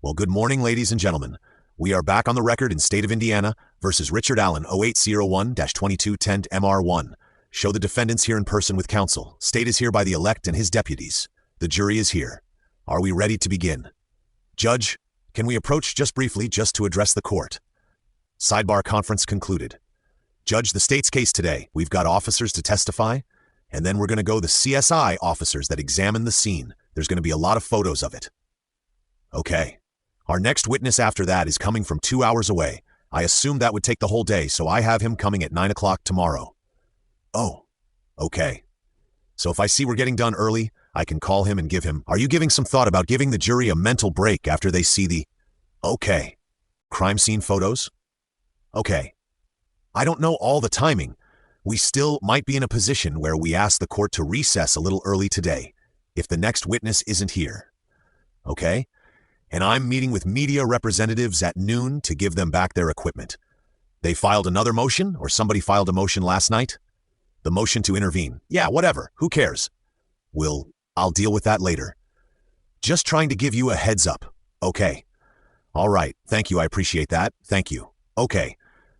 Well, good morning, ladies and gentlemen. We are back on the record in State of Indiana versus Richard Allen 0801-2210 MR1. Show the defendants here in person with counsel. State is here by the elect and his deputies. The jury is here. Are we ready to begin? Judge, can we approach just briefly just to address the court? Sidebar conference concluded. Judge, the state's case today, we've got officers to testify, and then we're going to go the CSI officers that examine the scene. There's going to be a lot of photos of it. Okay. Our next witness after that is coming from 2 hours away. I assumed that would take the whole day, so I have him coming at 9 o'clock tomorrow. Oh, okay. So if I see we're getting done early, I can call him and give him. Are you giving some thought about giving the jury a mental break after they see the... Okay. Crime scene photos? Okay. I don't know all the timing. We still might be in a position where we ask the court to recess a little early today, if the next witness isn't here. Okay? And I'm meeting with media representatives at noon to give them back their equipment. They filed another motion, or somebody filed a motion last night? The motion to intervene. Yeah, whatever. Who cares? I'll deal with that later. Just trying to give you a heads up. Okay. All right. Thank you. I appreciate that. Thank you. Okay.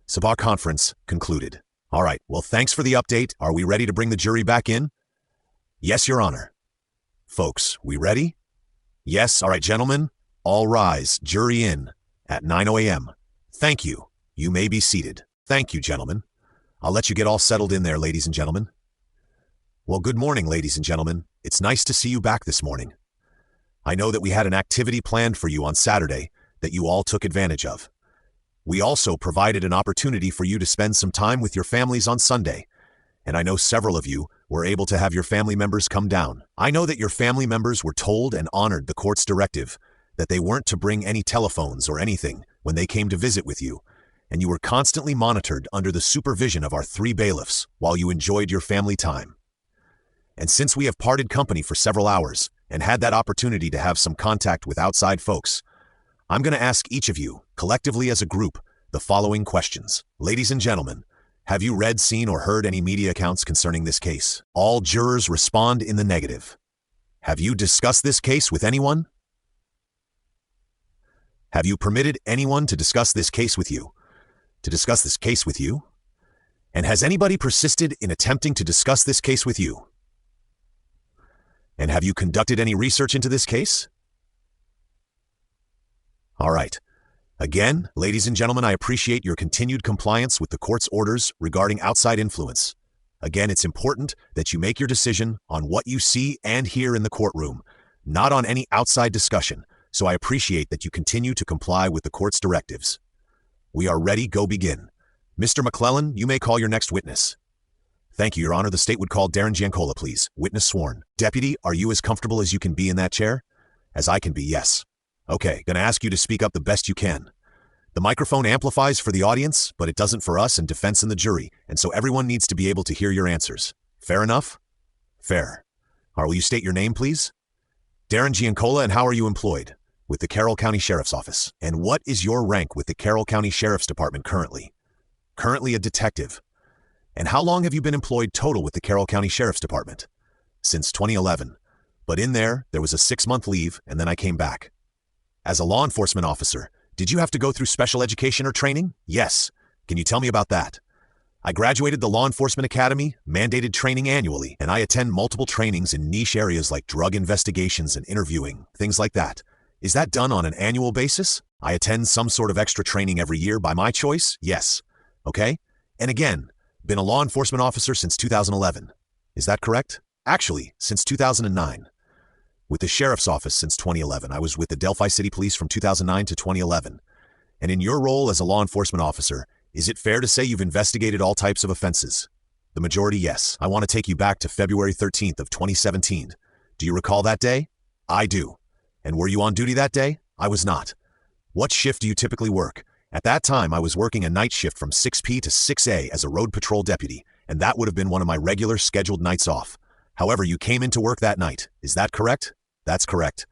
Sabah conference concluded. All right. Well, thanks for the update. Are we ready to bring the jury back in? Yes, Your Honor. Folks, we ready? Yes. All right, gentlemen. All rise. Jury in at 9:00 a.m. Thank you. You may be seated. Thank you, gentlemen. I'll let you get all settled in there, ladies and gentlemen. Well, good morning, ladies and gentlemen. It's nice to see you back this morning. I know that we had an activity planned for you on Saturday that you all took advantage of. We also provided an opportunity for you to spend some time with your families on Sunday, and I know several of you were able to have your family members come down. I know that your family members were told and honored the court's directive that they weren't to bring any telephones or anything when they came to visit with you, and you were constantly monitored under the supervision of our 3 bailiffs while you enjoyed your family time. And since we have parted company for several hours and had that opportunity to have some contact with outside folks, I'm going to ask each of you, collectively as a group, the following questions. Ladies and gentlemen, have you read, seen, or heard any media accounts concerning this case? All jurors respond in the negative. Have you discussed this case with anyone? Have you permitted anyone to discuss this case with you? And has anybody persisted in attempting to discuss this case with you? And have you conducted any research into this case? All right. Again, ladies and gentlemen, I appreciate your continued compliance with the court's orders regarding outside influence. Again, it's important that you make your decision on what you see and hear in the courtroom, not on any outside discussion. So I appreciate that you continue to comply with the court's directives. We are ready. Go begin. Mr. McClellan, you may call your next witness. Thank you, Your Honor. The state would call Darren Giancola, please. Witness sworn. Deputy, are you as comfortable as you can be in that chair? As I can be, yes. Okay, gonna ask you to speak up the best you can. The microphone amplifies for the audience, but it doesn't for us and defense and the jury, and so everyone needs to be able to hear your answers. Fair enough? Fair. All right, will you state your name, please? Darren Giancola, and how are you employed? With the Carroll County Sheriff's Office. And what is your rank with the Carroll County Sheriff's Department currently? Currently a detective. And how long have you been employed total with the Carroll County Sheriff's Department? Since 2011. But in there was a 6-month leave, and then I came back. As a law enforcement officer, did you have to go through special education or training? Yes. Can you tell me about that? I graduated the Law Enforcement Academy, mandated training annually, and I attend multiple trainings in niche areas like drug investigations and interviewing, things like that. Is that done on an annual basis? I attend some sort of extra training every year by my choice? Yes. Okay? And again, been a law enforcement officer since 2011. Is that correct? Actually, since 2009. With the Sheriff's Office since 2011. I was with the Delphi City Police from 2009 to 2011. And in your role as a law enforcement officer, is it fair to say you've investigated all types of offenses? The majority, yes. I want to take you back to February 13th of 2017. Do you recall that day? I do. And were you on duty that day? I was not. What shift do you typically work? At that time, I was working a night shift from 6 p. to 6 a. as a road patrol deputy, and that would have been one of my regular scheduled nights off. However, you came into work that night. Is that correct? That's correct.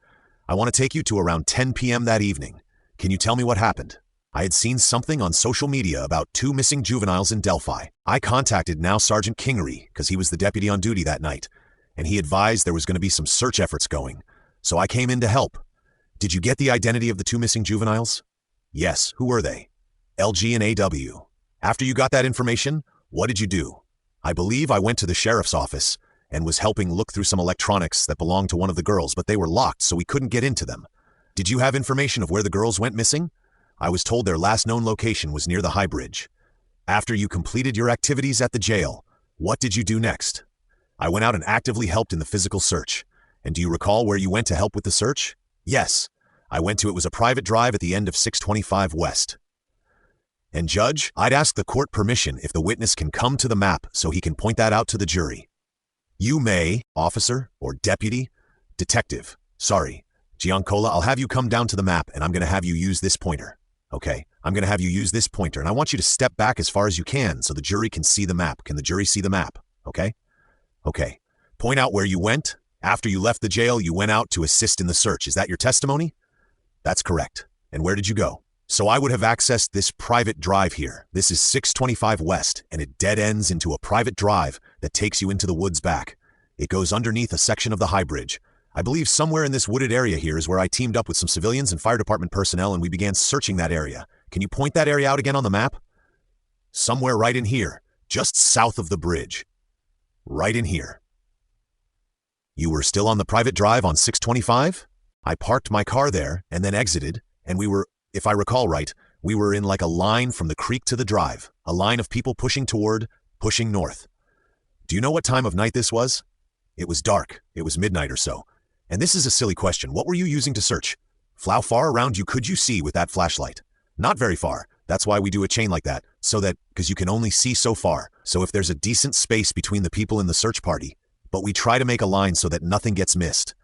I want to take you to around 10 p.m. that evening. Can you tell me what happened? I had seen something on social media about 2 missing juveniles in Delphi. I contacted now Sergeant Kingery because he was the deputy on duty that night, and he advised there was going to be some search efforts going. So I came in to help. Did you get the identity of the two missing juveniles? Yes. Who were they? LG and AW. After you got that information, what did you do? I believe I went to the sheriff's office and was helping look through some electronics that belonged to one of the girls, but they were locked, so we couldn't get into them. Did you have information of where the girls went missing? I was told their last known location was near the High Bridge. After you completed your activities at the jail, what did you do next? I went out and actively helped in the physical search. And do you recall where you went to help with the search? Yes. I went to it was a private drive at the end of 625 West. And Judge, I'd ask the court permission if the witness can come to the map so he can point that out to the jury. You may, officer or deputy, detective, sorry, Giancola, I'll have you come down to the map and I'm going to have you use this pointer. Okay, I'm going to have you use this pointer and I want you to step back as far as you can so the jury can see the map. Can the jury see the map? Okay? Okay. Point out where you went. After you left the jail, you went out to assist in the search. Is that your testimony? That's correct. And where did you go? So I would have accessed this private drive here. This is 625 West, and it dead ends into a private drive that takes you into the woods back. It goes underneath a section of the High Bridge. I believe somewhere in this wooded area here is where I teamed up with some civilians and fire department personnel and we began searching that area. Can you point that area out again on the map? Somewhere right in here, just south of the bridge. Right in here. You were still on the private drive on 625? I parked my car there and then exited, and we were, if I recall right, we were in like a line from the creek to the drive, a line of people pushing north. Do you know what time of night this was? It was dark. It was midnight or so. And this is a silly question. What were you using to search? How far around you could you see with that flashlight? Not very far. That's why we do a chain like that, so that, because you can only see so far. So if there's a decent space between the people in the search party, but we try to make a line so that nothing gets missed.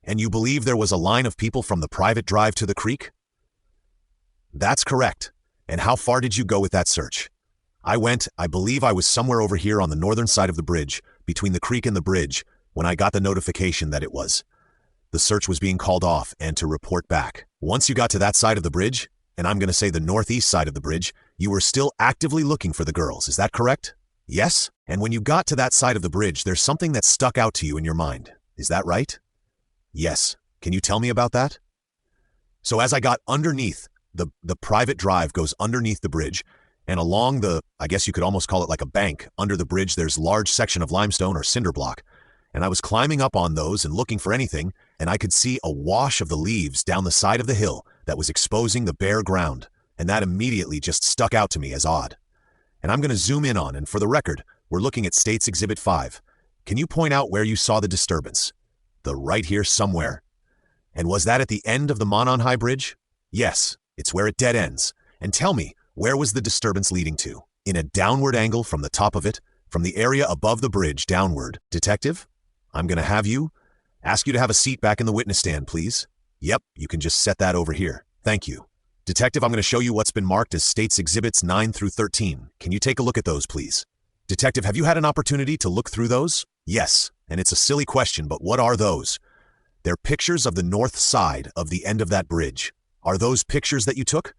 And you believe there was a line of people from the private drive to the creek? That's correct. And how far did you go with that search? I believe I was somewhere over here on the northern side of the bridge, between the creek and the bridge, when I got the notification that the search was being called off and to report back. Once you got to that side of the bridge, and I'm going to say the northeast side of the bridge, you were still actively looking for the girls. Is that correct? Yes? And when you got to that side of the bridge, there's something that stuck out to you in your mind. Is that right? Yes. Can you tell me about that? So as I got underneath, the private drive goes underneath the bridge, and along I guess you could almost call it like a bank, under the bridge there's large section of limestone or cinder block. And I was climbing up on those and looking for anything, and I could see a wash of the leaves down the side of the hill that was exposing the bare ground, and that immediately just stuck out to me as odd. And I'm going to zoom in on, and for the record, we're looking at State's Exhibit 5. Can you point out where you saw the disturbance? Right here somewhere. And was that at the end of the Monon High Bridge? Yes, it's where it dead ends. And tell me, where was the disturbance leading to? In a downward angle from the top of it, from the area above the bridge downward. Detective? I'm going to ask you to have a seat back in the witness stand, please. Yep, you can just set that over here. Thank you. Detective, I'm going to show you what's been marked as State's Exhibits 9 through 13. Can you take a look at those, please? Detective, have you had an opportunity to look through those? Yes, and it's a silly question, but what are those? They're pictures of the north side of the end of that bridge. Are those pictures that you took?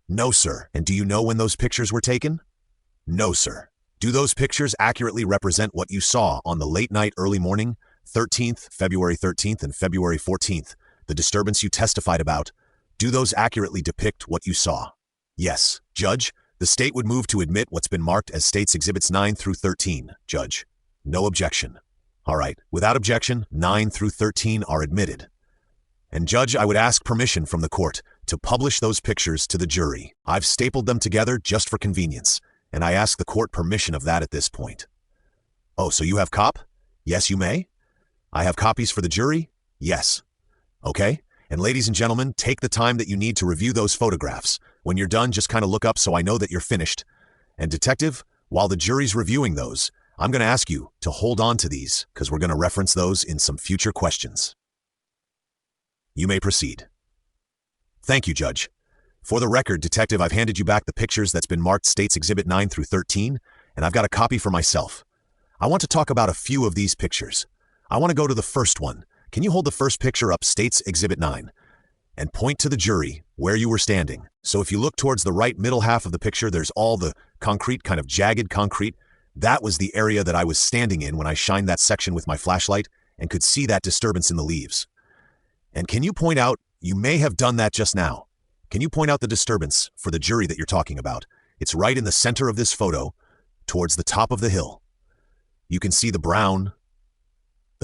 No, sir. And do you know when those pictures were taken? No, sir. Do those pictures accurately represent what you saw on the late night, early morning, February 13th and February 14th, the disturbance you testified about? Do those accurately depict what you saw? Yes. Judge, the state would move to admit what's been marked as State's Exhibits 9 through 13. Judge, no objection. All right, without objection, 9 through 13 are admitted. And Judge, I would ask permission from the court to publish those pictures to the jury. I've stapled them together just for convenience, and I ask the court permission of that at this point. Oh, so you have cop? Yes, you may. I have copies for the jury? Yes. Okay. And ladies and gentlemen, take the time that you need to review those photographs. When you're done, just kind of look up so I know that you're finished. And detective, while the jury's reviewing those, I'm going to ask you to hold on to these because we're going to reference those in some future questions. You may proceed. Thank you, Judge. For the record, detective, I've handed you back the pictures that's been marked State's Exhibit 9 through 13, and I've got a copy for myself. I want to talk about a few of these pictures. I want to go to the first one. Can you hold the first picture up, State's Exhibit 9, and point to the jury where you were standing? So if you look towards the right middle half of the picture, there's all the concrete, kind of jagged concrete. That was the area that I was standing in when I shined that section with my flashlight and could see that disturbance in the leaves. And can you point out you may have done that just now. Can you point out the disturbance for the jury that you're talking about? It's right in the center of this photo, towards the top of the hill. You can see the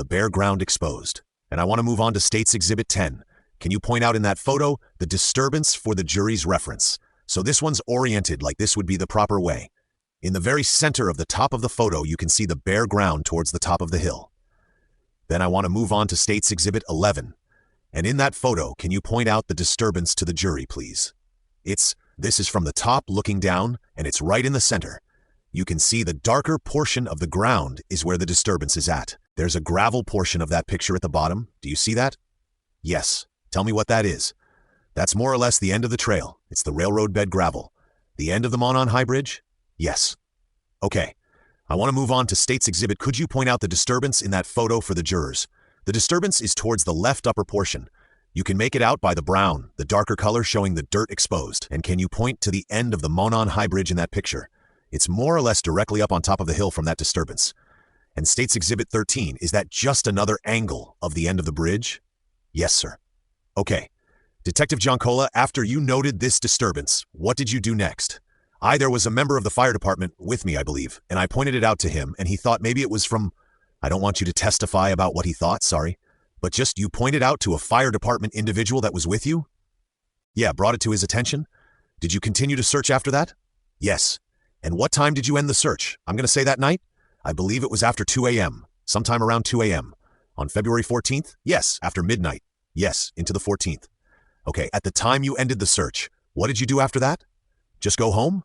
bare ground exposed. And I want to move on to State's Exhibit 10. Can you point out in that photo the disturbance for the jury's reference? So this one's oriented like this would be the proper way. In the very center of the top of the photo, you can see the bare ground towards the top of the hill. Then I want to move on to State's Exhibit 11. And in that photo, can you point out the disturbance to the jury, please? This is from the top looking down, and it's right in the center. You can see the darker portion of the ground is where the disturbance is at. There's a gravel portion of that picture at the bottom. Do you see that? Yes. Tell me what that is. That's more or less the end of the trail. It's the railroad bed gravel. The end of the Monon High Bridge? Yes. Okay. I want to move on to State's Exhibit. Could you point out the disturbance in that photo for the jurors? The disturbance is towards the left upper portion. You can make it out by the brown, the darker color showing the dirt exposed. And can you point to the end of the Monon High Bridge in that picture? It's more or less directly up on top of the hill from that disturbance. And State's Exhibit 13, is that just another angle of the end of the bridge? Yes, sir. Okay. Detective Giancola, after you noted this disturbance, what did you do next? There was a member of the fire department with me, I believe, and I pointed it out to him, and he thought maybe it was from... I don't want you to testify about what he thought, sorry. But just you pointed out to a fire department individual that was with you? Yeah, brought it to his attention? Did you continue to search after that? Yes. And what time did you end the search? I'm going to say that night? I believe it was after 2 a.m., sometime around 2 a.m. On February 14th? Yes, after midnight. Yes, into the 14th. Okay, at the time you ended the search, what did you do after that? Just go home?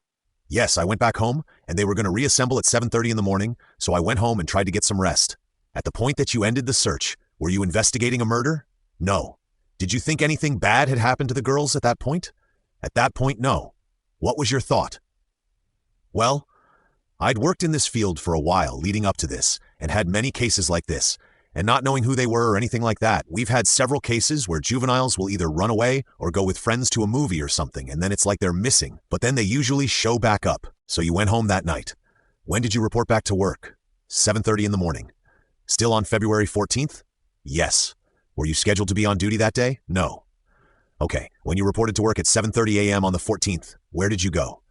Yes, I went back home, and they were going to reassemble at 7:30 in the morning, so I went home and tried to get some rest. At the point that you ended the search, were you investigating a murder? No. Did you think anything bad had happened to the girls at that point? At that point, no. What was your thought? Well, I'd worked in this field for a while leading up to this, and had many cases like this, and not knowing who they were or anything like that, we've had several cases where juveniles will either run away or go with friends to a movie or something, and then it's like they're missing, but then they usually show back up. So you went home that night. When did you report back to work? 7:30 in the morning. Still on February 14th? Yes. Were you scheduled to be on duty that day? No. Okay, when you reported to work at 7:30 a.m. on the 14th, where did you go?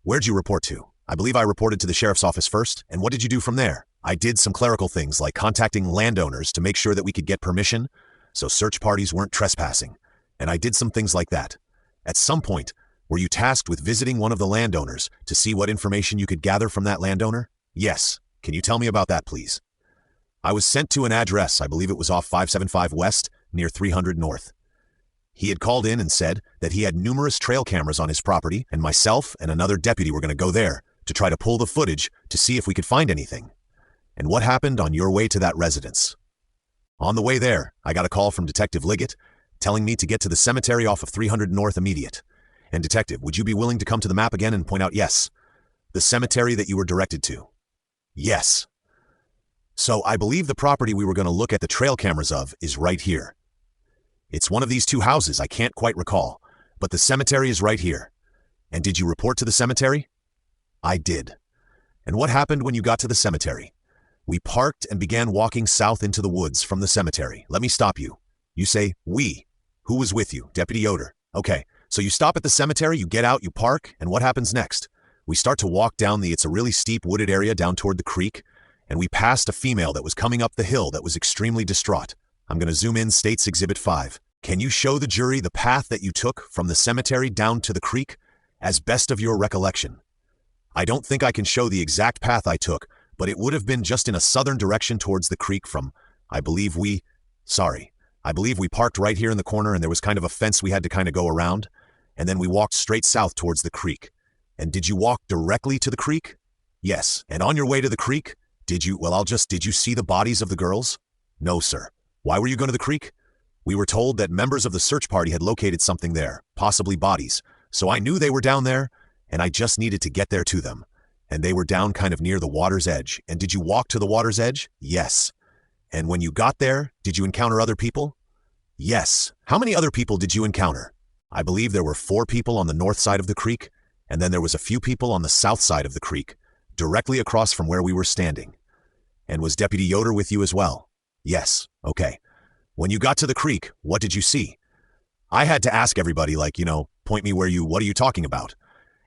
Where'd you report to? I believe I reported to the sheriff's office first, and what did you do from there? I did some clerical things like contacting landowners to make sure that we could get permission, so search parties weren't trespassing, and I did some things like that. At some point, were you tasked with visiting one of the landowners to see what information you could gather from that landowner? Yes. Can you tell me about that, please? I was sent to an address, I believe it was off 575 West, near 300 North. He had called in and said that he had numerous trail cameras on his property, and myself and another deputy were going to go there to try to pull the footage to see if we could find anything. And what happened on your way to that residence? On the way there, I got a call from Detective Liggett telling me to get to the cemetery off of 300 North immediate. And Detective, would you be willing to come to the map again and point out, yes, the cemetery that you were directed to? Yes. So I believe the property we were going to look at the trail cameras of is right here. It's one of these two houses, I can't quite recall, but the cemetery is right here. And did you report to the cemetery? I did. And what happened when you got to the cemetery? We parked and began walking south into the woods from the cemetery. Let me stop you. You say, we. Who was with you? Deputy Yoder. Okay, so you stop at the cemetery, you get out, you park, and what happens next? We start to walk down it's a really steep wooded area down toward the creek, and we passed a female that was coming up the hill that was extremely distraught. I'm going to zoom in State's Exhibit 5. Can you show the jury the path that you took from the cemetery down to the creek, as best of your recollection? I don't think I can show the exact path I took, but it would have been just in a southern direction towards the creek from, I believe we parked right here in the corner and there was kind of a fence we had to kind of go around, and then we walked straight south towards the creek. And did you walk directly to the creek? Yes. And on your way to the creek, did you see the bodies of the girls? No, sir. Why were you going to the creek? We were told that members of the search party had located something there, possibly bodies, so I knew they were down there, and I just needed to get there to them. And they were down kind of near the water's edge. And did you walk to the water's edge? Yes. And when you got there, did you encounter other people? Yes. How many other people did you encounter? I believe there were 4 people on the north side of the creek, and then there was a few people on the south side of the creek, directly across from where we were standing. And was Deputy Yoder with you as well? Yes. Okay. When you got to the creek, what did you see? I had to ask everybody, like, point me what are you talking about?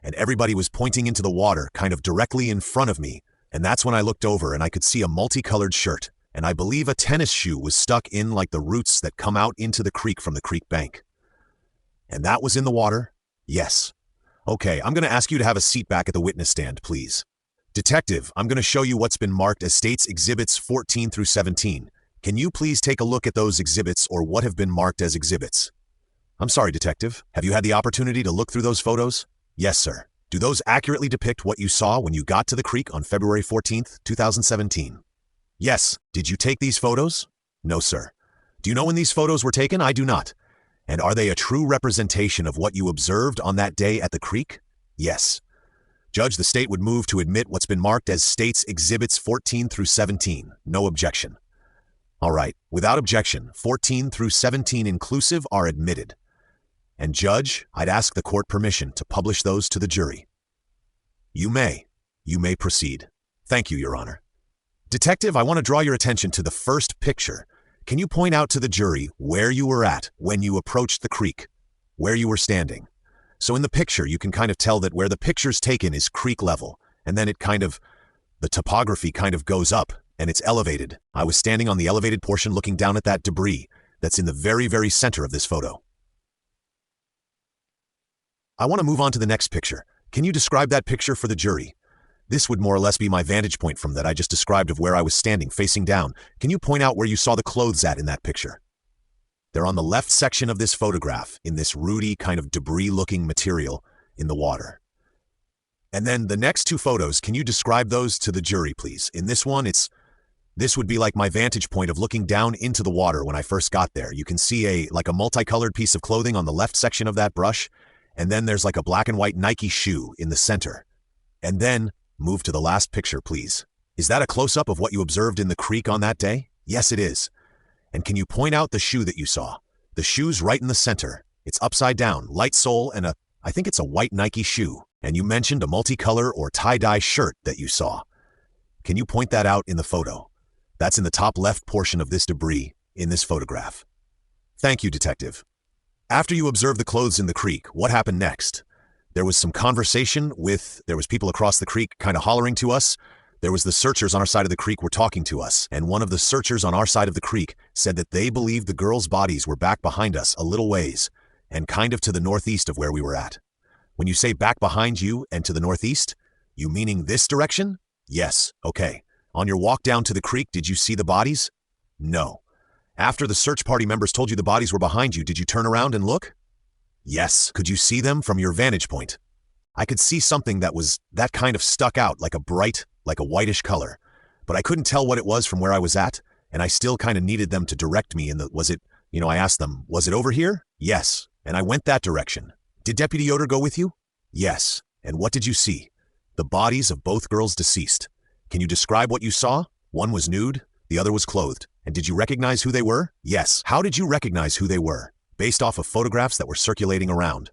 And everybody was pointing into the water, kind of directly in front of me, and that's when I looked over and I could see a multicolored shirt, and I believe a tennis shoe was stuck in like the roots that come out into the creek from the creek bank. And that was in the water? Yes. Okay, I'm going to ask you to have a seat back at the witness stand, please. Detective, I'm going to show you what's been marked as State's Exhibits 14 through 17. Can you please take a look at those exhibits or what have been marked as exhibits? I'm sorry, Detective. Have you had the opportunity to look through those photos? Yes, sir. Do those accurately depict what you saw when you got to the creek on February 14th, 2017? Yes. Did you take these photos? No, sir. Do you know when these photos were taken? I do not. And are they a true representation of what you observed on that day at the creek? Yes. Judge, the state would move to admit what's been marked as State's Exhibits 14 through 17. No objection. All right. Without objection, 14 through 17 inclusive are admitted. And Judge, I'd ask the court permission to publish those to the jury. You may. You may proceed. Thank you, Your Honor. Detective, I want to draw your attention to the first picture. Can you point out to the jury where you were at when you approached the creek, where you were standing? So in the picture, you can kind of tell that where the picture's taken is creek level, and then the topography kind of goes up, and it's elevated. I was standing on the elevated portion looking down at that debris that's in the very, very center of this photo. I want to move on to the next picture. Can you describe that picture for the jury? This would more or less be my vantage point from that I just described of where I was standing, facing down. Can you point out where you saw the clothes at in that picture? They're on the left section of this photograph, in this rooty kind of debris-looking material in the water. And then the next two photos, can you describe those to the jury, please? In this one, this would be like my vantage point of looking down into the water when I first got there. You can see a multicolored piece of clothing on the left section of that brush, and then there's like a black and white Nike shoe in the center. And then, move to the last picture, please. Is that a close-up of what you observed in the creek on that day? Yes, it is. And can you point out the shoe that you saw? The shoe's right in the center. It's upside down, light sole, and I think it's a white Nike shoe. And you mentioned a multicolor or tie-dye shirt that you saw. Can you point that out in the photo? That's in the top left portion of this debris in this photograph. Thank you, Detective. After you observed the clothes in the creek, what happened next? There was some conversation there was people across the creek kind of hollering to us. There was the searchers on our side of the creek were talking to us, and one of the searchers on our side of the creek said that they believed the girls' bodies were back behind us a little ways, and kind of to the northeast of where we were at. When you say back behind you and to the northeast, you meaning this direction? Yes, okay. On your walk down to the creek, did you see the bodies? No. After the search party members told you the bodies were behind you, did you turn around and look? Yes. Could you see them from your vantage point? I could see something that kind of stuck out like a whitish color, but I couldn't tell what it was from where I was at, and I still kind of needed them to direct me I asked them, was it over here? Yes. And I went that direction. Did Deputy Yoder go with you? Yes. And what did you see? The bodies of both girls deceased. Can you describe what you saw? One was nude, the other was clothed. And did you recognize who they were? Yes. How did you recognize who they were? Based off of photographs that were circulating around.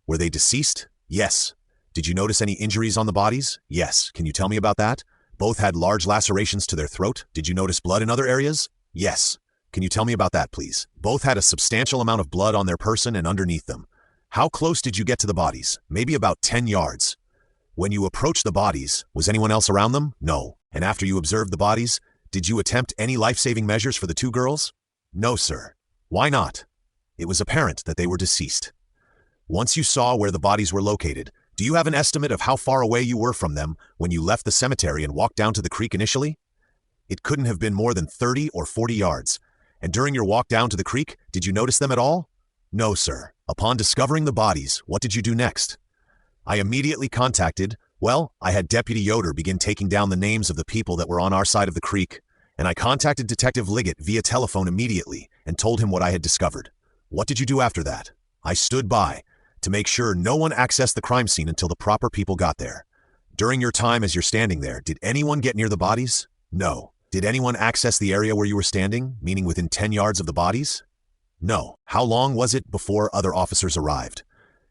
Were they deceased? Yes. Did you notice any injuries on the bodies? Yes. Can you tell me about that? Both had large lacerations to their throat. Did you notice blood in other areas? Yes. Can you tell me about that, please? Both had a substantial amount of blood on their person and underneath them. How close did you get to the bodies? Maybe about 10 yards. When you approached the bodies, was anyone else around them? No. And after you observed the bodies, did you attempt any life-saving measures for the two girls? No, sir. Why not? It was apparent that they were deceased. Once you saw where the bodies were located, do you have an estimate of how far away you were from them when you left the cemetery and walked down to the creek initially? It couldn't have been more than 30 or 40 yards. And during your walk down to the creek, did you notice them at all? No, sir. Upon discovering the bodies, what did you do next? I immediately I had Deputy Yoder begin taking down the names of the people that were on our side of the creek, and I contacted Detective Liggett via telephone immediately and told him what I had discovered. What did you do after that? I stood by to make sure no one accessed the crime scene until the proper people got there. During your time as you're standing there, did anyone get near the bodies? No. Did anyone access the area where you were standing, meaning within 10 yards of the bodies? No. How long was it before other officers arrived?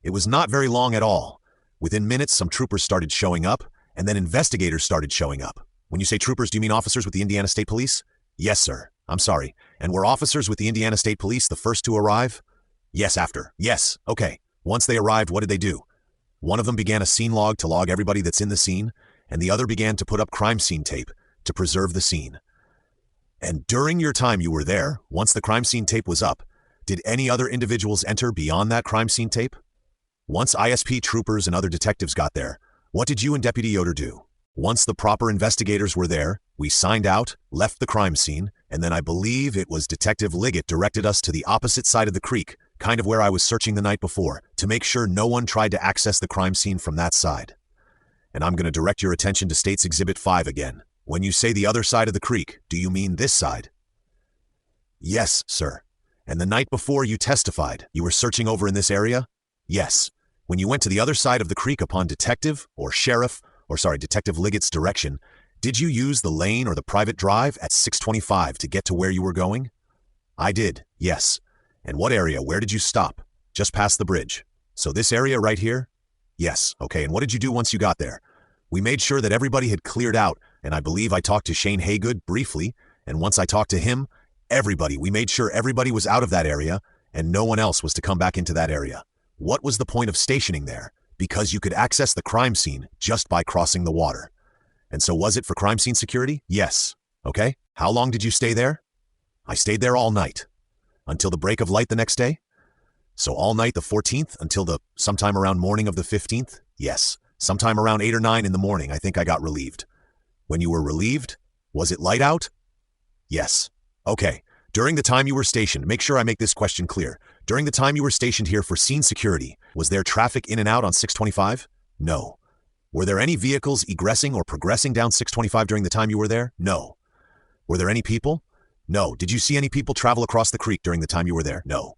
It was not very long at all. Within minutes, some troopers started showing up, and then investigators started showing up. When you say troopers, do you mean officers with the Indiana State Police? Yes, sir. I'm sorry. And were officers with the Indiana State Police the first to arrive? Yes, after. Yes, okay. Once they arrived, what did they do? One of them began a scene log to log everybody that's in the scene, and the other began to put up crime scene tape to preserve the scene. And during your time you were there, once the crime scene tape was up, did any other individuals enter beyond that crime scene tape? Once ISP troopers and other detectives got there, what did you and Deputy Yoder do? Once the proper investigators were there, we signed out, left the crime scene, and then I believe it was Detective Liggett directed us to the opposite side of the creek, kind of where I was searching the night before, to make sure no one tried to access the crime scene from that side. And I'm going to direct your attention to State's Exhibit 5 again. When you say the other side of the creek, do you mean this side? Yes, sir. And the night before you testified, you were searching over in this area? Yes. When you went to the other side of the creek upon Detective Liggett's direction, did you use the lane or the private drive at 625 to get to where you were going? I did, yes. And what area? Where did you stop? Just past the bridge. So this area right here? Yes, okay. And what did you do once you got there? We made sure that everybody had cleared out, and I believe I talked to Shane Haygood briefly, and once I talked to him, we made sure everybody was out of that area, and no one else was to come back into that area. What was the point of stationing there? Because you could access the crime scene just by crossing the water. And so was it for crime scene security? Yes. Okay. How long did you stay there? I stayed there all night. Until the break of light the next day? So all night the 14th until sometime around morning of the 15th? Yes. Sometime around 8 or 9 in the morning, I think I got relieved. When you were relieved, was it light out? Yes. Okay. During the time you were stationed, make sure I make this question clear. During the time you were stationed here for scene security, was there traffic in and out on 625? No. Were there any vehicles egressing or progressing down 625 during the time you were there? No. Were there any people? No. Did you see any people travel across the creek during the time you were there? No.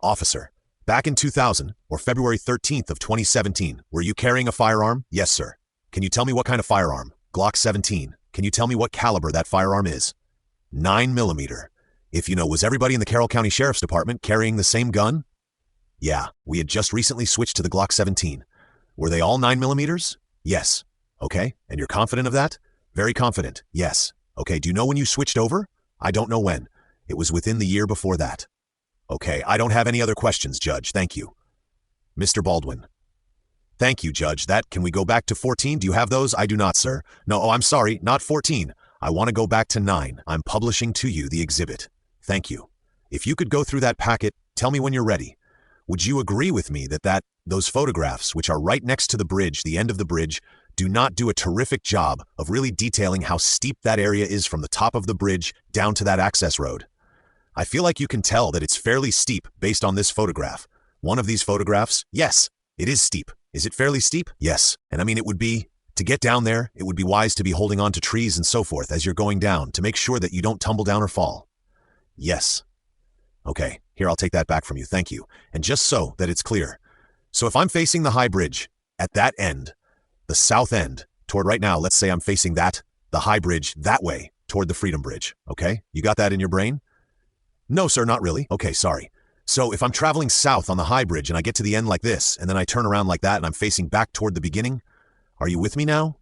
Officer, back in 2000, or February 13th of 2017, were you carrying a firearm? Yes, sir. Can you tell me what kind of firearm? Glock 17. Can you tell me what caliber that firearm is? 9mm. If you know, was everybody in the Carroll County Sheriff's Department carrying the same gun? Yeah, we had just recently switched to the Glock 17. Were they all 9mm? Yes. Okay, and you're confident of that? Very confident, yes. Okay, do you know when you switched over? I don't know when. It was within the year before that. Okay, I don't have any other questions, Judge, thank you. Mr. Baldwin. Thank you, Judge. Can we go back to 14? Do you have those? I do not, sir. No, I'm sorry, not 14. I want to go back to 9. I'm publishing to you the exhibit. Thank you. If you could go through that packet, tell me when you're ready. Would you agree with me that those photographs, which are right next to the bridge, the end of the bridge, do not do a terrific job of really detailing how steep that area is from the top of the bridge down to that access road? I feel like you can tell that it's fairly steep based on this photograph. One of these photographs, yes, it is steep. Is it fairly steep? Yes. And I mean, to get down there, it would be wise to be holding on to trees and so forth as you're going down to make sure that you don't tumble down or fall. Yes. Okay, here, I'll take that back from you, thank you. And just so that it's clear. So if I'm facing the High Bridge, at that end, the south end, toward right now, let's say I'm facing the High Bridge that way, toward the Freedom Bridge, okay? You got that in your brain? No, sir, not really. Okay, sorry. So if I'm traveling south on the High Bridge and I get to the end like this, and then I turn around like that and I'm facing back toward the beginning, are you with me now?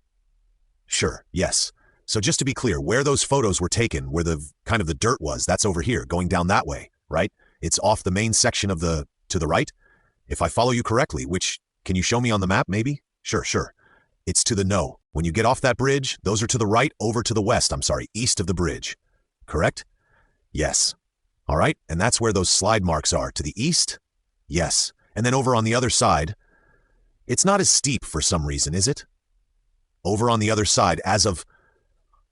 Sure, yes. So just to be clear, where those photos were taken, where the dirt was, that's over here, going down that way, right? It's off the main section to the right? If I follow you correctly, can you show me on the map, maybe? Sure. It's to the no. When you get off that bridge, those are to the right, over to the west, east of the bridge. Correct? Yes. All right, and that's where those slide marks are, to the east? Yes. And then over on the other side, it's not as steep for some reason, is it? Over on the other side, as of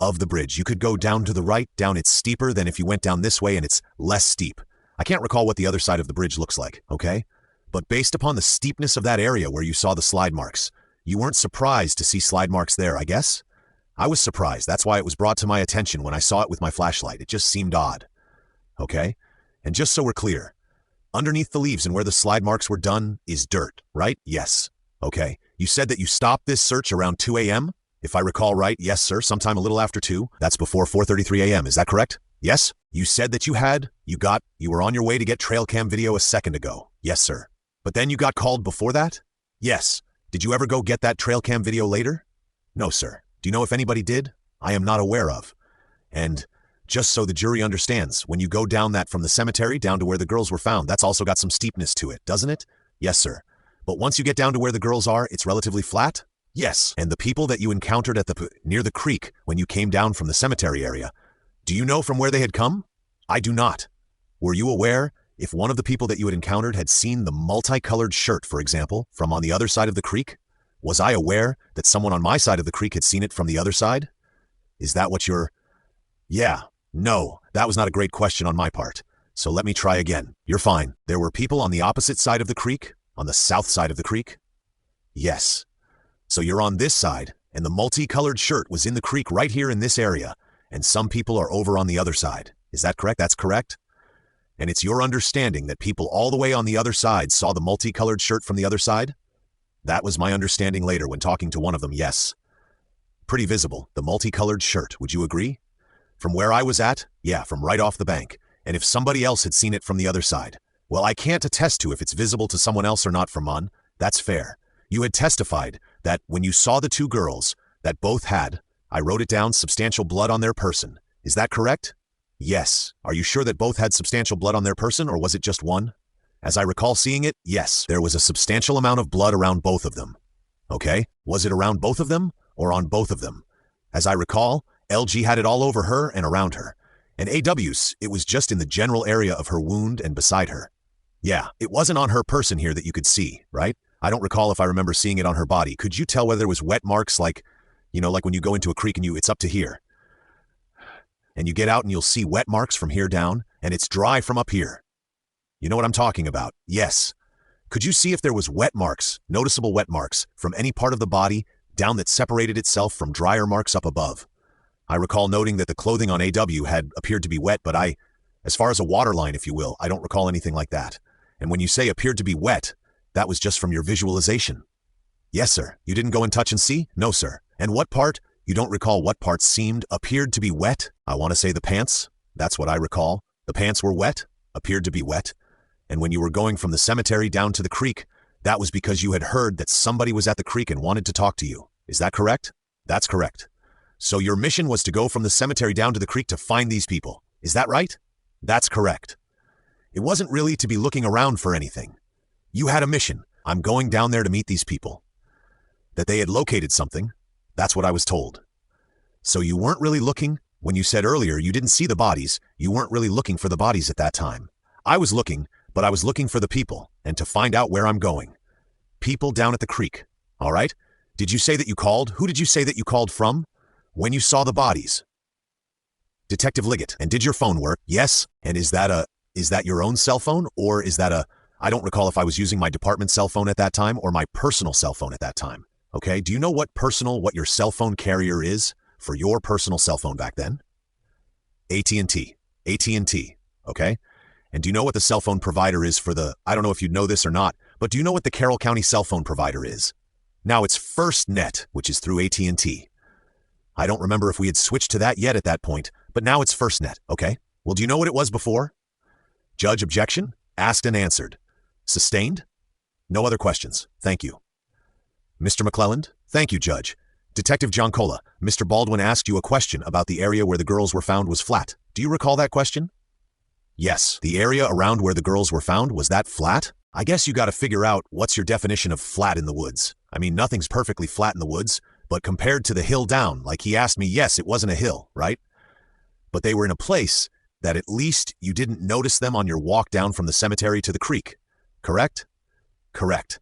the bridge, you could go down to the right, it's steeper than if you went down this way and it's less steep. I can't recall what the other side of the bridge looks like, okay? But based upon the steepness of that area where you saw the slide marks, you weren't surprised to see slide marks there, I guess? I was surprised. That's why it was brought to my attention when I saw it with my flashlight. It just seemed odd. Okay? And just so we're clear, underneath the leaves and where the slide marks were done is dirt, right? Yes. Okay. You said that you stopped this search around 2 a.m.? If I recall right, yes, sir, sometime a little after 2. That's before 4:33 a.m., is that correct? Yes? You said that you were on your way to get trail cam video a second ago. Yes, sir. But then you got called before that? Yes. Did you ever go get that trail cam video later? No, sir. Do you know if anybody did? I am not aware of. And Just so the jury understands, when you go down that from the cemetery down to where the girls were found, that's also got some steepness to it, doesn't it? Yes, sir. But once you get down to where the girls are, it's relatively flat? Yes. And the people that you encountered at near the creek when you came down from the cemetery area, do you know from where they had come? I do not. Were you aware if one of the people that you had encountered had seen the multicolored shirt, for example, from on the other side of the creek? Was I aware that someone on my side of the creek had seen it from the other side? Is that what you're... Yeah. No, that was not a great question on my part. So let me try again. You're fine. There were people on the opposite side of the creek? On the south side of the creek? Yes. So you're on this side, and the multicolored shirt was in the creek right here in this area, and some people are over on the other side. Is that correct? That's correct? And it's your understanding that people all the way on the other side saw the multicolored shirt from the other side? That was my understanding later when talking to one of them, yes. Pretty visible, the multicolored shirt, would you agree? From where I was at? Yeah, from right off the bank. And if somebody else had seen it from the other side? Well, I can't attest to if it's visible to someone else or not from Mon. That's fair. You had testified that when you saw the two girls, that both had, I wrote it down, substantial blood on their person. Is that correct? Yes. Are you sure that both had substantial blood on their person, or was it just one? As I recall seeing it, yes, there was a substantial amount of blood around both of them. Okay, was it around both of them, or on both of them? As I recall, LG had it all over her and around her. And AW's, it was just in the general area of her wound and beside her. Yeah, it wasn't on her person here that you could see, right? I don't recall if I remember seeing it on her body. Could you tell whether there was wet marks like, like when you go into a creek and it's up to here? And you get out and you'll see wet marks from here down, and it's dry from up here. You know what I'm talking about? Yes. Could you see if there was wet marks, noticeable wet marks, from any part of the body down that separated itself from drier marks up above? I recall noting that the clothing on AW had appeared to be wet, but as far as a waterline, if you will, I don't recall anything like that. And when you say appeared to be wet, that was just from your visualization. Yes, sir. You didn't go and touch and see? No, sir. And what part? You don't recall what part appeared to be wet? I want to say the pants. That's what I recall. The pants were wet, appeared to be wet. And when you were going from the cemetery down to the creek, that was because you had heard that somebody was at the creek and wanted to talk to you. Is that correct? That's correct. So your mission was to go from the cemetery down to the creek to find these people. Is that right? That's correct. It wasn't really to be looking around for anything. You had a mission. I'm going down there to meet these people. That they had located something. That's what I was told. So you weren't really looking. When you said earlier you didn't see the bodies, you weren't really looking for the bodies at that time. I was looking, but I was looking for the people and to find out where I'm going. People down at the creek. All right? Did you say that you called? Who did you say that you called from? When you saw the bodies? Detective Liggett. And did your phone work? Yes. And is that your own cell phone, or is that I don't recall if I was using my department cell phone at that time or my personal cell phone at that time. Okay, do you know what your cell phone carrier is for your personal cell phone back then? AT&T. AT&T, okay? And do you know what the cell phone provider is for I don't know if you know this or not, but do you know what the Carroll County cell phone provider is? Now it's FirstNet, which is through AT&T. I don't remember if we had switched to that yet at that point, but now it's FirstNet, okay? Well, do you know what it was before? Judge, objection? Asked and answered. Sustained? No other questions. Thank you. Mr. McClelland? Thank you, Judge. Detective Giancola, Mr. Baldwin asked you a question about the area where the girls were found was flat. Do you recall that question? Yes. The area around where the girls were found, was that flat? I guess you gotta figure out what's your definition of flat in the woods. I mean, nothing's perfectly flat in the woods, but compared to the hill down, like he asked me, yes, it wasn't a hill, right? But they were in a place that at least you didn't notice them on your walk down from the cemetery to the creek, correct? Correct.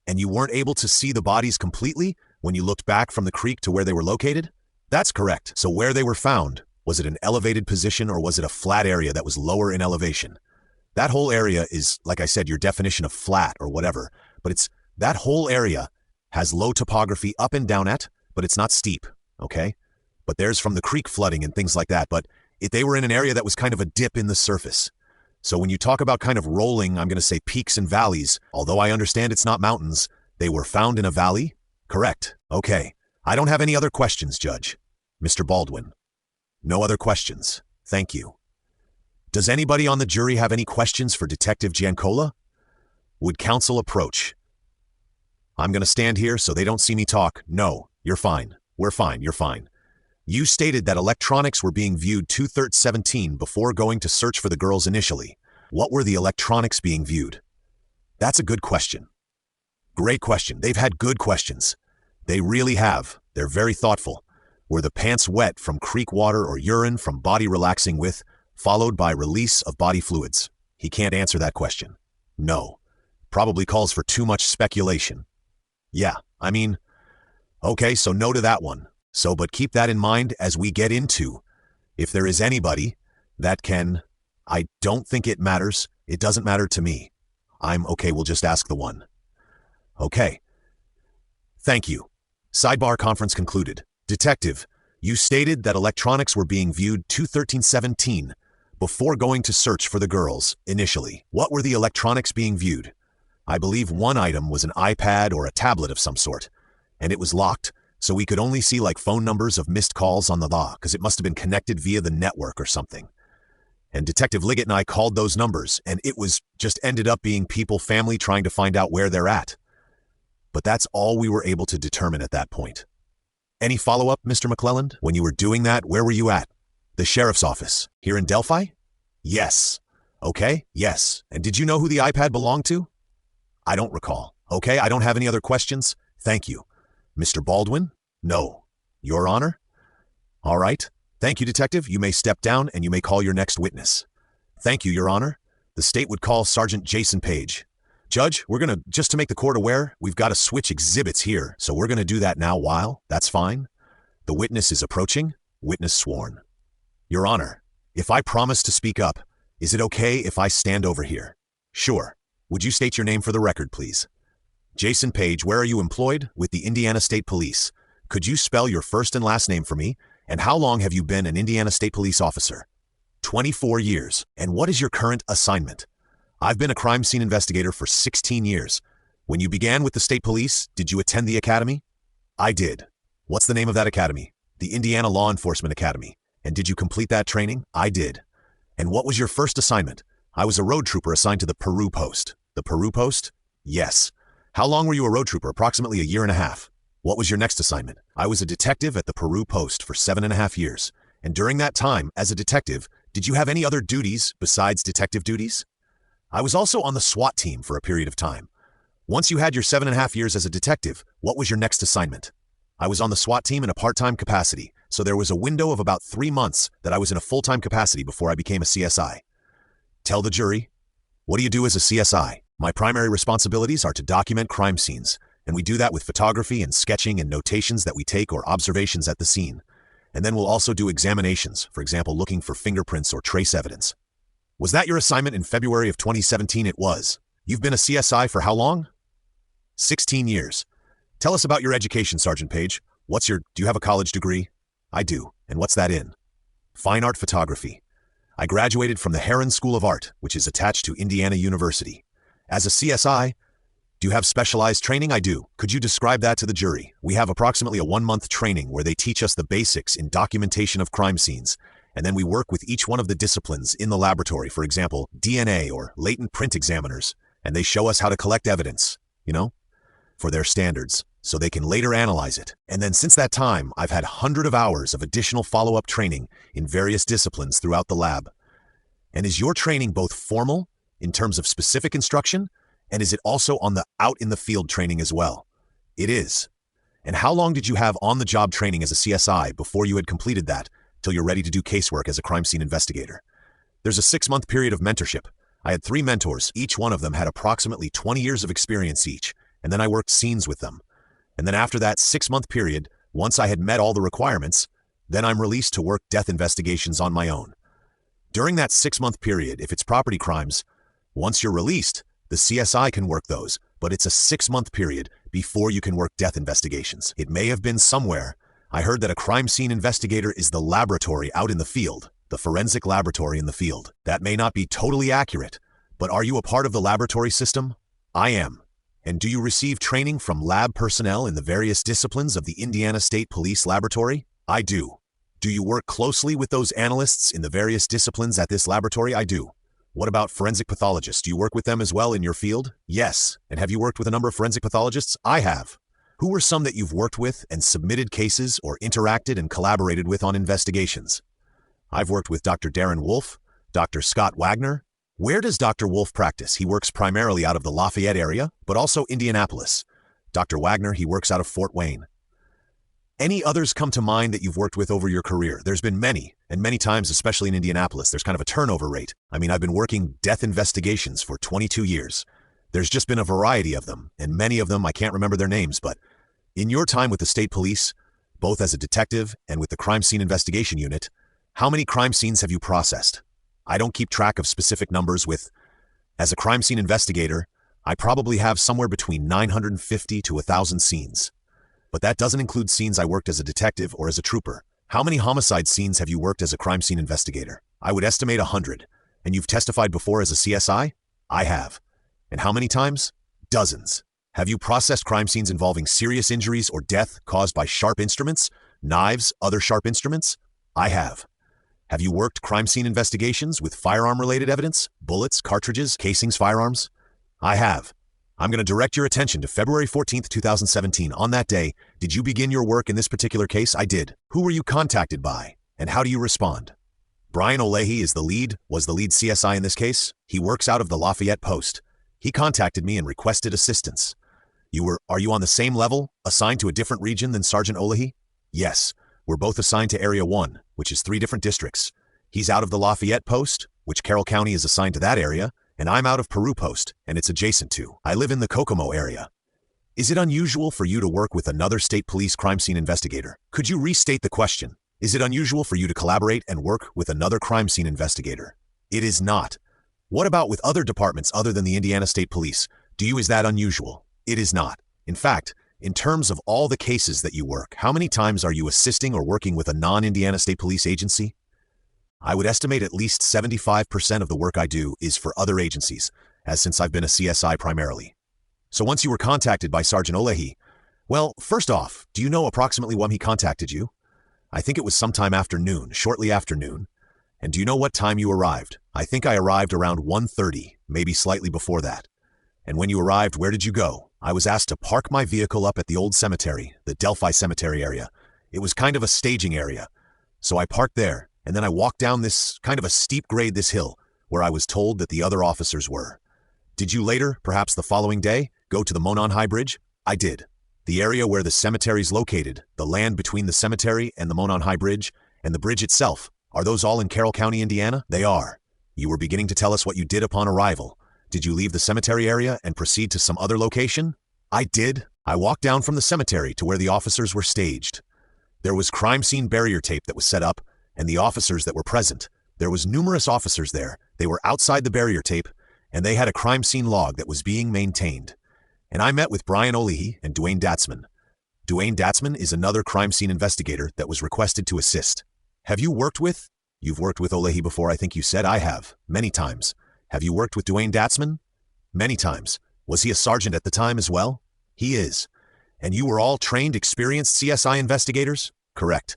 And you weren't able to see the bodies completely when you looked back from the creek to where they were located? That's correct. So where they were found, was it an elevated position or was it a flat area that was lower in elevation? That whole area is, like I said, your definition of flat or whatever, but that whole area has low topography up and down but it's not steep, okay? But there's from the creek flooding and things like that, but they were in an area that was kind of a dip in the surface. So when you talk about kind of rolling, I'm going to say peaks and valleys, although I understand it's not mountains, they were found in a valley? Correct. Okay. I don't have any other questions, Judge. Mr. Baldwin. No other questions. Thank you. Does anybody on the jury have any questions for Detective Giancola? Would counsel approach? I'm going to stand here so they don't see me talk. No, you're fine. We're fine. You're fine. You stated that electronics were being viewed 2/3/17 before going to search for the girls initially. What were the electronics being viewed? That's a good question. Great question. They've had good questions. They really have. They're very thoughtful. Were the pants wet from creek water or urine from body relaxing with, followed by release of body fluids? He can't answer that question. No. Probably calls for too much speculation. Yeah, okay, so no to that one. But keep that in mind as we get into, if there is anybody that can, I don't think it matters. It doesn't matter to me. I'm okay, we'll just ask the one. Okay. Thank you. Sidebar conference concluded. Detective, you stated that electronics were being viewed 2/13/17 before going to search for the girls initially. What were the electronics being viewed? I believe one item was an iPad or a tablet of some sort, and it was locked, so we could only see like phone numbers of missed calls on the law, because it must have been connected via the network or something. And Detective Liggett and I called those numbers, and it was just ended up being people, family trying to find out where they're at. But that's all we were able to determine at that point. Any follow-up, Mr. McClelland? When you were doing that, where were you at? The sheriff's office. Here in Delphi? Yes. Okay, yes. And did you know who the iPad belonged to? I don't recall. Okay, I don't have any other questions. Thank you. Mr. Baldwin? No. Your Honor? All right. Thank you, Detective. You may step down and you may call your next witness. Thank you, Your Honor. The state would call Sergeant Jason Page. Judge, just to make the court aware, we've got to switch exhibits here, so we're going to do that now while, that's fine. The witness is approaching. Witness sworn. Your Honor, if I promise to speak up, is it okay if I stand over here? Sure. Would you state your name for the record, please? Jason Page, where are you employed? With the Indiana State Police. Could you spell your first and last name for me? And how long have you been an Indiana State Police officer? 24 years. And what is your current assignment? I've been a crime scene investigator for 16 years. When you began with the state police, did you attend the academy? I did. What's the name of that academy? The Indiana Law Enforcement Academy. And did you complete that training? I did. And what was your first assignment? I was a road trooper assigned to the Peru Post. The Peru Post? Yes. How long were you a road trooper? Approximately a year and a half. What was your next assignment? I was a detective at the Peru Post for 7.5 years. And during that time, as a detective, did you have any other duties besides detective duties? I was also on the SWAT team for a period of time. Once you had your 7.5 years as a detective, what was your next assignment? I was on the SWAT team in a part-time capacity, so there was a window of about 3 months that I was in a full-time capacity before I became a CSI. Tell the jury. What do you do as a CSI? My primary responsibilities are to document crime scenes, and we do that with photography and sketching and notations that we take or observations at the scene. And then we'll also do examinations, for example, looking for fingerprints or trace evidence. Was that your assignment in February of 2017? It was. You've been a CSI for how long? 16 years. Tell us about your education, Sergeant Page. Do you have a college degree? I do. And what's that in? Fine art photography. I graduated from the Heron School of Art, which is attached to Indiana University. As a CSI, do you have specialized training? I do. Could you describe that to the jury? We have approximately a 1-month training where they teach us the basics in documentation of crime scenes. And then we work with each one of the disciplines in the laboratory, for example, DNA or latent print examiners, and they show us how to collect evidence, for their standards, so they can later analyze it. And then since that time, I've had hundreds of hours of additional follow-up training in various disciplines throughout the lab. And is your training both formal, in terms of specific instruction, and is it also on the out-in-the-field training as well? It is. And how long did you have on-the-job training as a CSI before you had completed that, till you're ready to do casework as a crime scene investigator? There's a 6-month period of mentorship. I had 3 mentors. Each one of them had approximately 20 years of experience each, and then I worked scenes with them. And then after that 6-month period, once I had met all the requirements, then I'm released to work death investigations on my own. During that 6-month period, if it's property crimes, once you're released, the CSI can work those, but it's a 6-month period before you can work death investigations. It may have been somewhere. I heard that a crime scene investigator is the laboratory out in the field, the forensic laboratory in the field. That may not be totally accurate, but are you a part of the laboratory system? I am. And do you receive training from lab personnel in the various disciplines of the Indiana State Police Laboratory? I do. Do you work closely with those analysts in the various disciplines at this laboratory? I do. What about forensic pathologists? Do you work with them as well in your field? Yes. And have you worked with a number of forensic pathologists? I have. Who were some that you've worked with and submitted cases or interacted and collaborated with on investigations? I've worked with Dr. Darren Wolf, Dr. Scott Wagner. Where does Dr. Wolf practice? He works primarily out of the Lafayette area, but also Indianapolis. Dr. Wagner, he works out of Fort Wayne. Any others come to mind that you've worked with over your career? There's been many, and many times, especially in Indianapolis, there's kind of a turnover rate. I mean, I've been working death investigations for 22 years. There's just been a variety of them, and many of them, I can't remember their names, but in your time with the state police, both as a detective and with the crime scene investigation unit, how many crime scenes have you processed? I don't keep track of specific numbers as a crime scene investigator, I probably have somewhere between 950 to 1,000 scenes. But that doesn't include scenes I worked as a detective or as a trooper. How many homicide scenes have you worked as a crime scene investigator? I would estimate 100. And you've testified before as a CSI? I have. And how many times? Dozens. Have you processed crime scenes involving serious injuries or death caused by sharp instruments, knives, other sharp instruments? I have. Have you worked crime scene investigations with firearm-related evidence, bullets, cartridges, casings, firearms? I have. I'm going to direct your attention to February 14th, 2017. On that day, did you begin your work in this particular case? I did. Who were you contacted by, and how do you respond? Brian O'Leahy was the lead CSI in this case. He works out of the Lafayette Post. He contacted me and requested assistance. Are you on the same level, assigned to a different region than Sergeant O'Leahy? Yes. We're both assigned to Area 1, which is 3 different districts. He's out of the Lafayette Post, which Carroll County is assigned to that area, and I'm out of Peru Post, and it's adjacent to. I live in the Kokomo area. Is it unusual for you to work with another state police crime scene investigator? Could you restate the question? Is it unusual for you to collaborate and work with another crime scene investigator? It is not. What about with other departments other than the Indiana State Police? Is that unusual? It is not. In fact, in terms of all the cases that you work, how many times are you assisting or working with a non-Indiana State Police agency? I would estimate at least 75% of the work I do is for other agencies, since I've been a CSI primarily. So once you were contacted by Sergeant O'Leahy, well, first off, do you know approximately when he contacted you? I think it was sometime after noon, shortly after noon. And do you know what time you arrived? I think I arrived around 1:30, maybe slightly before that. And when you arrived, where did you go? I was asked to park my vehicle up at the old cemetery, the Delphi Cemetery area. It was kind of a staging area. So I parked there, and then I walked down this kind of a steep grade, this hill, where I was told that the other officers were. Did you later, perhaps the following day, go to the Monon High Bridge? I did. The area where the cemetery's located, the land between the cemetery and the Monon High Bridge, and the bridge itself, are those all in Carroll County, Indiana? They are. You were beginning to tell us what you did upon arrival. Did you leave the cemetery area and proceed to some other location? I did. I walked down from the cemetery to where the officers were staged. There was crime scene barrier tape that was set up, and the officers that were present. There was numerous officers there. They were outside the barrier tape, and they had a crime scene log that was being maintained. And I met with Brian O'Leahy and Dwayne Datzman. Dwayne Datzman is another crime scene investigator that was requested to assist. Have you worked with? You've worked with O'Leahy before, I think you said. I have, many times. Have you worked with Dwayne Datzman? Many times. Was he a sergeant at the time as well? He is. And you were all trained, experienced CSI investigators? Correct.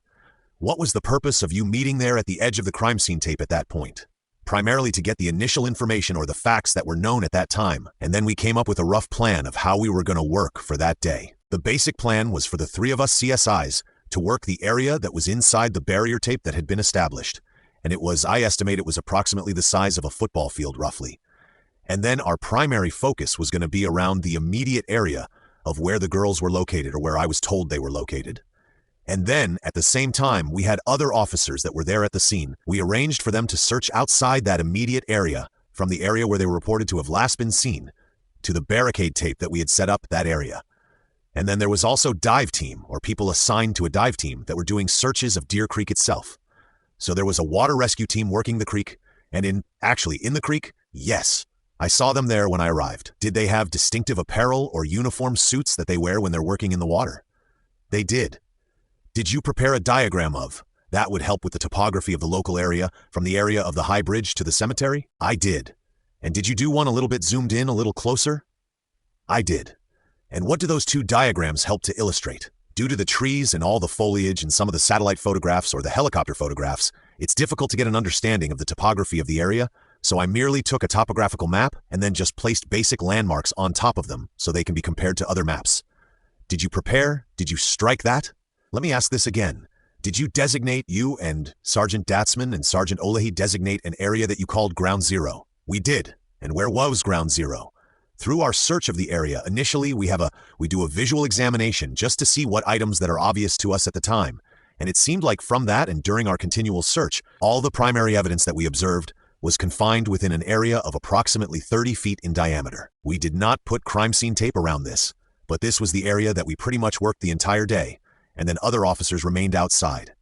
What was the purpose of you meeting there at the edge of the crime scene tape at that point? Primarily to get the initial information or the facts that were known at that time, and then we came up with a rough plan of how we were going to work for that day. The basic plan was for the 3 of us CSIs to work the area that was inside the barrier tape that had been established. And I estimate it was approximately the size of a football field roughly. And then our primary focus was going to be around the immediate area of where the girls were located, or where I was told they were located. And then, at the same time, we had other officers that were there at the scene. We arranged for them to search outside that immediate area, from the area where they were reported to have last been seen, to the barricade tape that we had set up that area. And then there was also dive team, or people assigned to a dive team that were doing searches of Deer Creek itself. So there was a water rescue team working the creek, and in the creek, yes. I saw them there when I arrived. Did they have distinctive apparel or uniform suits that they wear when they're working in the water? They did. Did you prepare a diagram of? That would help with the topography of the local area, from the area of the High Bridge to the cemetery? I did. And did you do one a little bit zoomed in, a little closer? I did. And what do those 2 diagrams help to illustrate? Due to the trees and all the foliage and some of the satellite photographs or the helicopter photographs, it's difficult to get an understanding of the topography of the area, so I merely took a topographical map and then just placed basic landmarks on top of them so they can be compared to other maps. Did you prepare? Did you strike that? Let me ask this again. Did you designate, you and Sergeant Datsman and Sergeant Olahi designate an area that you called Ground Zero? We did. And where was Ground Zero? Through our search of the area, initially we do a visual examination just to see what items that are obvious to us at the time. And it seemed like from that and during our continual search, all the primary evidence that we observed was confined within an area of approximately 30 feet in diameter. We did not put crime scene tape around this, but this was the area that we pretty much worked the entire day, and then other officers remained outside.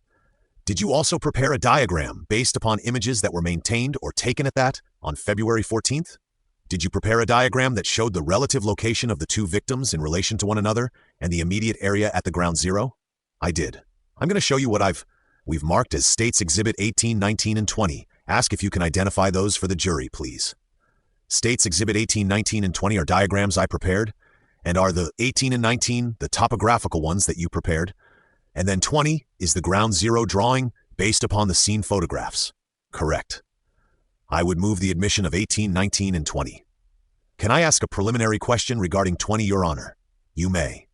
Did you also prepare a diagram based upon images that were maintained or taken at that on February 14th? Did you prepare a diagram that showed the relative location of the two victims in relation to one another and the immediate area at the Ground Zero? I did. I'm going to show you what we've marked as States Exhibit 18, 19, and 20. Ask if you can identify those for the jury, please. States Exhibit 18, 19, and 20 are diagrams I prepared, and are the 18 and 19 the topographical ones that you prepared, and then 20 is the Ground Zero drawing based upon the scene photographs. Correct. I would move the admission of 18, 19, and 20. Can I ask a preliminary question regarding 20, Your Honor? You may.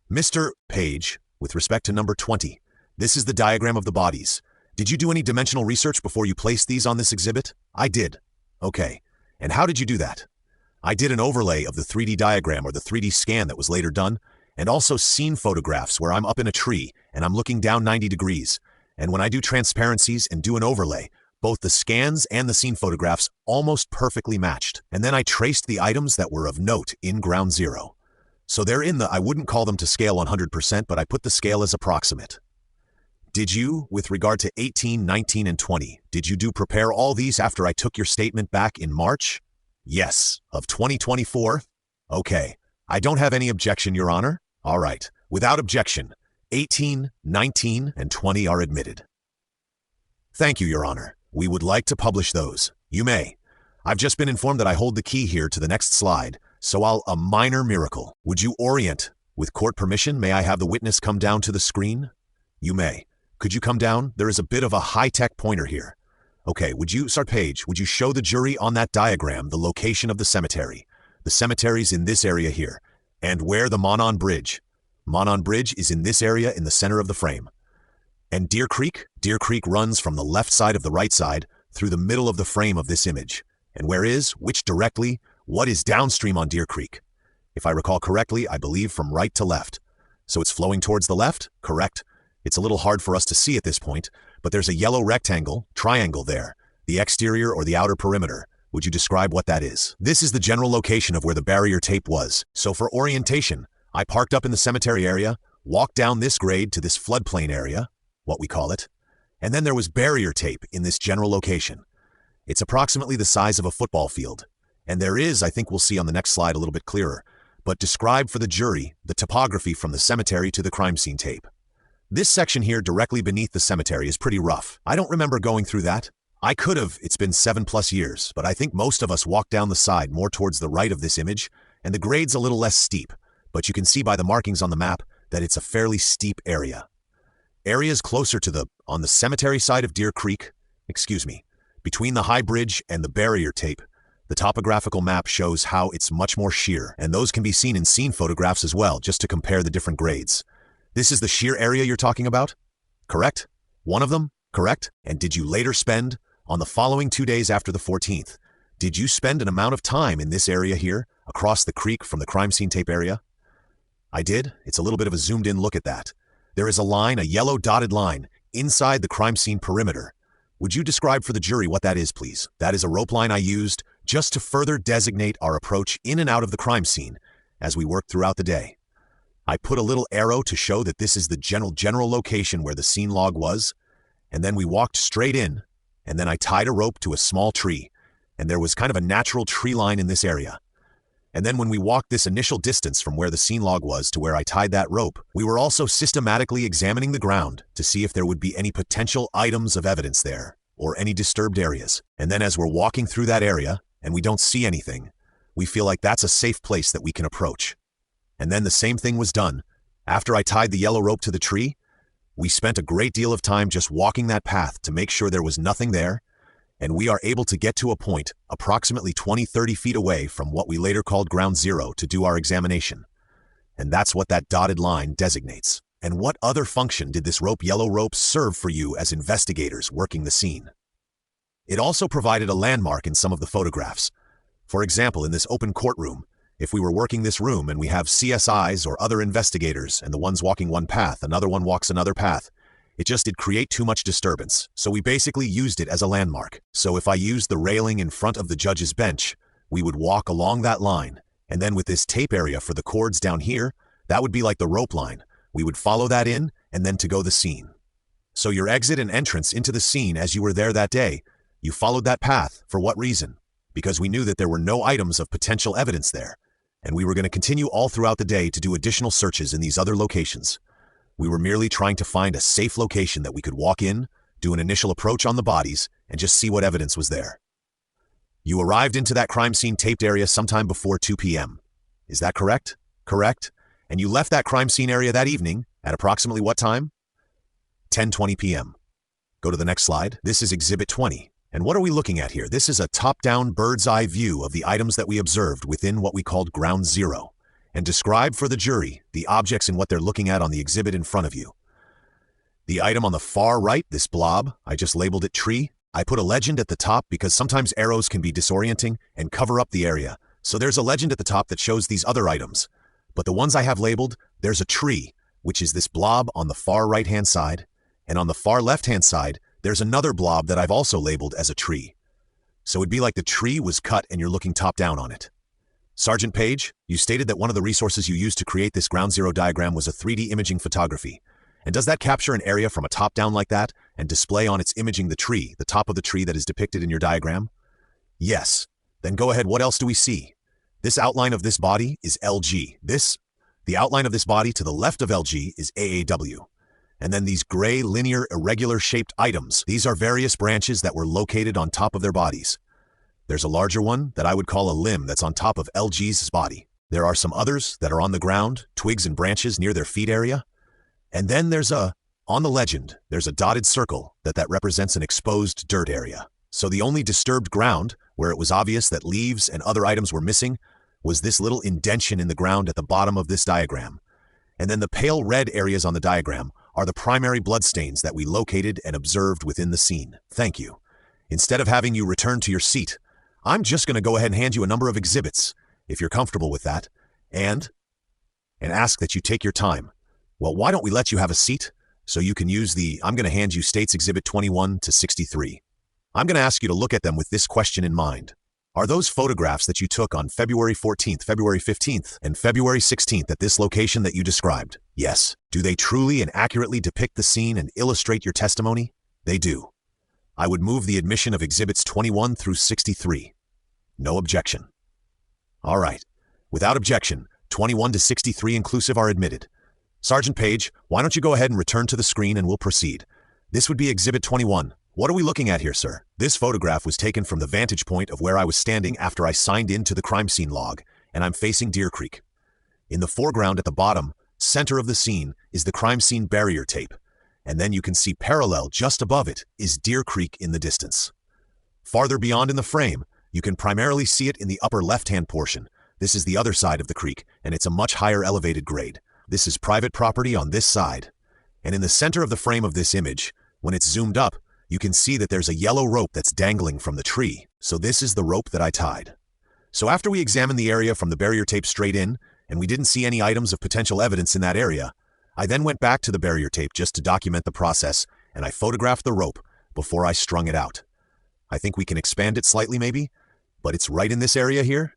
Mr. Page, with respect to number 20, this is the diagram of the bodies. Did you do any dimensional research before you placed these on this exhibit? I did. Okay. And how did you do that? I did an overlay of the 3D diagram or the 3D scan that was later done, and also scene photographs where I'm up in a tree and I'm looking down 90 degrees. And when I do transparencies and do an overlay, both the scans and the scene photographs almost perfectly matched. And then I traced the items that were of note in Ground Zero. So they're I wouldn't call them to scale 100%, but I put the scale as approximate. Did you, with regard to 18, 19, and 20, did you prepare all these after I took your statement back in March? Yes, of 2024? Okay. I don't have any objection, Your Honor. All right. Without objection, 18, 19, and 20 are admitted. Thank you, Your Honor. We would like to publish those. You may. I've just been informed that I hold the key here to the next slide, so a minor miracle. Would you orient? With court permission, may I have the witness come down to the screen? You may. Could you come down? There is a bit of a high-tech pointer here. Okay, Sergeant Page, would you show the jury on that diagram the location of the cemetery? The cemetery's in this area here. And where the Monon Bridge? Monon Bridge is in this area in the center of the frame. And Deer Creek? Deer Creek runs from the left side of the right side through the middle of the frame of this image. And which directly, what is downstream on Deer Creek? If I recall correctly, I believe from right to left. So it's flowing towards the left? Correct. It's a little hard for us to see at this point, but there's a yellow triangle there, the exterior or the outer perimeter. Would you describe what that is? This is the general location of where the barrier tape was. So for orientation, I parked up in the cemetery area, walked down this grade to this floodplain area, what we call it, and then there was barrier tape in this general location. It's approximately the size of a football field, and there is, I think we'll see on the next slide a little bit clearer, but describe for the jury the topography from the cemetery to the crime scene tape. This section here directly beneath the cemetery is pretty rough. I don't remember going through that. I could have, it's been 7+ years, but I think most of us walked down the side more towards the right of this image, and the grade's a little less steep, but you can see by the markings on the map that it's a fairly steep area. Areas closer to on the cemetery side of Deer Creek, between the High Bridge and the barrier tape, the topographical map shows how it's much more sheer, and those can be seen in scene photographs as well, just to compare the different grades. This is the sheer area you're talking about? Correct? One of them? Correct? And did you later spend, on the following 2 days after the 14th, did you spend an amount of time in this area here, across the creek from the crime scene tape area? I did. It's a little bit of a zoomed-in look at that. There is a line, a yellow dotted line, inside the crime scene perimeter. Would you describe for the jury what that is, please? That is a rope line I used just to further designate our approach in and out of the crime scene as we worked throughout the day. I put a little arrow to show that this is the general location where the scene log was, and then we walked straight in, and then I tied a rope to a small tree, and there was kind of a natural tree line in this area. And then when we walked this initial distance from where the scene log was to where I tied that rope, we were also systematically examining the ground to see if there would be any potential items of evidence there, or any disturbed areas. And then as we're walking through that area, and we don't see anything, we feel like that's a safe place that we can approach. And then the same thing was done. After I tied the yellow rope to the tree, we spent a great deal of time just walking that path to make sure there was nothing there, and we are able to get to a point approximately 20-30 feet away from what we later called Ground Zero to do our examination. and that's what that dotted line designates. And what other function did this yellow rope, serve for you as investigators working the scene? It also provided a landmark in some of the photographs. For example, in this open courtroom, if we were working this room and we have CSIs or other investigators and the one's walking one path, another one walks another path, it just did create too much disturbance, so we basically used it as a landmark. So if I used the railing in front of the judge's bench, we would walk along that line, and then with this tape area for the cords down here, that would be like the rope line. We would follow that in, and then to go the scene. So your exit and entrance into the scene as you were there that day, you followed that path. For what reason? Because we knew that there were no items of potential evidence there, and we were going to continue all throughout the day to do additional searches in these other locations. We were merely trying to find a safe location that we could walk in, do an initial approach on the bodies, and just see what evidence was there. You arrived into that crime scene taped area sometime before 2 p.m. Is that correct? Correct. And you left that crime scene area that evening at approximately what time? 10:20 p.m. Go to the next slide. This is Exhibit 20. And what are we looking at here? This is a top-down bird's-eye view of the items that we observed within what we called Ground Zero, and describe for the jury the objects and what they're looking at on the exhibit in front of you. The item on the far right, this blob, I just labeled it tree. I put a legend at the top because sometimes arrows can be disorienting and cover up the area. So there's a legend at the top that shows these other items. But the ones I have labeled, there's a tree, which is this blob on the far right-hand side, and on the far left-hand side, there's another blob that I've also labeled as a tree. So it'd be like the tree was cut and you're looking top-down on it. Sergeant Page, you stated that one of the resources you used to create this Ground Zero diagram was a 3D imaging photography. And does that capture an area from a top-down like that and display on its imaging the tree, the top of the tree that is depicted in your diagram? Yes. Then go ahead, what else do we see? This outline of this body is LG. The outline of this body to the left of LG is AAW. And then these gray, linear, irregular-shaped items, these are various branches that were located on top of their bodies. There's a larger one that I would call a limb that's on top of LG's body. There are some others that are on the ground, twigs and branches near their feet area. And then on the legend, there's a dotted circle that represents an exposed dirt area. So the only disturbed ground, where it was obvious that leaves and other items were missing, was this little indention in the ground at the bottom of this diagram. And then the pale red areas on the diagram are the primary bloodstains that we located and observed within the scene. Thank you. Instead of having you return to your seat, I'm just going to go ahead and hand you a number of exhibits, if you're comfortable with that, and ask that you take your time. Well, why don't we let you have a seat so you can use I'm going to hand you States Exhibit 21 to 63. I'm going to ask you to look at them with this question in mind. Are those photographs that you took on February 14th, February 15th, and February 16th at this location that you described? Yes. Do they truly and accurately depict the scene and illustrate your testimony? They do. I would move the admission of Exhibits 21 through 63. No objection. All right. Without objection, 21 to 63 inclusive are admitted. Sergeant Page, why don't you go ahead and return to the screen and we'll proceed. This would be Exhibit 21. What are we looking at here, sir? This photograph was taken from the vantage point of where I was standing after I signed in to the crime scene log, and I'm facing Deer Creek. In the foreground at the bottom, center of the scene, is the crime scene barrier tape, and then you can see parallel just above it is Deer Creek in the distance. Farther beyond in the frame, you can primarily see it in the upper left-hand portion. This is the other side of the creek, and it's a much higher elevated grade. This is private property on this side. And in the center of the frame of this image, when it's zoomed up, you can see that there's a yellow rope that's dangling from the tree. So this is the rope that I tied. So after we examined the area from the barrier tape straight in, and we didn't see any items of potential evidence in that area, I then went back to the barrier tape just to document the process, and I photographed the rope before I strung it out. I think we can expand it slightly maybe, but it's right in this area here.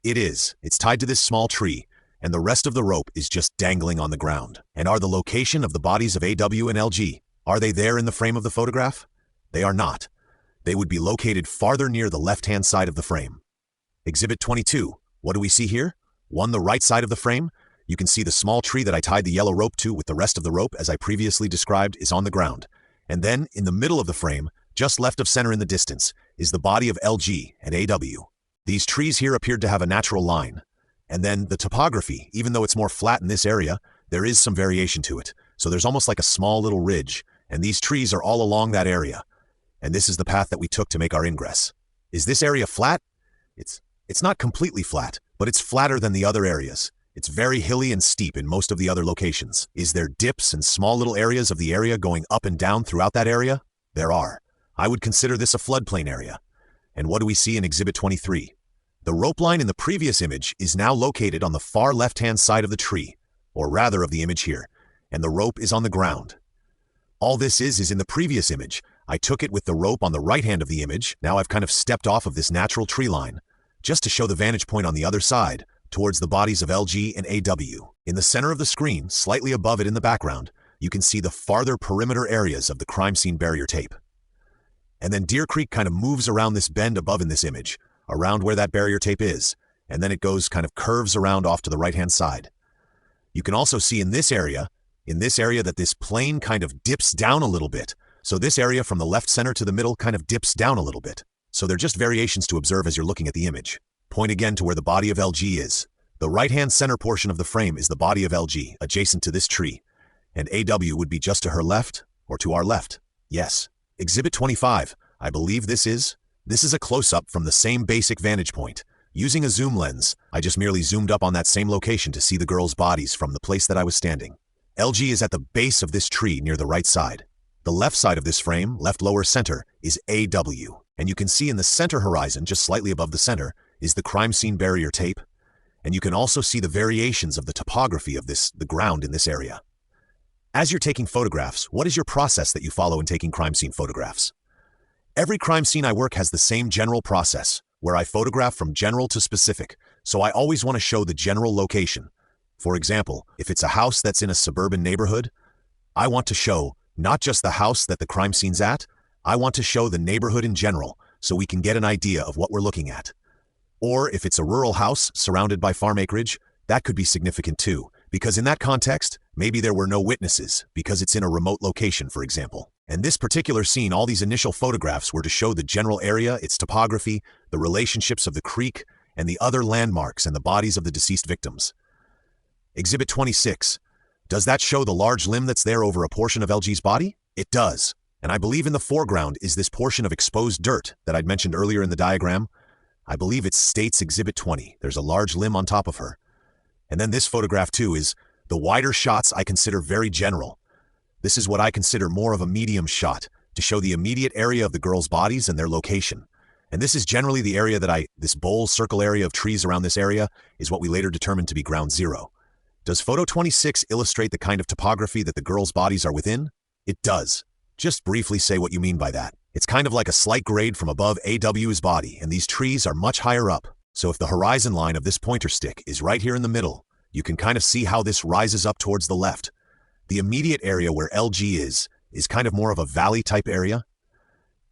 It is. It's tied to this small tree, and the rest of the rope is just dangling on the ground. And are the location of the bodies of AW and LG, are they there in the frame of the photograph? They are not. They would be located farther near the left-hand side of the frame. Exhibit 22. What do we see here? On the right side of the frame, you can see the small tree that I tied the yellow rope to with the rest of the rope, as I previously described, is on the ground. And then, in the middle of the frame, just left of center in the distance, is the body of LG and AW. These trees here appeared to have a natural line. And then the topography, even though it's more flat in this area, there is some variation to it. So there's almost like a small little ridge, and these trees are all along that area. And this is the path that we took to make our ingress. Is this area flat? It's not completely flat, but it's flatter than the other areas. It's very hilly and steep in most of the other locations. Is there dips and small little areas of the area going up and down throughout that area? There are. I would consider this a floodplain area. And what do we see in Exhibit 23? The rope line in the previous image is now located on the far left-hand side of the tree, or rather of the image here, and the rope is on the ground. All this is in the previous image. I took it with the rope on the right hand of the image. Now I've kind of stepped off of this natural tree line, just to show the vantage point on the other side, towards the bodies of LG and AW. In the center of the screen, slightly above it in the background, you can see the farther perimeter areas of the crime scene barrier tape. And then Deer Creek kind of moves around this bend above in this image, around where that barrier tape is, and then it goes kind of curves around off to the right-hand side. You can also see in this area that this plane kind of dips down a little bit. So this area from the left center to the middle kind of dips down a little bit. So they're just variations to observe as you're looking at the image. Point again to where the body of LG is. The right-hand center portion of the frame is the body of LG, adjacent to this tree. And AW would be just to her left, or to our left. Yes. Exhibit 25, I believe this is a close-up from the same basic vantage point. Using a zoom lens, I just merely zoomed up on that same location to see the girls' bodies from the place that I was standing. LG is at the base of this tree near the right side. The left side of this frame, left lower center, is AW. And you can see in the center horizon, just slightly above the center, is the crime scene barrier tape. And you can also see the variations of the topography of the ground in this area. As you're taking photographs, what is your process that you follow in taking crime scene photographs? Every crime scene I work has the same general process, where I photograph from general to specific, so I always want to show the general location. For example, if it's a house that's in a suburban neighborhood, I want to show not just the house that the crime scene's at, I want to show the neighborhood in general, so we can get an idea of what we're looking at. Or if it's a rural house surrounded by farm acreage, that could be significant too, because in that context, maybe there were no witnesses, because it's in a remote location, for example. And this particular scene, all these initial photographs were to show the general area, its topography, the relationships of the creek, and the other landmarks and the bodies of the deceased victims. Exhibit 26. Does that show the large limb that's there over a portion of LG's body? It does. And I believe in the foreground is this portion of exposed dirt that I'd mentioned earlier in the diagram. I believe it states Exhibit 20. There's a large limb on top of her. And then this photograph too is the wider shots I consider very general. This is what I consider more of a medium shot to show the immediate area of the girls' bodies and their location. And this is generally the area that this bowl circle area of trees around this area is what we later determined to be ground zero. Does photo 26 illustrate the kind of topography that the girls' bodies are within? It does. Just briefly say what you mean by that. It's kind of like a slight grade from above AW's body, and these trees are much higher up. So if the horizon line of this pointer stick is right here in the middle, you can kind of see how this rises up towards the left. The immediate area where LG is kind of more of a valley-type area.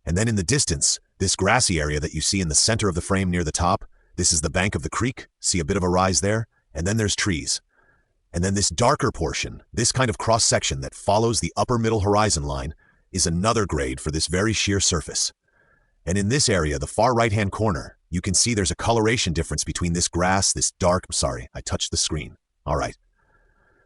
And then in the distance, this grassy area that you see in the center of the frame near the top, this is the bank of the creek, see a bit of a rise there, and then there's trees. And then this darker portion, this kind of cross-section that follows the upper middle horizon line, is another grade for this very sheer surface. And in this area, the far right-hand corner, you can see there's a coloration difference between this grass, this dark, sorry, I touched the screen. All right.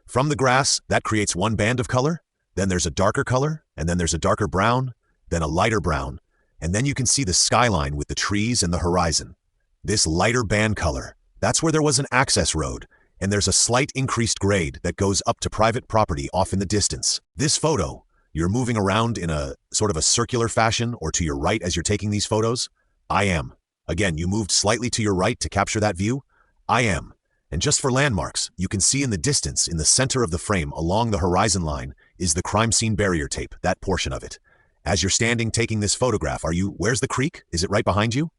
From the grass, that creates one band of color, then there's a darker color, and then there's a darker brown, then a lighter brown, and then you can see the skyline with the trees and the horizon. This lighter band color, that's where there was an access road, and there's a slight increased grade that goes up to private property off in the distance. This photo, you're moving around in a sort of a circular fashion or to your right as you're taking these photos? I am. Again, you moved slightly to your right to capture that view? I am. And just for landmarks, you can see in the distance, in the center of the frame along the horizon line, is the crime scene barrier tape, that portion of it. As you're standing taking this photograph, where's the creek? Is it right behind you?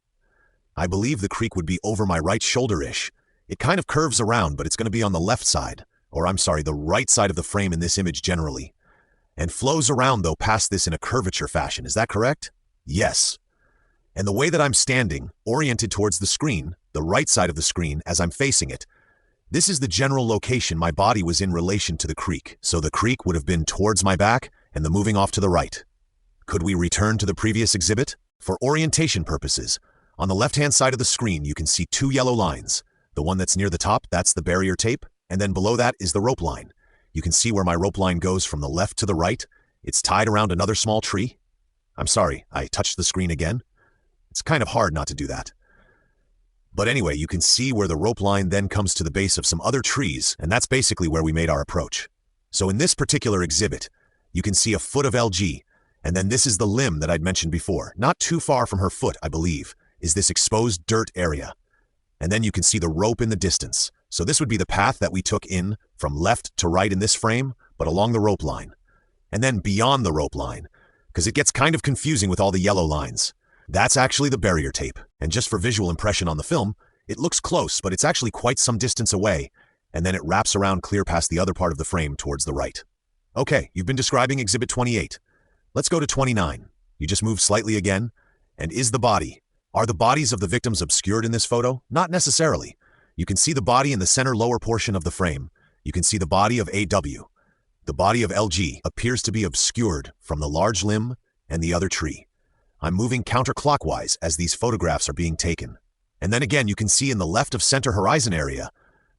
I believe the creek would be over my right shoulder-ish. It kind of curves around, but it's going to be on the left side, or I'm sorry, the right side of the frame in this image generally. And flows around, though, past this in a curvature fashion. Is that correct? Yes. And the way that I'm standing, oriented towards the screen, the right side of the screen as I'm facing it, this is the general location my body was in relation to the creek. So the creek would have been towards my back and the moving off to the right. Could we return to the previous exhibit? For orientation purposes, on the left-hand side of the screen, you can see two yellow lines. The one that's near the top, that's the barrier tape, and then below that is the rope line. You can see where my rope line goes from the left to the right. It's tied around another small tree. I'm sorry, I touched the screen again. It's kind of hard not to do that. But anyway, you can see where the rope line then comes to the base of some other trees, and that's basically where we made our approach. So in this particular exhibit, you can see a foot of LG, and then this is the limb that I'd mentioned before. Not too far from her foot, I believe, is this exposed dirt area. And then you can see the rope in the distance. So this would be the path that we took in from left to right in this frame, but along the rope line. And then beyond the rope line, because it gets kind of confusing with all the yellow lines. That's actually the barrier tape. And just for visual impression on the film, it looks close, but it's actually quite some distance away, and then it wraps around clear past the other part of the frame towards the right. Okay, you've been describing Exhibit 28. Let's go to 29. You just move slightly again. And is the body? Are the bodies of the victims obscured in this photo? Not necessarily. You can see the body in the center lower portion of the frame. You can see the body of AW. The body of LG appears to be obscured from the large limb and the other tree. I'm moving counterclockwise as these photographs are being taken. And then again, you can see in the left of center horizon area,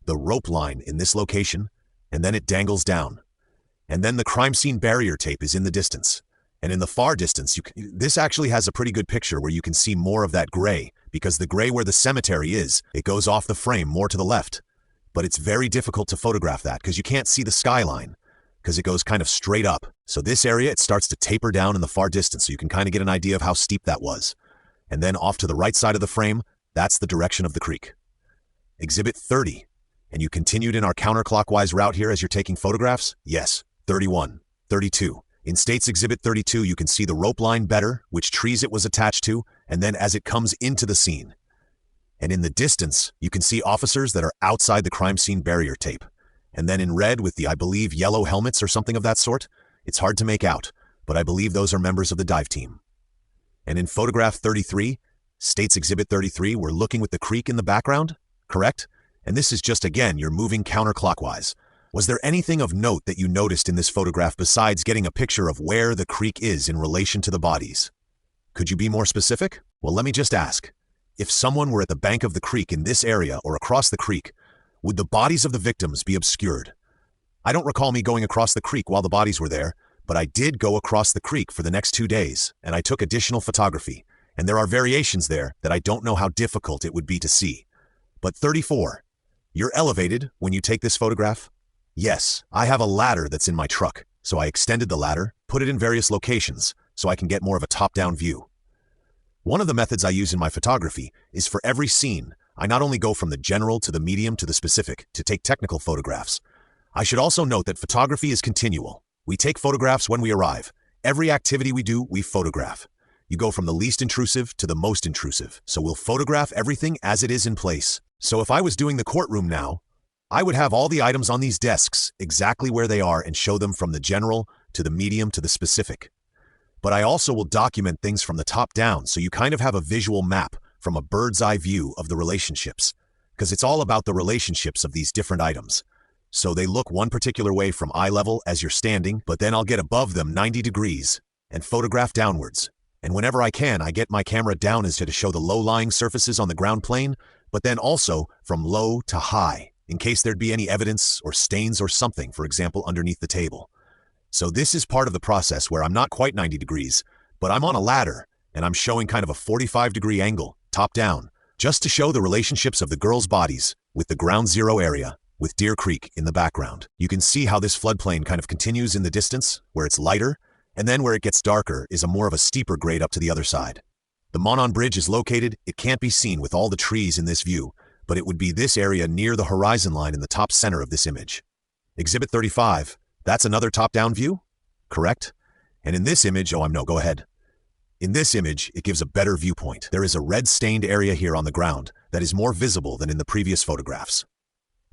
the rope line in this location, and then it dangles down. And then the crime scene barrier tape is in the distance. And in the far distance, this actually has a pretty good picture where you can see more of that gray, because the gray where the cemetery is, it goes off the frame more to the left. But it's very difficult to photograph that because you can't see the skyline, because it goes kind of straight up. So this area, it starts to taper down in the far distance, so you can kind of get an idea of how steep that was. And then off to the right side of the frame, that's the direction of the creek. Exhibit 30. And you continued in our counterclockwise route here as you're taking photographs? Yes. 31. 32. In State's Exhibit 32, you can see the rope line better, which trees it was attached to, and then as it comes into the scene. And in the distance, you can see officers that are outside the crime scene barrier tape. And then in red with the, I believe, yellow helmets or something of that sort. It's hard to make out, but I believe those are members of the dive team. And in photograph 33, State's Exhibit 33, we're looking with the creek in the background, correct? And this is just, again, you're moving counterclockwise. Was there anything of note that you noticed in this photograph besides getting a picture of where the creek is in relation to the bodies? Could you be more specific? Well, let me just ask. If someone were at the bank of the creek in this area or across the creek, would the bodies of the victims be obscured? I don't recall me going across the creek while the bodies were there, but I did go across the creek for the next 2 days, and I took additional photography, and there are variations there that I don't know how difficult it would be to see. But 34, you're elevated when you take this photograph? Yes, I have a ladder that's in my truck, so I extended the ladder, put it in various locations, so I can get more of a top-down view. One of the methods I use in my photography is for every scene, I not only go from the general to the medium to the specific to take technical photographs. I should also note that photography is continual. We take photographs when we arrive. Every activity we do, we photograph. You go from the least intrusive to the most intrusive, so we'll photograph everything as it is in place. So if I was doing the courtroom now, I would have all the items on these desks exactly where they are and show them from the general to the medium to the specific. But I also will document things from the top down so you kind of have a visual map from a bird's eye view of the relationships, because it's all about the relationships of these different items. So they look one particular way from eye level as you're standing, but then I'll get above them 90 degrees and photograph downwards. And whenever I can, I get my camera down as to show the low-lying surfaces on the ground plane, but then also from low to high, in case there'd be any evidence or stains or something, for example, underneath the table. So this is part of the process where I'm not quite 90 degrees, but I'm on a ladder, and I'm showing kind of a 45-degree angle, top down, just to show the relationships of the girls' bodies with the ground zero area, with Deer Creek in the background. You can see how this floodplain kind of continues in the distance, where it's lighter, and then where it gets darker is a more of a steeper grade up to the other side. The Monon Bridge is located, it can't be seen with all the trees in this view, but it would be this area near the horizon line in the top center of this image. Exhibit 35, that's another top-down view? Correct? And in this image, go ahead. In this image, it gives a better viewpoint. There is a red-stained area here on the ground that is more visible than in the previous photographs.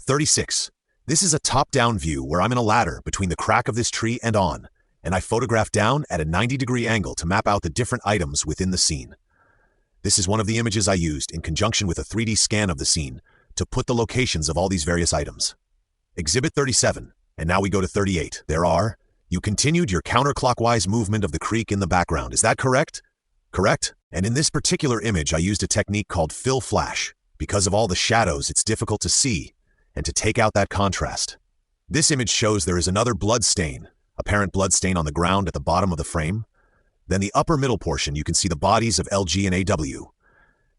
36. This is a top-down view where I'm in a ladder between the crack of this tree and on, and I photograph down at a 90-degree angle to map out the different items within the scene. This is one of the images I used in conjunction with a 3D scan of the scene to put the locations of all these various items. Exhibit 37, and now we go to 38. You continued your counterclockwise movement of the creek in the background, is that correct? Correct? And in this particular image, I used a technique called fill flash. Because of all the shadows, it's difficult to see and to take out that contrast. This image shows there is another blood stain, apparent blood stain on the ground at the bottom of the frame. Then the upper middle portion, you can see the bodies of LG and AW.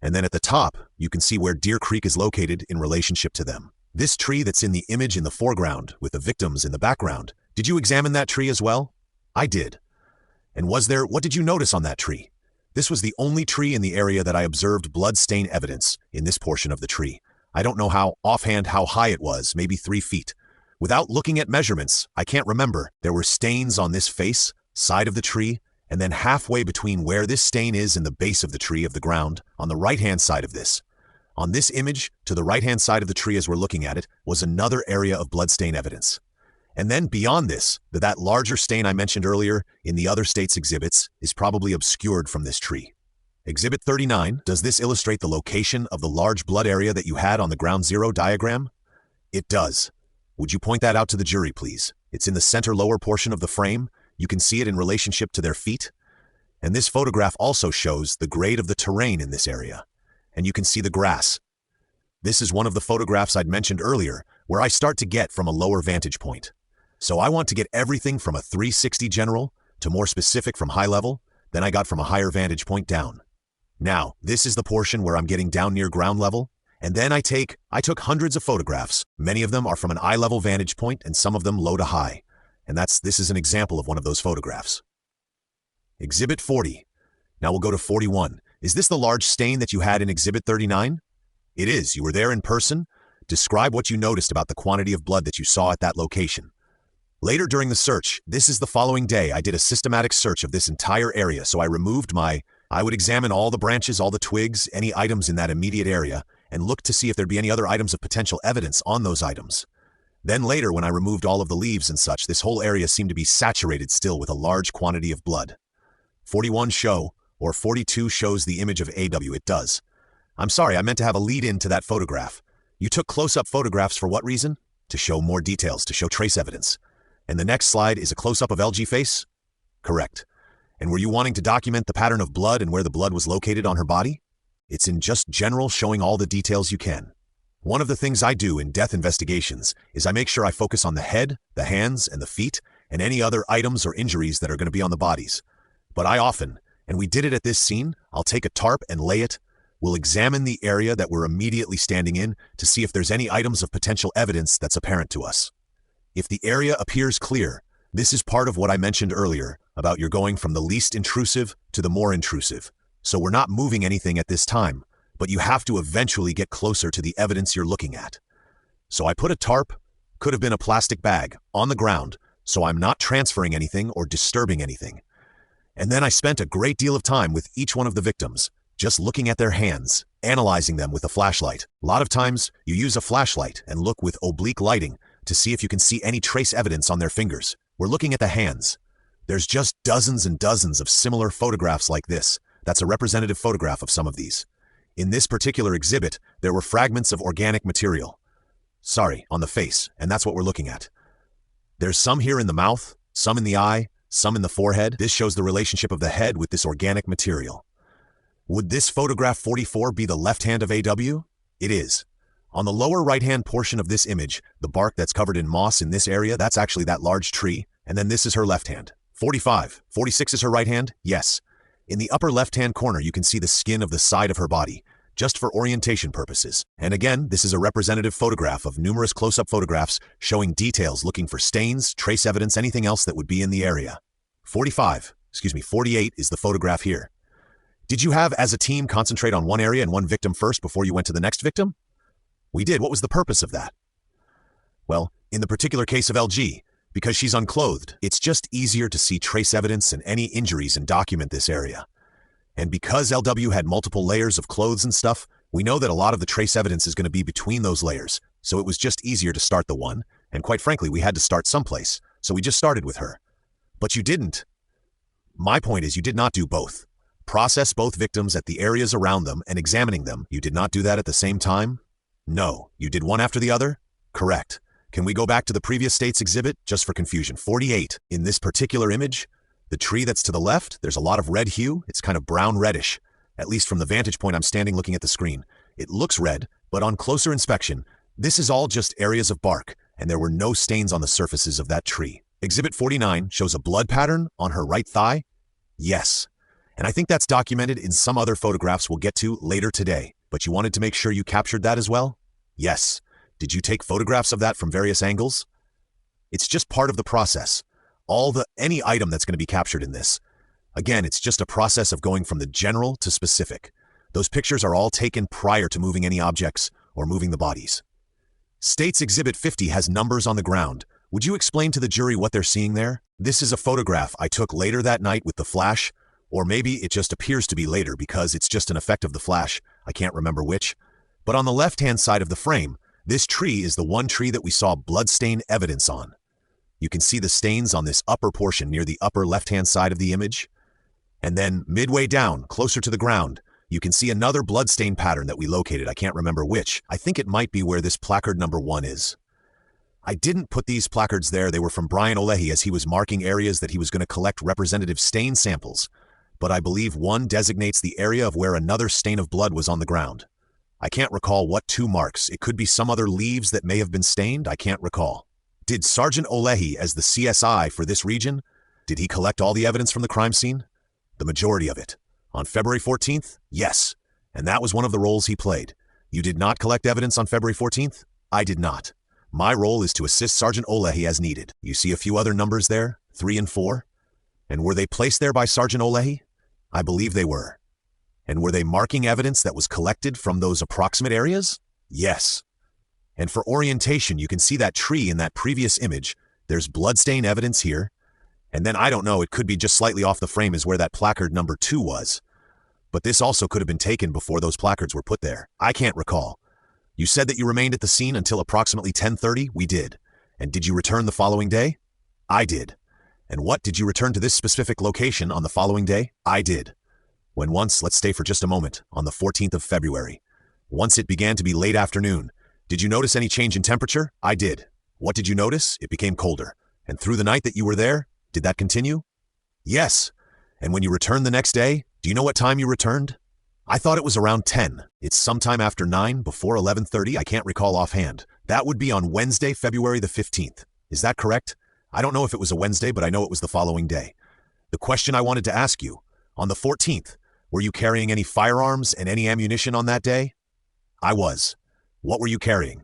And then at the top, you can see where Deer Creek is located in relationship to them. This tree that's in the image in the foreground with the victims in the background. Did you examine that tree as well? I did. And what did you notice on that tree? This was the only tree in the area that I observed blood stain evidence in this portion of the tree. I don't know offhand how high it was, maybe 3 feet. Without looking at measurements, I can't remember. There were stains on this face, side of the tree, and then halfway between where this stain is and the base of the tree of the ground, on the right-hand side of this. On this image, to the right-hand side of the tree as we're looking at it, was another area of bloodstain evidence. And then beyond this, that larger stain I mentioned earlier in the other state's exhibits is probably obscured from this tree. Exhibit 39, does this illustrate the location of the large blood area that you had on the ground zero diagram? It does. Would you point that out to the jury, please? It's in the center lower portion of the frame. You can see it in relationship to their feet. And this photograph also shows the grade of the terrain in this area. And you can see the grass. This is one of the photographs I'd mentioned earlier, where I start to get from a lower vantage point. So I want to get everything from a 360 general to more specific from high level than I got from a higher vantage point down. Now, this is the portion where I'm getting down near ground level, and then I took hundreds of photographs. Many of them are from an eye-level vantage point and some of them low to high. And this is an example of one of those photographs. Exhibit 40. Now we'll go to 41. Is this the large stain that you had in Exhibit 39? It is. You were there in person. Describe what you noticed about the quantity of blood that you saw at that location. Later during the search, this is the following day, I did a systematic search of this entire area, so I would examine all the branches, all the twigs, any items in that immediate area, and look to see if there'd be any other items of potential evidence on those items. Then later, when I removed all of the leaves and such, this whole area seemed to be saturated still with a large quantity of blood. 42 shows the image of AW. It does. I'm sorry, I meant to have a lead-in to that photograph. You took close-up photographs for what reason? To show more details, to show trace evidence. And the next slide is a close-up of LG face? Correct. And were you wanting to document the pattern of blood and where the blood was located on her body? It's in just general, showing all the details you can. One of the things I do in death investigations is I make sure I focus on the head, the hands, and the feet, and any other items or injuries that are going to be on the bodies. But I often, and we did it at this scene, I'll take a tarp and lay it. We'll examine the area that we're immediately standing in to see if there's any items of potential evidence that's apparent to us. If the area appears clear, this is part of what I mentioned earlier about you're going from the least intrusive to the more intrusive. So we're not moving anything at this time, but you have to eventually get closer to the evidence you're looking at. So I put a tarp, could have been a plastic bag, on the ground, so I'm not transferring anything or disturbing anything. And then I spent a great deal of time with each one of the victims, just looking at their hands, analyzing them with a flashlight. A lot of times, you use a flashlight and look with oblique lighting to see if you can see any trace evidence on their fingers. We're looking at the hands. There's just dozens and dozens of similar photographs like this. That's a representative photograph of some of these. In this particular exhibit, there were fragments of organic material. On the face, and that's what we're looking at. There's some here in the mouth, some in the eye, some in the forehead. This shows the relationship of the head with this organic material. Would this photograph 44 be the left hand of AW? It is. On the lower right-hand portion of this image, the bark that's covered in moss in this area, that's actually that large tree, and then this is her left hand. 46 is her right hand? Yes. In the upper left-hand corner, you can see the skin of the side of her body, just for orientation purposes. And again, this is a representative photograph of numerous close-up photographs showing details looking for stains, trace evidence, anything else that would be in the area. 48 is the photograph here. Did you have, as a team, concentrate on one area and one victim first before you went to the next victim? We did. What was the purpose of that? Well, in the particular case of LG, because she's unclothed, it's just easier to see trace evidence and any injuries and document this area. And because LW had multiple layers of clothes and stuff, we know that a lot of the trace evidence is going to be between those layers, so it was just easier to start the one, and quite frankly, we had to start someplace, so we just started with her. But you didn't. My point is you did not do both. Process both victims at the areas around them and examining them. You did not do that at the same time? No. You did one after the other? Correct. Can we go back to the previous state's exhibit, just for confusion? 48. In this particular image, the tree that's to the left, there's a lot of red hue. It's kind of brown-reddish, at least from the vantage point I'm standing looking at the screen. It looks red, but on closer inspection, this is all just areas of bark, and there were no stains on the surfaces of that tree. Exhibit 49 shows a blood pattern on her right thigh? Yes. And I think that's documented in some other photographs we'll get to later today. But you wanted to make sure you captured that as well? Yes. Did you take photographs of that from various angles? It's just part of the process. Any item that's going to be captured in this. Again, it's just a process of going from the general to specific. Those pictures are all taken prior to moving any objects or moving the bodies. State's Exhibit 50 has numbers on the ground. Would you explain to the jury what they're seeing there? This is a photograph I took later that night with the flash, or maybe it just appears to be later because it's just an effect of the flash. I can't remember which. But on the left-hand side of the frame, this tree is the one tree that we saw bloodstain evidence on. You can see the stains on this upper portion near the upper left-hand side of the image. And then midway down, closer to the ground, you can see another bloodstain pattern that we located. I can't remember which. I think it might be where this placard number 1 is. I didn't put these placards there. They were from Brian Olehi as he was marking areas that he was going to collect representative stain samples. But I believe 1 designates the area of where another stain of blood was on the ground. I can't recall what 2 marks. It could be some other leaves that may have been stained. I can't recall. Did Sergeant Olehi, as the CSI for this region, did he collect all the evidence from the crime scene? The majority of it. On February 14th? Yes. And that was one of the roles he played. You did not collect evidence on February 14th? I did not. My role is to assist Sergeant Olehi as needed. You see a few other numbers there, 3 and 4? And were they placed there by Sergeant Olehi? I believe they were. And were they marking evidence that was collected from those approximate areas? Yes. And for orientation, you can see that tree in that previous image. There's bloodstain evidence here. And then I don't know, it could be just slightly off the frame is where that placard number 2 was. But this also could have been taken before those placards were put there. I can't recall. You said that you remained at the scene until approximately 10:30? We did. And did you return the following day? I did. And what did you return to this specific location on the following day? I did. Let's stay for just a moment, on the 14th of February. Once it began to be late afternoon, did you notice any change in temperature? I did. What did you notice? It became colder. And through the night that you were there, did that continue? Yes. And when you returned the next day, do you know what time you returned? I thought it was around 10. It's sometime after 9, before 11:30, I can't recall offhand. That would be on Wednesday, February the 15th. Is that correct? I don't know if it was a Wednesday, but I know it was the following day. The question I wanted to ask you, on the 14th, were you carrying any firearms and any ammunition on that day? I was. What were you carrying?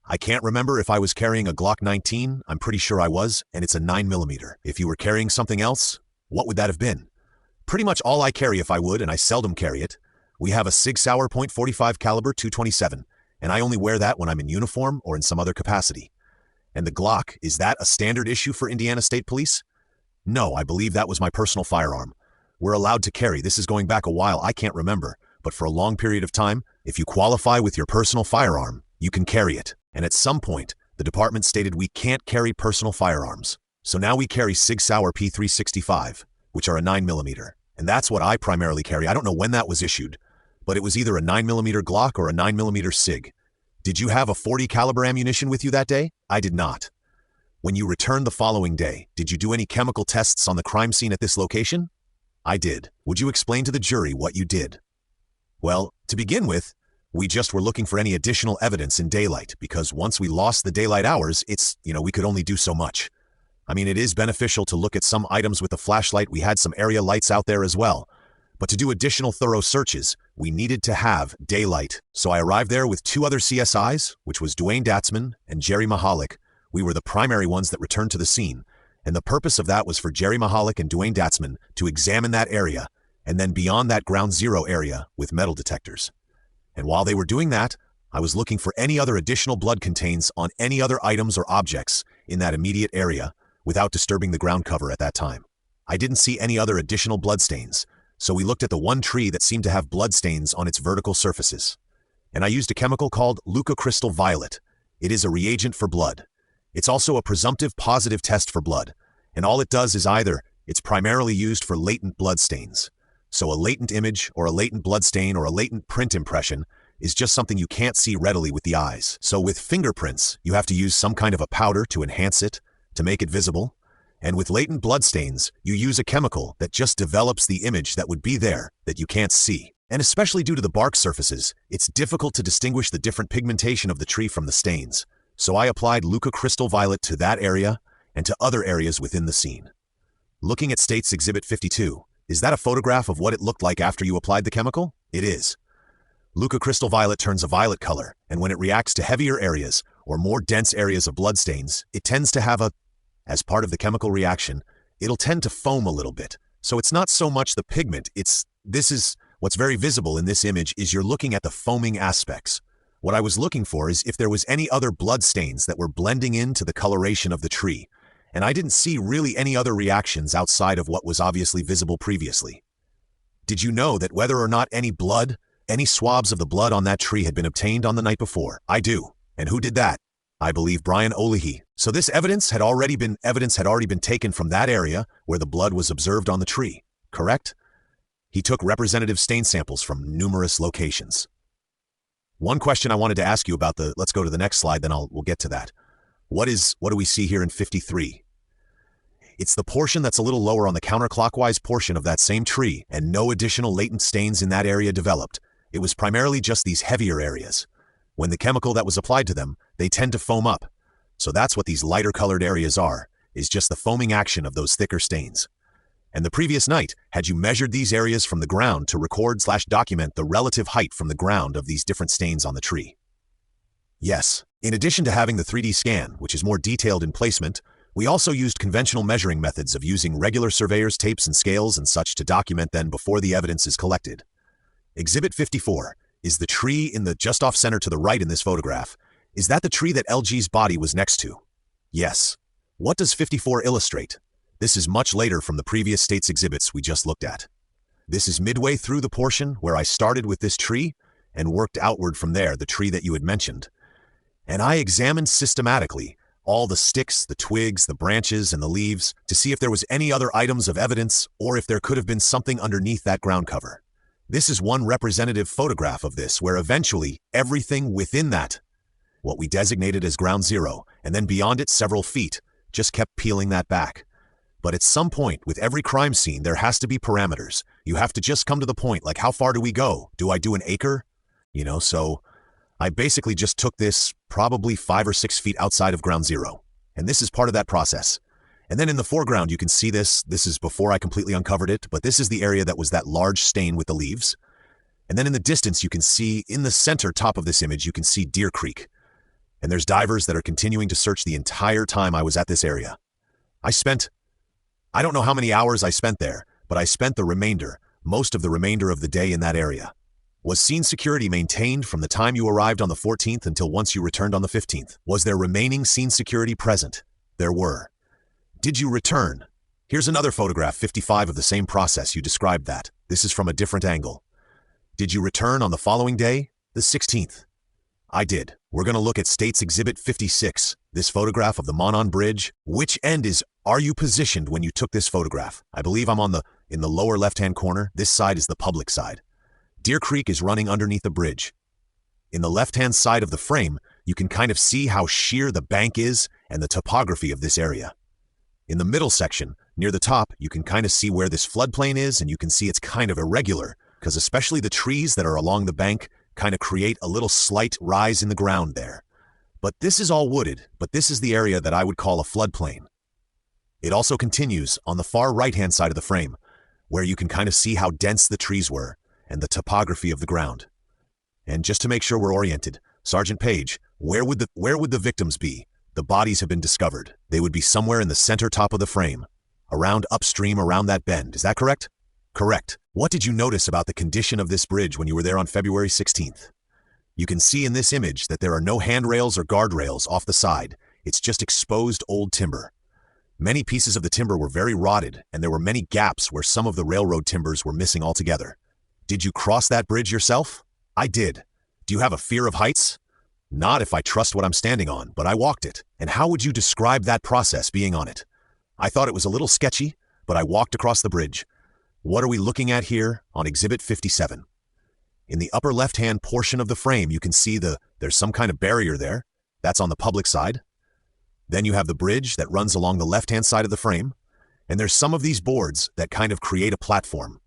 I can't remember if I was carrying a Glock 19, I'm pretty sure I was, and it's a 9mm. If you were carrying something else, what would that have been? Pretty much all I carry if I would, and I seldom carry it. We have a Sig Sauer .45 caliber .227, and I only wear that when I'm in uniform or in some other capacity. And the Glock, is that a standard issue for Indiana State Police? No, I believe that was my personal firearm. We're allowed to carry, this is going back a while, I can't remember, but for a long period of time, if you qualify with your personal firearm, you can carry it. And at some point, the department stated we can't carry personal firearms. So now we carry Sig Sauer P365, which are a 9mm. And that's what I primarily carry. I don't know when that was issued, but it was either a 9mm Glock or a 9mm Sig. Did you have a .40 caliber ammunition with you that day? I did not. When you returned the following day, did you do any chemical tests on the crime scene at this location? I did. Would you explain to the jury what you did? Well, to begin with, we just were looking for any additional evidence in daylight, because once we lost the daylight hours, we could only do so much. I mean, it is beneficial to look at some items with a flashlight. We had some area lights out there as well. But to do additional thorough searches, we needed to have daylight. So I arrived there with 2 other CSIs, which was Dwayne Datzman and Jerry Mahalik. We were the primary ones that returned to the scene. And the purpose of that was for Jerry Mahalik and Dwayne Datzman to examine that area, and then beyond that ground zero area with metal detectors. And while they were doing that, I was looking for any other additional blood contains on any other items or objects in that immediate area without disturbing the ground cover at that time. I didn't see any other additional bloodstains, so we looked at the one tree that seemed to have bloodstains on its vertical surfaces. And I used a chemical called leucocrystal violet. It is a reagent for blood. It's also a presumptive positive test for blood, and all it does is it's primarily used for latent bloodstains. So a latent image or a latent bloodstain or a latent print impression is just something you can't see readily with the eyes. So with fingerprints, you have to use some kind of a powder to enhance it, to make it visible. And with latent bloodstains, you use a chemical that just develops the image that would be there that you can't see. And especially due to the bark surfaces, it's difficult to distinguish the different pigmentation of the tree from the stains. So I applied leucocrystal violet to that area and to other areas within the scene. Looking at State's Exhibit 52, is that a photograph of what it looked like after you applied the chemical? It is. Luca crystal violet turns a violet color, and when it reacts to heavier areas or more dense areas of bloodstains, it tends to have as part of the chemical reaction, it'll tend to foam a little bit. So it's not so much the pigment, this is what's very visible in this image is you're looking at the foaming aspects. What I was looking for is if there was any other blood stains that were blending into the coloration of the tree, and I didn't see really any other reactions outside of what was obviously visible previously. Did you know that whether or not any swabs of the blood on that tree had been obtained on the night before? I do. And who did that? I believe Brian Olehi. So this evidence had already been taken from that area where the blood was observed on the tree, correct? He took representative stain samples from numerous locations. One question I wanted to ask you about let's go to the next slide, then we'll get to that. What do we see here in 53? It's the portion that's a little lower on the counterclockwise portion of that same tree, and no additional latent stains in that area developed. It was primarily just these heavier areas. When the chemical that was applied to them, they tend to foam up. So that's what these lighter colored areas are, is just the foaming action of those thicker stains. And the previous night, had you measured these areas from the ground to record/document the relative height from the ground of these different stains on the tree? Yes. In addition to having the 3D scan, which is more detailed in placement, we also used conventional measuring methods of using regular surveyor's tapes and scales and such to document them before the evidence is collected. Exhibit 54 is the tree in the just off center to the right in this photograph. Is that the tree that LG's body was next to? Yes. What does 54 illustrate? This is much later from the previous state's exhibits we just looked at. This is midway through the portion where I started with this tree and worked outward from there, the tree that you had mentioned. And I examined systematically all the sticks, the twigs, the branches, and the leaves to see if there was any other items of evidence or if there could have been something underneath that ground cover. This is one representative photograph of this where eventually everything within that, what we designated as ground zero, and then beyond it several feet, just kept peeling that back. But at some point, with every crime scene, there has to be parameters. You have to just come to the point, like how far do we go? Do I do an acre? So I basically just took this probably 5 or 6 feet outside of ground zero. And this is part of that process. And then in the foreground, you can see this is before I completely uncovered it, but this is the area that was that large stain with the leaves. And then in the distance, you can see in the center top of this image, you can see Deer Creek. And there's divers that are continuing to search the entire time I was at this area. I don't know how many hours I spent there, but I spent most of the remainder of the day in that area. Was scene security maintained from the time you arrived on the 14th until once you returned on the 15th? Was there remaining scene security present? There were. Did you return? Here's another photograph, 55, of the same process you described that. This is from a different angle. Did you return on the following day, the 16th? I did. We're going to look at State's Exhibit 56, this photograph of the Monon Bridge. Which end are you positioned when you took this photograph? I believe I'm in the lower left-hand corner. This side is the public side. Deer Creek is running underneath the bridge. In the left-hand side of the frame, you can kind of see how sheer the bank is and the topography of this area. In the middle section, near the top, you can kind of see where this floodplain is, and you can see it's kind of irregular, because especially the trees that are along the bank kind of create a little slight rise in the ground there. But this is all wooded, but this is the area that I would call a floodplain. It also continues on the far right-hand side of the frame, where you can kind of see how dense the trees were and the topography of the ground. And just to make sure we're oriented, Sergeant Page, where would the victims be? The bodies have been discovered. They would be somewhere in the center top of the frame, around upstream around that bend. Is that correct? Correct. What did you notice about the condition of this bridge when you were there on February 16th? You can see in this image that there are no handrails or guardrails off the side. It's just exposed old timber. Many pieces of the timber were very rotted, and there were many gaps where some of the railroad timbers were missing altogether. Did you cross that bridge yourself? I did. Do you have a fear of heights? Not if I trust what I'm standing on, but I walked it. And how would you describe that process being on it? I thought it was a little sketchy, but I walked across the bridge. What are we looking at here on Exhibit 57? In the upper left-hand portion of the frame, you can see there's some kind of barrier there. That's on the public side. Then you have the bridge that runs along the left-hand side of the frame. And there's some of these boards that kind of create a platform.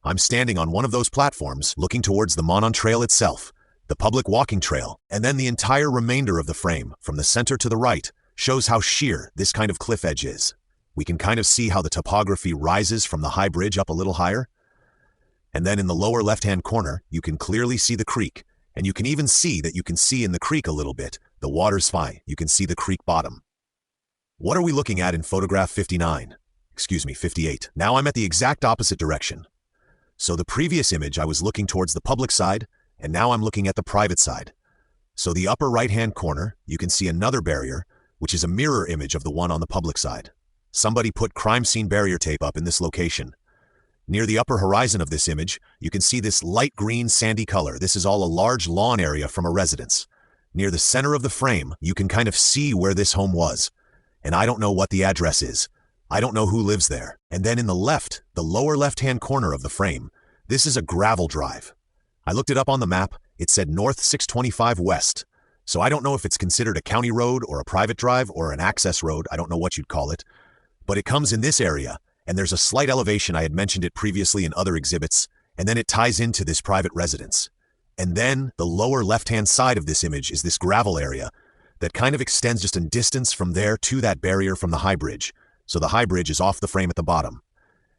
I'm standing on one of those platforms, looking towards the Monon Trail itself, the public walking trail, and then the entire remainder of the frame, from the center to the right, shows how sheer this kind of cliff edge is. We can kind of see how the topography rises from the high bridge up a little higher. And then in the lower left-hand corner, you can clearly see the creek. And you can even see that you can see in the creek a little bit. The water's fine. You can see the creek bottom. What are we looking at in photograph 58? Now I'm at the exact opposite direction. So the previous image I was looking towards the public side, and now I'm looking at the private side. So the upper right-hand corner, you can see another barrier, which is a mirror image of the one on the public side. Somebody put crime scene barrier tape up in this location. Near the upper horizon of this image, you can see this light green sandy color. This is all a large lawn area from a residence. Near the center of the frame, you can kind of see where this home was. And I don't know what the address is. I don't know who lives there. And then in the left, the lower left-hand corner of the frame, this is a gravel drive. I looked it up on the map. It said North 625 West. So I don't know if it's considered a county road or a private drive or an access road. I don't know what you'd call it. But it comes in this area. And there's a slight elevation. I had mentioned it previously in other exhibits, and then it ties into this private residence. And then the lower left-hand side of this image is this gravel area that kind of extends just in distance from there to that barrier from the high bridge. So the high bridge is off the frame at the bottom.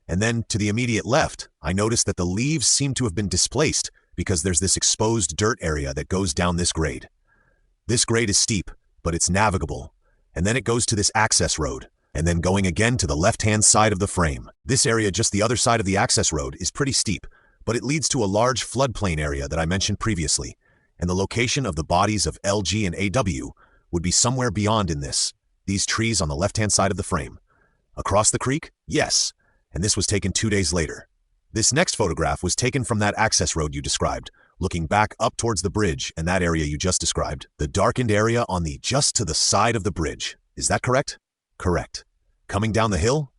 And then to the immediate left, I noticed that the leaves seem to have been displaced because there's this exposed dirt area that goes down this grade. This grade is steep, but it's navigable. And then it goes to this access road. And then going again to the left-hand side of the frame. This area just the other side of the access road is pretty steep, but it leads to a large floodplain area that I mentioned previously, and the location of the bodies of LG and AW would be somewhere beyond in these trees on the left-hand side of the frame. Across the creek? Yes, and this was taken 2 days later. This next photograph was taken from that access road you described, looking back up towards the bridge and that area you just described, the darkened area on the just to the side of the bridge. Is that correct? Correct. Coming down the hill?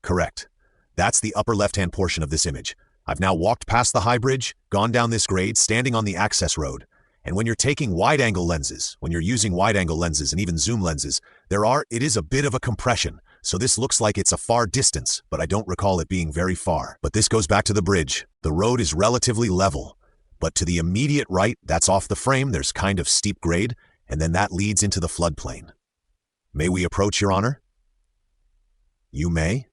Correct. That's the upper left-hand portion of this image. I've now walked past the high bridge, gone down this grade, standing on the access road. And when you're taking wide-angle lenses, when you're using wide-angle lenses and even zoom lenses, it is a bit of a compression. So this looks like it's a far distance, but I don't recall it being very far. But this goes back to the bridge. The road is relatively level. But to the immediate right, that's off the frame, there's kind of steep grade, and then that leads into the floodplain. May we approach, Your Honor? You may.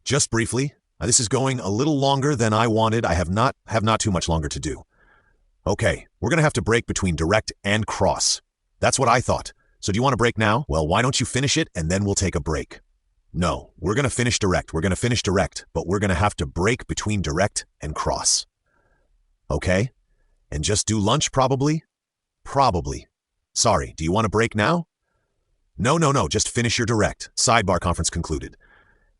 Just briefly, this is going a little longer than I wanted. I have not too much longer to do. Okay, we're going to have to break between direct and cross. That's what I thought. So do you want to break now? Well, why don't you finish it and then we'll take a break. No, we're going to finish direct. We're going to finish direct, but we're going to have to break between direct and cross. Okay? And just do lunch probably? Probably. Sorry, do you want to break now? No, just finish your direct. Sidebar conference concluded.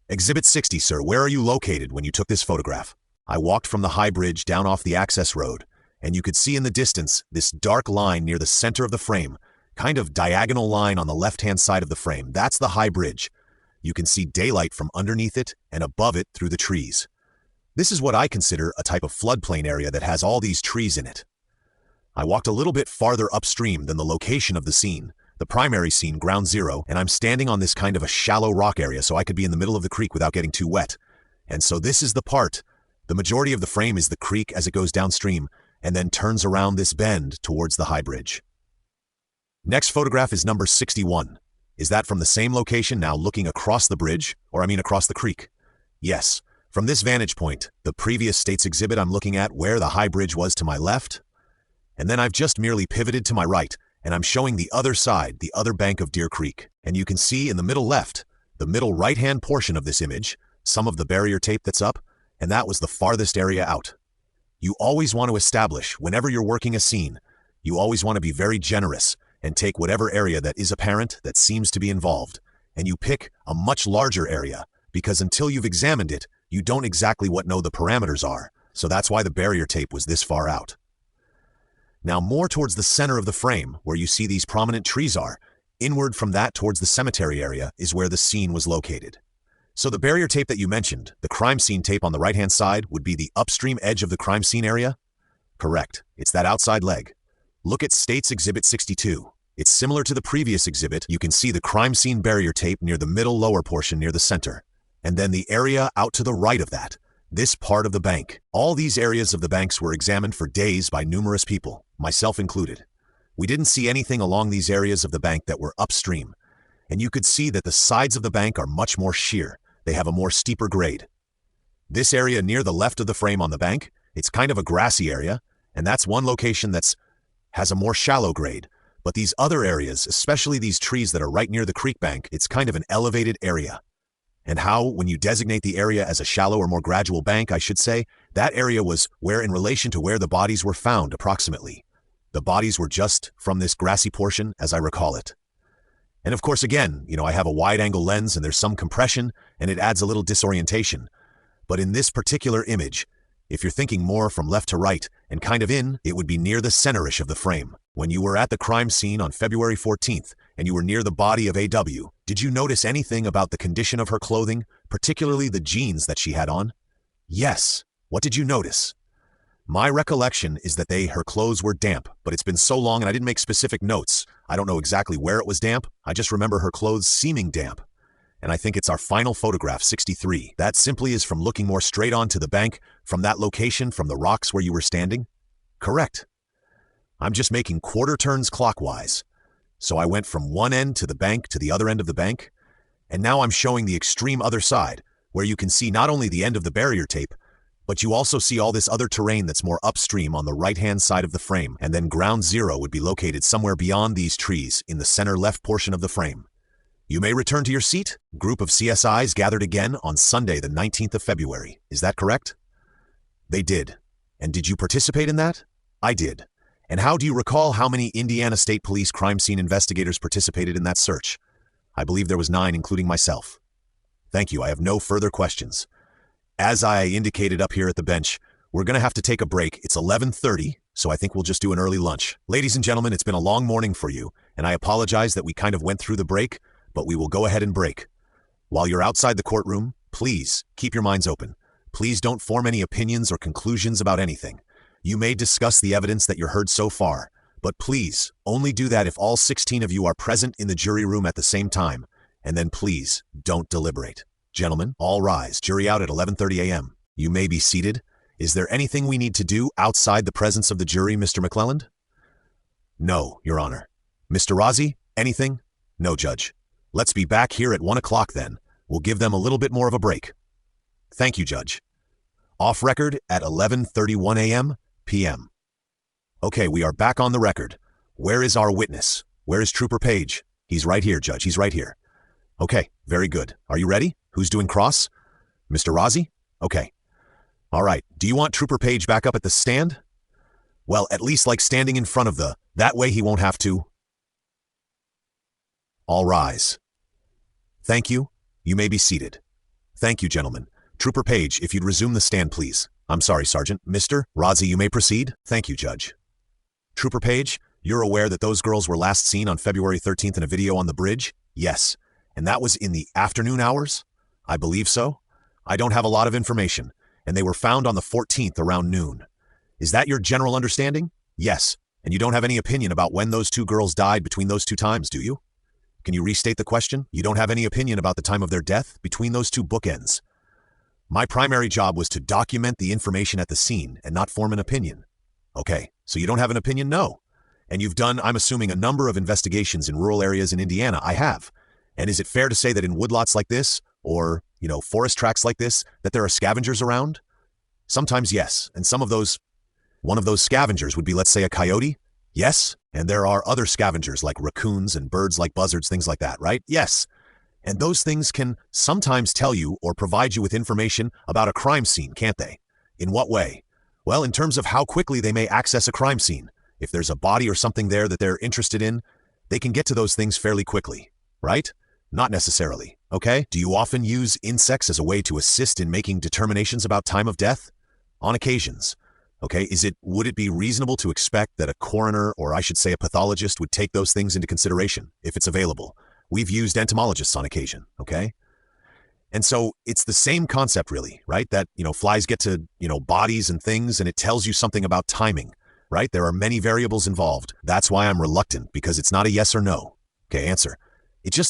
Exhibit 60, sir, where are you located when you took this photograph? I walked from the high bridge down off the access road, and you could see in the distance this dark line near the center of the frame, kind of diagonal line on the left-hand side of the frame. That's the high bridge. You can see daylight from underneath it and above it through the trees. This is what I consider a type of floodplain area that has all these trees in it. I walked a little bit farther upstream than the location of the scene, the primary scene, ground zero, and I'm standing on this kind of a shallow rock area so I could be in the middle of the creek without getting too wet. And so this is the part. The majority of the frame is the creek as it goes downstream and then turns around this bend towards the high bridge. Next photograph is number 61. Is that from the same location now looking across the bridge, or across the creek? Yes. From this vantage point, the previous state's exhibit I'm looking at where the high bridge was to my left, and then I've just merely pivoted to my right, and I'm showing the other side, the other bank of Deer Creek. And you can see in the middle left, the middle right-hand portion of this image, some of the barrier tape that's up, and that was the farthest area out. You always want to establish, whenever you're working a scene, you always want to be very generous and take whatever area that is apparent that seems to be involved, and you pick a much larger area, because until you've examined it, you don't exactly know the parameters are, so that's why the barrier tape was this far out. Now more towards the center of the frame, where you see these prominent trees are, inward from that towards the cemetery area is where the scene was located. So the barrier tape that you mentioned, the crime scene tape on the right-hand side, would be the upstream edge of the crime scene area? Correct. It's that outside leg. Look at State's Exhibit 62. It's similar to the previous exhibit. You can see the crime scene barrier tape near the middle lower portion near the center. And then the area out to the right of that, this part of the bank. All these areas of the banks were examined for days by numerous people, myself included. We didn't see anything along these areas of the bank that were upstream. And you could see that the sides of the bank are much more sheer. They have a more steeper grade. This area near the left of the frame on the bank, it's kind of a grassy area, and that's one location has a more shallow grade. But these other areas, especially these trees that are right near the creek bank, it's kind of an elevated area. And how, when you designate the area as a shallow or more gradual bank, I should say, that area was where in relation to where the bodies were found approximately. The bodies were just from this grassy portion, as I recall it. And of course, again, I have a wide-angle lens and there's some compression and it adds a little disorientation. But in this particular image, if you're thinking more from left to right and kind of it would be near the center-ish of the frame. When you were at the crime scene on February 14th and you were near the body of AW, did you notice anything about the condition of her clothing, particularly the jeans that she had on? Yes. What did you notice? My recollection is that her clothes were damp, but it's been so long and I didn't make specific notes. I don't know exactly where it was damp. I just remember her clothes seeming damp. And I think it's our final photograph, 63. That simply is from looking more straight on to the bank, from that location, from the rocks where you were standing? Correct. I'm just making quarter turns clockwise. So I went from one end to the bank to the other end of the bank, and now I'm showing the extreme other side, where you can see not only the end of the barrier tape, but you also see all this other terrain that's more upstream on the right-hand side of the frame, and then ground zero would be located somewhere beyond these trees in the center left portion of the frame. You may return to your seat. Group of CSIs gathered again on Sunday, the 19th of February. Is that correct? They did. And did you participate in that? I did. And how do you recall how many Indiana State Police crime scene investigators participated in that search? I believe there was 9, including myself. Thank you. I have no further questions. As I indicated up here at the bench, we're going to have to take a break. It's 11:30, so I think we'll just do an early lunch. Ladies and gentlemen, it's been a long morning for you, and I apologize that we kind of went through the break, but we will go ahead and break. While you're outside the courtroom, please keep your minds open. Please don't form any opinions or conclusions about anything. You may discuss the evidence that you heard so far, but please only do that if all 16 of you are present in the jury room at the same time, and then please don't deliberate. Gentlemen, all rise. Jury out at 11:30 a.m. You may be seated. Is there anything we need to do outside the presence of the jury, Mr. McClelland? No, Your Honor. Mr. Rozzi, anything? No, Judge. Let's be back here at 1 o'clock then. We'll give them a little bit more of a break. Thank you, Judge. Off record at 11:31 a.m. p.m. Okay, we are back on the record. Where is our witness? Where is Trooper Page? He's right here, Judge. He's right here. Okay, very good. Are you ready? Who's doing cross? Mr. Rozzi? Okay. All right. Do you want Trooper Page back up at the stand? Well, at least like standing in front of that way he won't have to. All rise. Thank you. You may be seated. Thank you, gentlemen. Trooper Page, if you'd resume the stand, please. I'm sorry, Sergeant. Mr. Rozzi, you may proceed. Thank you, Judge. Trooper Page, you're aware that those girls were last seen on February 13th in a video on the bridge? Yes. And that was in the afternoon hours? I believe so. I don't have a lot of information, and they were found on the 14th around noon. Is that your general understanding? Yes. And you don't have any opinion about when those 2 girls died between those 2 times, do you? Can you restate the question? You don't have any opinion about the time of their death between those 2 bookends. My primary job was to document the information at the scene and not form an opinion. Okay, so you don't have an opinion? No. And you've done, I'm assuming, a number of investigations in rural areas in Indiana. I have. And is it fair to say that in woodlots like this, or, forest tracts like this, that there are scavengers around? Sometimes yes, and one of those scavengers would be, let's say, a coyote? Yes. And there are other scavengers like raccoons and birds like buzzards, things like that, right? Yes. And those things can sometimes tell you or provide you with information about a crime scene, can't they? In what way? Well, in terms of how quickly they may access a crime scene. If there's a body or something there that they're interested in, they can get to those things fairly quickly, right? Not necessarily, okay? Do you often use insects as a way to assist in making determinations about time of death? On occasions. Okay, would it be reasonable to expect that a coroner, or I should say a pathologist, would take those things into consideration, if it's available? We've used entomologists on occasion, okay? And so it's the same concept really, right? That, flies get to, bodies and things, and it tells you something about timing, right? There are many variables involved. That's why I'm reluctant, because it's not a yes or no. Okay, answer.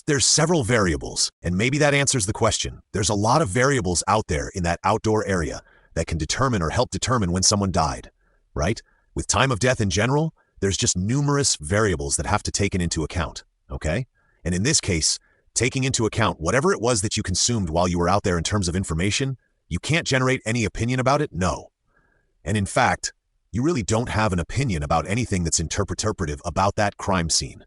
There's several variables, and maybe that answers the question. There's a lot of variables out there in that outdoor area that can determine or help determine when someone died, right? With time of death in general, there's just numerous variables that have to be taken into account, okay? And in this case, taking into account whatever it was that you consumed while you were out there in terms of information, You can't generate any opinion about it? No. And in fact, you really don't have an opinion about anything that's interpretative about that crime scene,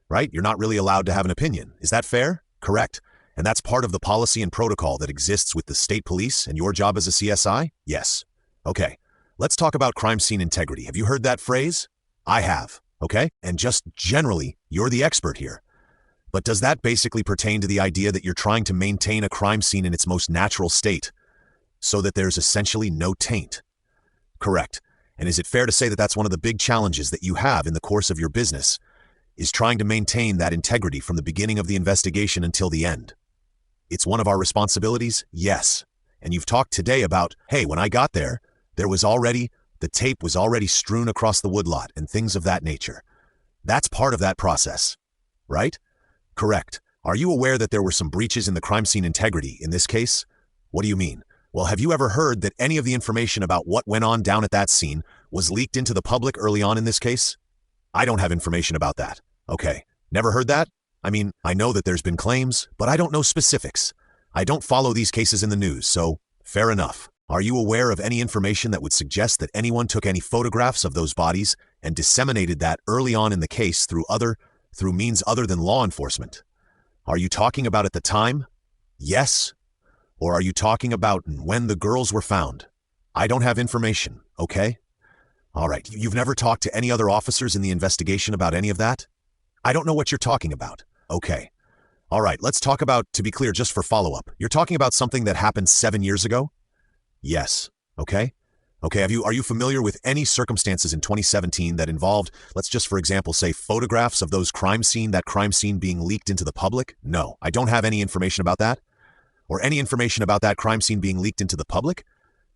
right? You're not really allowed to have an opinion. Is that fair? Correct. And that's part of the policy and protocol that exists with the state police and your job as a CSI? Yes. Okay. Let's talk about crime scene integrity. Have you heard that phrase? I have. Okay? And just generally, you're the expert here. But does that basically pertain to the idea that you're trying to maintain a crime scene in its most natural state so that there's essentially no taint? Correct. And is it fair to say that that's one of the big challenges that you have in the course of your business, is trying to maintain that integrity from the beginning of the investigation until the end? It's one of our responsibilities? Yes. And you've talked today about, hey, when I got there, the tape was already strewn across the woodlot and things of that nature. That's part of that process, right? Correct. Are you aware that there were some breaches in the crime scene integrity in this case? What do you mean? Well, have you ever heard that any of the information about what went on down at that scene was leaked into the public early on in this case? I don't have information about that. Okay. Never heard that? I mean, I know that there's been claims, but I don't know specifics. I don't follow these cases in the news, so fair enough. Are you aware of any information that would suggest that anyone took any photographs of those bodies and disseminated that early on in the case through means other than law enforcement? Are you talking about at the time? Yes. Or are you talking about when the girls were found? I don't have information, okay? All right, you've never talked to any other officers in the investigation about any of that? I don't know what you're talking about. Okay. All right, let's talk about, to be clear, just for follow-up, you're talking about something that happened 7 years ago? Yes. Okay. Okay, are you familiar with any circumstances in 2017 that involved, let's just for example say, photographs of that crime scene being leaked into the public? No, I don't have any information about that. Or any information about that crime scene being leaked into the public?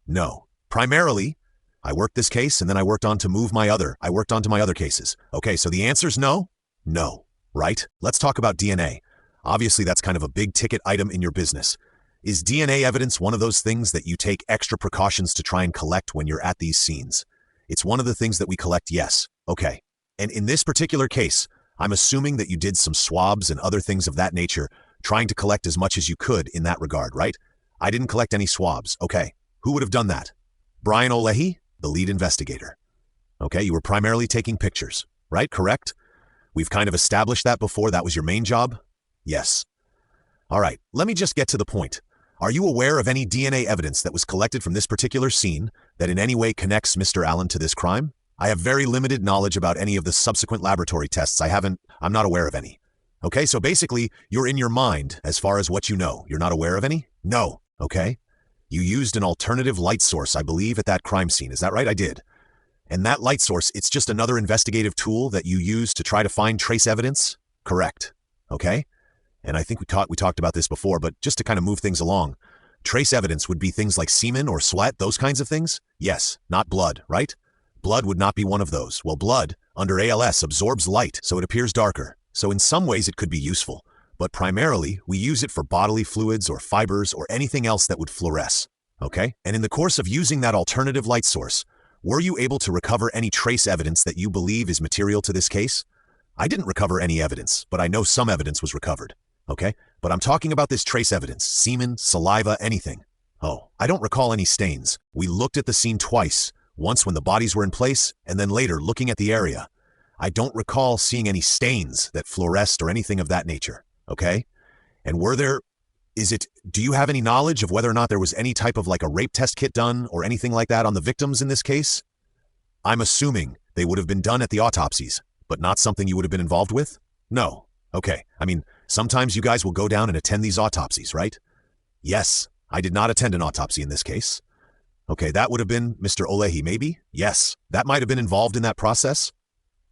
No. Primarily, I worked this case and then I worked on to my other cases. Okay, so the answer's no? No. Right? Let's talk about DNA. Obviously, that's kind of a big ticket item in your business. Is DNA evidence one of those things that you take extra precautions to try and collect when you're at these scenes? It's one of the things that we collect, yes. Okay. And in this particular case, I'm assuming that you did some swabs and other things of that nature, trying to collect as much as you could in that regard, right? I didn't collect any swabs. Okay. Who would have done that? Brian Olehi, the lead investigator. Okay, you were primarily taking pictures, right? Correct? We've kind of established that before. That was your main job? Yes. All right, let me just get to the point. Are you aware of any DNA evidence that was collected from this particular scene that in any way connects Mr. Allen to this crime? I have very limited knowledge about any of the subsequent laboratory tests. I'm not aware of any. Okay, so basically, you're in your mind as far as what you know. You're not aware of any? No. Okay. You used an alternative light source, I believe, at that crime scene. Is that right? I did. And that light source, it's just another investigative tool that you use to try to find trace evidence? Correct. Okay? And I think we talked about this before, but just to kind of move things along, trace evidence would be things like semen or sweat, those kinds of things? Yes, not blood, right? Blood would not be one of those. Well, blood, under ALS, absorbs light, so it appears darker. So in some ways it could be useful, but primarily we use it for bodily fluids or fibers or anything else that would fluoresce, okay? And in the course of using that alternative light source, were you able to recover any trace evidence that you believe is material to this case? I didn't recover any evidence, but I know some evidence was recovered, okay? But I'm talking about this trace evidence, semen, saliva, anything. Oh, I don't recall any stains. We looked at the scene twice, once when the bodies were in place, and then later looking at the area. I don't recall seeing any stains that fluoresced or anything of that nature, okay? And do you have any knowledge of whether or not there was any type of like a rape test kit done or anything like that on the victims in this case? I'm assuming they would have been done at the autopsies, but not something you would have been involved with? No. Okay. I mean, sometimes you guys will go down and attend these autopsies, right? Yes. I did not attend an autopsy in this case. Okay, that would have been Mr. Olehi, maybe? Yes. That might have been involved in that process?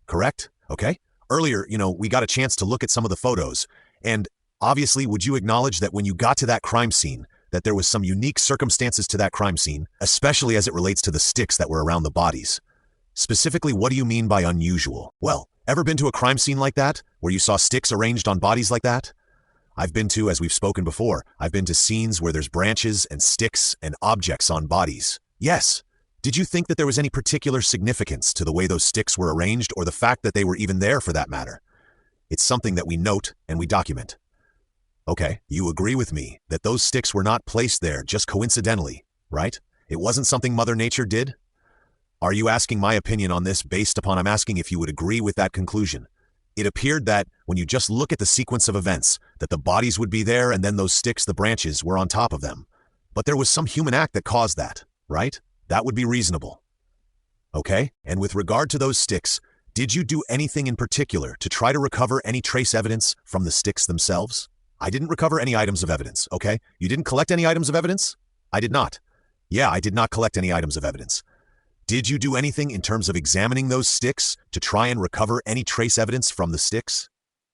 Correct? Okay. Earlier, we got a chance to look at some of the photos, and obviously, would you acknowledge that when you got to that crime scene, that there was some unique circumstances to that crime scene, especially as it relates to the sticks that were around the bodies? Specifically, what do you mean by unusual? Well, ever been to a crime scene like that, where you saw sticks arranged on bodies like that? I've been to, as we've spoken before, I've been to scenes where there's branches and sticks and objects on bodies. Yes. Did you think that there was any particular significance to the way those sticks were arranged or the fact that they were even there for that matter? It's something that we note and we document. Okay, you agree with me that those sticks were not placed there just coincidentally, right? It wasn't something Mother Nature did? Are you asking my opinion on this based upon I'm asking if you would agree with that conclusion? It appeared that, when you just look at the sequence of events, that the bodies would be there and then those sticks, the branches, were on top of them. But there was some human act that caused that, right? That would be reasonable. Okay? And with regard to those sticks, did you do anything in particular to try to recover any trace evidence from the sticks themselves? I didn't recover any items of evidence, okay? You didn't collect any items of evidence? I did not. Yeah, I did not collect any items of evidence. Did you do anything in terms of examining those sticks to try and recover any trace evidence from the sticks?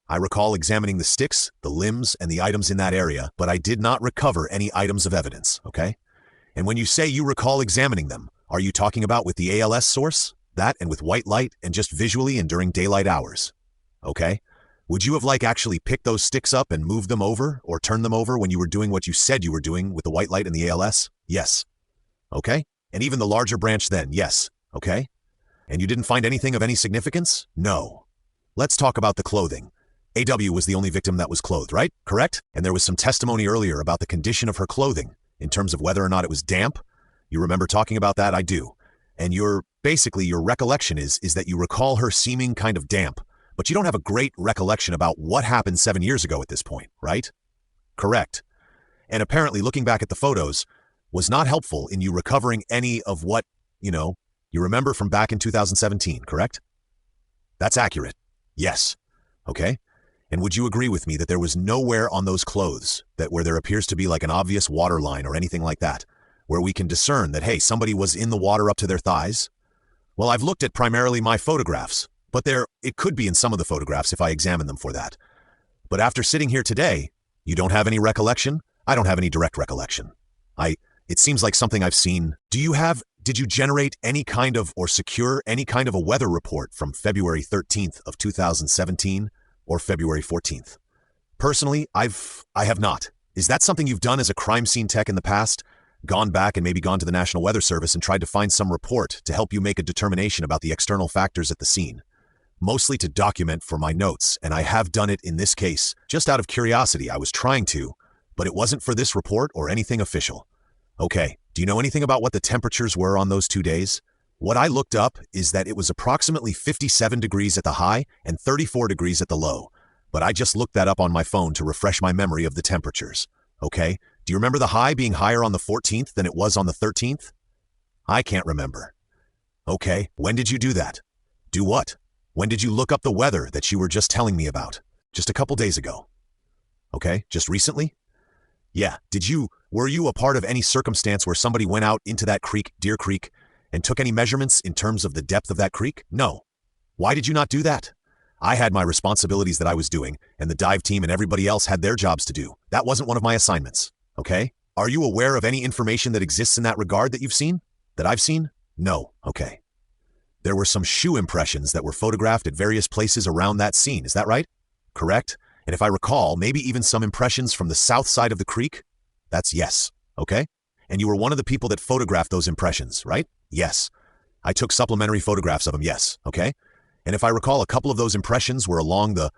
I recall examining the sticks, the limbs, and the items in that area, but I did not recover any items of evidence, okay? And when you say you recall examining them, are you talking about with the ALS source? That and with white light and just visually and during daylight hours? Okay? Would you have actually picked those sticks up and moved them over or turned them over when you were doing what you said you were doing with the white light and the ALS? Yes. Okay? And even the larger branch then, yes. Okay? And you didn't find anything of any significance? No. Let's talk about the clothing. AW was the only victim that was clothed, right? Correct? And there was some testimony earlier about the condition of her clothing, in terms of whether or not it was damp. You remember talking about that? I do. And your recollection is that you recall her seeming kind of damp, but you don't have a great recollection about what happened 7 years ago at this point, right? Correct. And apparently looking back at the photos was not helpful in you recovering any of what, you remember from back in 2017, correct? That's accurate. Yes. Okay. And would you agree with me that there was nowhere on those clothes where there appears to be an obvious water line or anything like that, where we can discern that, hey, somebody was in the water up to their thighs? Well, I've looked at primarily my photographs, but it could be in some of the photographs if I examine them for that. But after sitting here today, you don't have any recollection? I don't have any direct recollection. It seems like something I've seen. Did you generate any kind of or secure any kind of a weather report from February 13th of 2017 or February 14th? Personally, I have not. Is that something you've done as a crime scene tech in the past? Gone back and maybe gone to the National Weather Service and tried to find some report to help you make a determination about the external factors at the scene? Mostly to document for my notes, and I have done it in this case. Just out of curiosity, I was trying to, but it wasn't for this report or anything official. Okay, do you know anything about what the temperatures were on those 2 days? What I looked up is that it was approximately 57 degrees at the high and 34 degrees at the low, but I just looked that up on my phone to refresh my memory of the temperatures. Okay, do you remember the high being higher on the 14th than it was on the 13th? I can't remember. Okay, when did you do that? Do what? When did you look up the weather that you were just telling me about? Just a couple days ago. Okay, just recently? Yeah, were you a part of any circumstance where somebody went out into that creek, Deer Creek, and took any measurements in terms of the depth of that creek? No. Why did you not do that? I had my responsibilities that I was doing, and the dive team and everybody else had their jobs to do. That wasn't one of my assignments, okay? Are you aware of any information that exists in that regard that you've seen? That I've seen? No, okay. There were some shoe impressions that were photographed at various places around that scene, is that right? Correct? And if I recall, maybe even some impressions from the south side of the creek? That's yes, okay? And you were one of the people that photographed those impressions, right? Yes. I took supplementary photographs of them, yes, okay? And if I recall, a couple of those impressions were along the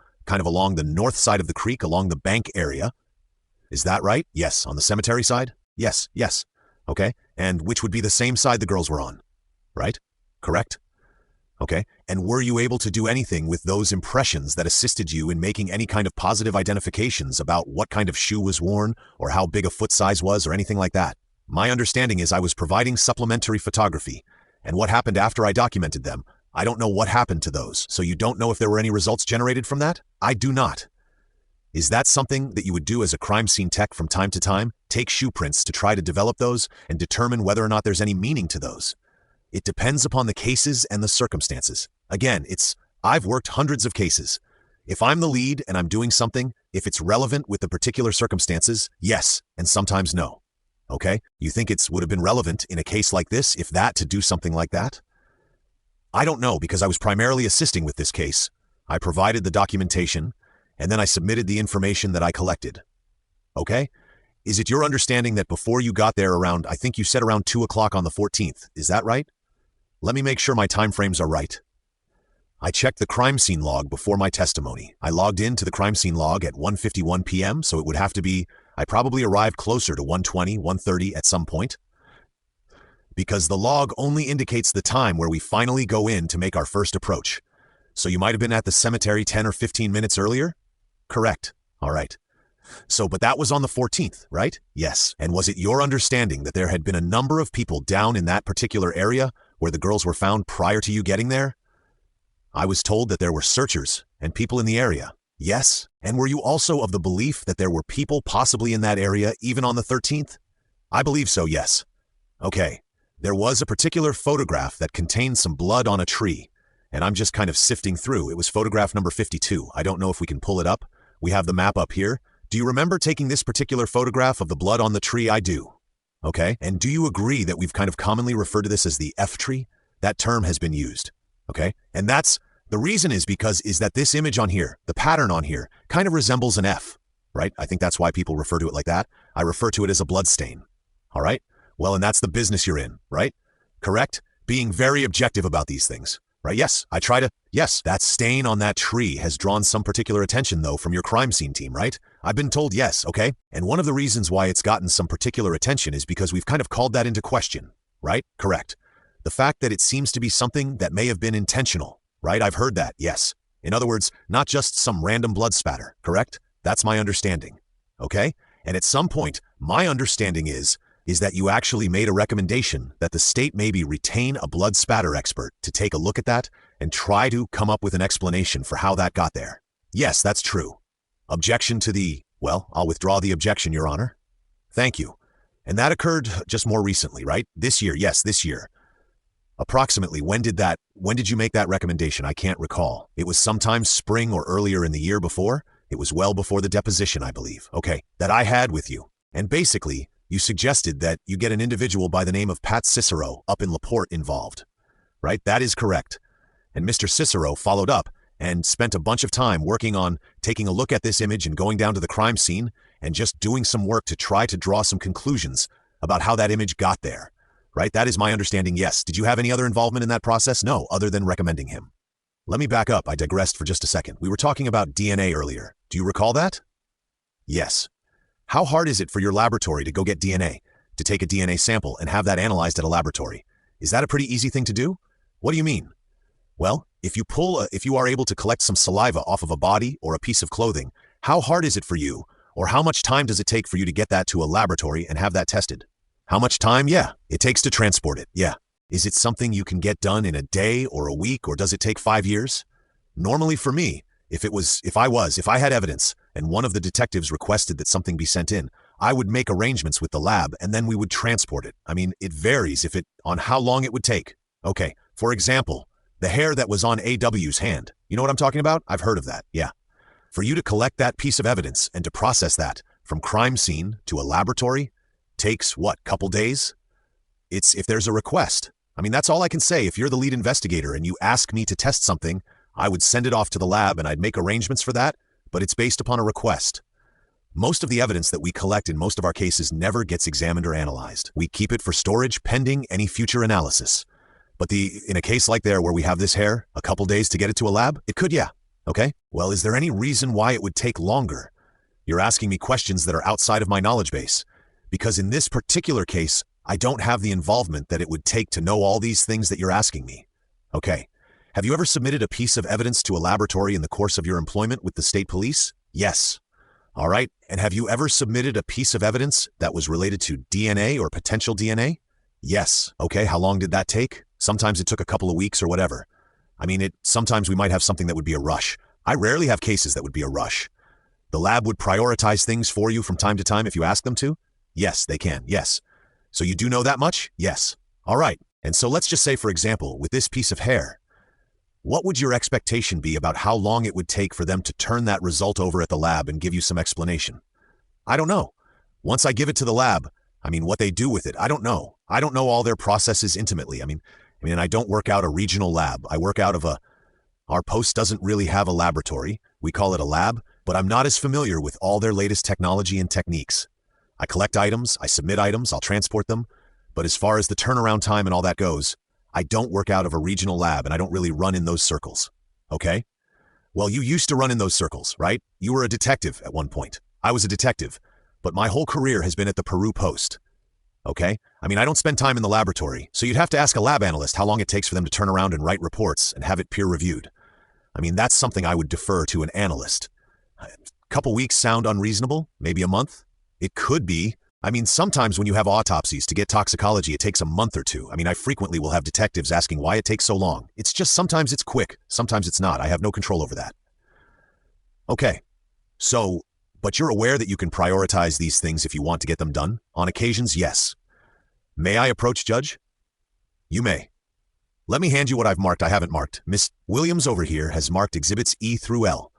north side of the creek, along the bank area. Is that right? Yes. On the cemetery side? Yes, yes. Okay. And which would be the same side the girls were on, right? Correct? Okay. And were you able to do anything with those impressions that assisted you in making any kind of positive identifications about what kind of shoe was worn or how big a foot size was or anything like that? My understanding is I was providing supplementary photography, and what happened after I documented them, I don't know what happened to those, so you don't know if there were any results generated from that? I do not. Is that something that you would do as a crime scene tech from time to time? Take shoe prints to try to develop those and determine whether or not there's any meaning to those? It depends upon the cases and the circumstances. Again, I've worked hundreds of cases. If I'm the lead and I'm doing something, if it's relevant with the particular circumstances, yes, and sometimes no. Okay? You think it would have been relevant in a case like this, if that, to do something like that? I don't know, because I was primarily assisting with this case. I provided the documentation, and then I submitted the information that I collected. Okay? Is it your understanding that before you got there around, I think you said around 2 o'clock on the 14th, is that right? Let me make sure my time frames are right. I checked the crime scene log before my testimony. I logged into the crime scene log at 1:51 p.m., so it would have to be, I probably arrived closer to 1:20, 1:30 at some point. because the log only indicates the time where we finally go in to make our first approach. So you might have been at the cemetery 10 or 15 minutes earlier? Correct. All right. So, but that was on the 14th, right? Yes. And was it your understanding that there had been a number of people down in that particular area where the girls were found prior to you getting there? I was told that there were searchers and people in the area. Yes. And were you also of the belief that there were people possibly in that area even on the 13th? I believe so, yes. Okay. There was a particular photograph that contained some blood on a tree, and I'm just kind of sifting through. It was photograph number 52. I don't know if we can pull it up. We have the map up here. Do you remember taking this particular photograph of the blood on the tree? I do. Okay. And do you agree that we've kind of commonly referred to this as the F tree? That term has been used. Okay. And the reason is because that this image on here, the pattern on here, kind of resembles an F, right? I think that's why people refer to it like that. I refer to it as a blood stain. All right. Well, and that's the business you're in, right? Correct? Being very objective about these things. Right? Yes, yes, that stain on that tree has drawn some particular attention, though, from your crime scene team, right? I've been told yes, okay? And one of the reasons why it's gotten some particular attention is because we've kind of called that into question, right? Correct. The fact that it seems to be something that may have been intentional, right? I've heard that, yes. In other words, not just some random blood spatter, correct? That's my understanding, okay? And at some point, my understanding is that you actually made a recommendation that the state maybe retain a blood spatter expert to take a look at that and try to come up with an explanation for how that got there. Yes, that's true. Objection to well, I'll withdraw the objection, Your Honor. Thank you. And that occurred just more recently, right? This year, yes, this year. Approximately, when did you make that recommendation? I can't recall. It was sometime spring or earlier in the year before? It was well before the deposition, I believe. Okay, that I had with you. And basically, you suggested that you get an individual by the name of Pat Cicero up in LaPorte involved, right? That is correct. And Mr. Cicero followed up and spent a bunch of time working on taking a look at this image and going down to the crime scene and just doing some work to try to draw some conclusions about how that image got there, right? That is my understanding, yes. Did you have any other involvement in that process? No, other than recommending him. Let me back up. I digressed for just a second. We were talking about DNA earlier. Do you recall that? Yes. How hard is it for your laboratory to go get DNA, to take a DNA sample and have that analyzed at a laboratory? Is that a pretty easy thing to do? What do you mean? Well, if you are able to collect some saliva off of a body or a piece of clothing, how hard is it for you, or how much time does it take for you to get that to a laboratory and have that tested? How much time? Yeah, it takes to transport it, yeah. Is it something you can get done in a day or a week, or does it take 5 years? Normally for me, if I had evidence and one of the detectives requested that something be sent in, I would make arrangements with the lab and then we would transport it. I mean, it varies on how long it would take. Okay, for example, the hair that was on AW's hand. You know what I'm talking about? I've heard of that, yeah. For you to collect that piece of evidence and to process that from crime scene to a laboratory takes, what, couple days? It's if there's a request. I mean, that's all I can say. If you're the lead investigator and you ask me to test something, I would send it off to the lab and I'd make arrangements for that, but it's based upon a request. Most of the evidence that we collect in most of our cases never gets examined or analyzed. We keep it for storage pending any future analysis. But in a case like there where we have this hair, a couple days to get it to a lab, it could, yeah. Okay? Well, is there any reason why it would take longer? You're asking me questions that are outside of my knowledge base. Because in this particular case, I don't have the involvement that it would take to know all these things that you're asking me. Okay. Have you ever submitted a piece of evidence to a laboratory in the course of your employment with the state police? Yes. All right. And have you ever submitted a piece of evidence that was related to DNA or potential DNA? Yes. Okay. How long did that take? Sometimes it took a couple of weeks or whatever. I mean, sometimes we might have something that would be a rush. I rarely have cases that would be a rush. The lab would prioritize things for you from time to time if you ask them to? Yes, they can. Yes. So you do know that much? Yes. All right. And so let's just say, for example, with this piece of hair, what would your expectation be about how long it would take for them to turn that result over at the lab and give you some explanation? I don't know. Once I give it to the lab, I mean, what they do with it, I don't know. I don't know all their processes intimately. I mean, I don't work out a regional lab. I work out of our post doesn't really have a laboratory. We call it a lab, but I'm not as familiar with all their latest technology and techniques. I collect items, I submit items, I'll transport them. But as far as the turnaround time and all that goes, I don't work out of a regional lab and I don't really run in those circles. Okay? Well, you used to run in those circles, right? You were a detective at one point. I was a detective, but my whole career has been at the Peru Post. okay? I mean, I don't spend time in the laboratory, so you'd have to ask a lab analyst how long it takes for them to turn around and write reports and have it peer-reviewed. I mean, that's something I would defer to an analyst. A couple weeks sound unreasonable? Maybe a month? It could be. I mean, sometimes when you have autopsies to get toxicology, it takes a month or two. I mean, I frequently will have detectives asking why it takes so long. It's just sometimes it's quick, sometimes it's not. I have no control over that. Okay, so, but you're aware that you can prioritize these things if you want to get them done? On occasions, yes. May I approach, Judge? You may. Let me hand you what I've marked I haven't marked. Miss Williams over here has marked exhibits E through L.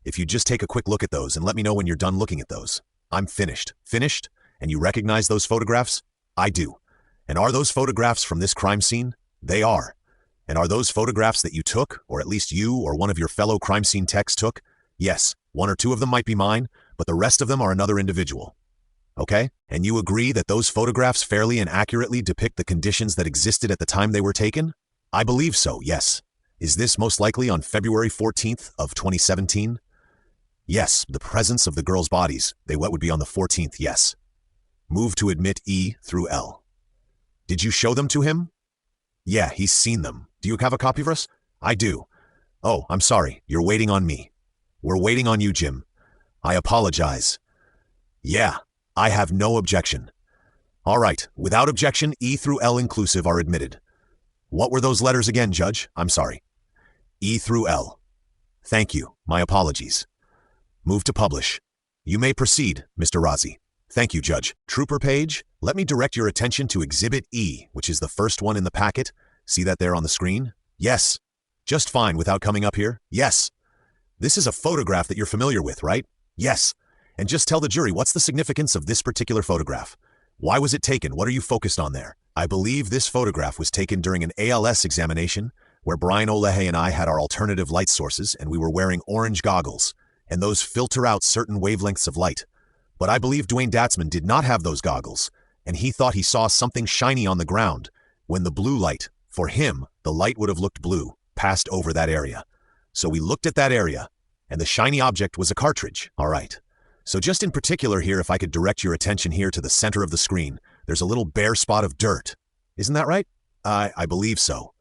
If you just take a quick look at those and let me know when you're done looking at those. I'm finished. Finished? And you recognize those photographs? I do. And are those photographs from this crime scene? They are. And are those photographs that you took, or at least you or one of your fellow crime scene techs took? Yes, one or two of them might be mine, but the rest of them are another individual. Okay? And you agree that those photographs fairly and accurately depict the conditions that existed at the time they were taken? I believe so, yes. Is this most likely on February 14th of 2017? Yes, the presence of the girls' bodies. What would be on the 14th, yes. Move to admit E through L. Did you show them to him? Yeah, he's seen them. Do you have a copy for us? I do. Oh, I'm sorry. You're waiting on me. We're waiting on you, Jim. I apologize. Yeah, I have no objection. All right, without objection, E through L inclusive are admitted. What were those letters again, Judge? I'm sorry. E through L. Thank you. My apologies. Move to publish. You may proceed, Mr. Razi. Thank you, Judge. Trooper Page, let me direct your attention to Exhibit E, which is the first one in the packet. See that there on the screen? Yes. Just fine without coming up here? Yes. This is a photograph that you're familiar with, right? Yes. And just tell the jury, what's the significance of this particular photograph? Why was it taken? What are you focused on there? I believe this photograph was taken during an ALS examination where Brian Olehe and I had our alternative light sources and we were wearing orange goggles, and those filter out certain wavelengths of light. But I believe Dwayne Datzman did not have those goggles, and he thought he saw something shiny on the ground when the blue light, for him, the light would have looked blue, passed over that area. So we looked at that area, and the shiny object was a cartridge. All right. So just in particular here, if I could direct your attention here to the center of the screen, there's a little bare spot of dirt. Isn't that right? I believe so.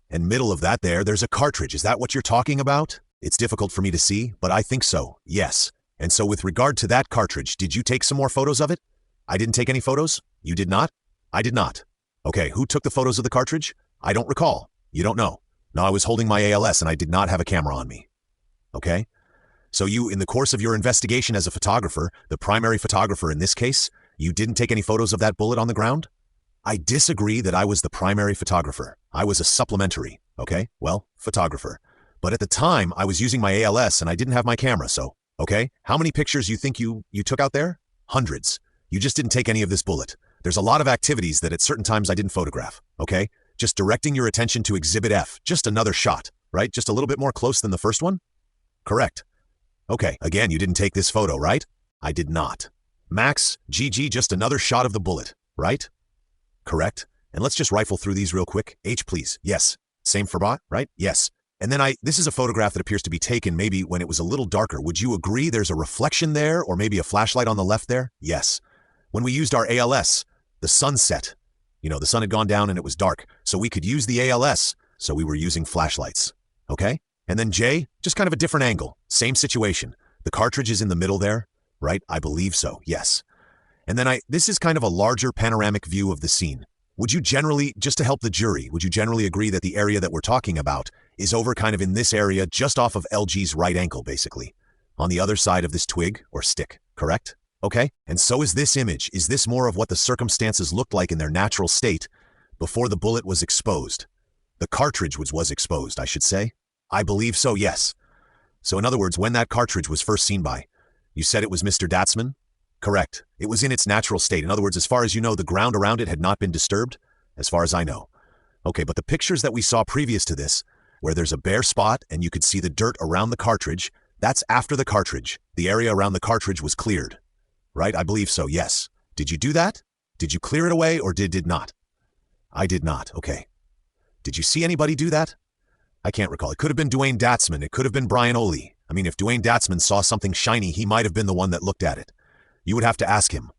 And middle of that there's a cartridge. Is that what you're talking about? It's difficult for me to see, but I think so, yes. And so with regard to that cartridge, did you take some more photos of it? I didn't take any photos? You did not? I did not. Okay, who took the photos of the cartridge? I don't recall. You don't know. No, I was holding my ALS and I did not have a camera on me. Okay? So you, in the course of your investigation as a photographer, the primary photographer in this case, you didn't take any photos of that bullet on the ground? I disagree that I was the primary photographer. I was a supplementary, okay? Well, photographer. But at the time, I was using my ALS and I didn't have my camera, so, okay? How many pictures you think you took out there? Hundreds. You just didn't take any of this bullet. There's a lot of activities that at certain times I didn't photograph, okay? Just directing your attention to Exhibit F, just another shot, right? Just a little bit more close than the first one? Correct. Okay, again, you didn't take this photo, right? I did not. Max, GG, just another shot of the bullet, right? Correct. And let's just rifle through these real quick. H, please. Yes. Same for bot, right? Yes. And then this is a photograph that appears to be taken maybe when it was a little darker. Would you agree there's a reflection there or maybe a flashlight on the left there? Yes. When we used our ALS, the sun set. You know, the sun had gone down and it was dark, so we could use the ALS, so we were using flashlights. Okay? And then J, just kind of a different angle. Same situation. The cartridge is in the middle there, right? I believe so, yes. And then this is kind of a larger panoramic view of the scene. Would you generally, just to help the jury, would you generally agree that the area that we're talking about is over kind of in this area just off of LG's right ankle, basically, on the other side of this twig or stick, correct? Okay? And so is this image. Is this more of what the circumstances looked like in their natural state before the bullet was exposed? The cartridge was exposed, I should say. I believe so, yes. So in other words, when that cartridge was first seen by, you said it was Mr. Datzman? Correct. It was in its natural state. In other words, as far as you know, the ground around it had not been disturbed, as far as I know. Okay, but the pictures that we saw previous to this, where there's a bare spot and you could see the dirt around the cartridge, that's after the cartridge. The area around the cartridge was cleared. Right? I believe so, yes. Did you do that? Did you clear it away or did not? I did not, okay. Did you see anybody do that? I can't recall. It could have been Dwayne Datzman. It could have been Brian Ole. I mean, if Dwayne Datzman saw something shiny, he might have been the one that looked at it. You would have to ask him.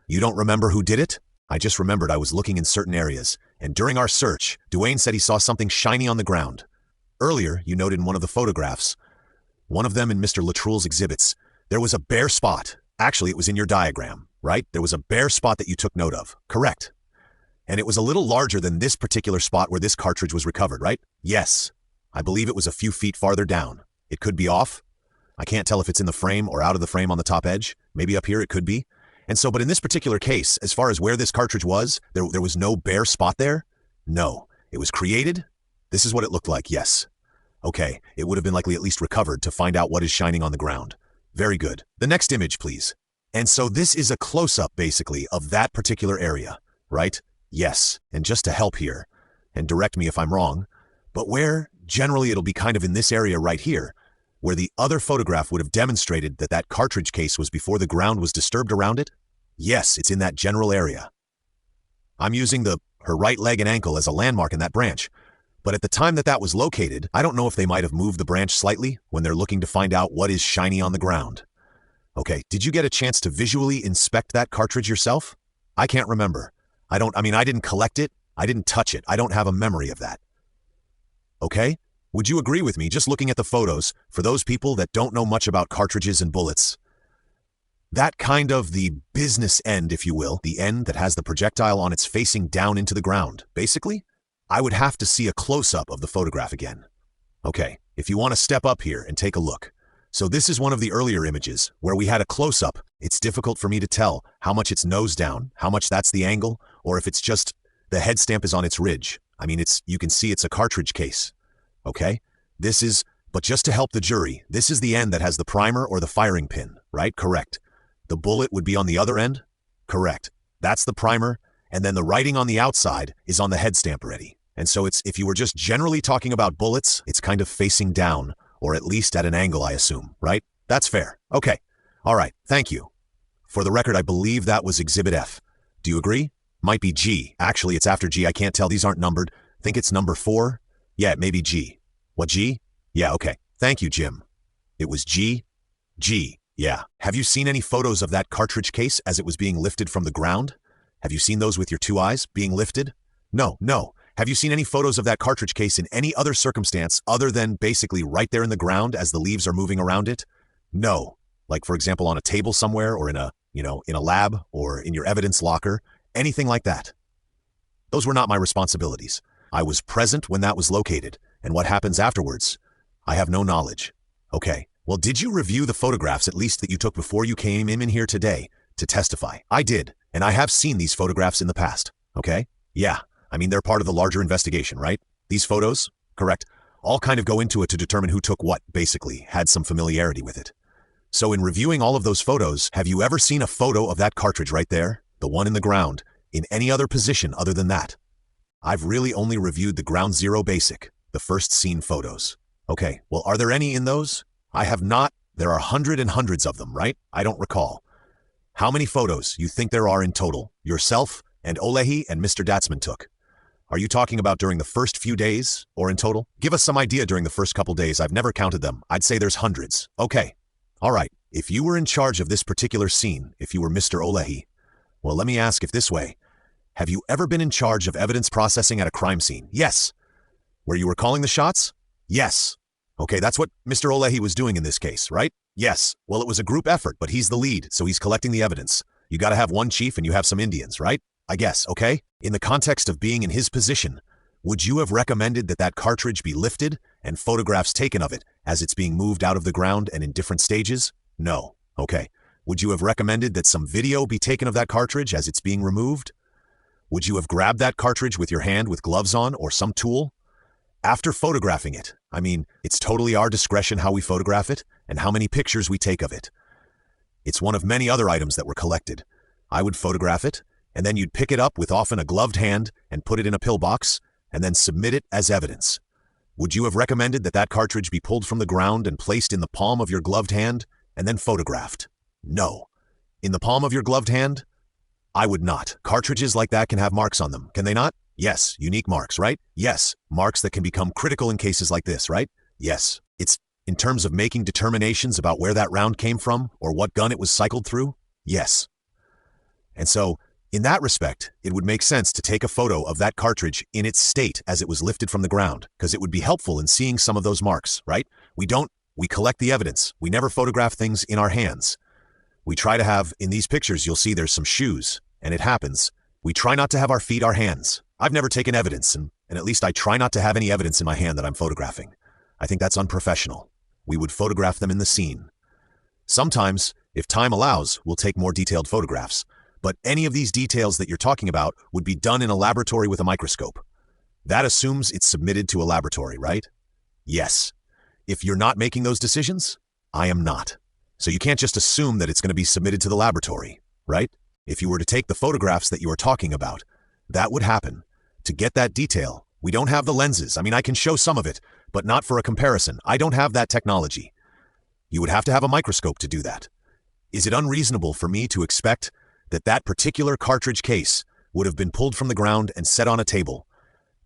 You don't remember who did it? I just remembered I was looking in certain areas, and during our search, Duane said he saw something shiny on the ground. Earlier, you noted in one of the photographs, one of them in Mr. Latruel's exhibits, there was a bare spot. Actually, it was in your diagram, right? There was a bare spot that you took note of. Correct. And it was a little larger than this particular spot where this cartridge was recovered, right? Yes. I believe it was a few feet farther down. It could be off. I can't tell if it's in the frame or out of the frame on the top edge. Maybe up here it could be. And so, but in this particular case, as far as where this cartridge was, there was no bare spot there? No. It was created? This is what it looked like, yes. Okay, it would have been likely at least recovered to find out what is shining on the ground. Very good. The next image, please. And so this is a close-up, basically, of that particular area, right? Yes. And just to help here, and direct me if I'm wrong, but where, generally it'll be kind of in this area right here, where the other photograph would have demonstrated that that cartridge case was before the ground was disturbed around it? Yes, it's in that general area. I'm using her right leg and ankle as a landmark in that branch. But at the time that was located, I don't know if they might have moved the branch slightly when they're looking to find out what is shiny on the ground. Okay, did you get a chance to visually inspect that cartridge yourself? I can't remember. I didn't collect it. I didn't touch it. I don't have a memory of that. Okay? Would you agree with me, just looking at the photos, for those people that don't know much about cartridges and bullets? That kind of the business end, if you will, the end that has the projectile on its facing down into the ground, basically? I would have to see a close-up of the photograph again. Okay, if you want to step up here and take a look. So this is one of the earlier images where we had a close-up. It's difficult for me to tell how much it's nose down, how much that's the angle, or if it's just the head stamp is on its ridge. You can see it's a cartridge case. Okay? But just to help the jury, this is the end that has the primer or the firing pin, right? Correct. The bullet would be on the other end? Correct. That's the primer, and then the writing on the outside is on the head stamp already. And so if you were just generally talking about bullets, it's kind of facing down, or at least at an angle, I assume, right? That's fair. Okay. All right. Thank you. For the record, I believe that was Exhibit F. Do you agree? Might be G. Actually, it's after G. I can't tell. These aren't numbered. Think it's number 4? Yeah, it may be G. What, G? Yeah, okay. Thank you, Jim. It was G? G. Yeah. Have you seen any photos of that cartridge case as it was being lifted from the ground? Have you seen those with your 2 eyes, being lifted? No. Have you seen any photos of that cartridge case in any other circumstance other than basically right there in the ground as the leaves are moving around it? No. Like, for example, on a table somewhere or in a lab or in your evidence locker, anything like that. Those were not my responsibilities. I was present when that was located, and what happens afterwards, I have no knowledge. Okay. Well, did you review the photographs at least that you took before you came in here today to testify? I did, and I have seen these photographs in the past. Okay? Yeah. They're part of the larger investigation, right? These photos? Correct. All kind of go into it to determine who took what, basically, had some familiarity with it. So in reviewing all of those photos, have you ever seen a photo of that cartridge right there, the one in the ground, in any other position other than that? I've really only reviewed the ground zero basic, the first scene photos. Okay, well, are there any in those? I have not. There are hundreds and hundreds of them, right? I don't recall. How many photos you think there are in total, yourself and Olehi and Mr. Datsman took? Are you talking about during the first few days, or in total? Give us some idea during the first couple days. I've never counted them. I'd say there's hundreds. Okay. All right. If you were in charge of this particular scene, if you were Mr. Olehi, well, let me ask if this way. Have you ever been in charge of evidence processing at a crime scene? Yes. Where you were calling the shots? Yes. Okay, that's what Mr. Olehi was doing in this case, right? Yes. Well, it was a group effort, but he's the lead, so he's collecting the evidence. You gotta have one chief and you have some Indians, right? I guess, okay? In the context of being in his position, would you have recommended that that cartridge be lifted and photographs taken of it as it's being moved out of the ground and in different stages? No. Okay. Would you have recommended that some video be taken of that cartridge as it's being removed? Would you have grabbed that cartridge with your hand with gloves on or some tool? After photographing it, it's totally our discretion how we photograph it and how many pictures we take of it. It's one of many other items that were collected. I would photograph it, and then you'd pick it up with often a gloved hand and put it in a pillbox, and then submit it as evidence. Would you have recommended that that cartridge be pulled from the ground and placed in the palm of your gloved hand and then photographed? No. In the palm of your gloved hand? I would not. Cartridges like that can have marks on them, can they not? Yes, unique marks, right? Yes, marks that can become critical in cases like this, right? Yes. It's in terms of making determinations about where that round came from or what gun it was cycled through? Yes. And so, In that respect, it would make sense to take a photo of that cartridge in its state as it was lifted from the ground, because it would be helpful in seeing some of those marks, right? We collect the evidence. We never photograph things in our hands. We try to have, in these pictures, you'll see there's some shoes, and it happens. We try not to have our feet our hands. I've never taken evidence, and at least I try not to have any evidence in my hand that I'm photographing. I think that's unprofessional. We would photograph them in the scene. Sometimes, if time allows, we'll take more detailed photographs. But any of these details that you're talking about would be done in a laboratory with a microscope. That assumes it's submitted to a laboratory, right? Yes. If you're not making those decisions, I am not. So you can't just assume that it's going to be submitted to the laboratory, right? If you were to take the photographs that you are talking about, that would happen. To get that detail, we don't have the lenses. I mean, I can show some of it, but not for a comparison. I don't have that technology. You would have to have a microscope to do that. Is it unreasonable for me to expect that that particular cartridge case would have been pulled from the ground and set on a table,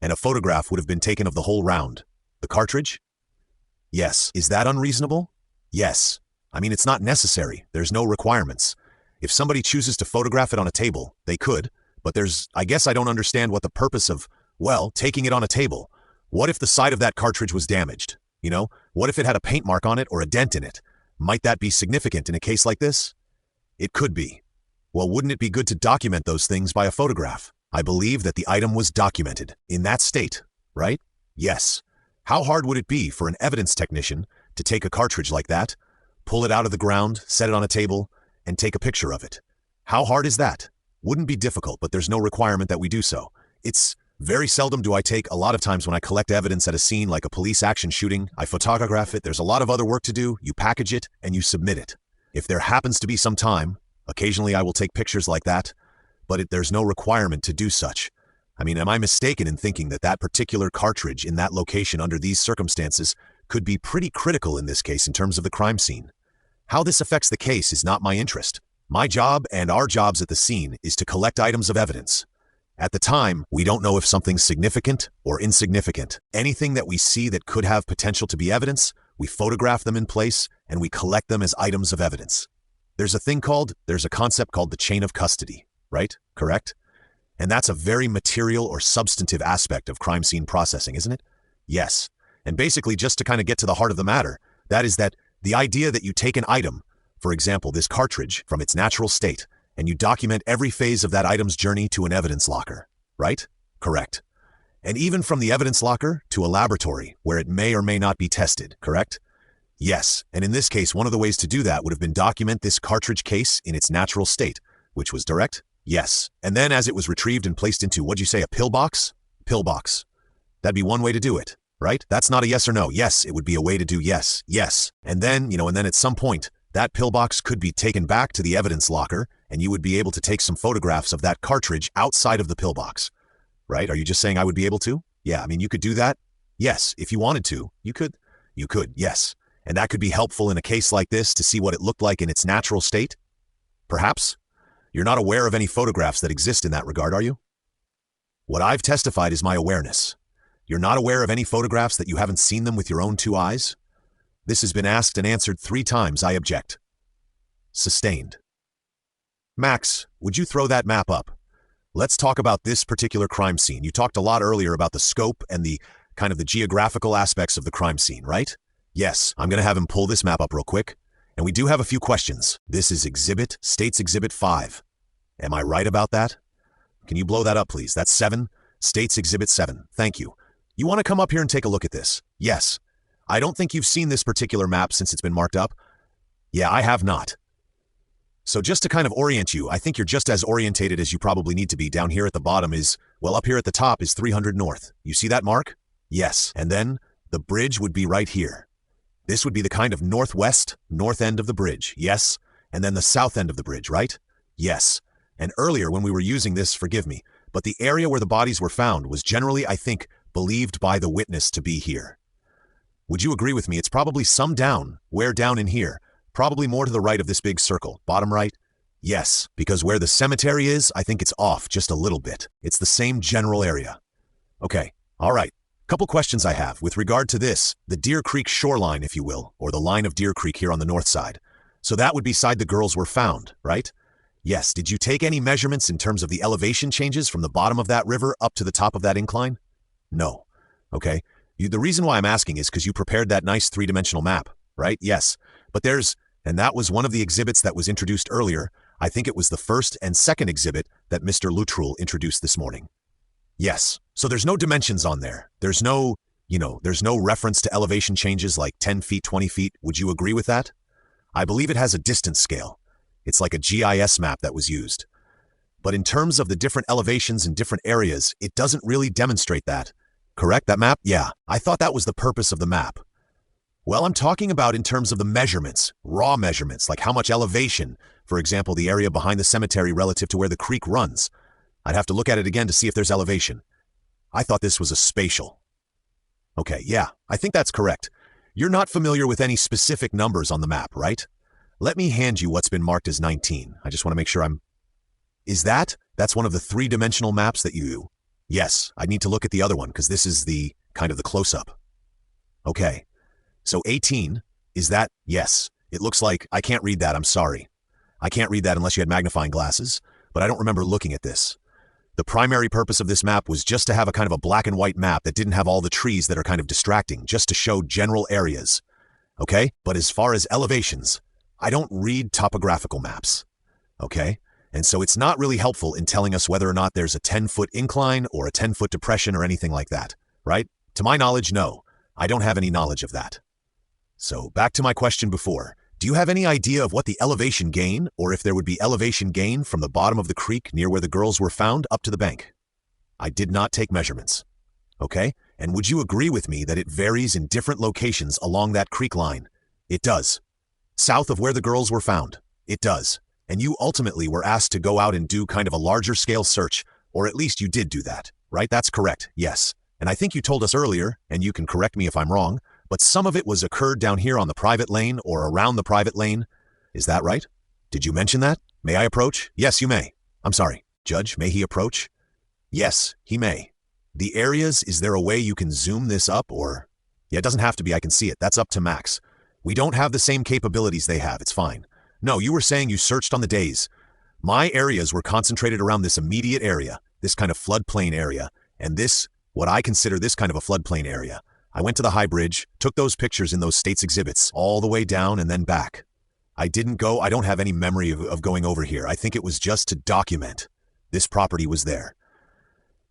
and a photograph would have been taken of the whole round? The cartridge? Yes. Is that unreasonable? Yes. I mean, it's not necessary. There's no requirements. If somebody chooses to photograph it on a table, they could, but I guess I don't understand what the purpose of, taking it on a table. What if the side of that cartridge was damaged? What if it had a paint mark on it or a dent in it? Might that be significant in a case like this? It could be. Well, wouldn't it be good to document those things by a photograph? I believe that the item was documented in that state, right? Yes. How hard would it be for an evidence technician to take a cartridge like that, pull it out of the ground, set it on a table, and take a picture of it? How hard is that? Wouldn't be difficult, but there's no requirement that we do so. It's very seldom do I take. A lot of times when I collect evidence at a scene like a police action shooting, I photograph it. There's a lot of other work to do. You package it and you submit it. If there happens to be some time, occasionally I will take pictures like that, but there's no requirement to do such. I mean, am I mistaken in thinking that that particular cartridge in that location under these circumstances could be pretty critical in this case in terms of the crime scene? How this affects the case is not my interest. My job and our jobs at the scene is to collect items of evidence. At the time, we don't know if something's significant or insignificant. Anything that we see that could have potential to be evidence, we photograph them in place and we collect them as items of evidence. There's a concept called the chain of custody, right? Correct? And that's a very material or substantive aspect of crime scene processing, isn't it? Yes. And basically, just to kind of get to the heart of the matter, that is that the idea that you take an item, for example, this cartridge, from its natural state, and you document every phase of that item's journey to an evidence locker, right? Correct. And even from the evidence locker to a laboratory where it may or may not be tested, correct? Yes. And in this case, one of the ways to do that would have been document this cartridge case in its natural state, which was direct? Yes. And then as it was retrieved and placed into, what'd you say, a pillbox? Pillbox. That'd be one way to do it, right? That's not a yes or no. Yes, it would be a way to do yes, yes. And then, and then at some point, that pillbox could be taken back to the evidence locker, and you would be able to take some photographs of that cartridge outside of the pillbox, right? Are you just saying I would be able to? Yeah, I mean, you could do that. Yes, if you wanted to, you could. You could, yes. And that could be helpful in a case like this to see what it looked like in its natural state? Perhaps? You're not aware of any photographs that exist in that regard, are you? What I've testified is my awareness. You're not aware of any photographs that you haven't seen them with your own two eyes? This has been asked and answered 3 times. I object. Sustained. Max, would you throw that map up? Let's talk about this particular crime scene. You talked a lot earlier about the scope and the kind of the geographical aspects of the crime scene, right? Yes, I'm going to have him pull this map up real quick. And we do have a few questions. This is States Exhibit 5. Am I right about that? Can you blow that up, please? That's 7. States Exhibit 7. Thank you. You want to come up here and take a look at this? Yes. I don't think you've seen this particular map since it's been marked up. Yeah, I have not. So just to kind of orient you, I think you're just as orientated as you probably need to be. Down here at the bottom up here at the top is 300 North. You see that mark? Yes. And then the bridge would be right here. This would be the kind of north end of the bridge. Yes. And then the south end of the bridge, right? Yes. And earlier when we were using this, forgive me, but the area where the bodies were found was generally, I think, believed by the witness to be here. Would you agree with me? It's probably some down in here, probably more to the right of this big circle, bottom right? Yes, because where the cemetery is, I think it's off just a little bit. It's the same general area. Okay, all right. Couple questions I have with regard to this, the Deer Creek shoreline, if you will, or the line of Deer Creek here on the north side. So that would be side the girls were found, right? Yes, did you take any measurements in terms of the elevation changes from the bottom of that river up to the top of that incline? No. Okay. The reason why I'm asking is because you prepared that nice three-dimensional map, right? Yes. But and that was one of the exhibits that was introduced earlier. I think it was the first and second exhibit that Mr. Luttrell introduced this morning. Yes. So there's no dimensions on there. There's no reference to elevation changes like 10 feet, 20 feet. Would you agree with that? I believe it has a distance scale. It's like a GIS map that was used. But in terms of the different elevations in different areas, it doesn't really demonstrate that. Correct, that map? Yeah, I thought that was the purpose of the map. Well, I'm talking about in terms of the measurements, raw measurements, like how much elevation, for example, the area behind the cemetery relative to where the creek runs. I'd have to look at it again to see if there's elevation. I thought this was a spatial. Okay, yeah, I think that's correct. You're not familiar with any specific numbers on the map, right? Let me hand you what's been marked as 19. I just want to make sure that's one of the three-dimensional maps that you... Yes, I need to look at the other one because this is the kind of the close-up. Okay, so 18, is that? Yes, it looks like, I can't read that, I'm sorry. I can't read that unless you had magnifying glasses, but I don't remember looking at this. The primary purpose of this map was just to have a kind of a black and white map that didn't have all the trees that are kind of distracting, just to show general areas. Okay, but as far as elevations, I don't read topographical maps. Okay? And so it's not really helpful in telling us whether or not there's a 10-foot incline or a 10-foot depression or anything like that, right? To my knowledge, no. I don't have any knowledge of that. So back to my question before. Do you have any idea of what the elevation gain, or if there would be elevation gain from the bottom of the creek near where the girls were found up to the bank? I did not take measurements. Okay? And would you agree with me that it varies in different locations along that creek line? It does. South of where the girls were found? It does. And you ultimately were asked to go out and do kind of a larger scale search, or at least you did do that, right? That's correct, yes. And I think you told us earlier, and you can correct me if I'm wrong, but some of it was occurred down here on the private lane or around the private lane. Is that right? Did you mention that? May I approach? Yes, you may. I'm sorry. Judge, may he approach? Yes, he may. The areas, is there a way you can zoom this up or? Yeah, it doesn't have to be, I can see it. That's up to max. We don't have the same capabilities they have, it's fine. No, you were saying you searched on the days. My areas were concentrated around this immediate area, this kind of floodplain area, and this, what I consider this kind of a floodplain area. I went to the High Bridge, took those pictures in those states exhibits, all the way down and then back. I don't have any memory of going over here. I think it was just to document. This property was there.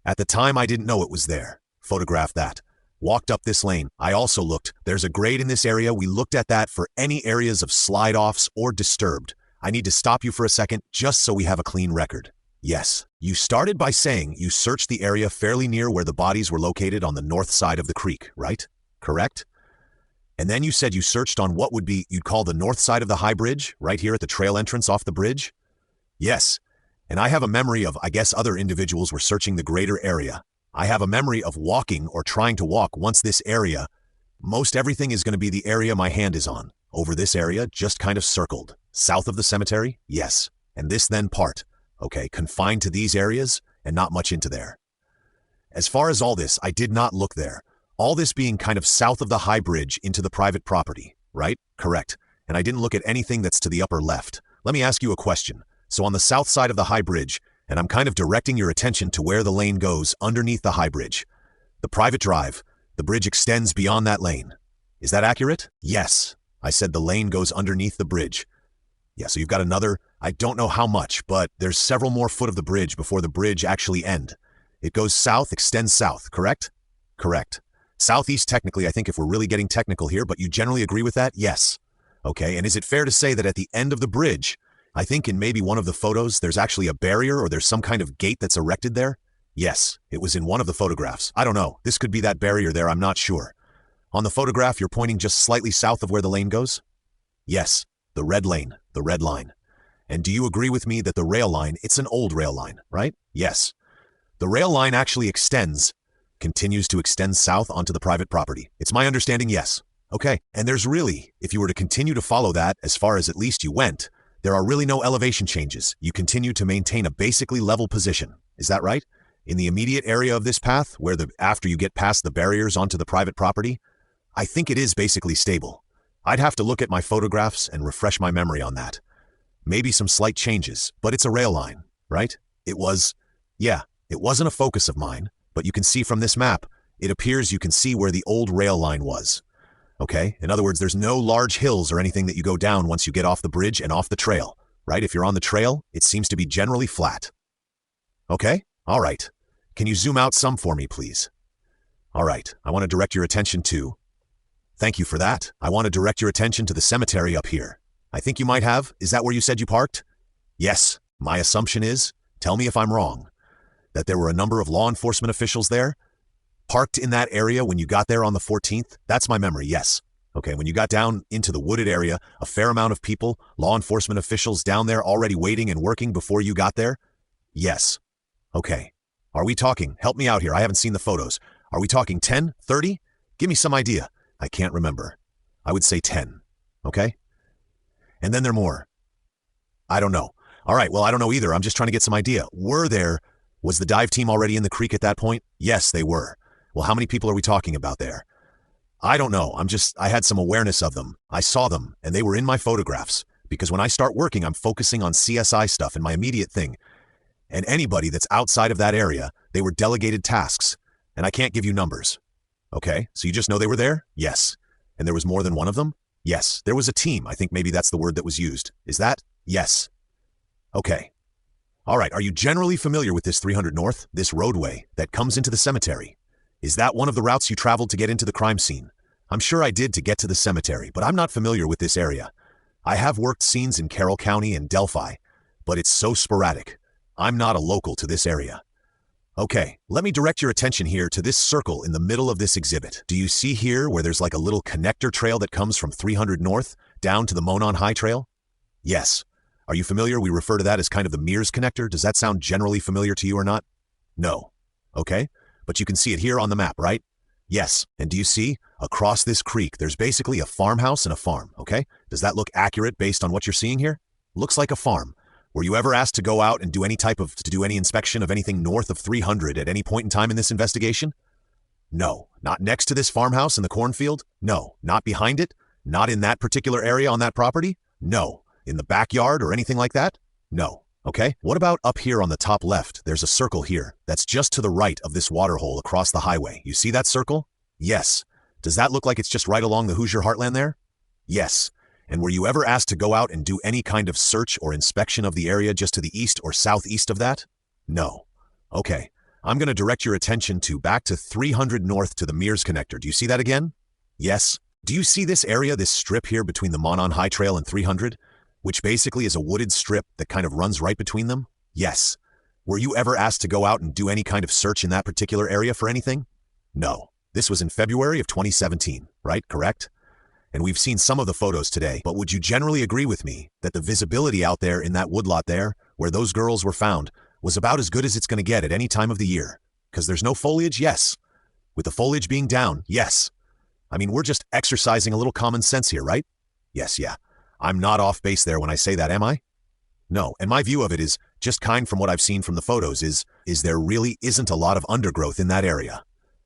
At the time, I didn't know it was there. Photographed that. Walked up this lane. I also looked. There's a grade in this area. We looked at that for any areas of slide-offs or disturbed. I need to stop you for a second just so we have a clean record. Yes, you started by saying you searched the area fairly near where the bodies were located on the north side of the creek, right? Correct? And then you said you searched on what would be, you'd call the north side of the High Bridge, right here at the trail entrance off the bridge? Yes, and I have a memory of, I guess other individuals were searching the greater area. I have a memory of walking or trying to walk once this area. Most everything is going to be the area my hand is on. Over this area, just kind of circled. South of the cemetery? Yes. And this then part. Okay, confined to these areas and not much into there. As far as all this, I did not look there. All this being kind of south of the High Bridge into the private property, right? Correct. And I didn't look at anything that's to the upper left. Let me ask you a question. So on the south side of the High Bridge, and I'm kind of directing your attention to where the lane goes underneath the High Bridge. The private drive, the bridge extends beyond that lane. Is that accurate? Yes. I said the lane goes underneath the bridge. Yeah, so you've got another, I don't know how much, but there's several more foot of the bridge before the bridge actually end. It goes south, extends south, correct? Correct. Southeast technically, I think if we're really getting technical here, but you generally agree with that? Yes. Okay, and is it fair to say that at the end of the bridge, I think in maybe one of the photos, there's actually a barrier or there's some kind of gate that's erected there? Yes, it was in one of the photographs. I don't know. This could be that barrier there, I'm not sure. On the photograph, you're pointing just slightly south of where the lane goes? Yes, the red lane, the red line. And do you agree with me that the rail line, it's an old rail line, right? Yes. The rail line actually continues to extend south onto the private property. It's my understanding, yes. Okay, and there's really, if you were to continue to follow that, as far as at least you went, there are really no elevation changes. You continue to maintain a basically level position. Is that right? In the immediate area of this path, where after you get past the barriers onto the private property, I think it is basically stable. I'd have to look at my photographs and refresh my memory on that. maybe some slight changes, but it's a rail line, right? It wasn't a focus of mine, but you can see from this map, it appears you can see where the old rail line was. Okay? In other words, there's no large hills or anything that you go down once you get off the bridge and off the trail, right? If you're on the trail, it seems to be generally flat. Okay? All right. Can you zoom out some for me, please? All right. I want to direct your attention to... Thank you for that. I want to direct your attention to the cemetery up here. I think you might have. Is that where you said you parked? Yes. My assumption is, tell me if I'm wrong, that there were a number of law enforcement officials there, parked in that area when you got there on the 14th? That's my memory, yes. Okay, when you got down into the wooded area, a fair amount of people, law enforcement officials down there already waiting and working before you got there? Yes. Okay. Are we talking, help me out here, I haven't seen the photos. Are we talking 10, 30? Give me some idea. I can't remember. I would say 10. Okay? And then there are more. I don't know. All right, well, I don't know either. I'm just trying to get some idea. Was the dive team already in the creek at that point? Yes, they were. Well, how many people are we talking about there? I don't know. I had some awareness of them. I saw them, and they were in my photographs. Because when I start working, I'm focusing on CSI stuff and my immediate thing. And anybody that's outside of that area, they were delegated tasks. And I can't give you numbers. Okay, so you just know they were there? Yes. And there was more than one of them? Yes. There was a team. I think maybe that's the word that was used. Is that? Yes. Okay. All right, are you generally familiar with this 300 North, this roadway that comes into the cemetery? Is that one of the routes you traveled to get into the crime scene? I'm sure I did to get to the cemetery, but I'm not familiar with this area. I have worked scenes in Carroll County and Delphi, but it's so sporadic. I'm not a local to this area. Okay, let me direct your attention here to this circle in the middle of this exhibit. Do you see here where there's like a little connector trail that comes from 300 North down to the Monon High Trail? Yes. Are you familiar? We refer to that as kind of the Mears connector. Does that sound generally familiar to you or not? No. Okay, but you can see it here on the map, right? Yes. And do you see? Across this creek, there's basically a farmhouse and a farm, okay? Does that look accurate based on what you're seeing here? Looks like a farm. Were you ever asked to go out and do any inspection of anything north of 300 at any point in time in this investigation? No. Not next to this farmhouse in the cornfield? No. Not behind it? Not in that particular area on that property? No. In the backyard or anything like that? No. Okay. What about up here on the top left? There's a circle here. That's just to the right of this water hole across the highway. You see that circle? Yes. Does that look like it's just right along the Hoosier Heartland there? Yes. And were you ever asked to go out and do any kind of search or inspection of the area just to the east or southeast of that? No. Okay. I'm going to direct your attention back to 300 North to the Mears connector. Do you see that again? Yes. Do you see this area, this strip here between the Monon High Trail and 300? Which basically is a wooded strip that kind of runs right between them? Yes. Were you ever asked to go out and do any kind of search in that particular area for anything? No. This was in February of 2017, right? Correct? And we've seen some of the photos today, but would you generally agree with me that the visibility out there in that woodlot there, where those girls were found, was about as good as it's going to get at any time of the year? Because there's no foliage? Yes. With the foliage being down? Yes. I mean, we're just exercising a little common sense here, right? Yes, yeah. I'm not off base there when I say that, am I? No, and my view of it is, just kind from what I've seen from the photos, is there really isn't a lot of undergrowth in that area.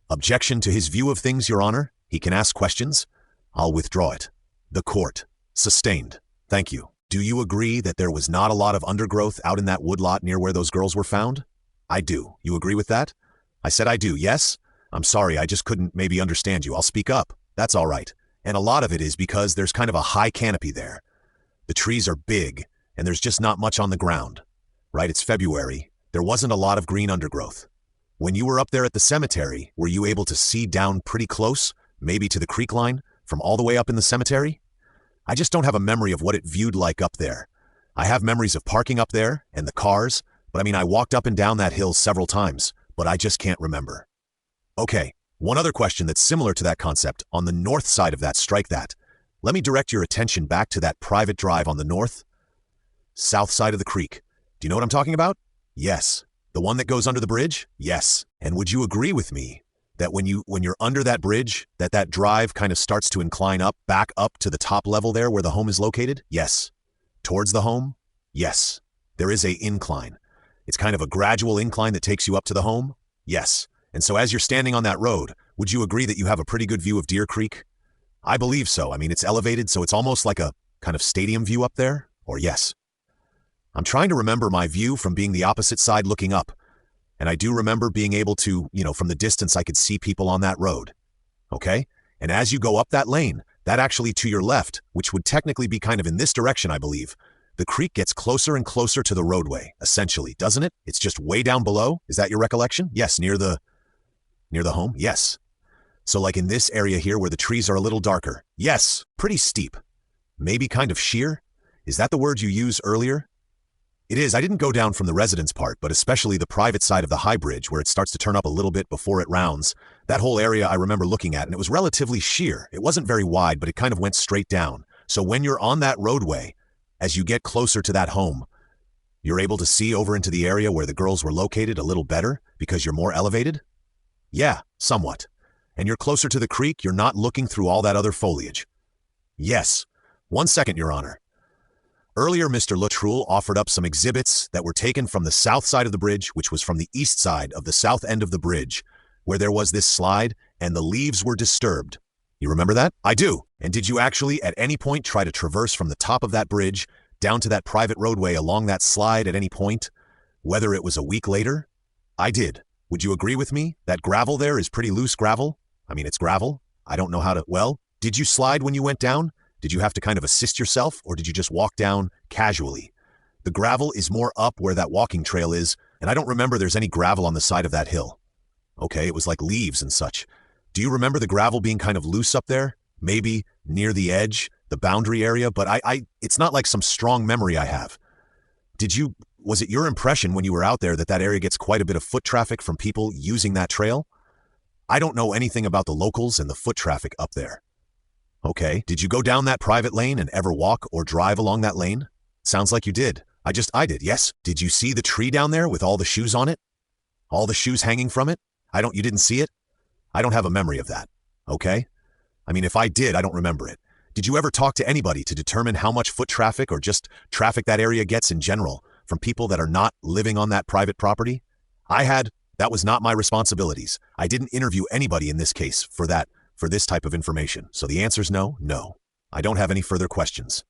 Objection to his view of things, Your Honor? He can ask questions? I'll withdraw it. The court. Sustained. Thank you. Do you agree that there was not a lot of undergrowth out in that woodlot near where those girls were found? I do. You agree with that? I said I do, yes? I'm sorry, I just couldn't maybe understand you. I'll speak up. That's all right. And a lot of it is because there's kind of a high canopy there. The trees are big, and there's just not much on the ground. Right, it's February. There wasn't a lot of green undergrowth. When you were up there at the cemetery, were you able to see down pretty close, maybe to the creek line, from all the way up in the cemetery? I just don't have a memory of what it viewed like up there. I have memories of parking up there, and the cars, but I mean, I walked up and down that hill several times, but I just can't remember. Okay, one other question that's similar to that concept, on the north side of that, strike that. Let me direct your attention back to that private drive on the south side of the creek. Do you know what I'm talking about? Yes. The one that goes under the bridge? Yes. And would you agree with me that when you're under that bridge, that drive kind of starts to incline up, back up to the top level there where the home is located? Yes. Towards the home? Yes. There is an incline. It's kind of a gradual incline that takes you up to the home? Yes. And so as you're standing on that road, would you agree that you have a pretty good view of Deer Creek? I believe so. I mean, it's elevated, so it's almost like a kind of stadium view up there, or yes. I'm trying to remember my view from being the opposite side looking up. And I do remember being able to, from the distance I could see people on that road. Okay? And as you go up that lane, that actually to your left, which would technically be kind of in this direction, I believe, the creek gets closer and closer to the roadway, essentially, doesn't it? It's just way down below. Is that your recollection? Yes, near the home? Yes. So like in this area here where the trees are a little darker. Yes, pretty steep. Maybe kind of sheer? Is that the word you used earlier? It is. I didn't go down from the residence part, but especially the private side of the High Bridge where it starts to turn up a little bit before it rounds. That whole area I remember looking at, and it was relatively sheer. It wasn't very wide, but it kind of went straight down. So when you're on that roadway, as you get closer to that home, you're able to see over into the area where the girls were located a little better because you're more elevated? Yeah, somewhat. And you're closer to the creek, you're not looking through all that other foliage. Yes. 1 second, Your Honor. Earlier, Mr. Luttrell offered up some exhibits that were taken from the south side of the bridge, which was from the east side of the south end of the bridge, where there was this slide and the leaves were disturbed. You remember that? I do. And did you actually at any point try to traverse from the top of that bridge down to that private roadway along that slide at any point, whether it was a week later? I did. Would you agree with me? That gravel there is pretty loose gravel. I mean, it's gravel. I don't know how to, well, did you slide when you went down? Did you have to kind of assist yourself, or did you just walk down casually? The gravel is more up where that walking trail is, and I don't remember there's any gravel on the side of that hill. Okay, it was like leaves and such. Do you remember the gravel being kind of loose up there? Maybe near the edge, the boundary area, but it's not like some strong memory I have. Was it your impression when you were out there that that area gets quite a bit of foot traffic from people using that trail? I don't know anything about the locals and the foot traffic up there. Okay, did you go down that private lane and ever walk or drive along that lane? Sounds like you did. I did, yes. Did you see the tree down there with all the shoes on it? All the shoes hanging from it? You didn't see it? I don't have a memory of that, okay? I mean, if I did, I don't remember it. Did you ever talk to anybody to determine how much foot traffic or just traffic that area gets in general from people that are not living on that private property? That was not my responsibilities. I didn't interview anybody in this case for this type of information. So the answer's no. I don't have any further questions.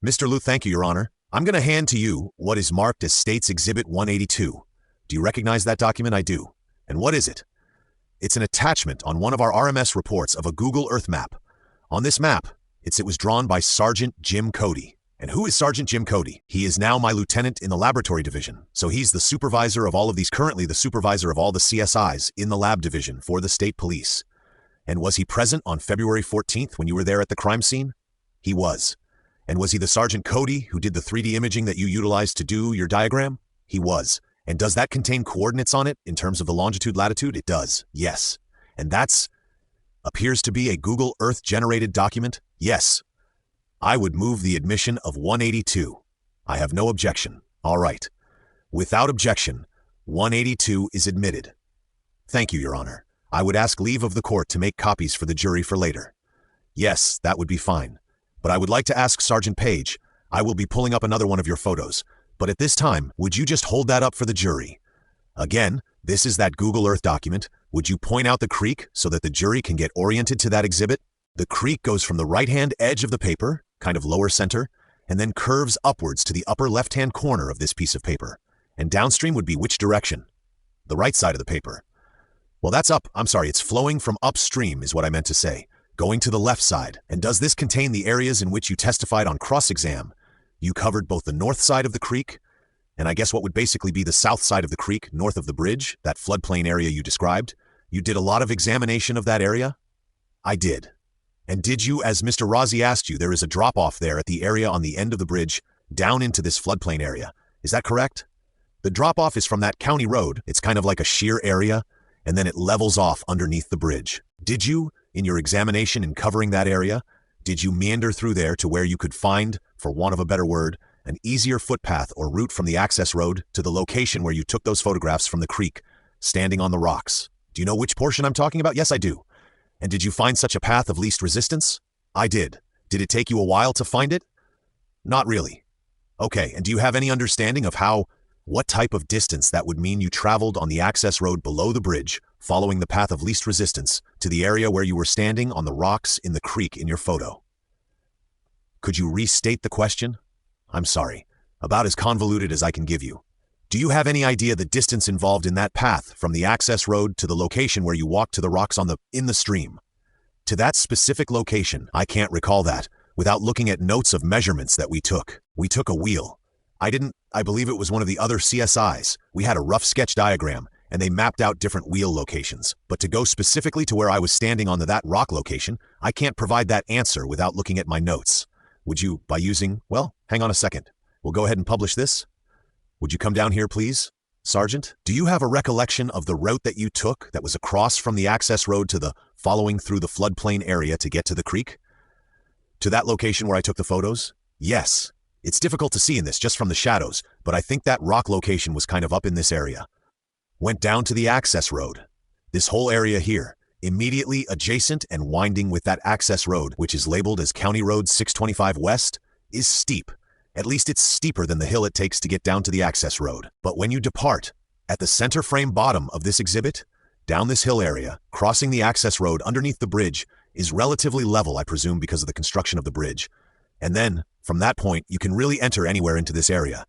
Mr. Liu, thank you, Your Honor. I'm going to hand to you what is marked as State's Exhibit 182. Do you recognize that document? I do. And what is it? It's an attachment on one of our RMS reports of a Google Earth map. On this map, it was drawn by Sergeant Jim Cody. And who is Sergeant Jim Cody? He is now my lieutenant in the laboratory division. So he's the supervisor of all of these, currently the supervisor of all the CSIs in the lab division for the state police. And was he present on February 14th when you were there at the crime scene? He was. And was he the Sergeant Cody who did the 3D imaging that you utilized to do your diagram? He was. And does that contain coordinates on it in terms of the longitude, latitude? It does. Yes. And appears to be a Google Earth generated document? Yes. I would move the admission of 182. I have no objection. All right. Without objection, 182 is admitted. Thank you, Your Honor. I would ask leave of the court to make copies for the jury for later. Yes, that would be fine. But I would like to ask Sergeant Page, I will be pulling up another one of your photos, but at this time, would you just hold that up for the jury? Again, this is that Google Earth document. Would you point out the creek so that the jury can get oriented to that exhibit? The creek goes from the right-hand edge of the paper, kind of lower center, and then curves upwards to the upper left-hand corner of this piece of paper. And downstream would be which direction? The right side of the paper. Well, it's flowing from upstream is what I meant to say, going to the left side. And does this contain the areas in which you testified on cross-exam? You covered both the north side of the creek, and I guess what would basically be the south side of the creek, north of the bridge, that floodplain area you described. You did a lot of examination of that area? I did. And did you, as Mr. Rossi asked you, there is a drop-off there at the area on the end of the bridge, down into this floodplain area. Is that correct? The drop-off is from that county road. It's kind of like a sheer area, and then it levels off underneath the bridge. Did you, in your examination in covering that area, did you meander through there to where you could find, for want of a better word, an easier footpath or route from the access road to the location where you took those photographs from the creek, standing on the rocks? Do you know which portion I'm talking about? Yes, I do. And did you find such a path of least resistance? I did. Did it take you a while to find it? Not really. Okay, and do you have any understanding of what type of distance that would mean you traveled on the access road below the bridge, following the path of least resistance, to the area where you were standing on the rocks in the creek in your photo? Could you restate the question? I'm sorry. About as convoluted as I can give you. Do you have any idea the distance involved in that path from the access road to the location where you walked to the rocks in the stream? To that specific location, I can't recall that, without looking at notes of measurements that we took. We took a wheel. I believe it was one of the other CSIs. We had a rough sketch diagram, and they mapped out different wheel locations. But to go specifically to where I was standing on that rock location, I can't provide that answer without looking at my notes. Would you, by using, well, hang on a second. We'll go ahead and publish this. Would you come down here, please? Sergeant, do you have a recollection of the route that you took that was across from the access road to the following through the floodplain area to get to the creek? To that location where I took the photos? Yes. It's difficult to see in this just from the shadows, but I think that rock location was kind of up in this area. Went down to the access road. This whole area here, immediately adjacent and winding with that access road, which is labeled as County Road 625 West, is steep. At least it's steeper than the hill it takes to get down to the access road. But when you depart, at the center frame bottom of this exhibit, down this hill area, crossing the access road underneath the bridge, is relatively level, I presume, because of the construction of the bridge. And then, from that point, you can really enter anywhere into this area.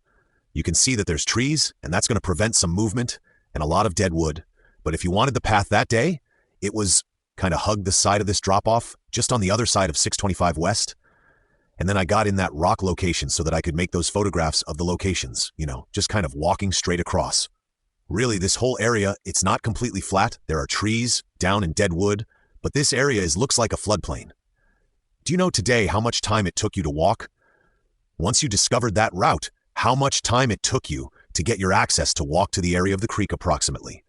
You can see that there's trees, and that's going to prevent some movement, and a lot of dead wood. But if you wanted the path that day, it was kind of hugged the side of this drop-off, just on the other side of 625 West. And then I got in that rock location so that I could make those photographs of the locations, just kind of walking straight across. Really, this whole area, it's not completely flat. There are trees, down and dead wood, but this area looks like a floodplain. Do you know today how much time it took you to walk? Once you discovered that route, how much time it took you to get your access to walk to the area of the creek approximately?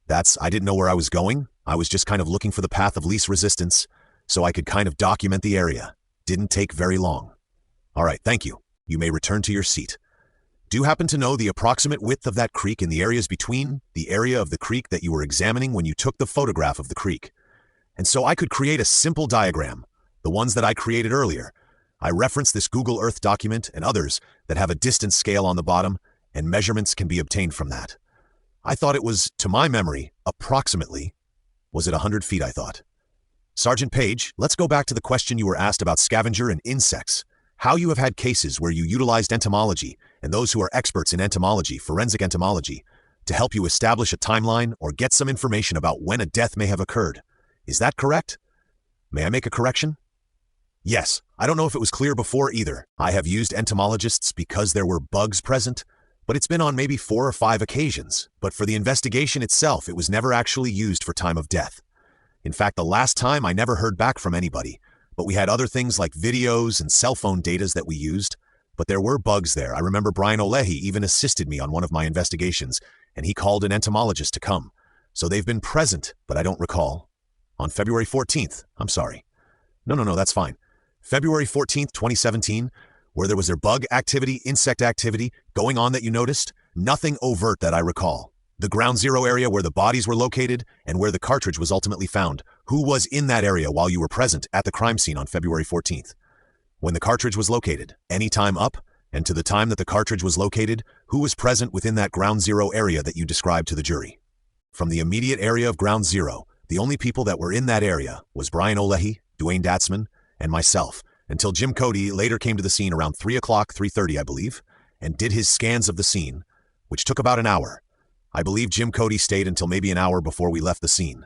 I didn't know where I was going. I was just kind of looking for the path of least resistance, so I could kind of document the area. Didn't take very long. All right, thank you. You may return to your seat. Do you happen to know the approximate width of that creek in the areas between the area of the creek that you were examining when you took the photograph of the creek? And so I could create a simple diagram, the ones that I created earlier. I referenced this Google Earth document and others that have a distance scale on the bottom, and measurements can be obtained from that. I thought it was, to my memory, approximately, was it 100 feet, I thought. Sergeant Page, let's go back to the question you were asked about scavenger and insects. How you have had cases where you utilized entomology and those who are experts in entomology, forensic entomology, to help you establish a timeline or get some information about when a death may have occurred. Is that correct? May I make a correction? Yes, I don't know if it was clear before either. I have used entomologists because there were bugs present, but it's been on maybe 4 or 5 occasions. But for the investigation itself, it was never actually used for time of death. In fact, the last time I never heard back from anybody, but we had other things like videos and cell phone datas that we used, but there were bugs there. I remember Brian Olehi even assisted me on one of my investigations, and he called an entomologist to come. So they've been present, but I don't recall. On February 14th, I'm sorry. No, that's fine. February 14th, 2017, where there was there bug activity, insect activity going on that you noticed? Nothing overt that I recall. The ground zero area where the bodies were located and where the cartridge was ultimately found. Who was in that area while you were present at the crime scene on February 14th? When the cartridge was located, any time up, and to the time that the cartridge was located, who was present within that ground zero area that you described to the jury? From the immediate area of ground zero, the only people that were in that area was Brian Olehi, Dwayne Datzman, and myself, until Jim Cody later came to the scene around 3 o'clock, 3:30, I believe, and did his scans of the scene, which took about an hour. I believe Jim Cody stayed until maybe an hour before we left the scene.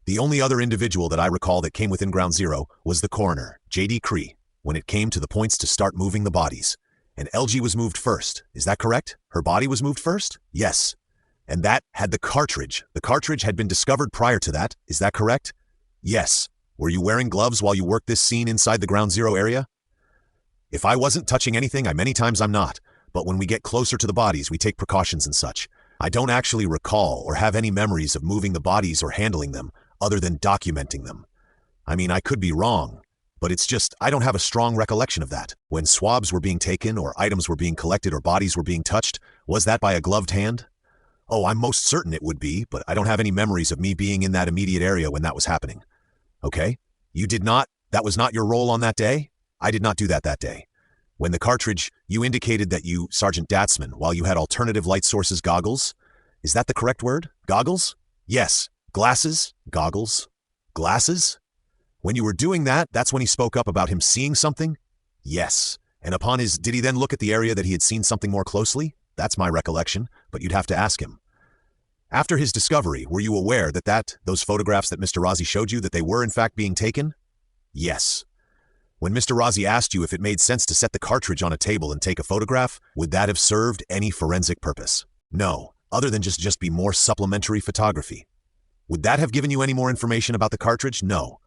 The only other individual that I recall that came within ground zero was the coroner, J.D. Cree, when it came to the points to start moving the bodies. And LG was moved first. Is that correct? Her body was moved first? Yes. And that had the cartridge. The cartridge had been discovered prior to that. Is that correct? Yes. Were you wearing gloves while you worked this scene inside the ground zero area? If I wasn't touching anything, many times I'm not. But when we get closer to the bodies, we take precautions and such. I don't actually recall or have any memories of moving the bodies or handling them, other than documenting them. I could be wrong, but it's just, I don't have a strong recollection of that. When swabs were being taken or items were being collected or bodies were being touched, was that by a gloved hand? Oh, I'm most certain it would be, but I don't have any memories of me being in that immediate area when that was happening. Okay? You did not? That was not your role on that day? I did not do that day. When the cartridge, you indicated that you, Sergeant Datzman, while you had alternative light sources goggles? Is that the correct word? Goggles? Yes. Glasses? Goggles? Glasses? When you were doing that, that's when he spoke up about him seeing something? Yes. And did he then look at the area that he had seen something more closely? That's my recollection, but you'd have to ask him. After his discovery, were you aware that those photographs that Mr. Rossi showed you, that they were in fact being taken? Yes. When Mr. Rossi asked you if it made sense to set the cartridge on a table and take a photograph, would that have served any forensic purpose? No, other than just be more supplementary photography. Would that have given you any more information about the cartridge? No.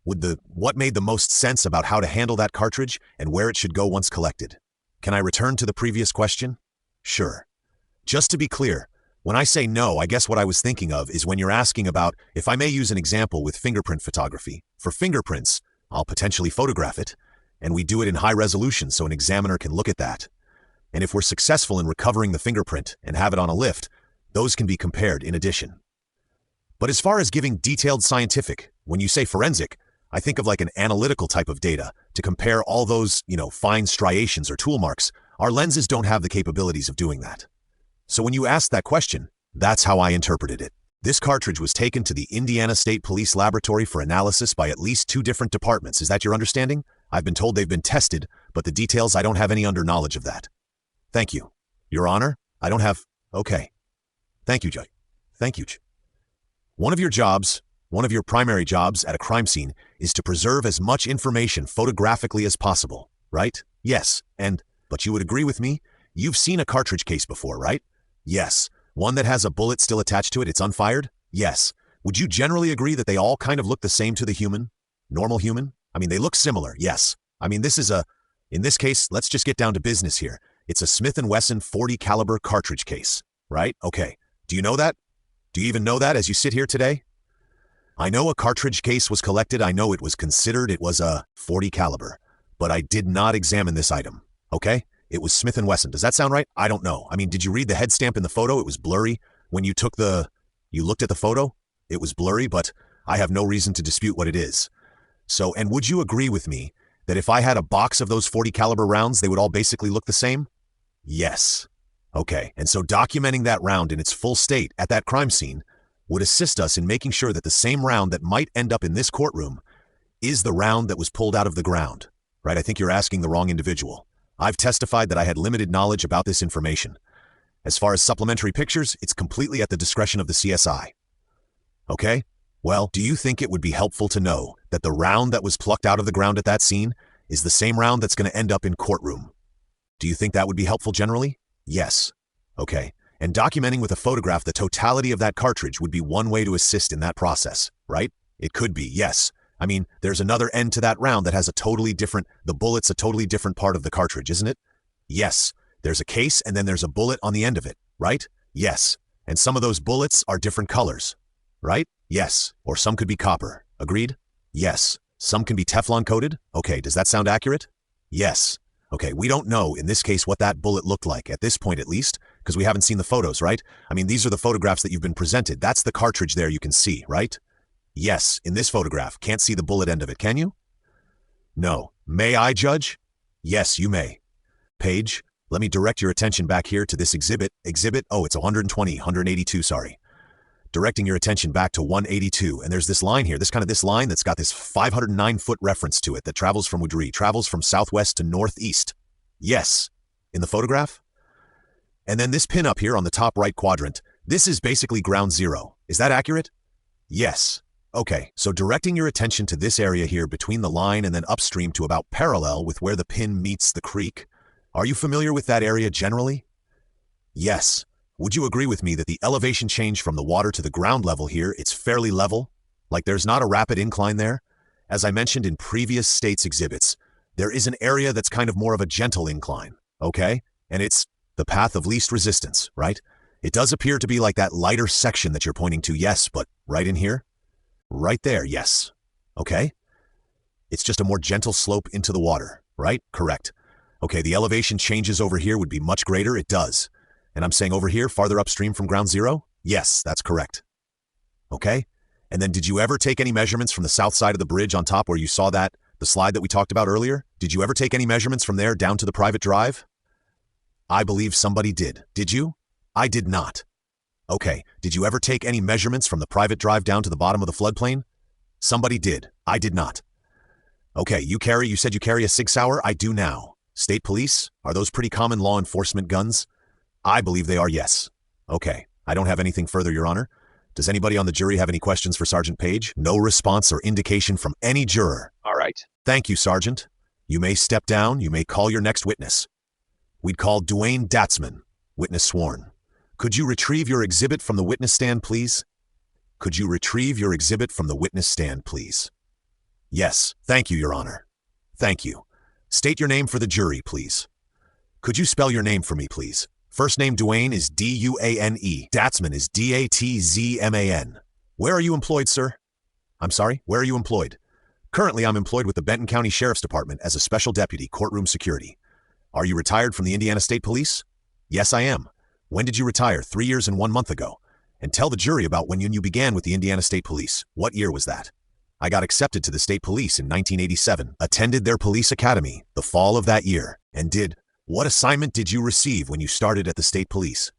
What made the most sense about how to handle that cartridge and where it should go once collected? Can I return to the previous question? Sure. Just to be clear, when I say no, I guess what I was thinking of is when you're asking about, if I may use an example with fingerprint photography. For fingerprints, I'll potentially photograph it, and we do it in high resolution so an examiner can look at that. And if we're successful in recovering the fingerprint and have it on a lift, those can be compared in addition. But as far as giving detailed scientific, when you say forensic, I think of like an analytical type of data to compare all those, fine striations or tool marks. Our lenses don't have the capabilities of doing that. So when you asked that question, that's how I interpreted it. This cartridge was taken to the Indiana State Police Laboratory for analysis by at least 2 different departments. Is that your understanding? I've been told they've been tested, but the details, I don't have any knowledge of that. Thank you. Your Honor, I don't have... Okay. Thank you, Judge. Thank you. One of your primary jobs at a crime scene is to preserve as much information photographically as possible, right? Yes, but you would agree with me? You've seen a cartridge case before, right? Yes. One that has a bullet still attached to it, it's unfired? Yes. Would you generally agree that they all kind of look the same to the human? Normal human? I mean, they look similar, yes. I mean, in this case, let's just get down to business here. It's a Smith & Wesson .40 caliber cartridge case, right? Okay. Do you know that? Do you even know that as you sit here today? I know a cartridge case was collected. I know it was considered it was a .40 caliber, but I did not examine this item, okay? It was Smith & Wesson. Does that sound right? I don't know. I mean, did you read the head stamp in the photo? It was blurry. When you looked at the photo, it was blurry, but I have no reason to dispute what it is. So, and would you agree with me that if I had a box of those .40 caliber rounds, they would all basically look the same? Yes. Okay, and so documenting that round in its full state at that crime scene would assist us in making sure that the same round that might end up in this courtroom is the round that was pulled out of the ground, right? I think you're asking the wrong individual. I've testified that I had limited knowledge about this information. As far as supplementary pictures, it's completely at the discretion of the CSI. Okay? Well, do you think it would be helpful to know that the round that was plucked out of the ground at that scene is the same round that's going to end up in courtroom? Do you think that would be helpful generally? Yes. Okay. And documenting with a photograph the totality of that cartridge would be one way to assist in that process, right? It could be, yes. I mean, there's another end to that round that has the bullet's a totally different part of the cartridge, isn't it? Yes. There's a case and then there's a bullet on the end of it, right? Yes. And some of those bullets are different colors, right? Yes. Or some could be copper. Agreed? Yes. Some can be Teflon coated? Okay, does that sound accurate? Yes. Okay, we don't know in this case what that bullet looked like, at this point at least, because we haven't seen the photos, right? I mean, these are the photographs that you've been presented. That's the cartridge there you can see, right? Yes, in this photograph. Can't see the bullet end of it, can you? No. May I, Judge? Yes, you may. Page, let me direct your attention back here to this exhibit. Oh, it's 182, sorry. Directing your attention back to 182, and there's this line here, this line that's got this 509-foot reference to it that travels from southwest to northeast. Yes. In the photograph? And then this pin up here on the top right quadrant, this is basically ground zero. Is that accurate? Yes. Okay, so directing your attention to this area here between the line and then upstream to about parallel with where the pin meets the creek. Are you familiar with that area generally? Yes. Would you agree with me that the elevation change from the water to the ground level here, it's fairly level? Like there's not a rapid incline there? As I mentioned in previous states exhibits, there is an area that's kind of more of a gentle incline, okay? And it's the path of least resistance, right? It does appear to be like that lighter section that you're pointing to, yes, but right in here? Right there, yes. Okay? It's just a more gentle slope into the water, right? Correct. Okay, the elevation changes over here would be much greater, it does. And I'm saying over here, farther upstream from ground zero? Yes, that's correct. Okay? And then did you ever take any measurements from the south side of the bridge on top where you saw the slide that we talked about earlier? Did you ever take any measurements from there down to the private drive? I believe somebody did. Did you? I did not. Okay, did you ever take any measurements from the private drive down to the bottom of the floodplain? Somebody did. I did not. Okay, you said you carry a Sig Sauer? I do now. State police? Are those pretty common law enforcement guns? I believe they are, yes. Okay, I don't have anything further, Your Honor. Does anybody on the jury have any questions for Sergeant Page? No response or indication from any juror. All right. Thank you, Sergeant. You may step down. You may call your next witness. We'd call Dwayne Datzman, witness sworn. Could you retrieve your exhibit from the witness stand, please? Could you retrieve your exhibit from the witness stand, please? Yes, thank you, Your Honor. Thank you. State your name for the jury, please. Could you spell your name for me, please? First name Dwayne is D-U-A-N-E. Datzman is D-A-T-Z-M-A-N. Where are you employed, sir? I'm sorry, where are you employed? Currently, I'm employed with the Benton County Sheriff's Department as a special deputy, courtroom security. Are you retired from the Indiana State Police? Yes, I am. When did you retire? 3 years and 1 month ago. And tell the jury about when you began with the Indiana State Police. What year was that? I got accepted to the State Police in 1987, attended their police academy the fall of that year, and did. What assignment did you receive when you started at the State Police?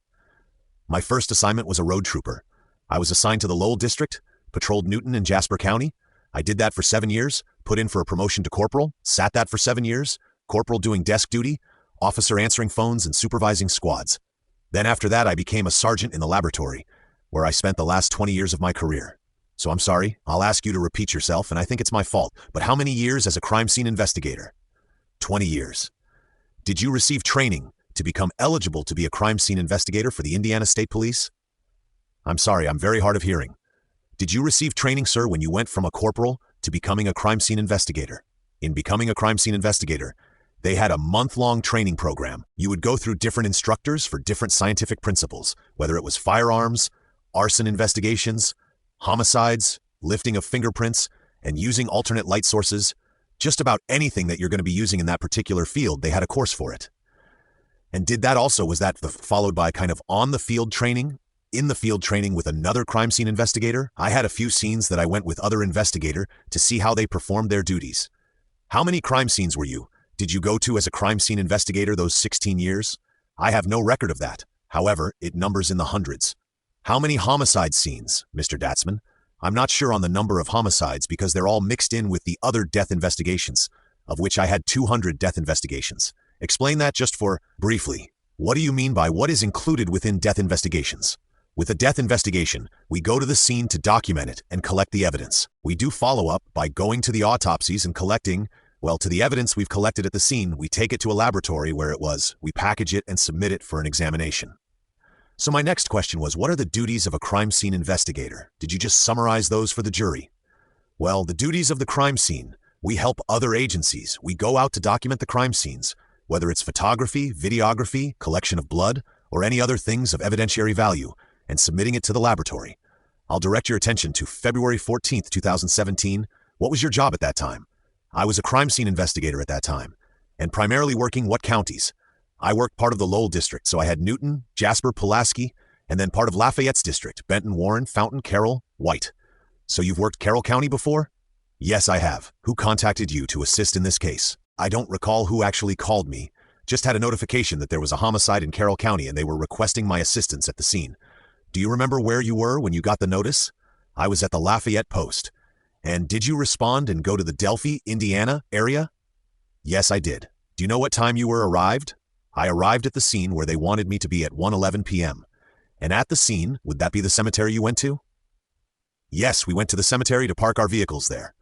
My first assignment was a road trooper. I was assigned to the Lowell District, patrolled Newton and Jasper County. I did that for 7 years, put in for a promotion to corporal, sat that for 7 years, corporal doing desk duty, officer answering phones and supervising squads. Then after that, I became a sergeant in the laboratory, where I spent the last 20 years of my career. So I'm sorry, I'll ask you to repeat yourself, and I think it's my fault, but how many years as a crime scene investigator? 20 years. Did you receive training to become eligible to be a crime scene investigator for the Indiana State Police? I'm sorry, I'm very hard of hearing. Did you receive training, sir, when you went from a corporal to becoming a crime scene investigator? In becoming a crime scene investigator, they had a month-long training program. You would go through different instructors for different scientific principles, whether it was firearms, arson investigations, homicides, lifting of fingerprints, and using alternate light sources. Just about anything that you're going to be using in that particular field, they had a course for it. And was that followed by kind of on-the-field training? In the field training with another crime scene investigator? I had a few scenes that I went with other investigator to see how they performed their duties. How many crime scenes did you go to as a crime scene investigator those 16 years? I have no record of that. However, it numbers in the hundreds. How many homicide scenes, Mr. Datzman? I'm not sure on the number of homicides because they're all mixed in with the other death investigations, of which I had 200 death investigations. Explain that just briefly. What do you mean by what is included within death investigations? With a death investigation, we go to the scene to document it and collect the evidence. We do follow-up by going to the autopsies and collecting, to the evidence we've collected at the scene, we take it to a laboratory where we package it and submit it for an examination. So my next question was, what are the duties of a crime scene investigator? Did you just summarize those for the jury? Well, the duties of the crime scene. We help other agencies. We go out to document the crime scenes, whether it's photography, videography, collection of blood, or any other things of evidentiary value, and submitting it to the laboratory. I'll direct your attention to February 14th, 2017. What was your job at that time? I was a crime scene investigator at that time, and primarily working what counties? I worked part of the Lowell District, so I had Newton, Jasper, Pulaski, and then part of Lafayette's district, Benton, Warren, Fountain, Carroll, White. So you've worked Carroll County before? Yes, I have. Who contacted you to assist in this case? I don't recall who actually called me. Just had a notification that there was a homicide in Carroll County and they were requesting my assistance at the scene. Do you remember where you were when you got the notice? I was at the Lafayette Post. And did you respond and go to the Delphi, Indiana area? Yes, I did. Do you know what time you arrived? I arrived at the scene where they wanted me to be at 1:11 p.m. And at the scene, would that be the cemetery you went to? Yes, we went to the cemetery to park our vehicles there.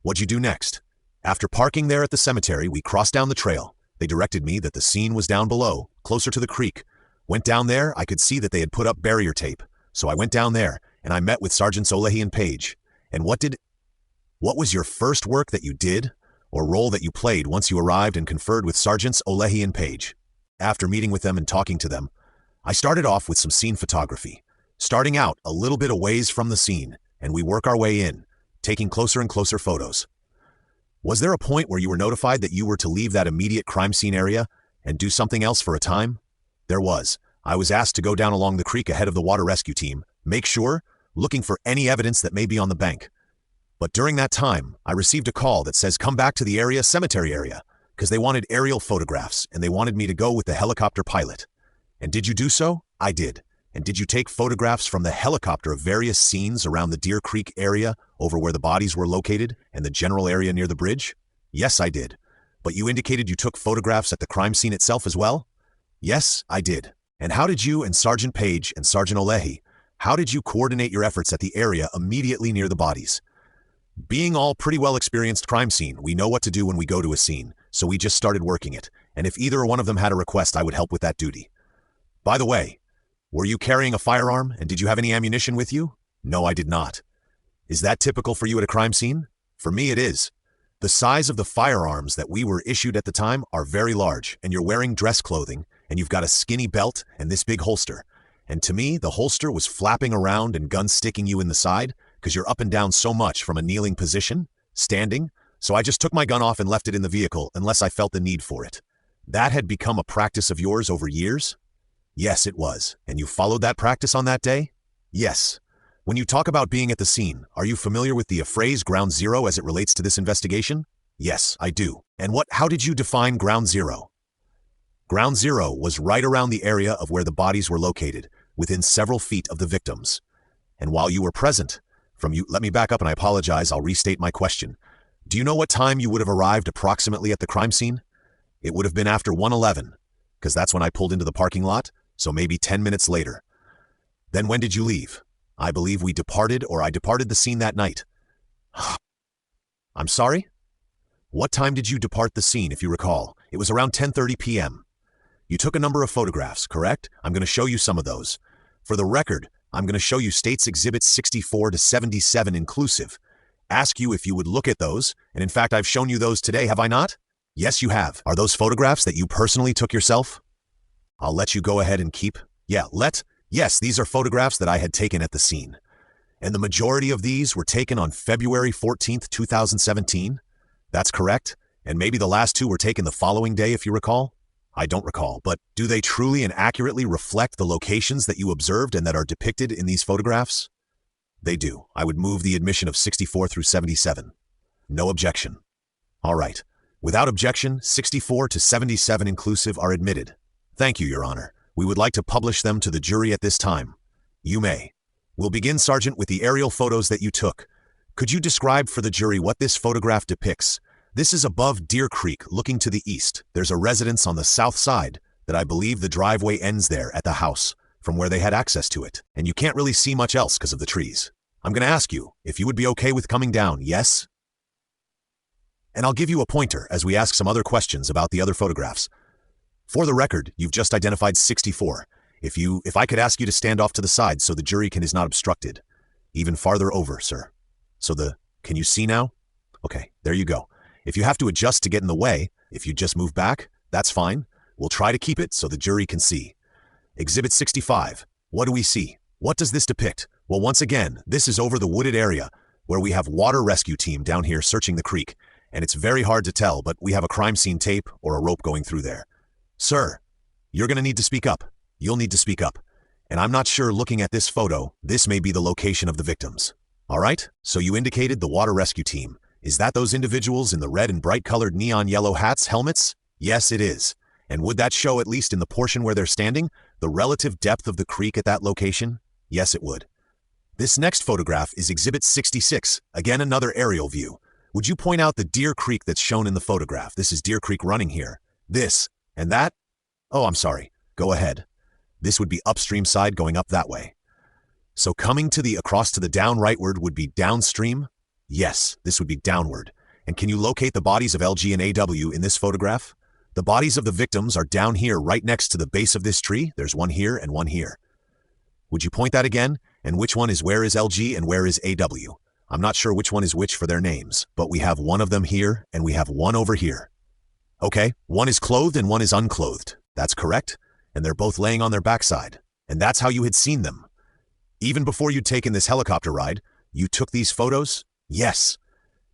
What'd you do next? After parking there at the cemetery, we crossed down the trail. They directed me that the scene was down below, closer to the creek. Went down there, I could see that they had put up barrier tape. So I went down there, and I met with Sergeants Olehi and Page. And what was your first work that you did, or role that you played once you arrived and conferred with Sergeants Olehi and Page? After meeting with them and talking to them, I started off with some scene photography, starting out a little bit a ways from the scene, and we work our way in, taking closer and closer photos. Was there a point where you were notified that you were to leave that immediate crime scene area and do something else for a time? There was. I was asked to go down along the creek ahead of the water rescue team, make sure, looking for any evidence that may be on the bank. But during that time, I received a call that says come back to the cemetery area, because they wanted aerial photographs and they wanted me to go with the helicopter pilot. And did you do so? I did. And did you take photographs from the helicopter of various scenes around the Deer Creek area over where the bodies were located and the general area near the bridge? Yes, I did. But you indicated you took photographs at the crime scene itself as well? Yes, I did. And how did you and Sergeant Page and Sergeant Olehi, how did you coordinate your efforts at the area immediately near the bodies? Being all pretty well experienced crime scene, we know what to do when we go to a scene, so we just started working it, and if either one of them had a request, I would help with that duty. By the way, were you carrying a firearm, and did you have any ammunition with you? No, I did not. Is that typical for you at a crime scene? For me, it is. The size of the firearms that we were issued at the time are very large, and you're wearing dress clothing, and you've got a skinny belt and this big holster. And to me, the holster was flapping around and gun sticking you in the side, because you're up and down so much from a kneeling position, standing, so I just took my gun off and left it in the vehicle unless I felt the need for it. That had become a practice of yours over years? Yes, it was. And you followed that practice on that day? Yes. When you talk about being at the scene, are you familiar with the phrase ground zero as it relates to this investigation? Yes, I do. And how did you define ground zero? Ground zero was right around the area of where the bodies were located, within several feet of the victims. And while you were present, let me back up and I apologize, I'll restate my question. Do you know what time you would have arrived approximately at the crime scene? It would have been after 1:11, because that's when I pulled into the parking lot, so maybe 10 minutes later. Then when did you leave? I believe I departed the scene that night. I'm sorry? What time did you depart the scene, if you recall? It was around 10:30 p.m. You took a number of photographs, correct? I'm going to show you some of those. For the record, I'm going to show you States Exhibits 64 to 77 inclusive. Ask you if you would look at those, and in fact I've shown you those today, have I not? Yes, you have. Are those photographs that you personally took yourself? I'll let you go ahead and keep. Yes, these are photographs that I had taken at the scene. And the majority of these were taken on February 14th, 2017. That's correct. And maybe the last two were taken the following day, if you recall. I don't recall, but do they truly and accurately reflect the locations that you observed and that are depicted in these photographs? They do. I would move the admission of 64 through 77. No objection. All right. Without objection, 64 to 77 inclusive are admitted. Thank you, Your Honor. We would like to publish them to the jury at this time. You may. We'll begin, Sergeant, with the aerial photos that you took. Could you describe for the jury what this photograph depicts? This is above Deer Creek, looking to the east. There's a residence on the south side that I believe the driveway ends there at the house, from where they had access to it, and you can't really see much else because of the trees. I'm going to ask you if you would be okay with coming down, yes? And I'll give you a pointer as we ask some other questions about the other photographs. For the record, you've just identified 64. If I could ask you to stand off to the side so the jury is not obstructed. Even farther over, sir. Can you see now? Okay, there you go. If you have to adjust to get in the way, if you just move back, that's fine. We'll try to keep it so the jury can see. Exhibit 65. What do we see? What does this depict? Well, once again, this is over the wooded area where we have water rescue team down here searching the creek, and it's very hard to tell, but we have a crime scene tape or a rope going through there. Sir, you're going to need to speak up. You'll need to speak up. And I'm not sure, looking at this photo, this may be the location of the victims. All right? So you indicated the water rescue team. Is that those individuals in the red and bright-colored neon yellow hats, helmets? Yes, it is. And would that show, at least in the portion where they're standing, the relative depth of the creek at that location? Yes, it would. This next photograph is Exhibit 66, again another aerial view. Would you point out the Deer Creek that's shown in the photograph? This is Deer Creek running here. This, and that? Oh, I'm sorry. Go ahead. This would be upstream side going up that way. So coming across to the down rightward would be downstream? Yes, this would be downward. And can you locate the bodies of LG and AW in this photograph? The bodies of the victims are down here right next to the base of this tree. There's one here and one here. Would you point that again? And where is LG and where is AW? I'm not sure which one is which for their names, but we have one of them here and we have one over here. Okay, one is clothed and one is unclothed. That's correct. And they're both laying on their backside. And that's how you had seen them. Even before you'd taken this helicopter ride, you took these photos? Yes.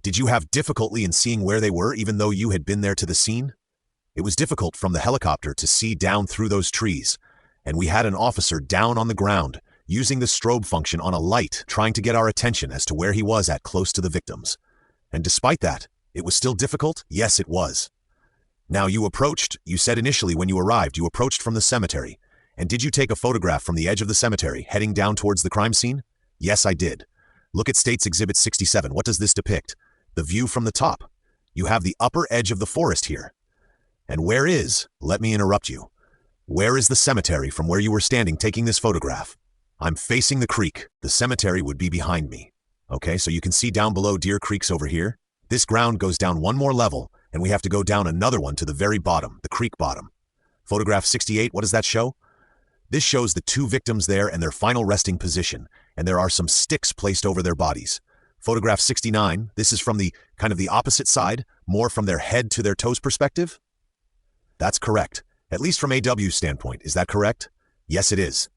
Did you have difficulty in seeing where they were even though you had been there to the scene? It was difficult from the helicopter to see down through those trees, and we had an officer down on the ground using the strobe function on a light trying to get our attention as to where he was at close to the victims. And despite that, it was still difficult? Yes, it was. Now you said initially when you arrived, you approached from the cemetery. And did you take a photograph from the edge of the cemetery heading down towards the crime scene? Yes, I did. Look at States Exhibit 67. What does this depict? The view from the top. You have the upper edge of the forest here. And where is, let me interrupt you, where is the cemetery from where you were standing taking this photograph? I'm facing the creek. The cemetery would be behind me. Okay, so you can see down below Deer Creek's over here. This ground goes down one more level, and we have to go down another one to the very bottom, the creek bottom. Photograph 68, what does that show? This shows the two victims there and their final resting position, and there are some sticks placed over their bodies. Photograph 69, this is from the kind of the opposite side, more from their head to their toes perspective? That's correct, at least from AW's standpoint. Is that correct? Yes, it is.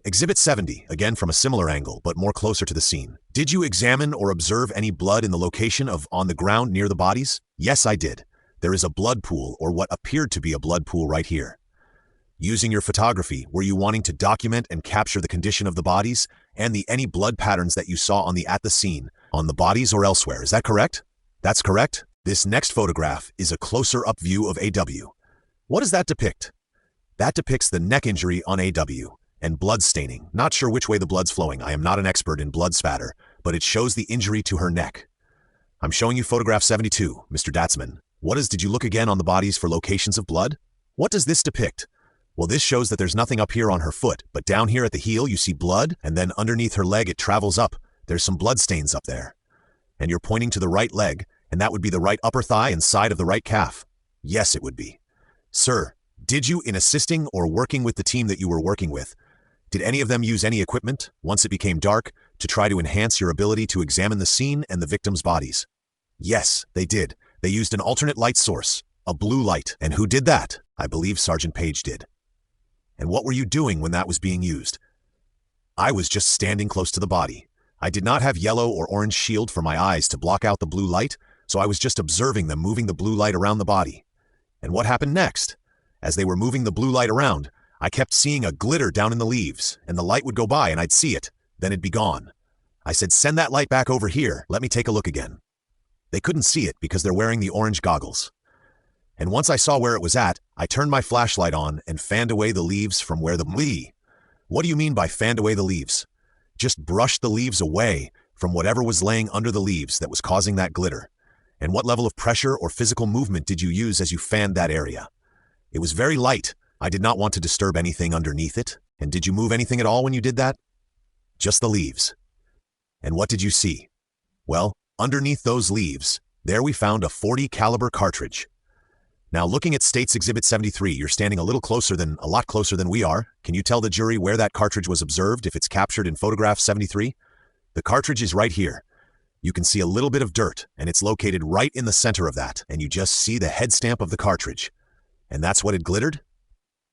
Exhibit 70, again from a similar angle, but more closer to the scene. Did you examine or observe any blood in the location of on the ground near the bodies? Yes, I did. There is a blood pool, or what appeared to be a blood pool right here. Using your photography, were you wanting to document and capture the condition of the bodies and any blood patterns that you saw at the scene, on the bodies or elsewhere? Is that correct? That's correct. This next photograph is a closer-up view of AW. What does that depict? That depicts the neck injury on AW and blood staining. Not sure which way the blood's flowing. I am not an expert in blood spatter, but it shows the injury to her neck. I'm showing you photograph 72, Mr. Datzman. Did you look again on the bodies for locations of blood? What does this depict? Well, this shows that there's nothing up here on her foot, but down here at the heel you see blood, and then underneath her leg it travels up. There's some blood stains up there. And you're pointing to the right leg, and that would be the right upper thigh and side of the right calf. Yes, it would be. Sir, did you, in assisting or working with the team that you were working with, did any of them use any equipment, once it became dark, to try to enhance your ability to examine the scene and the victims' bodies? Yes, they did. They used an alternate light source, a blue light. And who did that? I believe Sergeant Page did. And what were you doing when that was being used? I was just standing close to the body. I did not have yellow or orange shield for my eyes to block out the blue light, so I was just observing them moving the blue light around the body. And what happened next? As they were moving the blue light around, I kept seeing a glitter down in the leaves, and the light would go by and I'd see it, then it'd be gone. I said, send that light back over here, let me take a look again. They couldn't see it because they're wearing the orange goggles. And once I saw where it was at, I turned my flashlight on and fanned away the leaves from where the Lee. What do you mean by fanned away the leaves? Just brushed the leaves away from whatever was laying under the leaves that was causing that glitter. And what level of pressure or physical movement did you use as you fanned that area? It was very light. I did not want to disturb anything underneath it. And did you move anything at all when you did that? Just the leaves. And what did you see? Well, underneath those leaves, there we found a .40 caliber cartridge. Now, looking at State's Exhibit 73, you're standing a lot closer than we are. Can you tell the jury where that cartridge was observed if it's captured in photograph 73? The cartridge is right here. You can see a little bit of dirt, and it's located right in the center of that, and you just see the head stamp of the cartridge. And that's what it glittered?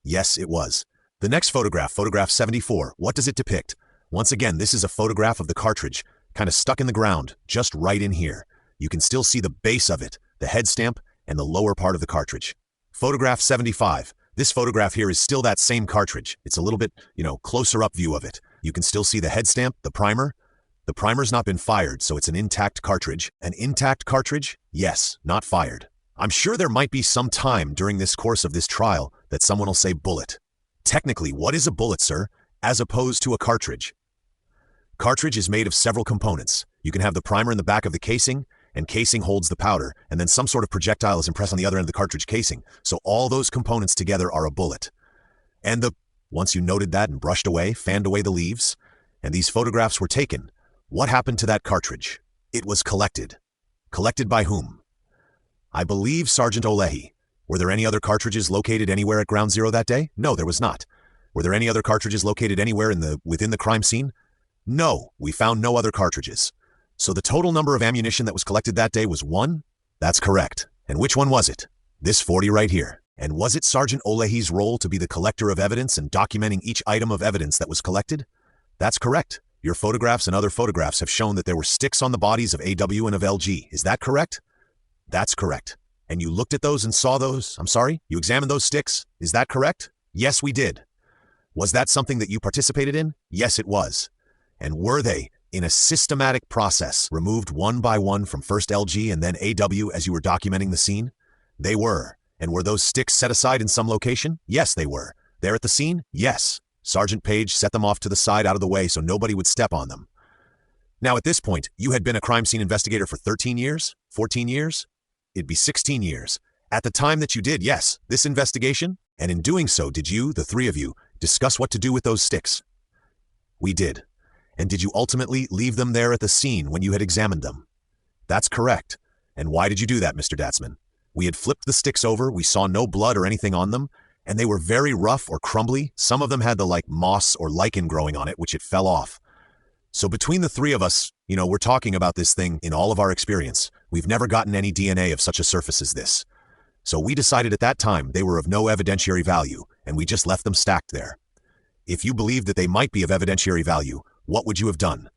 Yes, it was. The next photograph, photograph 74, what does it depict? Once again, this is a photograph of the cartridge, kind of stuck in the ground, just right in here. You can still see the base of it, the head stamp, and the lower part of the cartridge. Photograph 75. This photograph here is still that same cartridge. It's a little bit, closer up view of it. You can still see the head stamp, the primer. The primer's not been fired, so it's an intact cartridge. An intact cartridge? Yes, not fired. I'm sure there might be some time during this course of this trial that someone will say bullet. Technically, what is a bullet, sir, as opposed to a cartridge? Cartridge is made of several components. You can have the primer in the back of the casing, and casing holds the powder, and then some sort of projectile is impressed on the other end of the cartridge casing. So all those components together are a bullet. And once you noted that and brushed away, fanned away the leaves, and these photographs were taken, what happened to that cartridge? It was collected. Collected by whom? I believe Sergeant Olehi. Were there any other cartridges located anywhere at Ground Zero that day? No, there was not. Were there any other cartridges located anywhere within the crime scene? No, we found no other cartridges. So the total number of ammunition that was collected that day was 1? That's correct. And which one was it? This .40 right here. And was it Sergeant Olehi's role to be the collector of evidence and documenting each item of evidence that was collected? That's correct. Your photographs and other photographs have shown that there were sticks on the bodies of AW and of LG. Is that correct? That's correct. And you looked at those and saw those? I'm sorry? You examined those sticks? Is that correct? Yes, we did. Was that something that you participated in? Yes, it was. And were they, in a systematic process, removed one by one from first LG and then AW as you were documenting the scene? They were. And were those sticks set aside in some location? Yes, they were. There at the scene? Yes. Sergeant Page set them off to the side out of the way so nobody would step on them. Now at this point, you had been a crime scene investigator for 13 years? 14 years? It'd be 16 years. At the time that you did, yes, this investigation? And in doing so, did you, the three of you, discuss what to do with those sticks? We did. And did you ultimately leave them there at the scene when you had examined them? That's correct. And why did you do that, Mr. Datsman? We had flipped the sticks over, we saw no blood or anything on them, and they were very rough or crumbly. Some of them had the moss or lichen growing on it, which it fell off. So between the three of us, we're talking about this thing in all of our experience. We've never gotten any DNA of such a surface as this. So we decided at that time they were of no evidentiary value, and we just left them stacked there. If you believed that they might be of evidentiary value, what would you have done?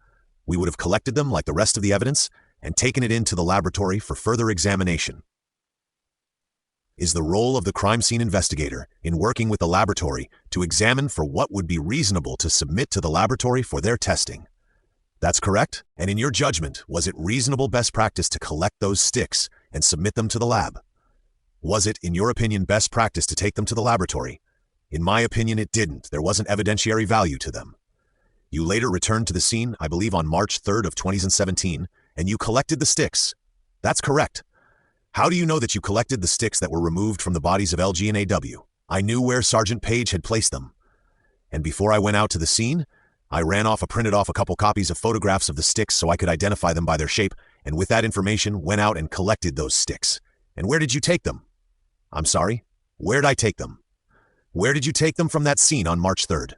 We would have collected them like the rest of the evidence and taken it into the laboratory for further examination. Is the role of the crime scene investigator in working with the laboratory to examine for what would be reasonable to submit to the laboratory for their testing. That's correct? And in your judgment, was it reasonable best practice to collect those sticks and submit them to the lab? Was it, in your opinion, best practice to take them to the laboratory? In my opinion, it didn't. There wasn't evidentiary value to them. You later returned to the scene, I believe on March 3rd of 2017, and you collected the sticks. That's correct. How do you know that you collected the sticks that were removed from the bodies of LG and AW? I knew where Sergeant Page had placed them. And before I went out to the scene, I printed off a couple copies of photographs of the sticks so I could identify them by their shape, and with that information went out and collected those sticks. And where did you take them? I'm sorry? Where'd I take them? Where did you take them from that scene on March 3rd?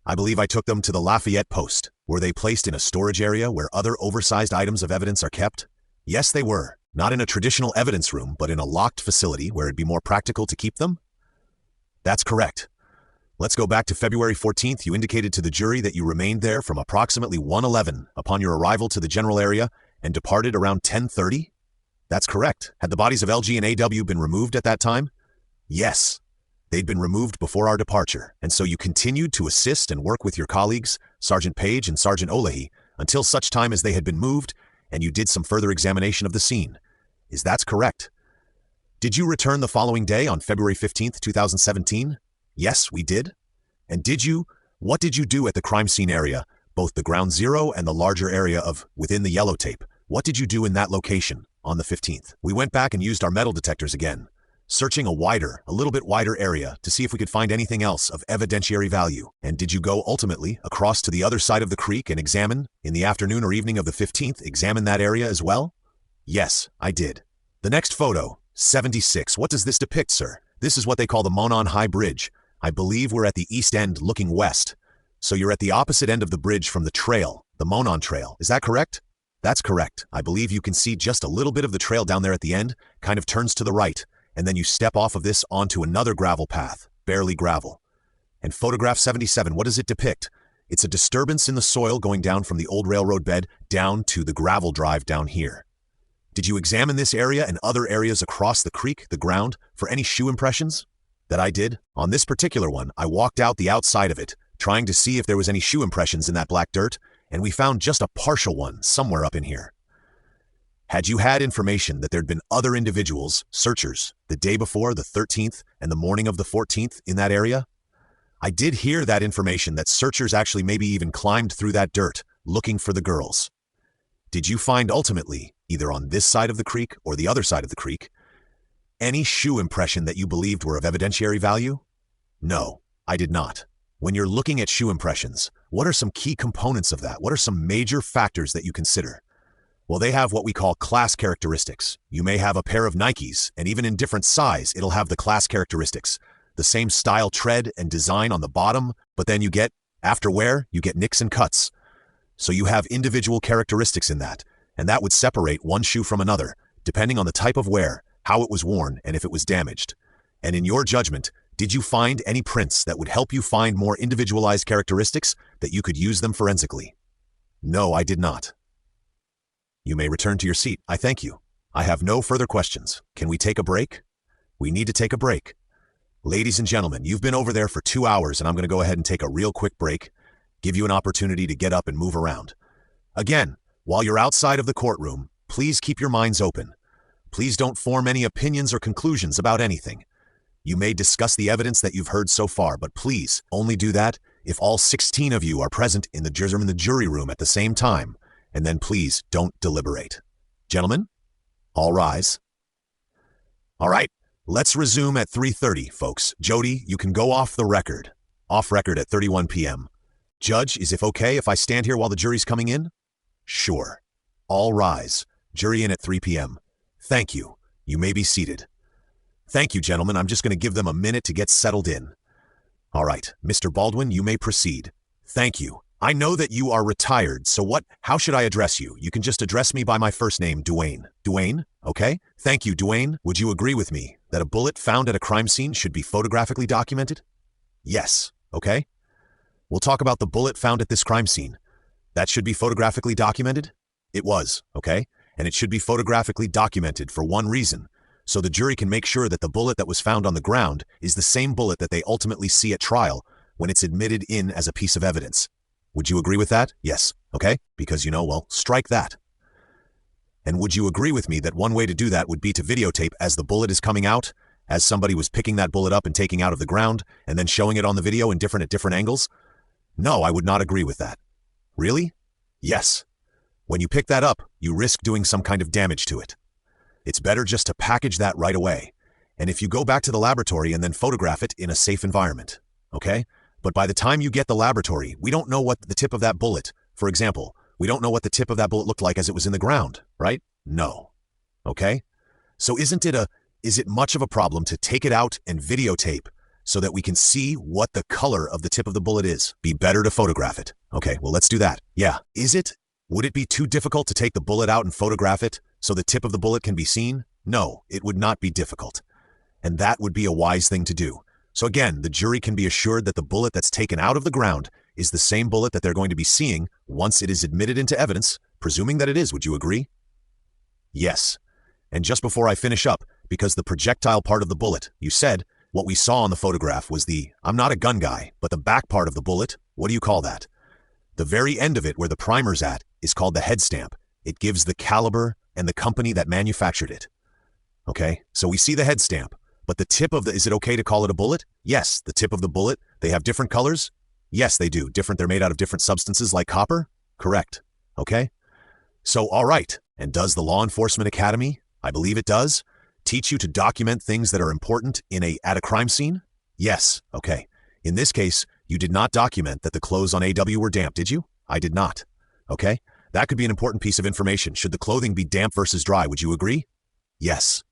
I believe I took them to the Lafayette Post. Were they placed in a storage area where other oversized items of evidence are kept? Yes, they were. Not in a traditional evidence room, but in a locked facility where it'd be more practical to keep them? That's correct. Let's go back to February 14th. You indicated to the jury that you remained there from approximately 1:11 upon your arrival to the general area and departed around 10:30? That's correct. Had the bodies of LG and AW been removed at that time? Yes. They'd been removed before our departure, and so you continued to assist and work with your colleagues, Sergeant Page and Sergeant Olahi, until such time as they had been moved, and you did some further examination of the scene. Is that correct? Did you return the following day on February 15th, 2017? Yes, we did. And what did you do at the crime scene area, both the ground zero and the larger area within the yellow tape? What did you do in that location on the 15th? We went back and used our metal detectors again, searching a little bit wider area to see if we could find anything else of evidentiary value. And did you go ultimately across to the other side of the creek and examine, in the afternoon or evening of the 15th, examine that area as well? Yes, I did. The next photo, 76. What does this depict, sir? This is what they call the Monon High Bridge. I believe we're at the east end looking west. So you're at the opposite end of the bridge from the trail, the Monon Trail. Is that correct? That's correct. I believe you can see just a little bit of the trail down there at the end, kind of turns to the right, and then you step off of this onto another gravel path, barely gravel. And photograph 77, what does it depict? It's a disturbance in the soil going down from the old railroad bed down to the gravel drive down here. Did you examine this area and other areas across the creek, the ground, for any shoe impressions? That I did. On this particular one, I walked out the outside of it, trying to see if there was any shoe impressions in that black dirt, and we found just a partial one somewhere up in here. Had you had information that there'd been other individuals, searchers, the day before, the 13th, and the morning of the 14th in that area? I did hear that information that searchers actually maybe even climbed through that dirt, looking for the girls. Did you find ultimately, either on this side of the creek or the other side of the creek, any shoe impression that you believed were of evidentiary value? No, I did not. When you're looking at shoe impressions, what are some key components of that? What are some major factors that you consider? Well, they have what we call class characteristics. You may have a pair of Nikes, and even in different size, it'll have the class characteristics. The same style tread and design on the bottom, but then after wear, you get nicks and cuts. So you have individual characteristics in that, and that would separate one shoe from another, depending on the type of wear, how it was worn, and if it was damaged. And in your judgment, did you find any prints that would help you find more individualized characteristics that you could use them forensically? No, I did not. You may return to your seat. I thank you. I have no further questions. Can we take a break? We need to take a break. Ladies and gentlemen, you've been over there for 2 hours, and I'm going to go ahead and take a real quick break, give you an opportunity to get up and move around. Again, while you're outside of the courtroom, please keep your minds open. Please don't form any opinions or conclusions about anything. You may discuss the evidence that you've heard so far, but please only do that if all 16 of you are present in the jury room at the same time, and then please don't deliberate. Gentlemen, all rise. All right, let's resume at 3:30, folks. Jody, you can go off the record. Off record at 31 p.m. Judge, is it okay if I stand here while the jury's coming in? Sure. All rise. Jury in at 3 p.m. Thank you. You may be seated. Thank you, gentlemen. I'm just going to give them a minute to get settled in. All right, Mr. Baldwin, you may proceed. Thank you. I know that you are retired, so how should I address you? You can just address me by my first name, Duane. Duane? Okay? Thank you, Duane. Would you agree with me that a bullet found at a crime scene should be photographically documented? Yes. Okay? We'll talk about the bullet found at this crime scene. That should be photographically documented? It was, okay? And it should be photographically documented for one reason, so the jury can make sure that the bullet that was found on the ground is the same bullet that they ultimately see at trial when it's admitted in as a piece of evidence. Would you agree with that? Yes. Okay? Because, strike that. And would you agree with me that one way to do that would be to videotape as the bullet is coming out, as somebody was picking that bullet up and taking out of the ground, and then showing it on the video at different angles? No, I would not agree with that. Really? Yes. When you pick that up, you risk doing some kind of damage to it. It's better just to package that right away. And if you go back to the laboratory and then photograph it in a safe environment, okay? But by the time you get the laboratory, we don't know what the tip of that bullet, for example, we don't know what the tip of that bullet looked like as it was in the ground, right? No. Okay? So is it much of a problem to take it out and videotape so that we can see what the color of the tip of the bullet is? Be better to photograph it. Okay, well, let's do that. Yeah. Would it be too difficult to take the bullet out and photograph it so the tip of the bullet can be seen? No, it would not be difficult. And that would be a wise thing to do. So again, the jury can be assured that the bullet that's taken out of the ground is the same bullet that they're going to be seeing once it is admitted into evidence, presuming that it is. Would you agree? Yes. And just before I finish up, because the projectile part of the bullet, you said, what we saw on the photograph was I'm not a gun guy, but the back part of the bullet, what do you call that? The very end of it where the primer's at is called the head stamp. It gives the caliber and the company that manufactured it. Okay, so we see the head stamp, but the tip of is it okay to call it a bullet? Yes, the tip of the bullet, they have different colors? Yes, they do. They're made out of different substances like copper? Correct. Okay? So, all right, and does the Law Enforcement Academy, I believe it does, teach you to document things that are important at a crime scene? Yes, okay. In this case, you did not document that the clothes on AW were damp, did you? I did not. Okay? That could be an important piece of information. Should the clothing be damp versus dry, would you agree? Yes.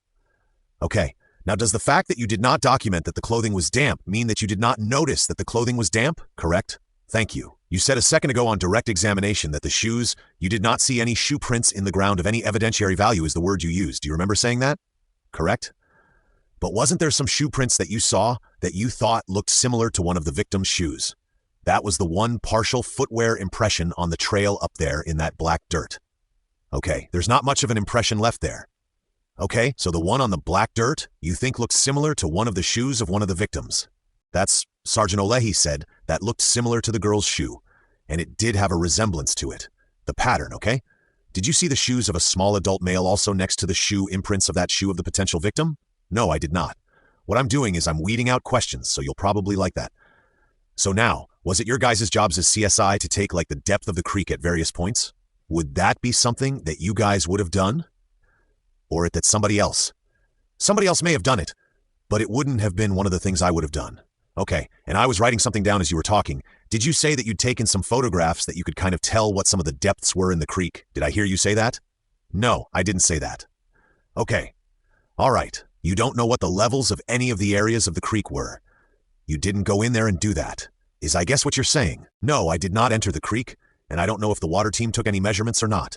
Okay. Now, does the fact that you did not document that the clothing was damp mean that you did not notice that the clothing was damp? Correct? Thank you. You said a second ago on direct examination that you did not see any shoe prints in the ground of any evidentiary value is the word you used. Do you remember saying that? Correct? But wasn't there some shoe prints that you saw that you thought looked similar to one of the victim's shoes? That was the one partial footwear impression on the trail up there in that black dirt. Okay, there's not much of an impression left there. Okay, so the one on the black dirt you think looks similar to one of the shoes of one of the victims. That's, Sergeant Olehi said, that looked similar to the girl's shoe, and it did have a resemblance to it. The pattern, okay? Did you see the shoes of a small adult male also next to the shoe imprints of that shoe of the potential victim? No, I did not. What I'm doing is I'm weeding out questions, so you'll probably like that. So now, was it your guys' jobs as CSI to take the depth of the creek at various points? Would that be something that you guys would have done? Or that somebody else may have done it, but it wouldn't have been one of the things I would have done. Okay, and I was writing something down as you were talking. Did you say that you'd taken some photographs that you could kind of tell what some of the depths were in the creek? Did I hear you say that? No, I didn't say that. Okay. All right. You don't know what the levels of any of the areas of the creek were. You didn't go in there and do that, is I guess what you're saying. No, I did not enter the creek, and I don't know if the water team took any measurements or not.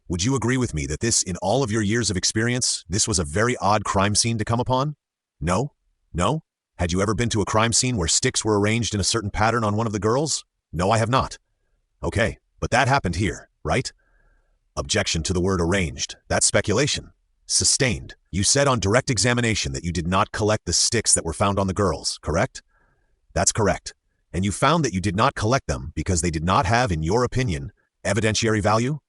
Would you agree with me that in all of your years of experience, this was a very odd crime scene to come upon? No? No? Had you ever been to a crime scene where sticks were arranged in a certain pattern on one of the girls? No, I have not. Okay, but that happened here, right? Objection to the word arranged. That's speculation. Sustained. You said on direct examination that you did not collect the sticks that were found on the girls, correct? That's correct. And you found that you did not collect them because they did not have, in your opinion, evidentiary value?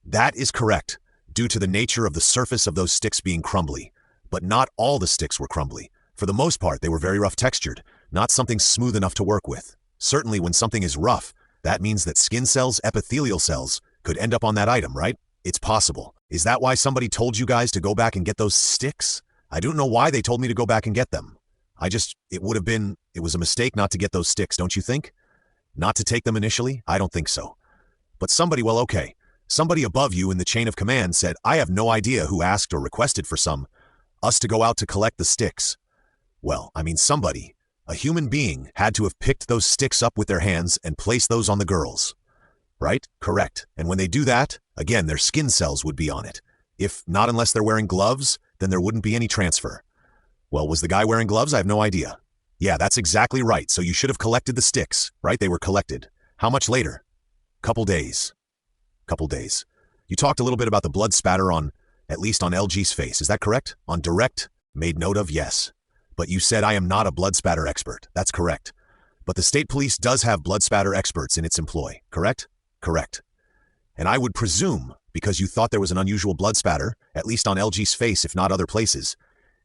That is correct, due to the nature of the surface of those sticks being crumbly. But not all the sticks were crumbly. For the most part, they were very rough textured, not something smooth enough to work with. Certainly when something is rough, that means that skin cells, epithelial cells, could end up on that item, right? It's possible. Is that why somebody told you guys to go back and get those sticks? I don't know why they told me to go back and get them. It was a mistake not to get those sticks, don't you think? Not to take them initially? I don't think so. But somebody above you in the chain of command said, I have no idea who asked or requested for us to go out to collect the sticks. Well, I mean somebody, a human being, had to have picked those sticks up with their hands and placed those on the girls. Right? Correct. And when they do that, again, their skin cells would be on it. If not, unless they're wearing gloves, then there wouldn't be any transfer. Well, was the guy wearing gloves? I have no idea. Yeah, that's exactly right. So you should have collected the sticks, right? They were collected. How much later? Couple days. You talked a little bit about the blood spatter at least on LG's face. Is that correct? On direct, made note of, yes. But you said I am not a blood spatter expert. That's correct. But the state police does have blood spatter experts in its employ, correct? Correct. And I would presume, because you thought there was an unusual blood spatter, at least on LG's face, if not other places,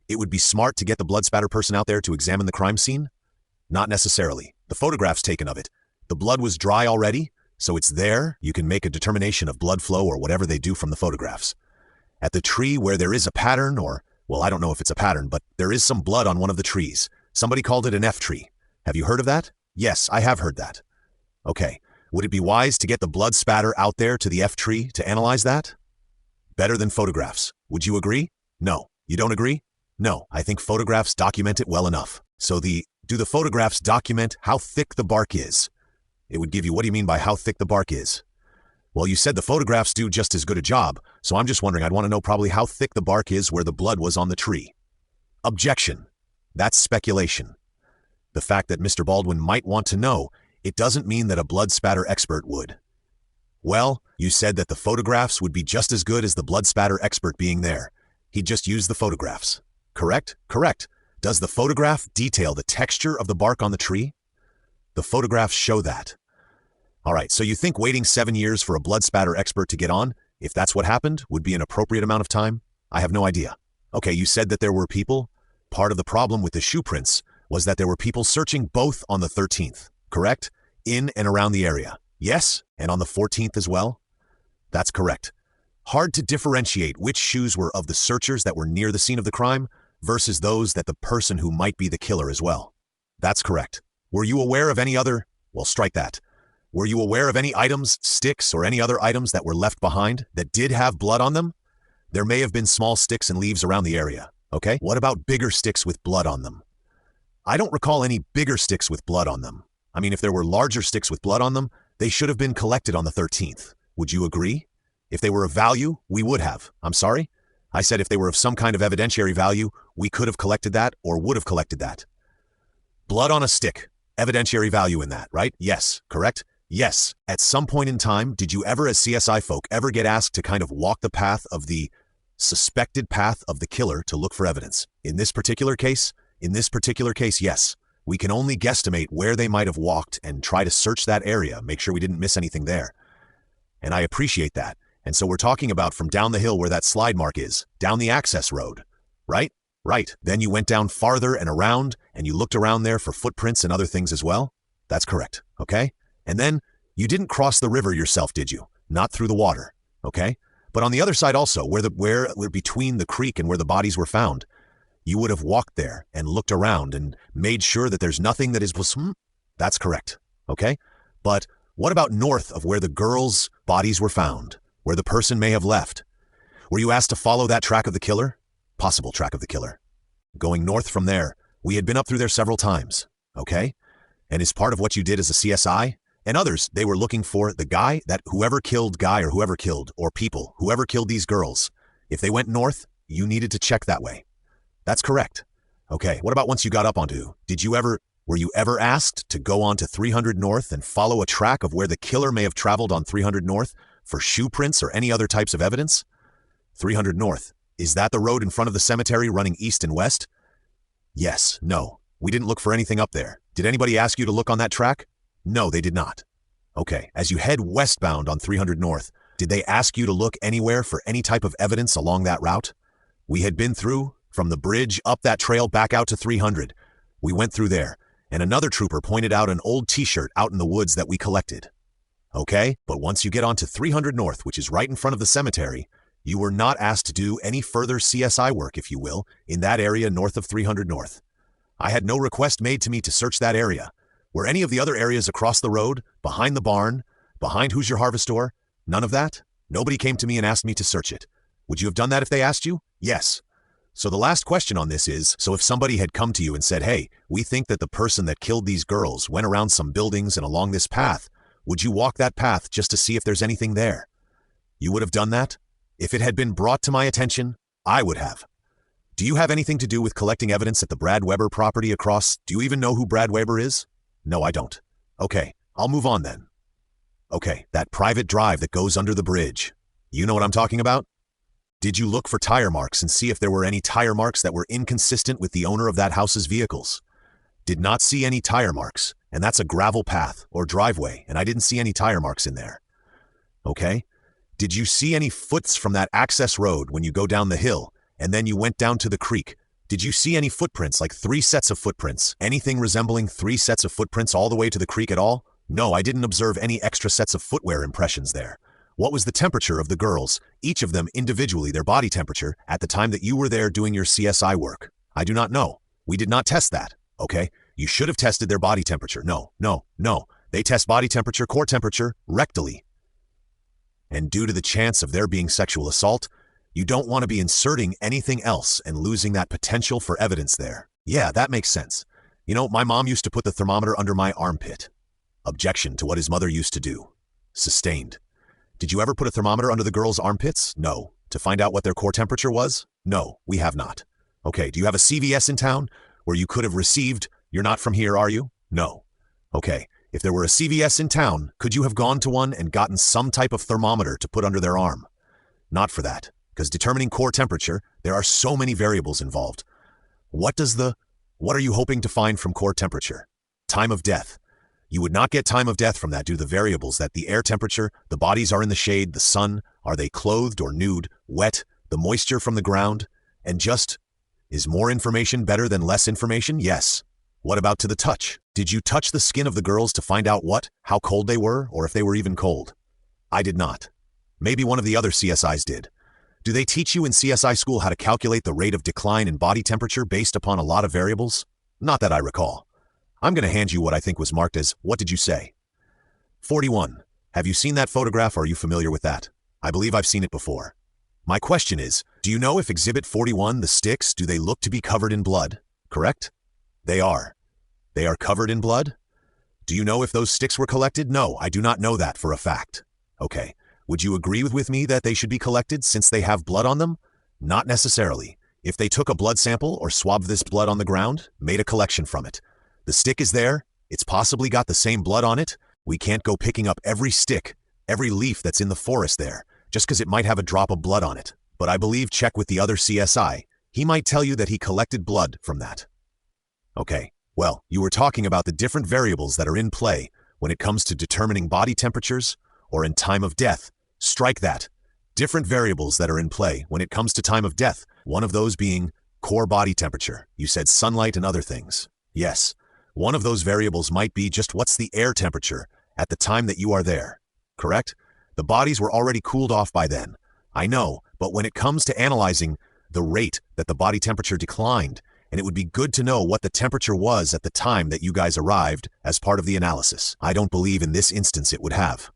it would be smart to get the blood spatter person out there to examine the crime scene? Not necessarily. The photographs taken of it. The blood was dry already, so it's there. You can make a determination of blood flow or whatever they do from the photographs. At the tree where there is a pattern well, I don't know if it's a pattern, but there is some blood on one of the trees. Somebody called it an F tree. Have you heard of that? Yes, I have heard that. Okay. Would it be wise to get the blood spatter out there to the F tree to analyze that? Better than photographs. Would you agree? No. You don't agree? No, I think photographs document it well enough. So do the photographs document how thick the bark is? It would give you, what do you mean by how thick the bark is? Well, you said the photographs do just as good a job, so I'm just wondering, I'd want to know probably how thick the bark is where the blood was on the tree. Objection. That's speculation. The fact that Mr. Baldwin might want to know, it doesn't mean that a blood spatter expert would. Well, you said that the photographs would be just as good as the blood spatter expert being there. He'd just use the photographs. Correct? Correct. Does the photograph detail the texture of the bark on the tree? The photographs show that. All right, so you think waiting 7 years for a blood spatter expert to get on, if that's what happened, would be an appropriate amount of time? I have no idea. Okay, you said that there were people. Part of the problem with the shoe prints was that there were people searching both on the 13th, correct? In and around the area. Yes, and on the 14th as well? That's correct. Hard to differentiate which shoes were of the searchers that were near the scene of the crime versus those that the person who might be the killer as well. That's correct. Were you aware of any other, well, strike that. Were you aware of any items, sticks, or any other items that were left behind that did have blood on them? There may have been small sticks and leaves around the area, okay? What about bigger sticks with blood on them? I don't recall any bigger sticks with blood on them. I mean, if there were larger sticks with blood on them, they should have been collected on the 13th. Would you agree? If they were of value, we would have. I'm sorry? I said if they were of some kind of evidentiary value, we could have collected that or would have collected that. Blood on a stick. Evidentiary value in that, right? Yes, correct? Yes. At some point in time, did you ever, as CSI folk, ever get asked to kind of walk the path of the suspected path of the killer to look for evidence? In this particular case, yes. We can only guesstimate where they might have walked and try to search that area, make sure we didn't miss anything there. And I appreciate that. And so we're talking about from down the hill where that slide mark is, down the access road, right? Right. Then you went down farther and around, and you looked around there for footprints and other things as well? That's correct, okay? And then you didn't cross the river yourself, did you? Not through the water, okay? But on the other side also, where between the creek and where the bodies were found, you would have walked there and looked around and made sure that there's nothing that is... That's correct, okay? But what about north of where the girls' bodies were found, where the person may have left? Were you asked to follow that track of the killer? Possible track of the killer. Going north from there, we had been up through there several times, okay? And as part of what you did as a CSI, and others, they were looking for the guy that whoever killed Guy or whoever killed, or people, whoever killed these girls. If they went north, you needed to check that way. That's correct. Okay, what about once you got up onto, were you ever asked to go on to 300 North and follow a track of where the killer may have traveled on 300 North for shoe prints or any other types of evidence? 300 North, is that the road in front of the cemetery running east and west? Yes, no, we didn't look for anything up there. Did anybody ask you to look on that track? No, they did not. Okay, as you head westbound on 300 North, did they ask you to look anywhere for any type of evidence along that route? We had been through, from the bridge up that trail back out to 300. We went through there, and another trooper pointed out an old t-shirt out in the woods that we collected. Okay, but once you get onto 300 North, which is right in front of the cemetery, You were not asked to do any further CSI work, if you will, in that area north of 300 North. I had no request made to me to search that area. Were any of the other areas across the road, behind the barn, behind Who's Your Harvest Store? None of that? Nobody came to me and asked me to search it. Would you have done that if they asked you? Yes. So the last question on this is, so if somebody had come to you and said, hey, we think that the person that killed these girls went around some buildings and along this path, would you walk that path just to see if there's anything there? You would have done that? If it had been brought to my attention, I would have. Do you have anything to do with collecting evidence at the Brad Weber property across? Do you even know who Brad Weber is? No, I don't. Okay, I'll move on then. Okay, that private drive that goes under the bridge. You know what I'm talking about? Did you look for tire marks and see if there were any tire marks that were inconsistent with the owner of that house's vehicles? Did not see any tire marks, and that's a gravel path or driveway, and I didn't see any tire marks in there. Okay? Did you see any foots from that access road when you go down the hill, and then you went down to the creek? Did you see any footprints, like 3 sets of footprints? Anything resembling 3 sets of footprints all the way to the creek at all? No, I didn't observe any extra sets of footwear impressions there. What was the temperature of the girls, each of them individually, their body temperature, at the time that you were there doing your CSI work? I do not know. We did not test that, okay? You should have tested their body temperature. No. They test body temperature, core temperature, rectally. And due to the chance of there being sexual assault, you don't want to be inserting anything else and losing that potential for evidence there. Yeah, that makes sense. You know, my mom used to put the thermometer under my armpit. Objection to what his mother used to do. Sustained. Did you ever put a thermometer under the girls' armpits? No. To find out what their core temperature was? No, we have not. Okay, do you have a CVS in town where you could have received, you're not from here, are you? No. Okay, if there were a CVS in town, could you have gone to one and gotten some type of thermometer to put under their arm? Not for that, because determining core temperature, there are so many variables involved. What are you hoping to find from core temperature? Time of death. You would not get time of death from that due to the variables that the air temperature, the bodies are in the shade, the sun, are they clothed or nude, wet, the moisture from the ground, and just, is more information better than less information? Yes. What about to the touch? Did you touch the skin of the girls to find out how cold they were, or if they were even cold? I did not. Maybe one of the other CSIs did. Do they teach you in CSI school how to calculate the rate of decline in body temperature based upon a lot of variables? Not that I recall. I'm going to hand you what I think was marked as, what did you say? 41. Have you seen that photograph or are you familiar with that? I believe I've seen it before. My question is, do you know if Exhibit 41, the sticks, do they look to be covered in blood? Correct? They are. They are covered in blood? Do you know if those sticks were collected? No, I do not know that for a fact. Okay. Would you agree with me that they should be collected since they have blood on them? Not necessarily. If they took a blood sample or swabbed this blood on the ground, made a collection from it. The stick is there, it's possibly got the same blood on it. We can't go picking up every stick, every leaf that's in the forest there, just because it might have a drop of blood on it. But I believe check with the other CSI. He might tell you that he collected blood from that. Okay, well, you were talking about the different variables that are in play when it comes to determining body temperatures or in time of death. Strike that. Different variables that are in play when it comes to time of death, one of those being core body temperature. You said sunlight and other things. Yes. One of those variables might be just what's the air temperature at the time that you are there, correct? The bodies were already cooled off by then. I know, but when it comes to analyzing the rate that the body temperature declined, and it would be good to know what the temperature was at the time that you guys arrived as part of the analysis. I don't believe in this instance it would have.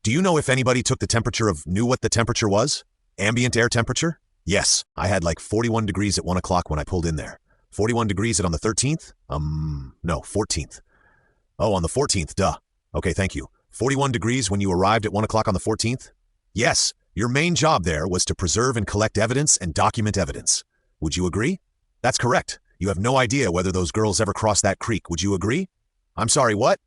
Do you know if anybody took the temperature knew what the temperature was? Ambient air temperature? Yes, I had like 41 degrees at 1 o'clock when I pulled in there. 41 degrees on the 13th? No, 14th. Oh, on the 14th, duh. Okay, thank you. 41 degrees when you arrived at 1 o'clock on the 14th? Yes, your main job there was to preserve and collect evidence and document evidence. Would you agree? That's correct. You have no idea whether those girls ever crossed that creek. Would you agree? I'm sorry, what?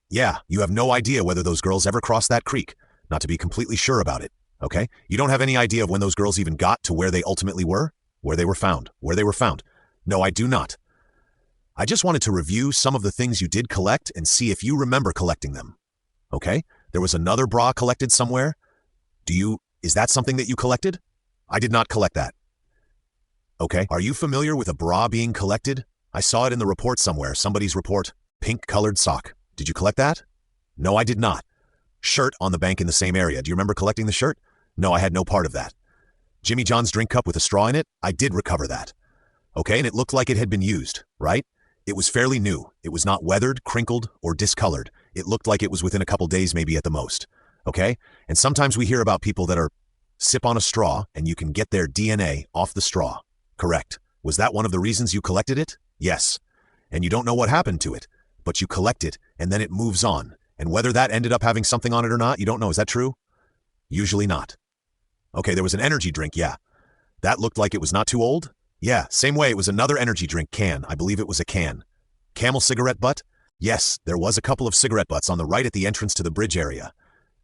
Yeah, you have no idea whether those girls ever crossed that creek. Not to be completely sure about it, okay? You don't have any idea of when those girls even got to where they ultimately were? Where they were found. No, I do not. I just wanted to review some of the things you did collect and see if you remember collecting them. Okay? There was another bra collected somewhere. Is that something that you collected? I did not collect that. Okay. Are you familiar with a bra being collected? I saw it in the report somewhere, somebody's report. Pink-colored sock. Did you collect that? No, I did not. Shirt on the bank in the same area. Do you remember collecting the shirt? No, I had no part of that. Jimmy John's drink cup with a straw in it? I did recover that. Okay, and it looked like it had been used, right? It was fairly new. It was not weathered, crinkled, or discolored. It looked like it was within a couple days maybe at the most. Okay? And sometimes we hear about people that are sip on a straw and you can get their DNA off the straw. Correct. Was that one of the reasons you collected it? Yes. And you don't know what happened to it, but you collect it and then it moves on. And whether that ended up having something on it or not, you don't know. Is that true? Usually not. Okay, there was an energy drink, yeah. That looked like it was not too old? Yeah, same way it was another energy drink can. I believe it was a can. Camel cigarette butt? Yes, there was a couple of cigarette butts on the right at the entrance to the bridge area.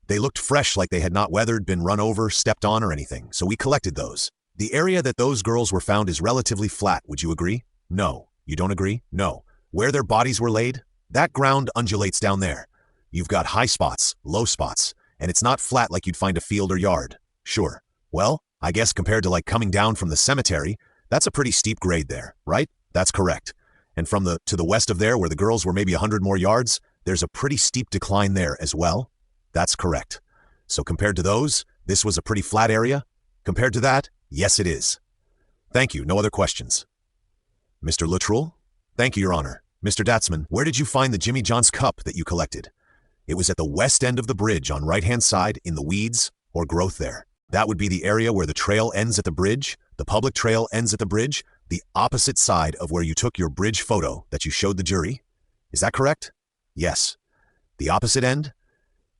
They looked fresh, like they had not weathered, been run over, stepped on, or anything, so we collected those. The area that those girls were found is relatively flat, would you agree? No. You don't agree? No. Where their bodies were laid? That ground undulates down there. You've got high spots, low spots, and it's not flat like you'd find a field or yard. Sure. Well, I guess compared to like coming down from the cemetery, that's a pretty steep grade there, right? That's correct. And from to the west of there, where the girls were maybe 100 more yards, there's a pretty steep decline there as well. That's correct. So compared to those, this was a pretty flat area? Compared to that, yes it is. Thank you. No other questions. Mr. Luttrell? Thank you, Your Honor. Mr. Datzman, where did you find the Jimmy John's cup that you collected? It was at the west end of the bridge on right-hand side in the weeds or growth there. That would be the area where the trail ends at the bridge, the public trail ends at the bridge, the opposite side of where you took your bridge photo that you showed the jury. Is that correct? Yes. The opposite end?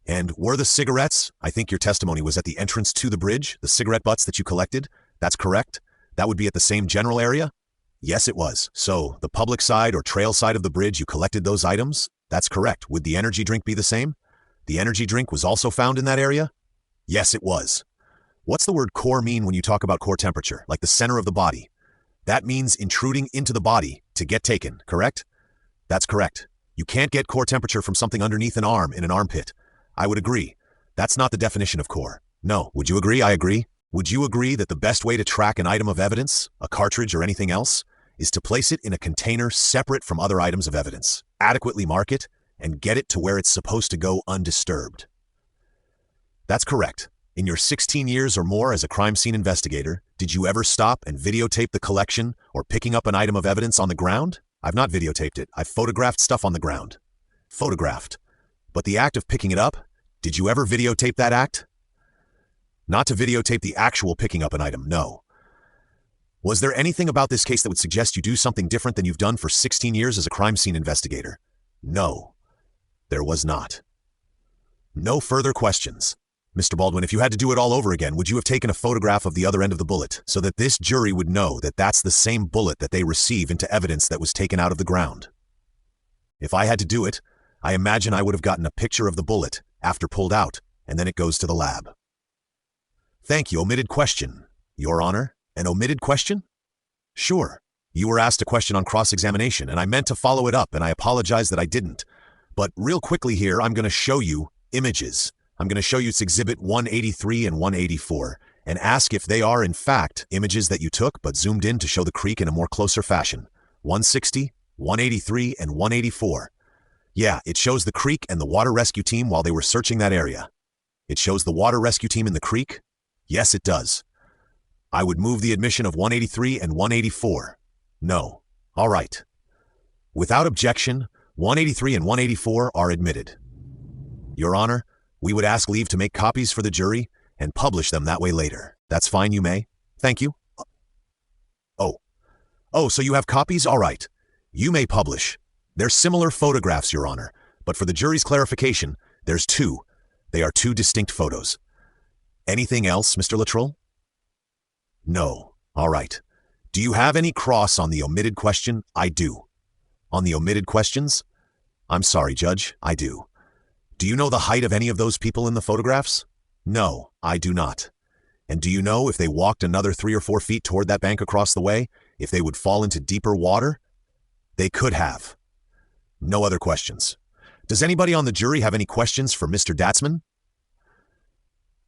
And were the cigarettes, I think your testimony was at the entrance to the bridge, the cigarette butts that you collected? That's correct? That would be at the same general area? Yes, it was. So, the public side or trail side of the bridge, you collected those items? That's correct. Would the energy drink be the same? The energy drink was also found in that area? Yes, it was. What's the word core mean when you talk about core temperature, like the center of the body? That means intruding into the body to get taken, correct? That's correct. You can't get core temperature from something underneath an arm in an armpit. I would agree. That's not the definition of core. No. Would you agree? I agree. Would you agree that the best way to track an item of evidence, a cartridge or anything else, is to place it in a container separate from other items of evidence, adequately mark it, and get it to where it's supposed to go undisturbed? That's correct. In your 16 years or more as a crime scene investigator, did you ever stop and videotape the collection or picking up an item of evidence on the ground? I've not videotaped it. I've photographed stuff on the ground. Photographed. But the act of picking it up, did you ever videotape that act? Not to videotape the actual picking up an item, no. Was there anything about this case that would suggest you do something different than you've done for 16 years as a crime scene investigator? No, there was not. No further questions. Mr. Baldwin, if you had to do it all over again, would you have taken a photograph of the other end of the bullet so that this jury would know that that's the same bullet that they receive into evidence that was taken out of the ground? If I had to do it, I imagine I would have gotten a picture of the bullet after pulled out, and then it goes to the lab. Thank you. Omitted question. Your Honor, an omitted question? Sure. You were asked a question on cross-examination, and I meant to follow it up, and I apologize that I didn't. But real quickly here, I'm going to show you images. I'm going to show you it's Exhibit 183 and 184, and ask if they are, in fact, images that you took but zoomed in to show the creek in a more closer fashion. 160, 183, and 184. Yeah, it shows the creek and the water rescue team while they were searching that area. It shows the water rescue team in the creek? Yes, it does. I would move the admission of 183 and 184. No. All right. Without objection, 183 and 184 are admitted. Your Honor, we would ask leave to make copies for the jury and publish them that way later. That's fine, you may. Thank you. Oh, so you have copies? All right. You may publish. They're similar photographs, Your Honor, but for the jury's clarification, there's two. They are two distinct photos. Anything else, Mr. Luttrell? No. All right. Do you have any cross on the omitted question? I do. On the omitted questions? I'm sorry, Judge, I do. Do you know the height of any of those people in the photographs? No, I do not. And do you know if they walked another 3 or 4 feet toward that bank across the way, if they would fall into deeper water? They could have. No other questions. Does anybody on the jury have any questions for Mr. Datzman?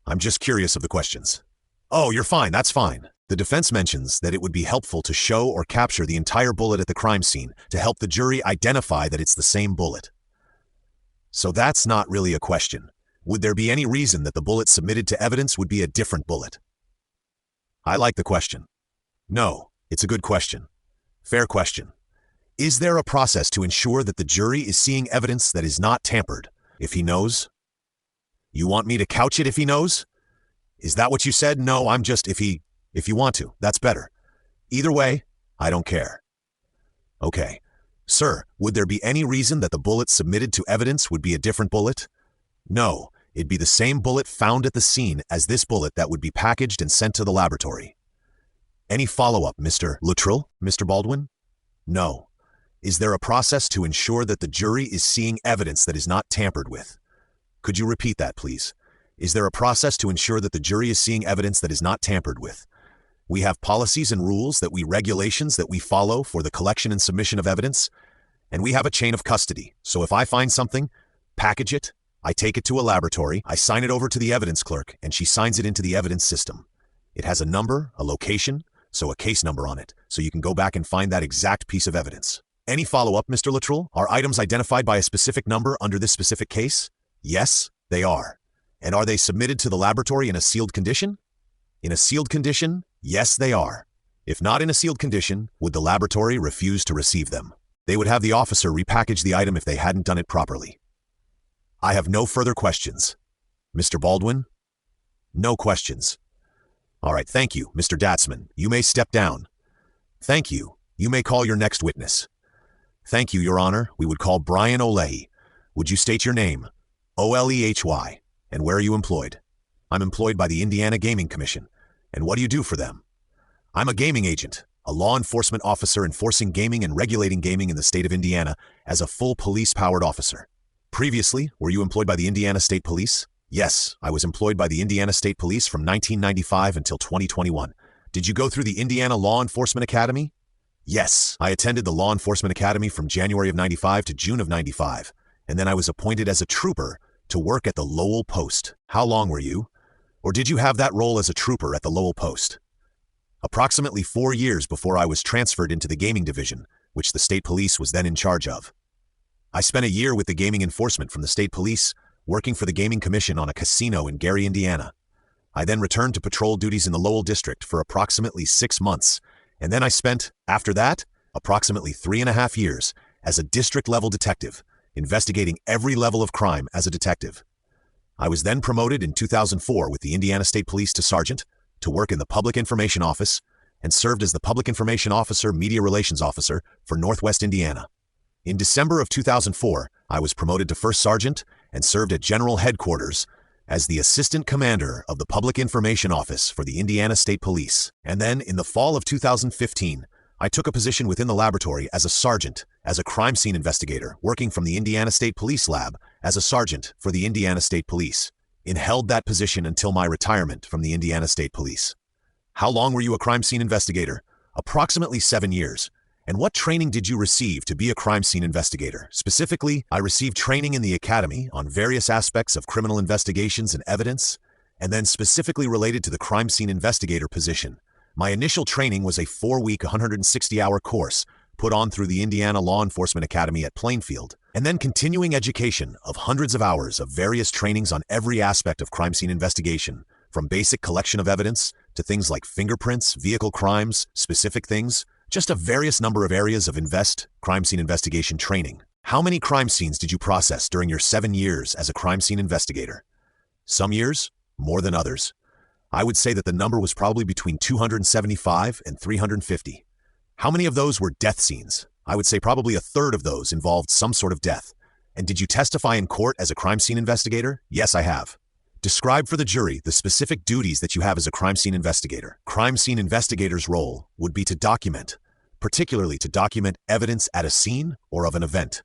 I'm just curious of the questions. Oh, you're fine, that's fine. The defense mentions that it would be helpful to show or capture the entire bullet at the crime scene to help the jury identify that it's the same bullet. So that's not really a question. Would there be any reason that the bullet submitted to evidence would be a different bullet? I like the question. No, it's a good question. Fair question. Is there a process to ensure that the jury is seeing evidence that is not tampered? If he knows? You want me to couch it if he knows? Is that what you said? No, I'm just if you want to, that's better. Either way, I don't care. Okay. Sir, would there be any reason that the bullet submitted to evidence would be a different bullet? No, it'd be the same bullet found at the scene as this bullet that would be packaged and sent to the laboratory. Any follow-up, Mr. Luttrell, Mr. Baldwin? No. Is there a process to ensure that the jury is seeing evidence that is not tampered with? Could you repeat that, please? Is there a process to ensure that the jury is seeing evidence that is not tampered with? We have policies and rules regulations that we follow for the collection and submission of evidence, and we have a chain of custody. So if I find something, package it, I take it to a laboratory, I sign it over to the evidence clerk, and she signs it into the evidence system. It has a number, a location, so a case number on it, so you can go back and find that exact piece of evidence. Any follow-up, Mr. Luttrell? Are items identified by a specific number under this specific case? Yes, they are. And are they submitted to the laboratory in a sealed condition? In a sealed condition, yes, they are. If not in a sealed condition, would the laboratory refuse to receive them? They would have the officer repackage the item if they hadn't done it properly. I have no further questions. Mr. Baldwin? No questions. All right, thank you, Mr. Datsman. You may step down. Thank you. You may call your next witness. Thank you, Your Honor. We would call Brian Olehy. Would you state your name? Olehy. And where are you employed? I'm employed by the Indiana Gaming Commission. And what do you do for them? I'm a gaming agent, a law enforcement officer enforcing gaming and regulating gaming in the state of Indiana as a full police-powered officer. Previously, were you employed by the Indiana State Police? Yes, I was employed by the Indiana State Police from 1995 until 2021. Did you go through the Indiana Law Enforcement Academy? Yes, I attended the Law Enforcement Academy from January of 95 to June of 95, and then I was appointed as a trooper to work at the Lowell Post. How long were you? Or did you have that role as a trooper at the Lowell Post? Approximately 4 years before I was transferred into the gaming division, which the state police was then in charge of. I spent a year with the gaming enforcement from the state police, working for the Gaming Commission on a casino in Gary, Indiana. I then returned to patrol duties in the Lowell district for approximately 6 months, and then I spent, after that, approximately 3.5 years as a district-level detective, investigating every level of crime as a detective. I was then promoted in 2004 with the Indiana State Police to sergeant, to work in the Public Information Office, and served as the Public Information Officer, Media Relations Officer for Northwest Indiana. In December of 2004, I was promoted to First Sergeant and served at General Headquarters as the Assistant Commander of the Public Information Office for the Indiana State Police. And then, in the fall of 2015, I took a position within the laboratory as a sergeant, as a crime scene investigator, working from the Indiana State Police Lab as a sergeant for the Indiana State Police, and held that position until my retirement from the Indiana State Police. How long were you a crime scene investigator? Approximately 7 years. And what training did you receive to be a crime scene investigator? Specifically, I received training in the academy on various aspects of criminal investigations and evidence, and then specifically related to the crime scene investigator position. My initial training was a 4-week, 160-hour course put on through the Indiana Law Enforcement Academy at Plainfield, and then continuing education of hundreds of hours of various trainings on every aspect of crime scene investigation, from basic collection of evidence to things like fingerprints, vehicle crimes, specific things, just a various number of areas of crime scene investigation training. How many crime scenes did you process during your 7 years as a crime scene investigator? Some years, more than others. I would say that the number was probably between 275 and 350. How many of those were death scenes? I would say probably a third of those involved some sort of death. And did you testify in court as a crime scene investigator? Yes, I have. Describe for the jury the specific duties that you have as a crime scene investigator. Crime scene investigator's role would be to document, particularly to document evidence at a scene or of an event.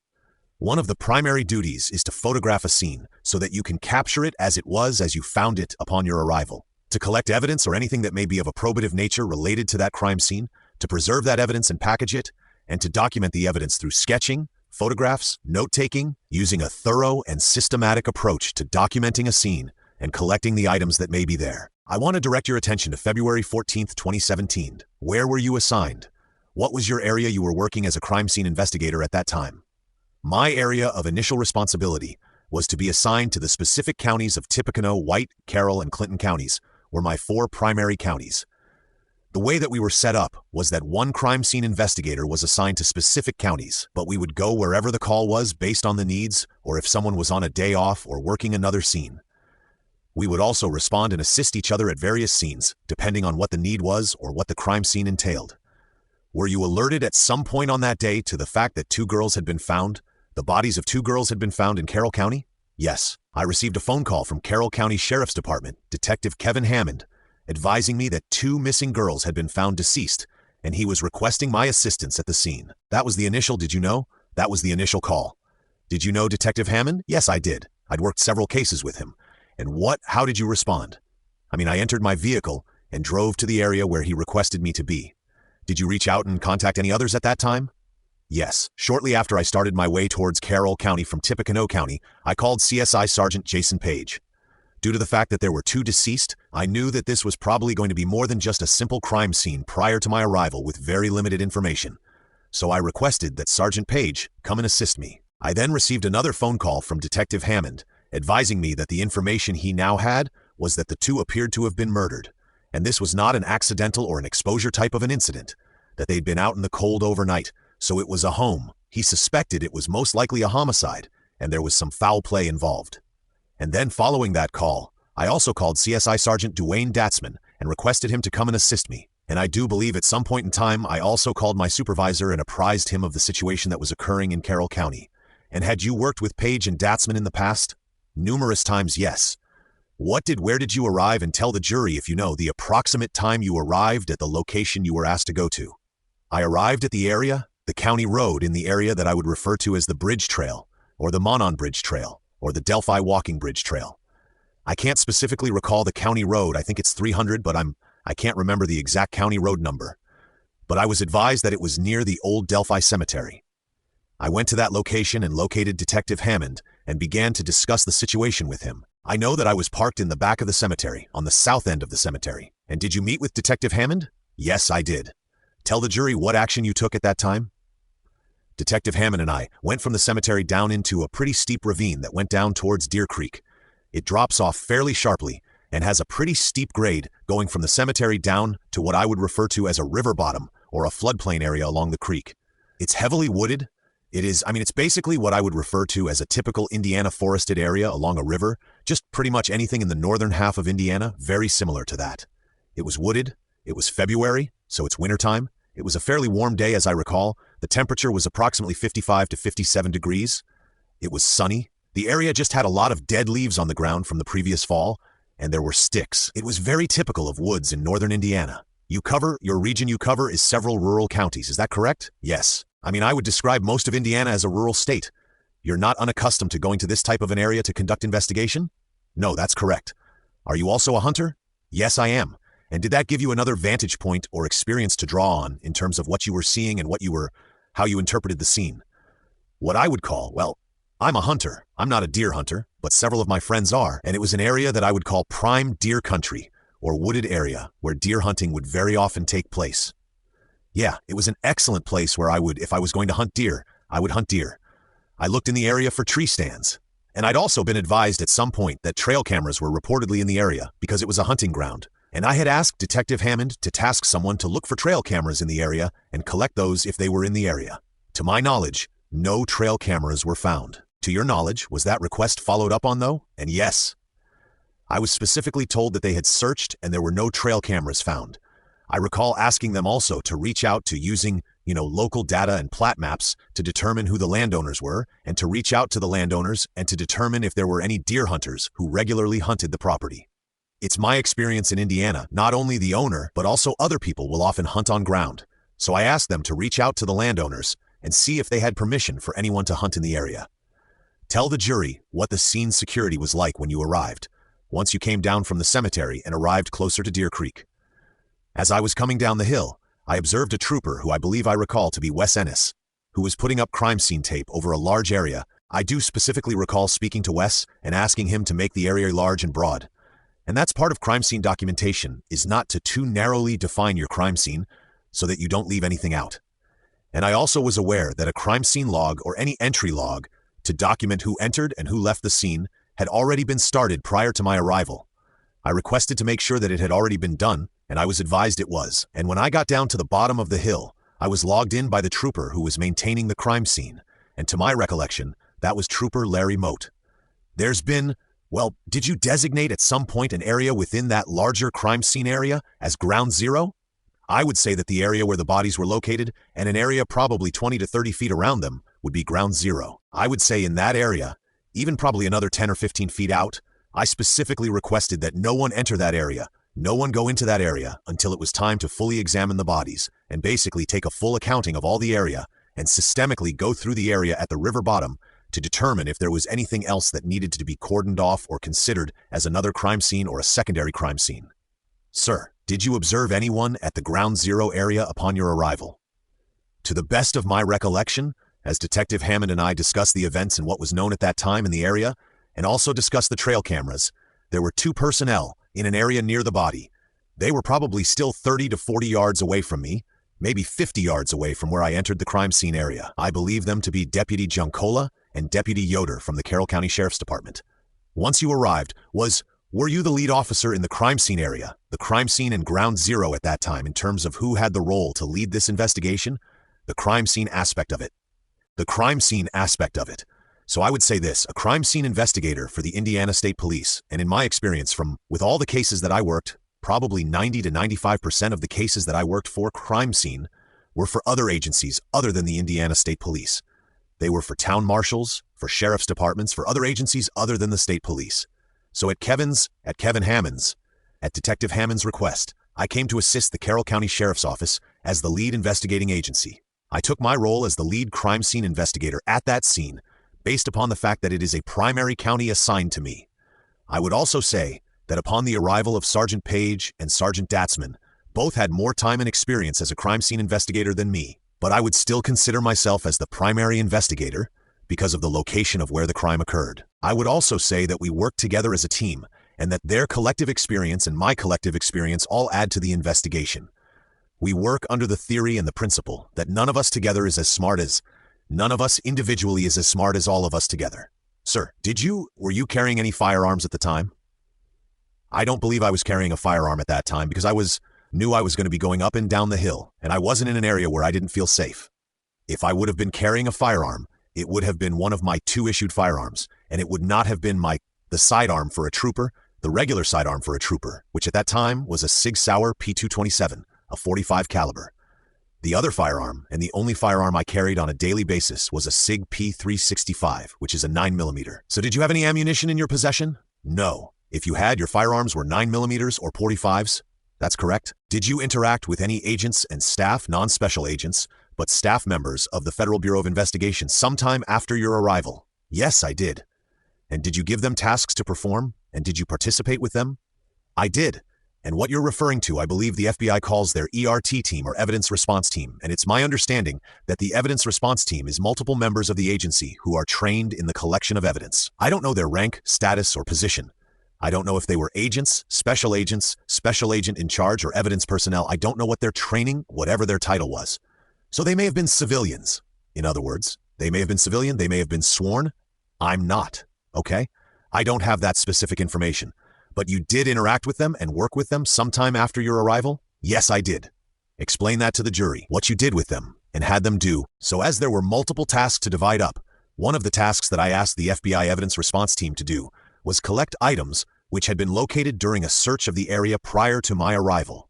One of the primary duties is to photograph a scene so that you can capture it as it was as you found it upon your arrival. To collect evidence or anything that may be of a probative nature related to that crime scene, to preserve that evidence and package it, and to document the evidence through sketching, photographs, note-taking, using a thorough and systematic approach to documenting a scene and collecting the items that may be there. I want to direct your attention to February 14th, 2017. Where were you assigned? What was your area you were working as a crime scene investigator at that time? My area of initial responsibility was to be assigned to the specific counties of Tippecanoe, White, Carroll, and Clinton counties, were my 4 primary counties. The way that we were set up was that one crime scene investigator was assigned to specific counties, but we would go wherever the call was based on the needs, or if someone was on a day off or working another scene. We would also respond and assist each other at various scenes, depending on what the need was or what the crime scene entailed. Were you alerted at some point on that day to the fact that 2 girls had been found? The bodies of 2 girls had been found in Carroll County? Yes, I received a phone call from Carroll County Sheriff's Department, Detective Kevin Hammond, advising me that 2 missing girls had been found deceased, and he was requesting my assistance at the scene. That was the initial, did you know? That was the initial call. Did you know Detective Hammond? Yes, I did. I'd worked several cases with him. And how did you respond? I entered my vehicle and drove to the area where he requested me to be. Did you reach out and contact any others at that time? Yes. Shortly after I started my way towards Carroll County from Tippecanoe County, I called CSI Sergeant Jason Page. Due to the fact that there were 2 deceased, I knew that this was probably going to be more than just a simple crime scene prior to my arrival with very limited information. So I requested that Sergeant Page come and assist me. I then received another phone call from Detective Hammond, advising me that the information he now had was that the 2 appeared to have been murdered, and this was not an accidental or an exposure type of an incident, that they'd been out in the cold overnight, so it was a home. He suspected it was most likely a homicide, and there was some foul play involved. And then following that call, I also called CSI Sergeant Dwayne Datzman and requested him to come and assist me. And I do believe at some point in time, I also called my supervisor and apprised him of the situation that was occurring in Carroll County. And had you worked with Page and Datzman in the past? Numerous times, yes. Where did you arrive, and tell the jury if you know the approximate time you arrived at the location you were asked to go to? I arrived at the area, the county road in the area that I would refer to as the Bridge Trail, or the Monon Bridge Trail, or the Delphi Walking Bridge Trail. I can't specifically recall the county road. I think it's 300, but I can't remember the exact county road number. But I was advised that it was near the old Delphi Cemetery. I went to that location and located Detective Hammond and began to discuss the situation with him. I know that I was parked in the back of the cemetery, on the south end of the cemetery. And did you meet with Detective Hammond? Yes, I did. Tell the jury what action you took at that time. Detective Hammond and I went from the cemetery down into a pretty steep ravine that went down towards Deer Creek. It drops off fairly sharply and has a pretty steep grade going from the cemetery down to what I would refer to as a river bottom or a floodplain area along the creek. It's heavily wooded. It's basically what I would refer to as a typical Indiana forested area along a river, just pretty much anything in the northern half of Indiana, very similar to that. It was wooded. It was February, so it's wintertime. It was a fairly warm day, as I recall. The temperature was approximately 55 to 57 degrees. It was sunny. The area just had a lot of dead leaves on the ground from the previous fall, and there were sticks. It was very typical of woods in northern Indiana. Your region you cover is several rural counties, is that correct? Yes. I would describe most of Indiana as a rural state. You're not unaccustomed to going to this type of an area to conduct investigation? No, that's correct. Are you also a hunter? Yes, I am. And did that give you another vantage point or experience to draw on in terms of what you were seeing and how you interpreted the scene? What I would call, I'm a hunter. I'm not a deer hunter, but several of my friends are, and it was an area that I would call prime deer country, or wooded area, where deer hunting would very often take place. Yeah, it was an excellent place where if I was going to hunt deer, I would hunt deer. I looked in the area for tree stands, and I'd also been advised at some point that trail cameras were reportedly in the area because it was a hunting ground. And I had asked Detective Hammond to task someone to look for trail cameras in the area and collect those if they were in the area. To my knowledge, no trail cameras were found. To your knowledge, was that request followed up on though? And yes. I was specifically told that they had searched and there were no trail cameras found. I recall asking them also to reach out to using, local data and plat maps to determine who the landowners were, and to reach out to the landowners and to determine if there were any deer hunters who regularly hunted the property. It's my experience in Indiana, not only the owner, but also other people will often hunt on ground. So I asked them to reach out to the landowners and see if they had permission for anyone to hunt in the area. Tell the jury what the scene security was like when you arrived, once you came down from the cemetery and arrived closer to Deer Creek. As I was coming down the hill, I observed a trooper who I believe I recall to be Wes Ennis, who was putting up crime scene tape over a large area. I do specifically recall speaking to Wes and asking him to make the area large and broad. And that's part of crime scene documentation, is not to too narrowly define your crime scene so that you don't leave anything out. And I also was aware that a crime scene log or any entry log to document who entered and who left the scene had already been started prior to my arrival. I requested to make sure that it had already been done and I was advised it was. And when I got down to the bottom of the hill, I was logged in by the trooper who was maintaining the crime scene, and to my recollection, that was Trooper Larry Moat. Well, did you designate at some point an area within that larger crime scene area as Ground Zero? I would say that the area where the bodies were located, and an area probably 20 to 30 feet around them, would be Ground Zero. I would say in that area, even probably another 10 or 15 feet out, I specifically requested that no one enter that area, no one go into that area until it was time to fully examine the bodies, and basically take a full accounting of all the area, and systemically go through the area at the river bottom to determine if there was anything else that needed to be cordoned off or considered as another crime scene or a secondary crime scene. Sir, did you observe anyone at the Ground Zero area upon your arrival? To the best of my recollection, as Detective Hammond and I discussed the events and what was known at that time in the area, and also discussed the trail cameras, there were 2 personnel in an area near the body. They were probably still 30 to 40 yards away from me, maybe 50 yards away from where I entered the crime scene area. I believe them to be Deputy Giancola and Deputy Yoder from the Carroll County Sheriff's Department. Once you arrived, were you the lead officer in the crime scene area, the crime scene and Ground Zero at that time in terms of who had the role to lead this investigation? The crime scene aspect of it. The crime scene aspect of it. So I would say this, a crime scene investigator for the Indiana State Police, and in my experience with all the cases that I worked, probably 90 to 95% of the cases that I worked for crime scene were for other agencies other than the Indiana State Police. They were for town marshals, for sheriff's departments, for other agencies other than the state police. So at Detective Hammond's request, I came to assist the Carroll County Sheriff's Office as the lead investigating agency. I took my role as the lead crime scene investigator at that scene, based upon the fact that it is a primary county assigned to me. I would also say that upon the arrival of Sergeant Page and Sergeant Datzman, both had more time and experience as a crime scene investigator than me, but I would still consider myself as the primary investigator because of the location of where the crime occurred. I would also say that we worked together as a team, and that their collective experience and my collective experience all add to the investigation. We work under the theory and the principle that none of us individually is as smart as all of us together. Sir, were you carrying any firearms at the time? I don't believe I was carrying a firearm at that time because I knew I was going to be going up and down the hill, and I wasn't in an area where I didn't feel safe. If I would have been carrying a firearm, it would have been one of my 2 issued firearms, and it would not have been the sidearm for a trooper, the regular sidearm for a trooper, which at that time was a Sig Sauer P227, a .45 caliber. The other firearm, and the only firearm I carried on a daily basis, was a Sig P365, which is a 9mm. So did you have any ammunition in your possession? No. If you had, your firearms were 9mm or .45s? That's correct. Did you interact with any agents and staff, non-special agents, but staff members of the Federal Bureau of Investigation sometime after your arrival? Yes, I did. And did you give them tasks to perform? And did you participate with them? I did. And what you're referring to, I believe the FBI calls their ERT team or evidence response team, and it's my understanding that the evidence response team is multiple members of the agency who are trained in the collection of evidence. I don't know their rank, status, or position. I don't know if they were agents, special agent in charge, or evidence personnel. I don't know what their training, whatever their title was. So they may have been civilians. In other words, they may have been civilian, they may have been sworn. I'm not, okay? I don't have that specific information. But you did interact with them and work with them sometime after your arrival? Yes, I did. Explain that to the jury, what you did with them, and had them do. So as there were multiple tasks to divide up, one of the tasks that I asked the FBI evidence response team to do was collect items which had been located during a search of the area prior to my arrival,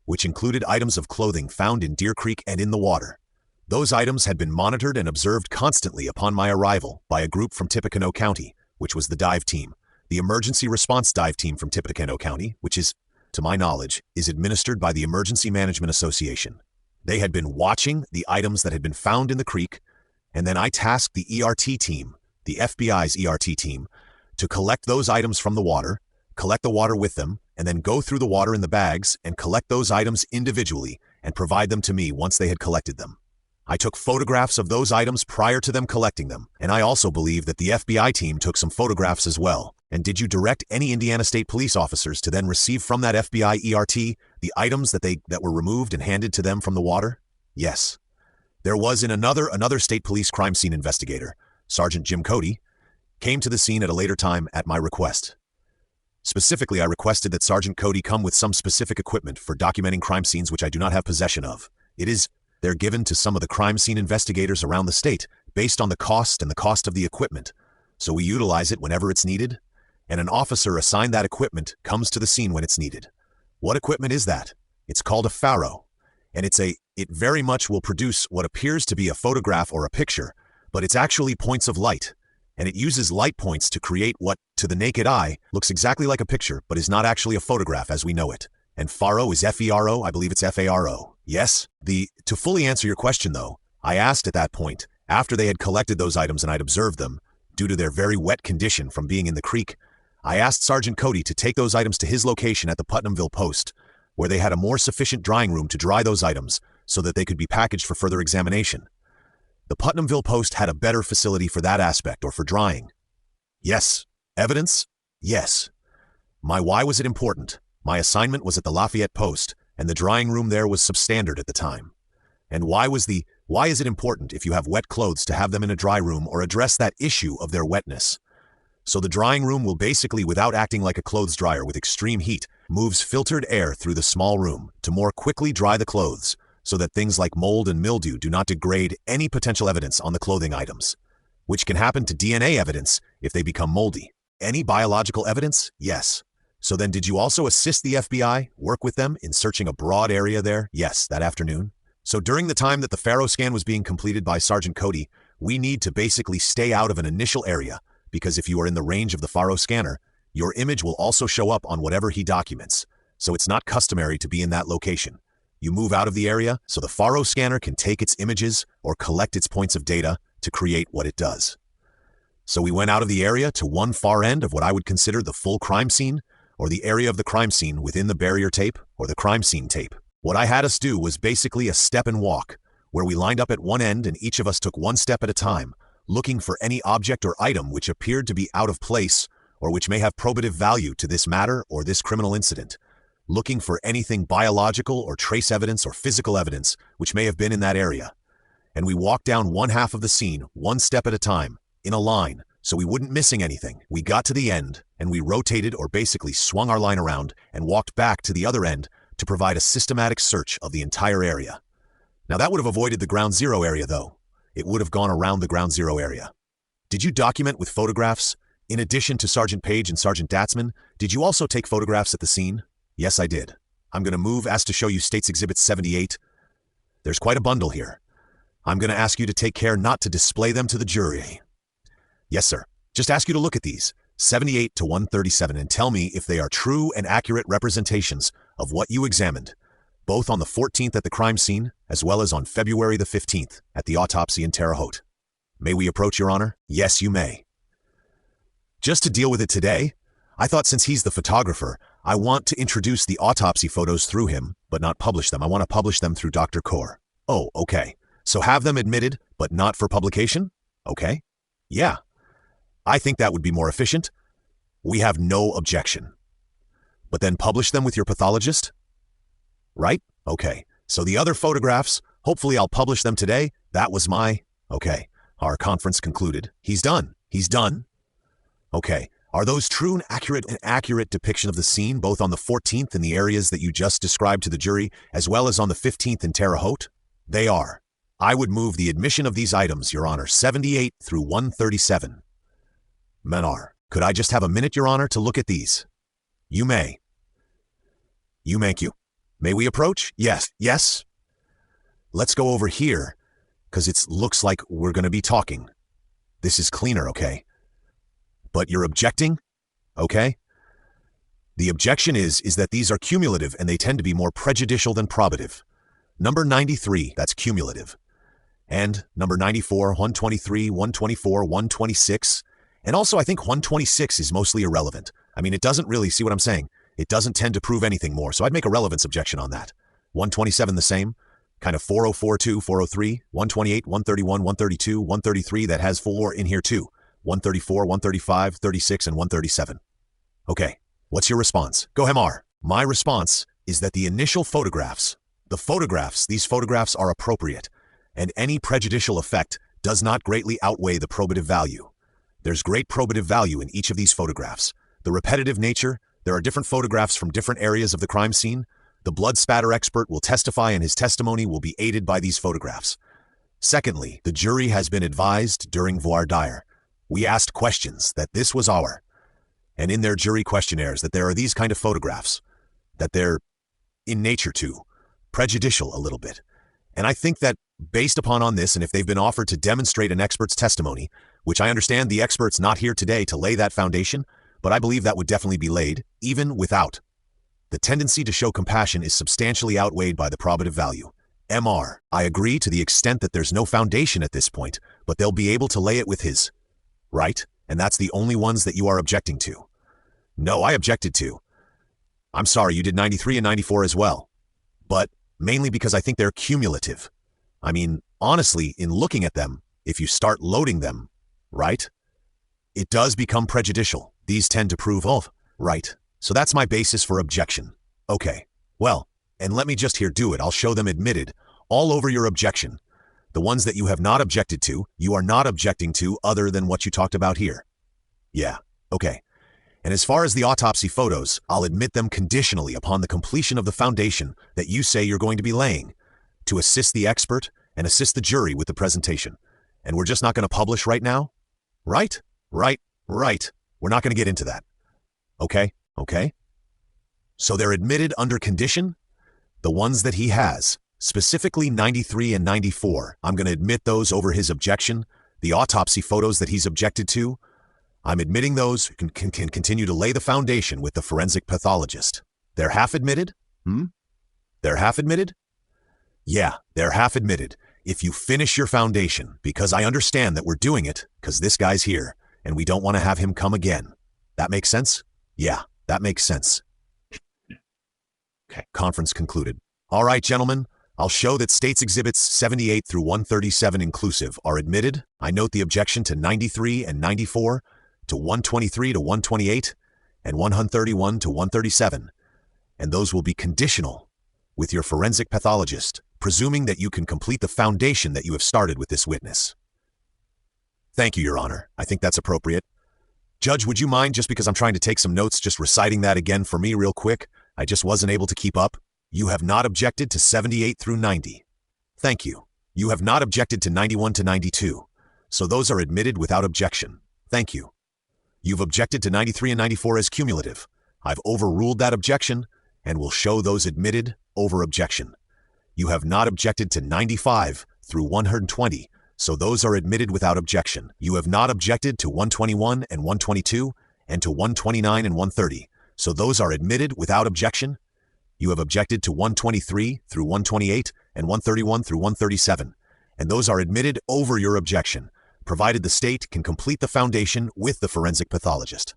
which included items of clothing found in Deer Creek and in the water. Those items had been monitored and observed constantly upon my arrival by a group from Tippecanoe County, which was the dive team, the emergency response dive team from Tippecanoe County, which is, to my knowledge, is administered by the Emergency Management Association. They had been watching the items that had been found in the creek, and then I tasked the ERT team, the FBI's ERT team, to collect those items from the water, collect the water with them, and then go through the water in the bags and collect those items individually and provide them to me once they had collected them. I took photographs of those items prior to them collecting them, and I also believe that the FBI team took some photographs as well. And did you direct any Indiana State Police officers to then receive from that FBI ERT the items that were removed and handed to them from the water? Yes. There was another state police crime scene investigator, Sergeant Jim Cody, came to the scene at a later time at my request. Specifically, I requested that Sergeant Cody come with some specific equipment for documenting crime scenes which I do not have possession of. They're given to some of the crime scene investigators around the state based on the cost of the equipment. So we utilize it whenever it's needed, and an officer assigned that equipment comes to the scene when it's needed. What equipment is that? It's called a Faro, and it very much will produce what appears to be a photograph or a picture, but it's actually points of light, and it uses light points to create what, to the naked eye, looks exactly like a picture, but is not actually a photograph as we know it. And Faro is F-E-R-O, I believe it's F-A-R-O. Yes? To fully answer your question though, I asked at that point, after they had collected those items and I'd observed them, due to their very wet condition from being in the creek, I asked Sergeant Cody to take those items to his location at the Putnamville Post, where they had a more sufficient drying room to dry those items so that they could be packaged for further examination. The Putnamville Post had a better facility for that aspect, or for drying. Yes. Evidence? Yes. Why was it important? My assignment was at the Lafayette Post, and the drying room there was substandard at the time. And why is it important if you have wet clothes to have them in a dry room or address that issue of their wetness? So the drying room will basically, without acting like a clothes dryer with extreme heat, moves filtered air through the small room to more quickly dry the clothes, so that things like mold and mildew do not degrade any potential evidence on the clothing items, which can happen to DNA evidence if they become moldy. Any biological evidence? Yes. So then did you also assist the FBI, work with them in searching a broad area there? Yes, that afternoon. So during the time that the Faro scan was being completed by Sergeant Cody, we need to basically stay out of an initial area, because if you are in the range of the Faro scanner, your image will also show up on whatever he documents. So it's not customary to be in that location. You move out of the area so the Faro scanner can take its images or collect its points of data to create what it does. So we went out of the area to one far end of what I would consider the full crime scene, or the area of the crime scene within the barrier tape or the crime scene tape. What I had us do was basically a step and walk, where we lined up at one end and each of us took one step at a time, looking for any object or item which appeared to be out of place or which may have probative value to this matter or this criminal incident, looking for anything biological or trace evidence or physical evidence which may have been in that area. And we walked down one half of the scene, one step at a time, in a line, so we wouldn't missing anything. We got to the end, and we rotated or basically swung our line around and walked back to the other end to provide a systematic search of the entire area. Now that would have avoided the ground zero area though. It would have gone around the ground zero area. Did you document with photographs? In addition to Sergeant Page and Sergeant Datzman, did you also take photographs at the scene? Yes, I did. I'm going to move as to show you State's Exhibit 78. There's quite a bundle here. I'm going to ask you to take care not to display them to the jury. Yes, sir. Just ask you to look at these, 78 to 137, and tell me if they are true and accurate representations of what you examined, both on the 14th at the crime scene, as well as on February the 15th at the autopsy in Terre Haute. May we approach, Your Honor? Yes, you may. Just to deal with it today, I thought since he's the photographer, I want to introduce the autopsy photos through him, but not publish them. I want to publish them through Dr. Kaur. Oh, okay. So have them admitted, but not for publication? Okay. Yeah. I think that would be more efficient. We have no objection. But then publish them with your pathologist? Right? Okay. So the other photographs, hopefully I'll publish them today. That was okay. Our conference concluded. He's done. He's done. Okay. Are those true and accurate depiction of the scene, both on the 14th in the areas that you just described to the jury, as well as on the 15th in Terre Haute? They are. I would move the admission of these items, Your Honor, 78 through 137. Menar, could I just have a minute, Your Honor, to look at these? You may. You thank you. May we approach? Yes. Yes. Let's go over here, because it looks like we're going to be talking. This is cleaner, okay? But you're objecting? Okay? The objection is that these are cumulative and they tend to be more prejudicial than probative. Number 93, that's cumulative. And number 94, 123, 124, 126. And also I think 126 is mostly irrelevant. I mean, it doesn't really, see what I'm saying? It doesn't tend to prove anything more, so I'd make a relevance objection on that. 127 the same. Kind of 4042, 403, 128, 131, 132, 133, that has 4 in here too. 134, 135, 36, and 137. Okay, what's your response? Go Hemar. My response is that the initial photographs, these photographs are appropriate, and any prejudicial effect does not greatly outweigh the probative value. There's great probative value in each of these photographs. The repetitive nature, There are different photographs from different areas of the crime scene. The blood spatter expert will testify and his testimony will be aided by these photographs. Secondly, the jury has been advised during voir dire. We asked questions that this was our, and in their jury questionnaires that there are these kind of photographs, that they're in nature too, prejudicial a little bit. And I think that based upon this, and if they've been offered to demonstrate an expert's testimony, which I understand the expert's not here today to lay that foundation, but I believe that would definitely be laid, even without. The tendency to show compassion is substantially outweighed by the probative value. MR, I agree to the extent that there's no foundation at this point, but they'll be able to lay it with his. Right? And that's the only ones that you are objecting to. No, I objected to. I'm sorry, you did 93 and 94 as well. But mainly because I think they're cumulative. I mean, honestly, in looking at them, if you start loading them, right? It does become prejudicial. These tend to prove, oh, right. So that's my basis for objection. Okay, well, and let me just here do it. I'll show them admitted all over your objection. The ones that you have not objected to, you are not objecting to other than what you talked about here. Yeah, okay. And as far as the autopsy photos, I'll admit them conditionally upon the completion of the foundation that you say you're going to be laying to assist the expert and assist the jury with the presentation. And we're just not going to publish right now? Right? Right. We're not going to get into that. Okay? So they're admitted under condition? The ones that he has, specifically 93 and 94, I'm going to admit those over his objection. The autopsy photos that he's objected to, I'm admitting those can continue to lay the foundation with the forensic pathologist. They're half admitted? They're half admitted? Yeah, they're half admitted. If you finish your foundation, because I understand that we're doing it, because this guy's here, and we don't want to have him come again. That makes sense? Yeah, that makes sense. Okay, conference concluded. All right, gentlemen, I'll show that State's Exhibits 78 through 137 inclusive are admitted. I note the objection to 93 and 94, to 123 to 128, and 131 to 137, and those will be conditional with your forensic pathologist, presuming that you can complete the foundation that you have started with this witness. Thank you, Your Honor. I think that's appropriate. Judge, would you mind, just because I'm trying to take some notes, just reciting that again for me real quick? I just wasn't able to keep up. You have not objected to 78 through 90. Thank you. You have not objected to 91 to 92. So those are admitted without objection. Thank you. You've objected to 93 and 94 as cumulative. I've overruled that objection and will show those admitted over objection. You have not objected to 95 through 120, so those are admitted without objection. You have not objected to 121 and 122 and to 129 and 130, so those are admitted without objection. You have objected to 123 through 128 and 131 through 137, and those are admitted over your objection, provided the state can complete the foundation with the forensic pathologist.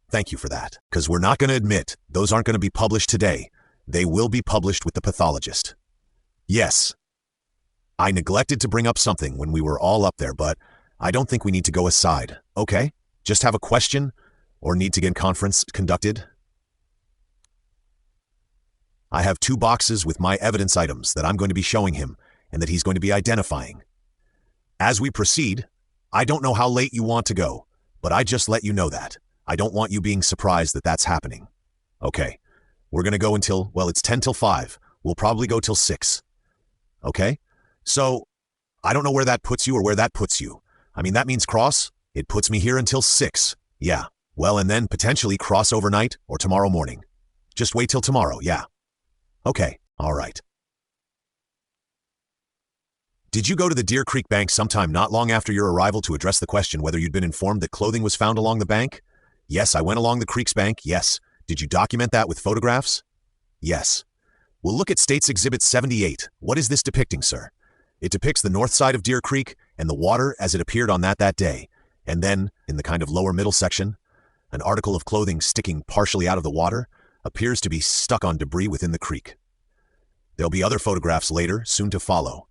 Thank you for that, because we're not going to admit those aren't going to be published today. They will be published with the pathologist. Yes, I neglected to bring up something when we were all up there, but I don't think we need to go aside, okay? Just have a question or need to get conference conducted? I have 2 boxes with my evidence items that I'm going to be showing him and that he's going to be identifying. As we proceed, I don't know how late you want to go, but I just let you know that. I don't want you being surprised that that's happening. Okay, we're going to go until, well, it's 10 till 5. We'll probably go till 6. Okay? So, I don't know where that puts you or where that puts you. I mean, that means cross. It puts me here until 6. Yeah. Well, and then potentially cross overnight or tomorrow morning. Just wait till tomorrow, yeah. Okay, all right. Did you go to the Deer Creek Bank sometime not long after your arrival to address the question whether you'd been informed that clothing was found along the bank? Yes, I went along the Creek's bank, yes. Did you document that with photographs? Yes. We'll look at State's Exhibit 78. What is this depicting, sir? It depicts the north side of Deer Creek and the water as it appeared on that day. And then, in the kind of lower middle section, an article of clothing sticking partially out of the water appears to be stuck on debris within the creek. There'll be other photographs later, soon to follow.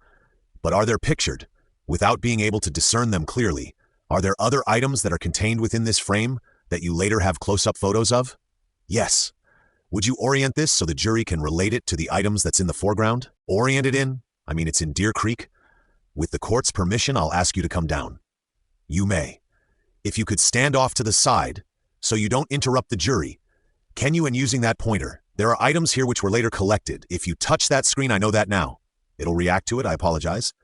But are there pictured, without being able to discern them clearly, are there other items that are contained within this frame that you later have close-up photos of? Yes. Would you orient this so the jury can relate it to the items that's in the foreground? Orient it in? I mean, it's in Deer Creek. With the court's permission, I'll ask you to come down. You may. If you could stand off to the side, so you don't interrupt the jury, Can you, and using that pointer, there are items here which were later collected. If you touch that screen, I know that now. It'll react to it, I apologize.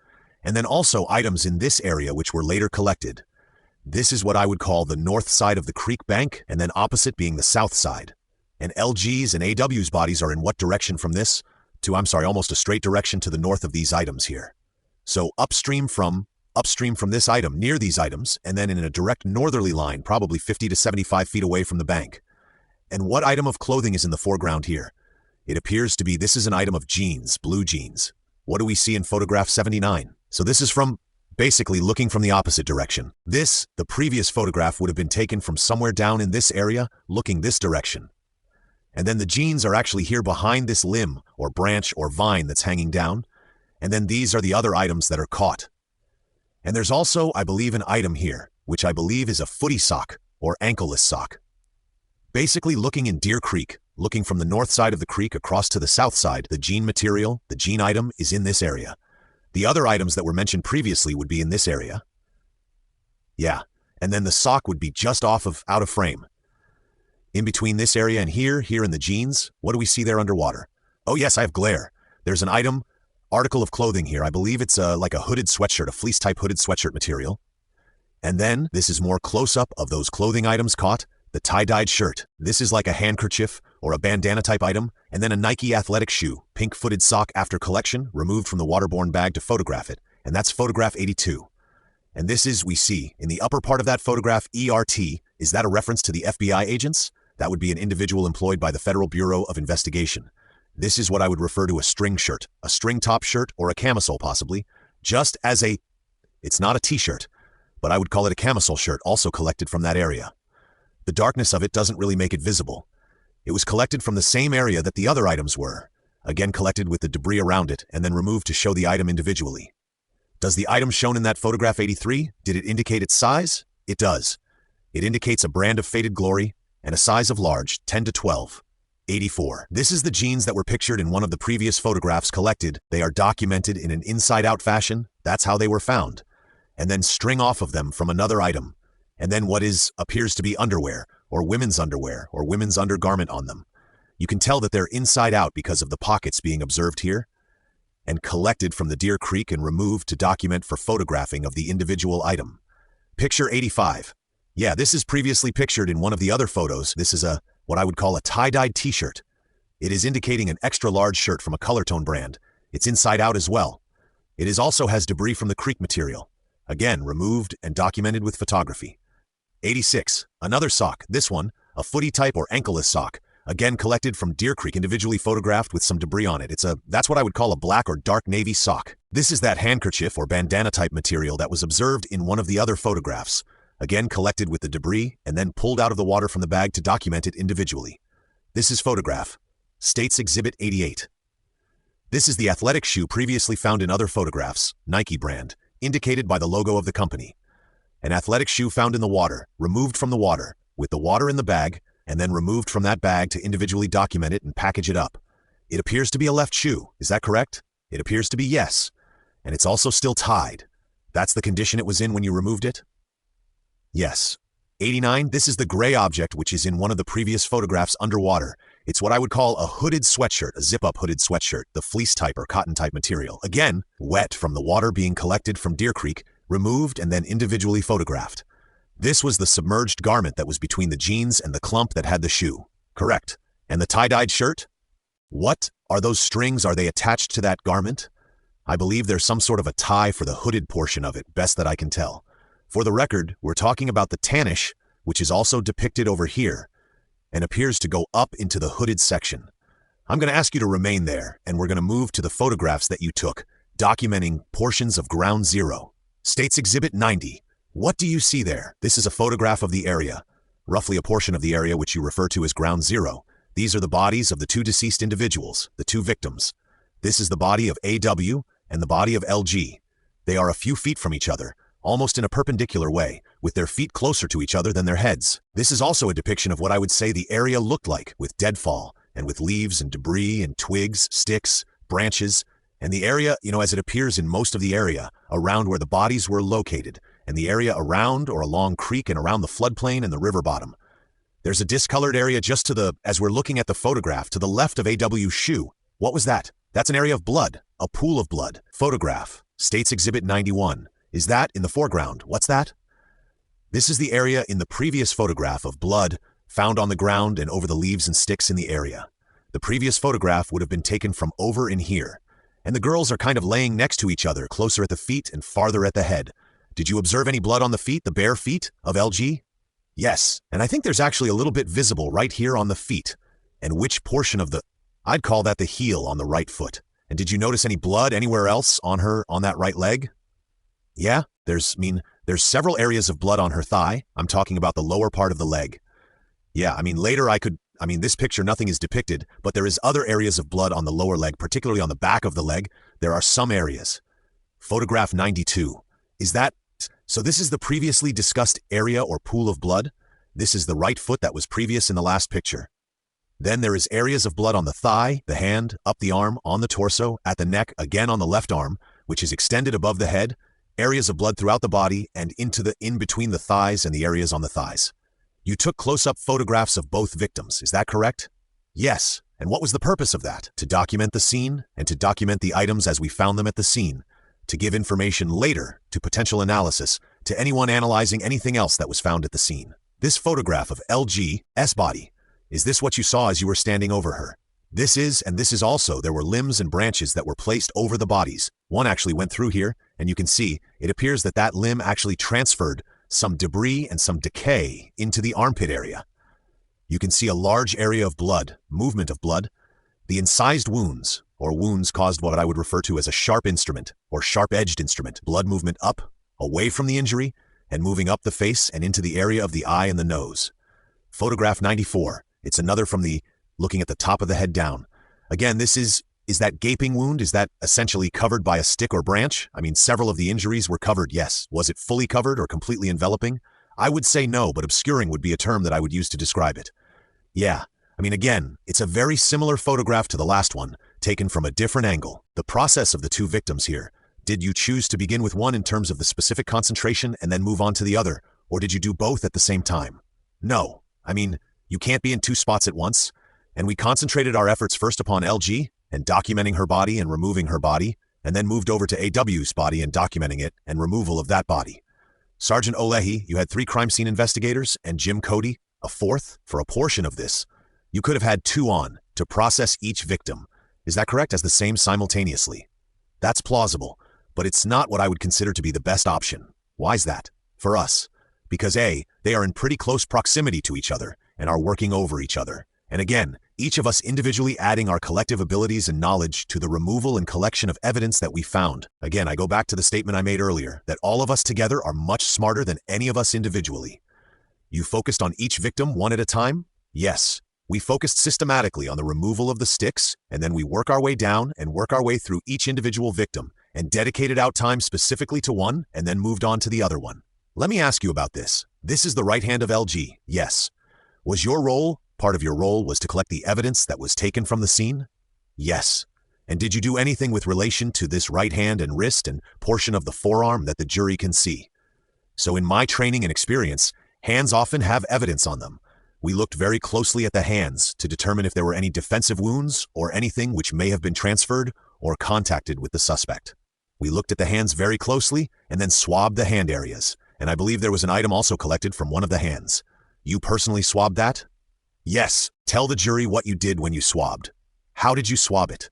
And then also items in this area which were later collected. This is what I would call the north side of the creek bank, and then opposite being the south side. And LG's and AW's bodies are in what direction from this to, almost a straight direction to the north of these items here. So upstream from this item, near these items, and then in a direct northerly line, probably 50 to 75 feet away from the bank. And what item of clothing is in the foreground here? It appears to be, this is an item of jeans, blue jeans. What do we see in photograph 79? So this is from, basically looking from the opposite direction. The previous photograph would have been taken from somewhere down in this area, looking this direction. And then the jeans are actually here behind this limb, or branch, or vine that's hanging down. And then these are the other items that are caught. And there's also, I believe, an item here, which I believe is a footy sock, or ankleless sock. Basically looking in Deer Creek, looking from the north side of the creek across to the south side, the jean material, the jean item, is in this area. The other items that were mentioned previously would be in this area. Yeah, and then the sock would be just out of frame. In between this area and here in the jeans, what do we see there underwater? Oh yes, I have glare. There's an article of clothing here. I believe it's like a hooded sweatshirt, a fleece-type hooded sweatshirt material. And then, this is more close-up of those clothing items caught, the tie-dyed shirt. This is like a handkerchief or a bandana-type item, and then a Nike athletic shoe, pink-footed sock after collection, removed from the waterborne bag to photograph it, and that's photograph 82. And this is, we see, in the upper part of that photograph, ERT, is that a reference to the FBI agents? That would be an individual employed by the Federal Bureau of Investigation. This is what I would refer to a string shirt, a string top shirt, or a camisole possibly, just as it's not a t-shirt, but I would call it a camisole shirt also collected from that area. The darkness of it doesn't really make it visible. It was collected from the same area that the other items were, again collected with the debris around it and then removed to show the item individually. Does the item shown in that photograph 83, did it indicate its size? It does. It indicates a brand of faded glory and a size of large, 10 to 12. 84. This is the jeans that were pictured in one of the previous photographs collected. They are documented in an inside-out fashion. That's how they were found. And then string off of them from another item. And then what appears to be underwear, or women's undergarment on them. You can tell that they're inside out because of the pockets being observed here, and collected from the Deer Creek and removed to document for photographing of the individual item. Picture 85. Yeah, this is previously pictured in one of the other photos. This is what I would call a tie-dyed t-shirt. It is indicating an extra-large shirt from a color tone brand. It's inside out as well. It also has debris from the creek material. Again, removed and documented with photography. 86. Another sock. This one, a footy type or ankleless sock. Again, collected from Deer Creek, individually photographed with some debris on it. That's what I would call a black or dark navy sock. This is that handkerchief or bandana type material that was observed in one of the other photographs. Again, collected with the debris and then pulled out of the water from the bag to document it individually. This is photograph. States Exhibit 88. This is the athletic shoe previously found in other photographs, Nike brand, indicated by the logo of the company. An athletic shoe found in the water, removed from the water, with the water in the bag, and then removed from that bag to individually document it and package it up. It appears to be a left shoe. Is that correct? It appears to be yes. And it's also still tied. That's the condition it was in when you removed it? Yes. 89. This is the gray object which is in one of the previous photographs underwater. It's what I would call a hooded sweatshirt, a zip-up hooded sweatshirt, the fleece type or cotton type material. Again, wet from the water being collected from Deer Creek, removed and then individually photographed. This was the submerged garment that was between the jeans and the clump that had the shoe. Correct. And the tie-dyed shirt? What are those strings? Are they attached to that garment? I believe there's some sort of a tie for the hooded portion of it, best that I can tell. For the record, we're talking about the tannish, which is also depicted over here, and appears to go up into the hooded section. I'm going to ask you to remain there, and we're going to move to the photographs that you took, documenting portions of Ground Zero. States Exhibit 90. What do you see there? This is a photograph of the area, roughly a portion of the area which you refer to as Ground Zero. These are the bodies of the two deceased individuals, the two victims. This is the body of AW and the body of LG. They are a few feet from each other, almost in a perpendicular way, with their feet closer to each other than their heads. This is also a depiction of what I would say the area looked like, with deadfall, and with leaves and debris and twigs, sticks, branches, and the area, as it appears in most of the area, around where the bodies were located, and the area around or along creek and around the floodplain and the river bottom. There's a discolored area just to the, as we're looking at the photograph, to the left of AW's shoe. What was that? That's an area of blood, a pool of blood. Photograph, State's Exhibit 91. Is that in the foreground? What's that? This is the area in the previous photograph of blood found on the ground and over the leaves and sticks in the area. The previous photograph would have been taken from over in here, and the girls are kind of laying next to each other, closer at the feet and farther at the head. Did you observe any blood on the feet, the bare feet of LG? Yes, and I think there's actually a little bit visible right here on the feet. And which portion of the... I'd call that the heel on the right foot. And did you notice any blood anywhere else on her, on that right leg? Yeah, there's several areas of blood on her thigh. I'm talking about the lower part of the leg. Yeah, later this picture, nothing is depicted, but there is other areas of blood on the lower leg, particularly on the back of the leg. There are some areas. Photograph 92. Is that... So this is the previously discussed area or pool of blood. This is the right foot that was previous in the last picture. Then there is areas of blood on the thigh, the hand, up the arm, on the torso, at the neck, again on the left arm, which is extended above the head, areas of blood throughout the body and in between the thighs and the areas on the thighs. You took close-up photographs of both victims, is that correct? Yes. And what was the purpose of that? To document the scene and to document the items as we found them at the scene, to give information later to potential analysis to anyone analyzing anything else that was found at the scene. This photograph of LG's body, is this what you saw as you were standing over her? This is, and this is also, there were limbs and branches that were placed over the bodies. One actually went through here, and you can see, it appears that that limb actually transferred some debris and some decay into the armpit area. You can see a large area of blood, movement of blood. The incised wounds, or wounds caused what I would refer to as a sharp instrument, or sharp-edged instrument. Blood movement up, away from the injury, and moving up the face and into the area of the eye and the nose. Photograph 94. It's another from the, looking at the top of the head down. Again, this is that gaping wound, is that essentially covered by a stick or branch? Several of the injuries were covered, yes. Was it fully covered or completely enveloping? I would say no, but obscuring would be a term that I would use to describe it. Yeah, again, it's a very similar photograph to the last one, taken from a different angle. The process of the two victims here. Did you choose to begin with one in terms of the specific concentration and then move on to the other, or did you do both at the same time? No. You can't be in two spots at once, and we concentrated our efforts first upon LG and documenting her body and removing her body, and then moved over to AW's body and documenting it and removal of that body. Sergeant Olehi, you had 3 crime scene investigators, and Jim Cody, a 4th, for a portion of this. You could have had 2 on to process each victim. Is that correct? As the same simultaneously. That's plausible, but it's not what I would consider to be the best option. Why's that? For us. Because A, they are in pretty close proximity to each other and are working over each other. And again, each of us individually adding our collective abilities and knowledge to the removal and collection of evidence that we found. Again, I go back to the statement I made earlier, that all of us together are much smarter than any of us individually. You focused on each victim one at a time? Yes. We focused systematically on the removal of the sticks, and then we work our way down and work our way through each individual victim, and dedicated out time specifically to one, and then moved on to the other one. Let me ask you about this. This is the right hand of LG, yes. Was your role, part of your role was to collect the evidence that was taken from the scene? Yes. And did you do anything with relation to this right hand and wrist and portion of the forearm that the jury can see? So in my training and experience, hands often have evidence on them. We looked very closely at the hands to determine if there were any defensive wounds or anything which may have been transferred or contacted with the suspect. We looked at the hands very closely and then swabbed the hand areas, and I believe there was an item also collected from one of the hands. You personally swabbed that? Yes. Tell the jury what you did when you swabbed. How did you swab it?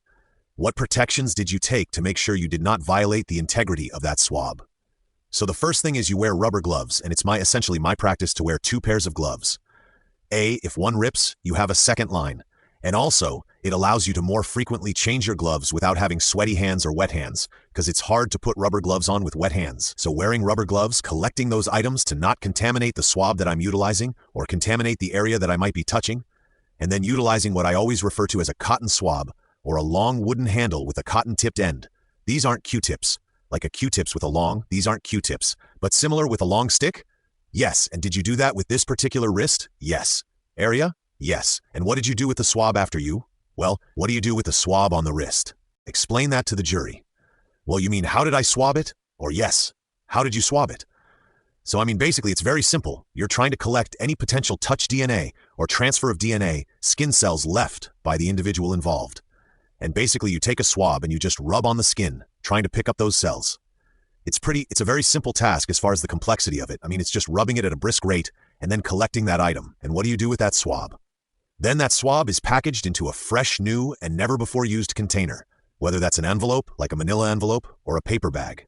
What protections did you take to make sure you did not violate the integrity of that swab? So the first thing is you wear rubber gloves, and it's essentially my practice to wear 2 pairs of gloves. A, if one rips, you have a second line. And also, it allows you to more frequently change your gloves without having sweaty hands or wet hands, because it's hard to put rubber gloves on with wet hands. So wearing rubber gloves, collecting those items to not contaminate the swab that I'm utilizing or contaminate the area that I might be touching, and then utilizing what I always refer to as a cotton swab or a long wooden handle with a cotton-tipped end. These aren't Q-tips. Like a Q-tips with a long, these aren't Q-tips, but similar with a long stick? Yes. And did you do that with this particular wrist? Yes. Area? Yes. And what did you do with the swab after you? Well, what do you do with the swab on the wrist? Explain that to the jury. Well, you mean, how did I swab it? Or yes, how did you swab it? So basically it's very simple. You're trying to collect any potential touch DNA or transfer of DNA, skin cells left by the individual involved. And basically you take a swab and you just rub on the skin, trying to pick up those cells. It's a very simple task as far as the complexity of it. I mean, it's just rubbing it at a brisk rate and then collecting that item. And what do you do with that swab? Then that swab is packaged into a fresh, new, and never-before-used container, whether that's an envelope, like a manila envelope, or a paper bag.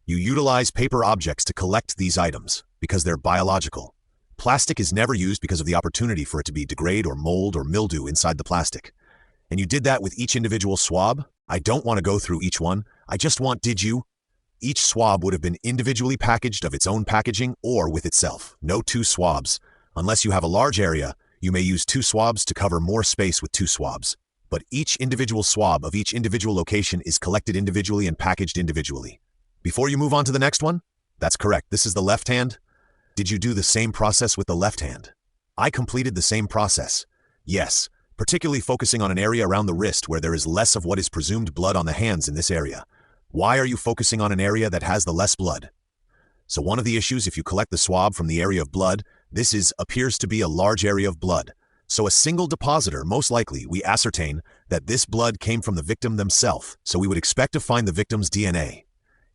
You utilize paper objects to collect these items because they're biological. Plastic is never used because of the opportunity for it to be degrade or mold or mildew inside the plastic. And you did that with each individual swab? I don't want to go through each one. I just want, did you? Each swab would have been individually packaged of its own packaging or with itself. No two swabs. Unless you have a large area, you may use two swabs to cover more space with two swabs. But each individual swab of each individual location is collected individually and packaged individually. Before you move on to the next one? That's correct. This is the left hand. Did you do the same process with the left hand? I completed the same process. Yes, particularly focusing on an area around the wrist where there is less of what is presumed blood on the hands in this area. Why are you focusing on an area that has the less blood? So one of the issues, if you collect the swab from the area of blood, appears to be a large area of blood. So a single depositor, most likely, we ascertain that this blood came from the victim themselves, so we would expect to find the victim's DNA.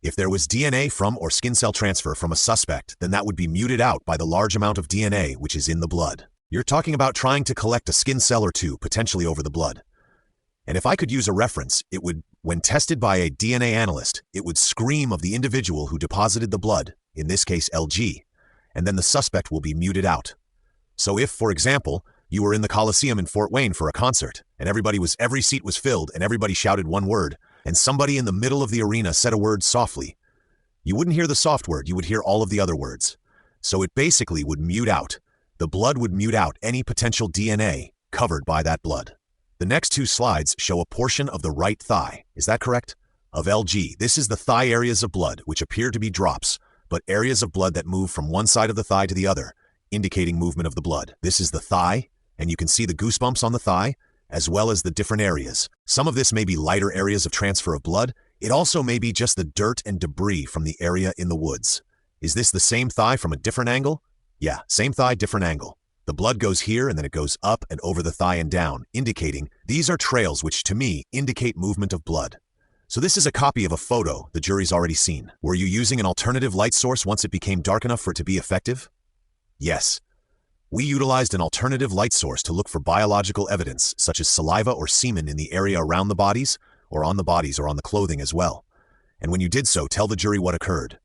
If there was DNA from or skin cell transfer from a suspect, then that would be muted out by the large amount of DNA which is in the blood. You're talking about trying to collect a skin cell or two, potentially over the blood. And if I could use a reference, it would, when tested by a DNA analyst, it would scream of the individual who deposited the blood, in this case LG, and then the suspect will be muted out. So if, for example, you were in the Coliseum in Fort Wayne for a concert, and every seat was filled and everybody shouted one word, and somebody in the middle of the arena said a word softly, you wouldn't hear the soft word, you would hear all of the other words. So it basically would mute out. The blood would mute out any potential DNA covered by that blood. The next two slides show a portion of the right thigh, is that correct? Of LG, this is the thigh areas of blood, which appear to be drops, but areas of blood that move from one side of the thigh to the other, indicating movement of the blood. This is the thigh, and you can see the goosebumps on the thigh, as well as the different areas. Some of this may be lighter areas of transfer of blood. It also may be just the dirt and debris from the area in the woods. Is this the same thigh from a different angle? Yeah, same thigh, different angle. The blood goes here and then it goes up and over the thigh and down, indicating these are trails which to me indicate movement of blood. So this is a copy of a photo the jury's already seen. Were you using an alternative light source once it became dark enough for it to be effective? Yes. We utilized an alternative light source to look for biological evidence, such as saliva or semen in the area around the bodies, or on the clothing as well. And when you did so, tell the jury what occurred.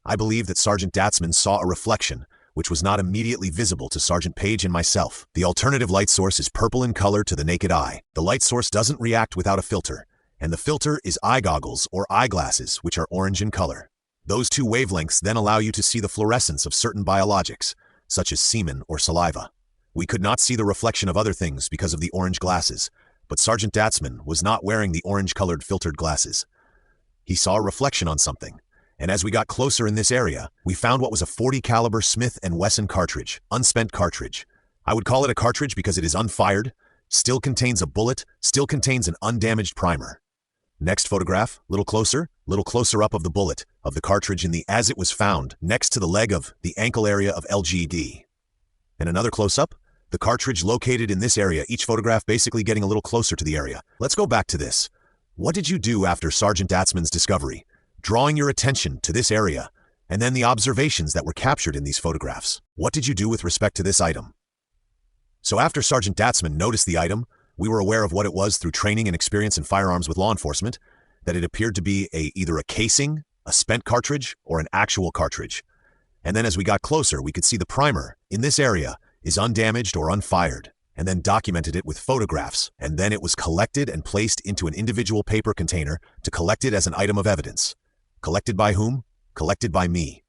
I believe that Sergeant Datzman saw a reflection, which was not immediately visible to Sergeant Page and myself. The alternative light source is purple in color to the naked eye. The light source doesn't react without a filter, and the filter is eye goggles or eyeglasses, which are orange in color. Those two wavelengths then allow you to see the fluorescence of certain biologics, such as semen or saliva. We could not see the reflection of other things because of the orange glasses, but Sergeant Datzman was not wearing the orange-colored filtered glasses. He saw a reflection on something, and as we got closer in this area, we found what was a .40 caliber Smith & Wesson cartridge, unspent cartridge. I would call it a cartridge because it is unfired, still contains a bullet, still contains an undamaged primer. Next photograph, little closer up of the bullet, of the cartridge as it was found, next to the leg of the ankle area of LGD. And another close-up, the cartridge located in this area, each photograph basically getting a little closer to the area. Let's go back to this. What did you do after Sergeant Datzman's discovery? Drawing your attention to this area, and then the observations that were captured in these photographs. What did you do with respect to this item? So after Sergeant Datzman noticed the item, we were aware of what it was through training and experience in firearms with law enforcement, that it appeared to be either a casing, a spent cartridge, or an actual cartridge. And then as we got closer, we could see the primer in this area is undamaged or unfired, and then documented it with photographs, and then it was collected and placed into an individual paper container to collect it as an item of evidence. Collected by whom? Collected by me.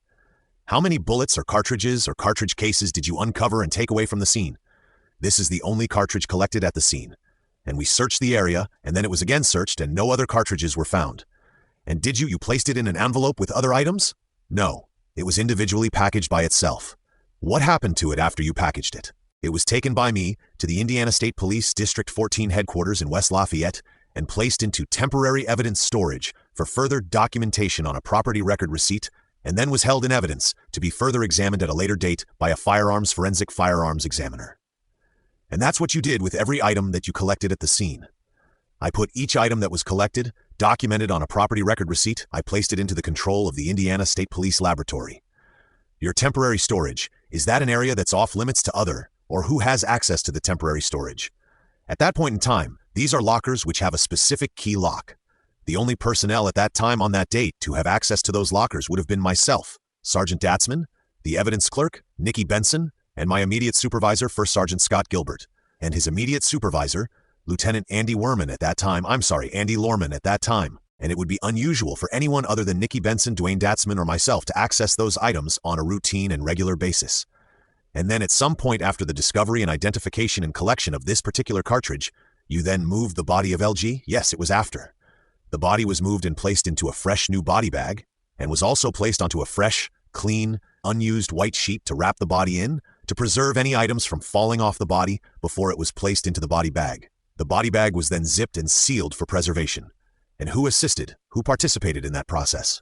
How many bullets or cartridges or cartridge cases did you uncover and take away from the scene? This is the only cartridge collected at the scene. And we searched the area, and then it was again searched, and no other cartridges were found. And did you placed it in an envelope with other items? No, it was individually packaged by itself. What happened to it after you packaged it? It was taken by me to the Indiana State Police District 14 headquarters in West Lafayette and placed into temporary evidence storage for further documentation on a property record receipt, and then was held in evidence to be further examined at a later date by a firearms forensic firearms examiner. And that's what you did with every item that you collected at the scene. I put each item that was collected, documented on a property record receipt, I placed it into the control of the Indiana State Police Laboratory. Your temporary storage, is that an area that's off limits to other, or who has access to the temporary storage? At that point in time, these are lockers which have a specific key lock. The only personnel at that time on that date to have access to those lockers would have been myself, Sergeant Datzman, the evidence clerk, Nikki Benson, and my immediate supervisor, First Sergeant Scott Gilbert, and his immediate supervisor, Lieutenant Andy Lorman at that time, and it would be unusual for anyone other than Nikki Benson, Dwayne Datzman, or myself to access those items on a routine and regular basis. And then at some point after the discovery and identification and collection of this particular cartridge, you then moved the body of LG? Yes, it was after. The body was moved and placed into a fresh new body bag, and was also placed onto a fresh, clean, unused white sheet to wrap the body in, to preserve any items from falling off the body before it was placed into the body bag. The body bag was then zipped and sealed for preservation. And who assisted? Who participated in that process?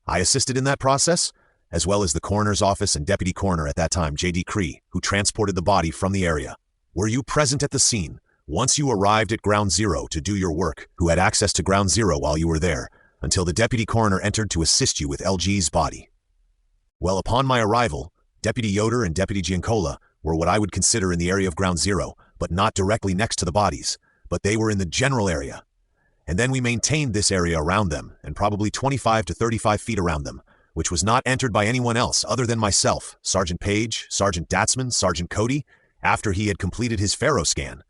I assisted in that process, as well as the coroner's office and deputy coroner at that time, J.D. Cree, who transported the body from the area. Were you present at the scene, once you arrived at Ground Zero to do your work, who had access to Ground Zero while you were there, until the deputy coroner entered to assist you with LG's body? Well, upon my arrival, Deputy Yoder and Deputy Giancola were what I would consider in the area of Ground Zero, but not directly next to the bodies, but they were in the general area. And then we maintained this area around them, and probably 25 to 35 feet around them, which was not entered by anyone else other than myself, Sergeant Page, Sergeant Datzman, Sergeant Cody, after he had completed his Pharaoh scan.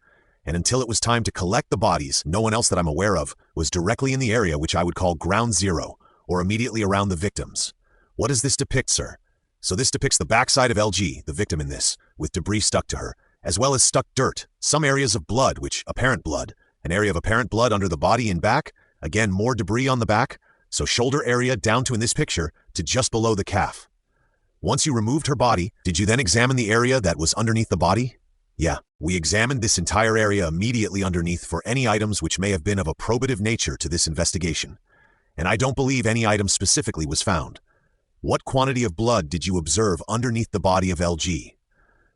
And until it was time to collect the bodies, no one else that I'm aware of was directly in the area which I would call Ground Zero, or immediately around the victims. What does this depict, sir? So this depicts the backside of LG, the victim in this, with debris stuck to her, as well as stuck dirt, some areas of blood, which apparent blood, an area of apparent blood under the body and back, again more debris on the back, so shoulder area down to, in this picture, to just below the calf. Once you removed her body, did you then examine the area that was underneath the body? Yeah, we examined this entire area immediately underneath for any items which may have been of a probative nature to this investigation. And I don't believe any item specifically was found. What quantity of blood did you observe underneath the body of LG?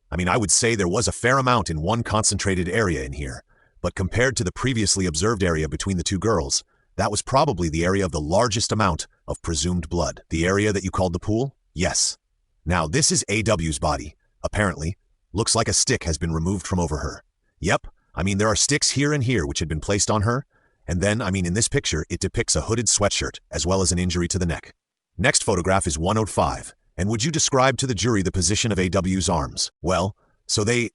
I mean, I would say there was a fair amount in one concentrated area in here, but compared to the previously observed area between the two girls, that was probably the area of the largest amount of presumed blood. The area that you called the pool? Yes. Now, this is AW's body, apparently. Looks like a stick has been removed from over her. Yep, I mean, there are sticks here and here which had been placed on her, and then, I mean, in this picture, it depicts a hooded sweatshirt, as well as an injury to the neck. Next photograph is 105, and would you describe to the jury the position of AW's arms? Well, so the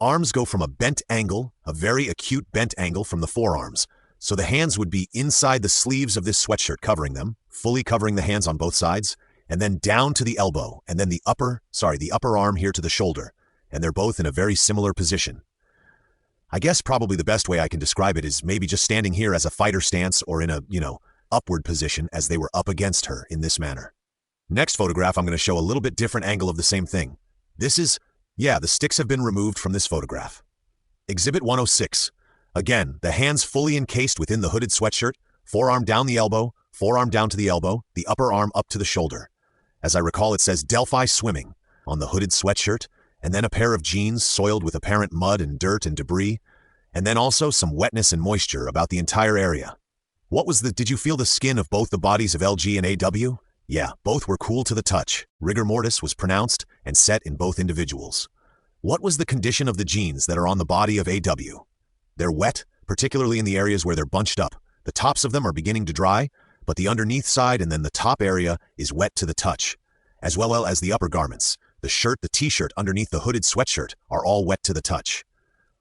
arms go from a bent angle, a very acute bent angle from the forearms, so the hands would be inside the sleeves of this sweatshirt covering them, fully covering the hands on both sides, and then down to the elbow, and then the upper arm here to the shoulder, and they're both in a very similar position. I guess probably the best way I can describe it is maybe just standing here as a fighter stance or in a, upward position as they were up against her in this manner. Next photograph, I'm going to show a little bit different angle of the same thing. This is, the sticks have been removed from this photograph. Exhibit 106. Again, the hands fully encased within the hooded sweatshirt, forearm down the elbow, forearm down to the elbow, the upper arm up to the shoulder. As I recall, it says Delphi Swimming on the hooded sweatshirt, and then a pair of jeans soiled with apparent mud and dirt and debris, and then also some wetness and moisture about the entire area. Did you feel the skin of both the bodies of LG and AW? Yeah, both were cool to the touch. Rigor mortis was pronounced and set in both individuals. What was the condition of the jeans that are on the body of AW? They're wet, particularly in the areas where they're bunched up. The tops of them are beginning to dry, but the underneath side and then the top area is wet to the touch, as well as the upper garments. The shirt, the t-shirt underneath the hooded sweatshirt are all wet to the touch.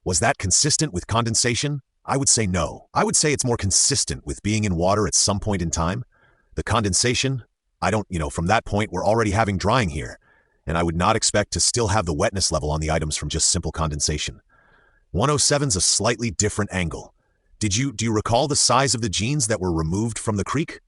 Was that consistent with condensation? I would say no. I would say it's more consistent with being in water at some point in time. The condensation, from that point we're already having drying here, and I would not expect to still have the wetness level on the items from just simple condensation. 107's a slightly different angle. Do you recall the size of the jeans that were removed from the creek?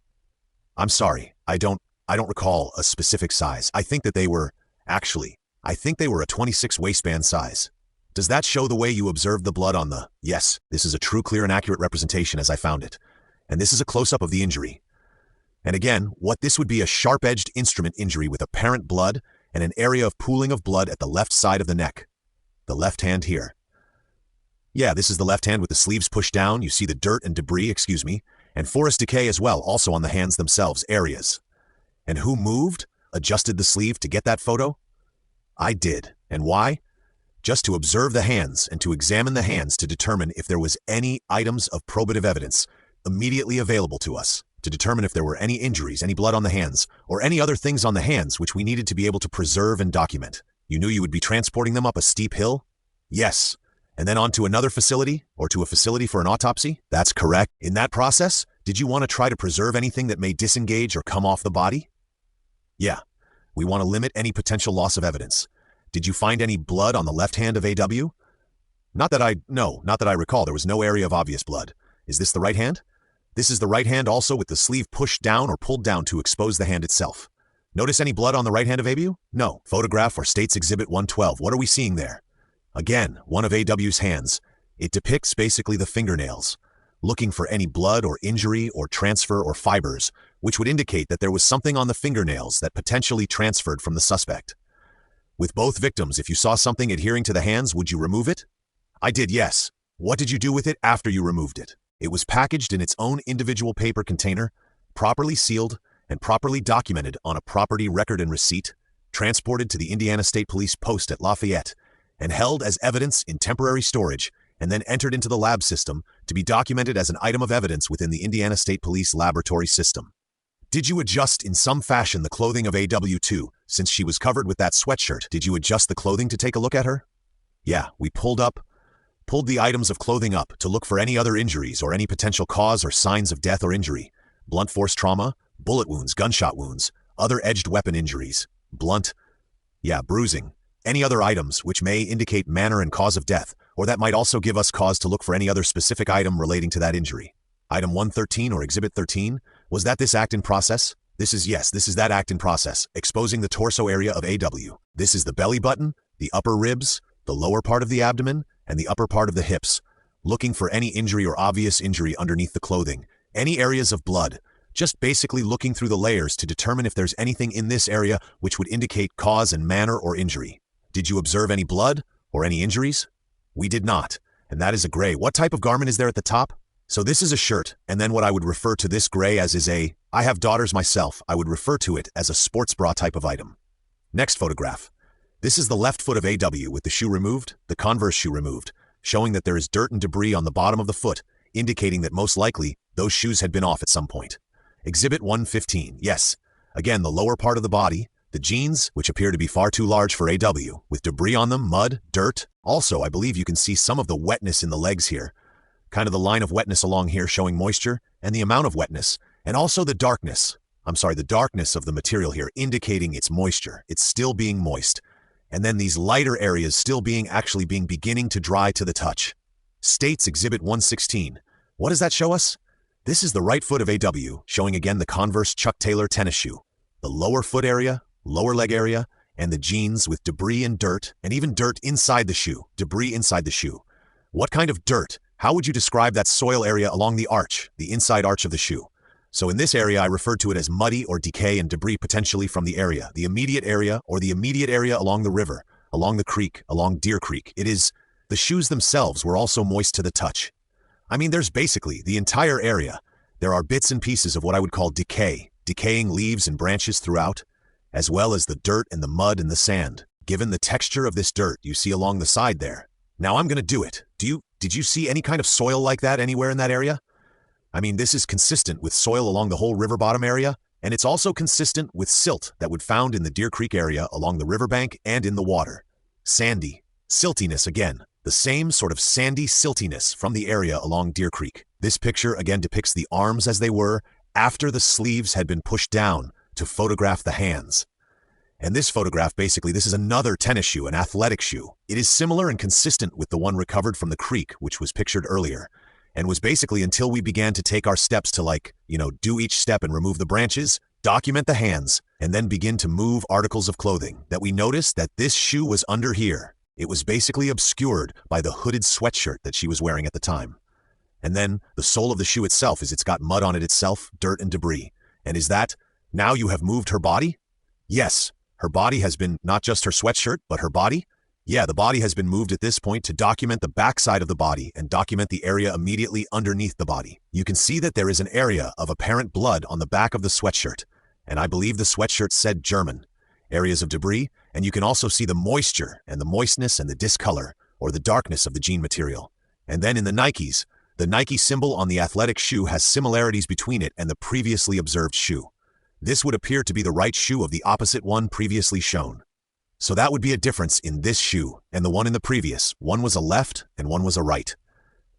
I'm sorry, I don't recall a specific size. I think they were a 26 waistband size. Does that show the way you observed the blood on the... Yes, this is a true, clear, and accurate representation as I found it. And this is a close-up of the injury. And again, this would be a sharp-edged instrument injury with apparent blood and an area of pooling of blood at the left side of the neck. The left hand here. Yeah, this is the left hand with the sleeves pushed down. You see the dirt and debris, and forest decay as well, also on the hands themselves, areas. And who moved, adjusted the sleeve to get that photo? I did. And why? Just to observe the hands and to examine the hands to determine if there was any items of probative evidence immediately available to us, to determine if there were any injuries, any blood on the hands, or any other things on the hands which we needed to be able to preserve and document. You knew you would be transporting them up a steep hill? Yes. And then on to another facility, or to a facility for an autopsy? That's correct. In that process, did you want to try to preserve anything that may disengage or come off the body? Yeah. We want to limit any potential loss of evidence. Did you find any blood on the left hand of AW? Not that I recall. There was no area of obvious blood. Is this the right hand? This is the right hand also with the sleeve pushed down or pulled down to expose the hand itself. Notice any blood on the right hand of AW? No. Photograph or State's Exhibit 112. What are we seeing there? Again, one of AW's hands. It depicts basically the fingernails, looking for any blood or injury or transfer or fibers, which would indicate that there was something on the fingernails that potentially transferred from the suspect. With both victims, if you saw something adhering to the hands, would you remove it? I did, yes. What did you do with it after you removed it? It was packaged in its own individual paper container, properly sealed, and properly documented on a property record and receipt, transported to the Indiana State Police post at Lafayette, and held as evidence in temporary storage, and then entered into the lab system to be documented as an item of evidence within the Indiana State Police laboratory system. Did you adjust in some fashion the clothing of AW2, since she was covered with that sweatshirt? Did you adjust the clothing to take a look at her? Yeah, we pulled the items of clothing up to look for any other injuries or any potential cause or signs of death or injury. Blunt force trauma, bullet wounds, gunshot wounds, other edged weapon injuries, bruising, any other items which may indicate manner and cause of death, or that might also give us cause to look for any other specific item relating to that injury. Item 113 or Exhibit 13, was that this act in process? This is that act in process, exposing the torso area of AW. This is the belly button, the upper ribs, the lower part of the abdomen, and the upper part of the hips, looking for any injury or obvious injury underneath the clothing, any areas of blood, just basically looking through the layers to determine if there's anything in this area which would indicate cause and manner or injury. Did you observe any blood or any injuries? We did not, and that is a gray. What type of garment is there at the top? So this is a shirt, and then what I would refer to this gray as is I have daughters myself, I would refer to it as a sports bra type of item. Next photograph. This is the left foot of AW with the shoe removed, the Converse shoe removed, showing that there is dirt and debris on the bottom of the foot, indicating that most likely those shoes had been off at some point. Exhibit 115, yes. Again, the lower part of the body, the jeans, which appear to be far too large for AW, with debris on them, mud, dirt. Also, I believe you can see some of the wetness in the legs here. Kind of the line of wetness along here showing moisture, and the amount of wetness, and also the darkness of the material here indicating its moisture. It's still being moist. And then these lighter areas still beginning to dry to the touch. State's Exhibit 116. What does that show us? This is the right foot of AW, showing again the Converse Chuck Taylor tennis shoe. The lower foot area, lower leg area, and the jeans with debris and dirt, and even dirt inside the shoe, debris inside the shoe. What kind of dirt? How would you describe that soil area along the arch, the inside arch of the shoe? So in this area, I referred to it as muddy or decay and debris potentially from the area, the immediate area, or the immediate area along the river, along the creek, along Deer Creek. The shoes themselves were also moist to the touch. I mean, there's basically the entire area. There are bits and pieces of what I would call decay, decaying leaves and branches throughout, as well as the dirt and the mud and the sand. Given the texture of this dirt you see along the side there. Now I'm going to do it. Did you see any kind of soil like that anywhere in that area? I mean, this is consistent with soil along the whole river bottom area, and it's also consistent with silt that would found in the Deer Creek area along the riverbank and in the water. Sandy, siltiness again, the same sort of sandy siltiness from the area along Deer Creek. This picture again depicts the arms as they were after the sleeves had been pushed down to photograph the hands. And this photograph, basically, this is another tennis shoe, an athletic shoe. It is similar and consistent with the one recovered from the creek, which was pictured earlier, and was basically until we began to take our steps to do each step and remove the branches, document the hands, and then begin to move articles of clothing, that we noticed that this shoe was under here. It was basically obscured by the hooded sweatshirt that she was wearing at the time. And then the sole of the shoe itself it's got mud on it itself, dirt and debris. And is that, now you have moved her body? Yes. Her body has been, not just her sweatshirt, but her body? Yeah, the body has been moved at this point to document the backside of the body and document the area immediately underneath the body. You can see that there is an area of apparent blood on the back of the sweatshirt, and I believe the sweatshirt said German. Areas of debris, and you can also see the moisture and the moistness and the discolor, or the darkness of the jean material. And then in the Nikes, the Nike symbol on the athletic shoe has similarities between it and the previously observed shoe. This would appear to be the right shoe of the opposite one previously shown. So that would be a difference in this shoe and the one in the previous. One was a left and one was a right.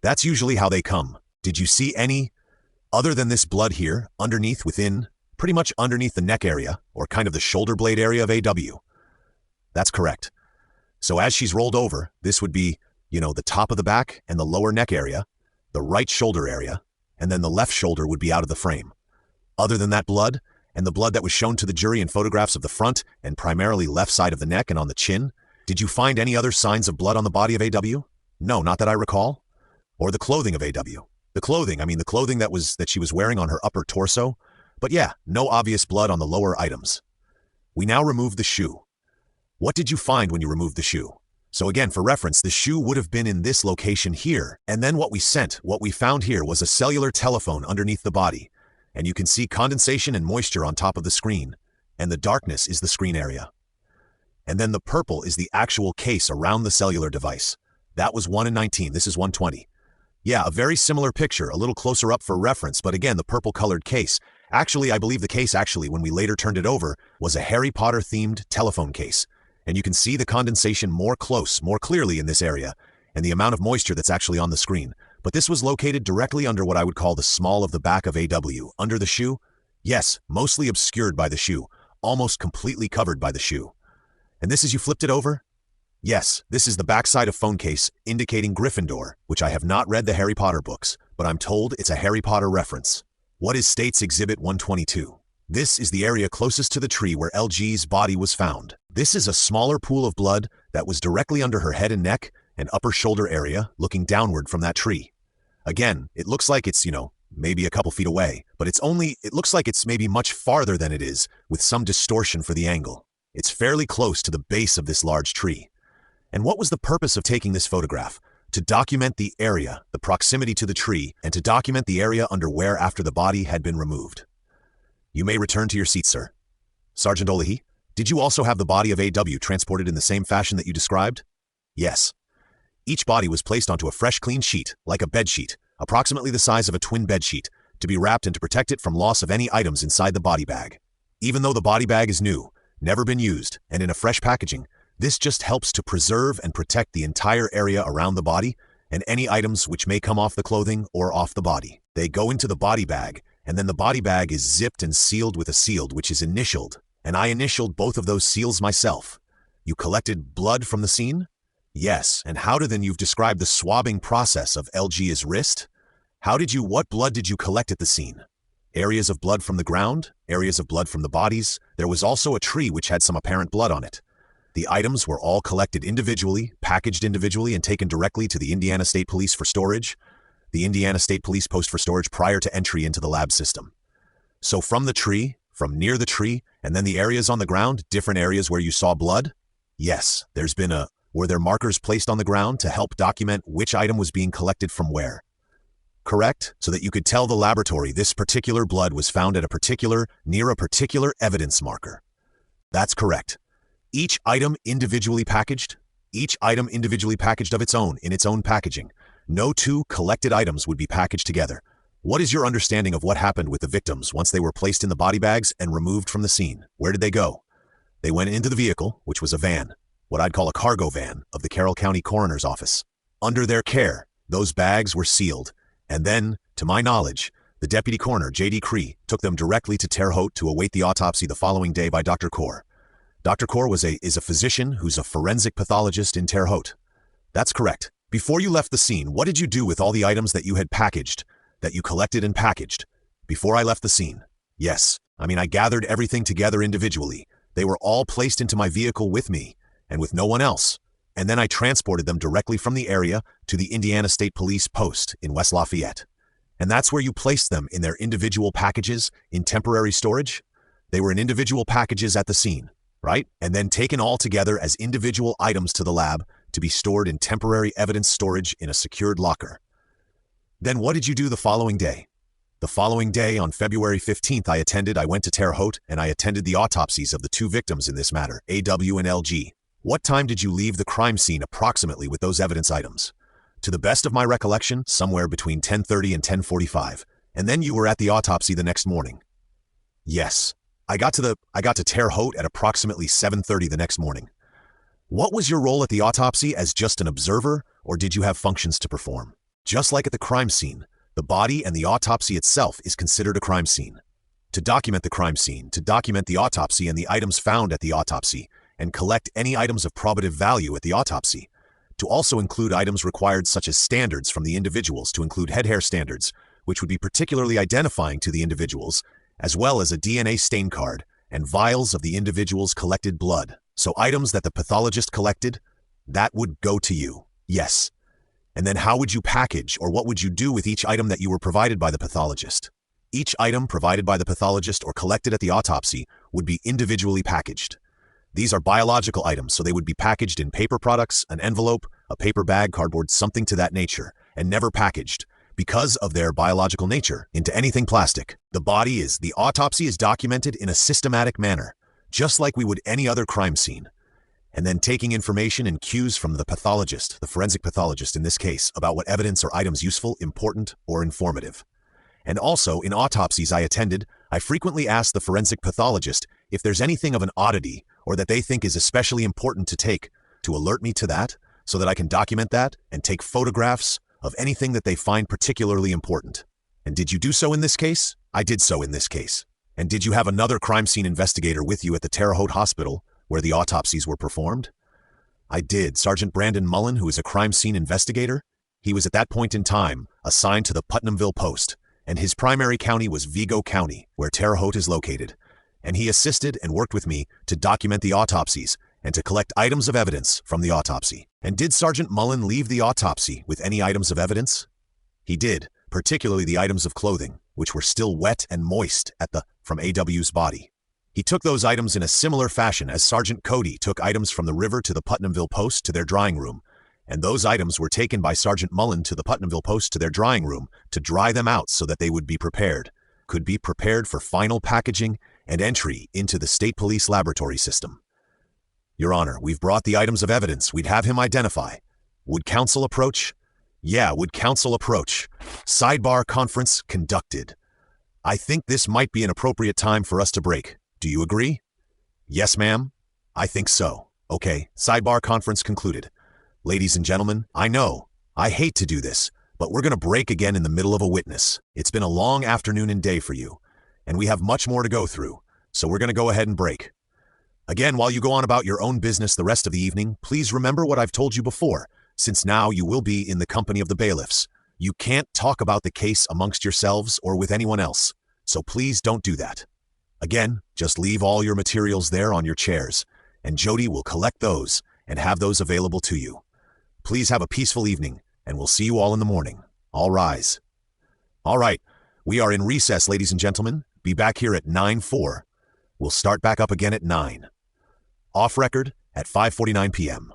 That's usually how they come. Did you see any, other than this blood here, underneath, within, pretty much underneath the neck area, or kind of the shoulder blade area of AW? That's correct. So as she's rolled over, this would be, the top of the back and the lower neck area, the right shoulder area, and then the left shoulder would be out of the frame. Other than that blood, and the blood that was shown to the jury in photographs of the front and primarily left side of the neck and on the chin, did you find any other signs of blood on the body of AW? No, not that I recall. Or the clothing of AW. The clothing that she was wearing on her upper torso. But yeah, no obvious blood on the lower items. We now remove the shoe. What did you find when you removed the shoe? So again, for reference, the shoe would have been in this location here, and then what we found here was a cellular telephone underneath the body. And you can see condensation and moisture on top of the screen, and the darkness is the screen area. And then the purple is the actual case around the cellular device. That was 1 in 19, this is 120. Yeah, a very similar picture, a little closer up for reference, but again, the purple-colored case. Actually, I believe the case when we later turned it over, was a Harry Potter-themed telephone case. And you can see the condensation more clearly in this area, and the amount of moisture that's actually on the screen. But this was located directly under what I would call the small of the back of AW, under the shoe. Yes, mostly obscured by the shoe, almost completely covered by the shoe. And this as you flipped it over? Yes, this is the backside of phone case indicating Gryffindor, which I have not read the Harry Potter books, but I'm told it's a Harry Potter reference. What is State's Exhibit 122? This is the area closest to the tree where LG's body was found. This is a smaller pool of blood that was directly under her head and neck and upper shoulder area, looking downward from that tree. Again, it looks like it's, maybe a couple feet away, but it looks like it's maybe much farther than it is, with some distortion for the angle. It's fairly close to the base of this large tree. And what was the purpose of taking this photograph? To document the area, the proximity to the tree, and to document the area under where after the body had been removed. You may return to your seat, sir. Sergeant Olahi, did you also have the body of AW transported in the same fashion that you described? Yes. Each body was placed onto a fresh, clean sheet, like a bed sheet, approximately the size of a twin bed sheet, to be wrapped and to protect it from loss of any items inside the body bag. Even though the body bag is new, never been used, and in a fresh packaging, this just helps to preserve and protect the entire area around the body and any items which may come off the clothing or off the body. They go into the body bag, and then the body bag is zipped and sealed with a seal which is initialed, and I initialed both of those seals myself. You collected blood from the scene? Yes, and then you've described the swabbing process of LG's wrist? What blood did you collect at the scene? Areas of blood from the ground? Areas of blood from the bodies? There was also a tree which had some apparent blood on it. The items were all collected individually, packaged individually, and taken directly to the Indiana State Police for storage. The Indiana State Police post for storage prior to entry into the lab system. So from the tree, from near the tree, and then the areas on the ground, different areas where you saw blood? Yes, were there markers placed on the ground to help document which item was being collected from where? Correct? So that you could tell the laboratory this particular blood was found at near a particular evidence marker. That's correct. Each item individually packaged? Each item individually packaged in its own packaging. No two collected items would be packaged together. What is your understanding of what happened with the victims once they were placed in the body bags and removed from the scene? Where did they go? They went into the vehicle, which was a van, what I'd call a cargo van, of the Carroll County Coroner's Office. Under their care, those bags were sealed, and then, to my knowledge, the Deputy Coroner, J.D. Cree, took them directly to Terre Haute to await the autopsy the following day by Dr. Kaur. Dr. Kaur is a physician who's a forensic pathologist in Terre Haute. That's correct. Before you left the scene, what did you do with all the items that you had packaged, that you collected and packaged? Before I left the scene? Yes. I gathered everything together individually. They were all placed into my vehicle with me, and with no one else. And then I transported them directly from the area to the Indiana State Police post in West Lafayette. And that's where you placed them in their individual packages in temporary storage? They were in individual packages at the scene, right? And then taken all together as individual items to the lab to be stored in temporary evidence storage in a secured locker. Then what did you do the following day? The following day, on February 15th, I went to Terre Haute and I attended the autopsies of the two victims in this matter, AW and LG. What time did you leave the crime scene approximately with those evidence items? To the best of my recollection, somewhere between 10:30 and 10:45. And then you were at the autopsy the next morning. Yes. I got to Terre Haute at approximately 7:30 the next morning. What was your role at the autopsy, as just an observer, or did you have functions to perform? Just like at the crime scene, the body and the autopsy itself is considered a crime scene. To document the crime scene, to document the autopsy and the items found at the autopsy, and collect any items of probative value at the autopsy. To also include items required such as standards from the individuals, to include head hair standards, which would be particularly identifying to the individuals, as well as a DNA stain card and vials of the individual's collected blood. So items that the pathologist collected, that would go to you. Yes. And then how would you package, or what would you do with each item that you were provided by the pathologist? Each item provided by the pathologist or collected at the autopsy would be individually packaged. These are biological items, so they would be packaged in paper products, an envelope, a paper bag, cardboard, something to that nature, and never packaged, because of their biological nature, into anything plastic. The autopsy is documented in a systematic manner, just like we would any other crime scene. And then taking information and cues from the pathologist, the forensic pathologist in this case, about what evidence or items useful, important, or informative. And also, in autopsies I attended, I frequently asked the forensic pathologist if there's anything of an oddity or that they think is especially important to alert me to that, so that I can document that and take photographs of anything that they find particularly important. And did you do so in this case? I did so in this case. And did you have another crime scene investigator with you at the Terre Haute Hospital, where the autopsies were performed? I did. Sergeant Brandon Mullen, who is a crime scene investigator. He was at that point in time assigned to the Putnamville Post, and his primary county was Vigo County, where Terre Haute is located. And he assisted and worked with me to document the autopsies and to collect items of evidence from the autopsy. And did Sergeant Mullen leave the autopsy with any items of evidence? He did, particularly the items of clothing, which were still wet and moist from AW's body. He took those items in a similar fashion as Sergeant Cody took items from the river to the Putnamville Post to their drying room, and those items were taken by Sergeant Mullen to the Putnamville Post to their drying room to dry them out so that they would be prepared, could be prepared for final packaging and entry into the State Police Laboratory System. Your Honor, we've brought the items of evidence. We'd have him identify. Would counsel approach? Yeah, would counsel approach? Sidebar conference conducted. I think this might be an appropriate time for us to break. Do you agree? Yes, ma'am. I think so. Okay, sidebar conference concluded. Ladies and gentlemen, I know, I hate to do this, but we're going to break again in the middle of a witness. It's been a long afternoon and day for you, and we have much more to go through, so we're going to go ahead and break. Again, while you go on about your own business the rest of the evening, please remember what I've told you before, since now you will be in the company of the bailiffs. You can't talk about the case amongst yourselves or with anyone else, so please don't do that. Again, just leave all your materials there on your chairs, and Jody will collect those and have those available to you. Please have a peaceful evening, and we'll see you all in the morning. All rise. All right, we are in recess, ladies and gentlemen. Be back here at 9:04. We'll start back up again at 9. Off record at 5:49 p.m.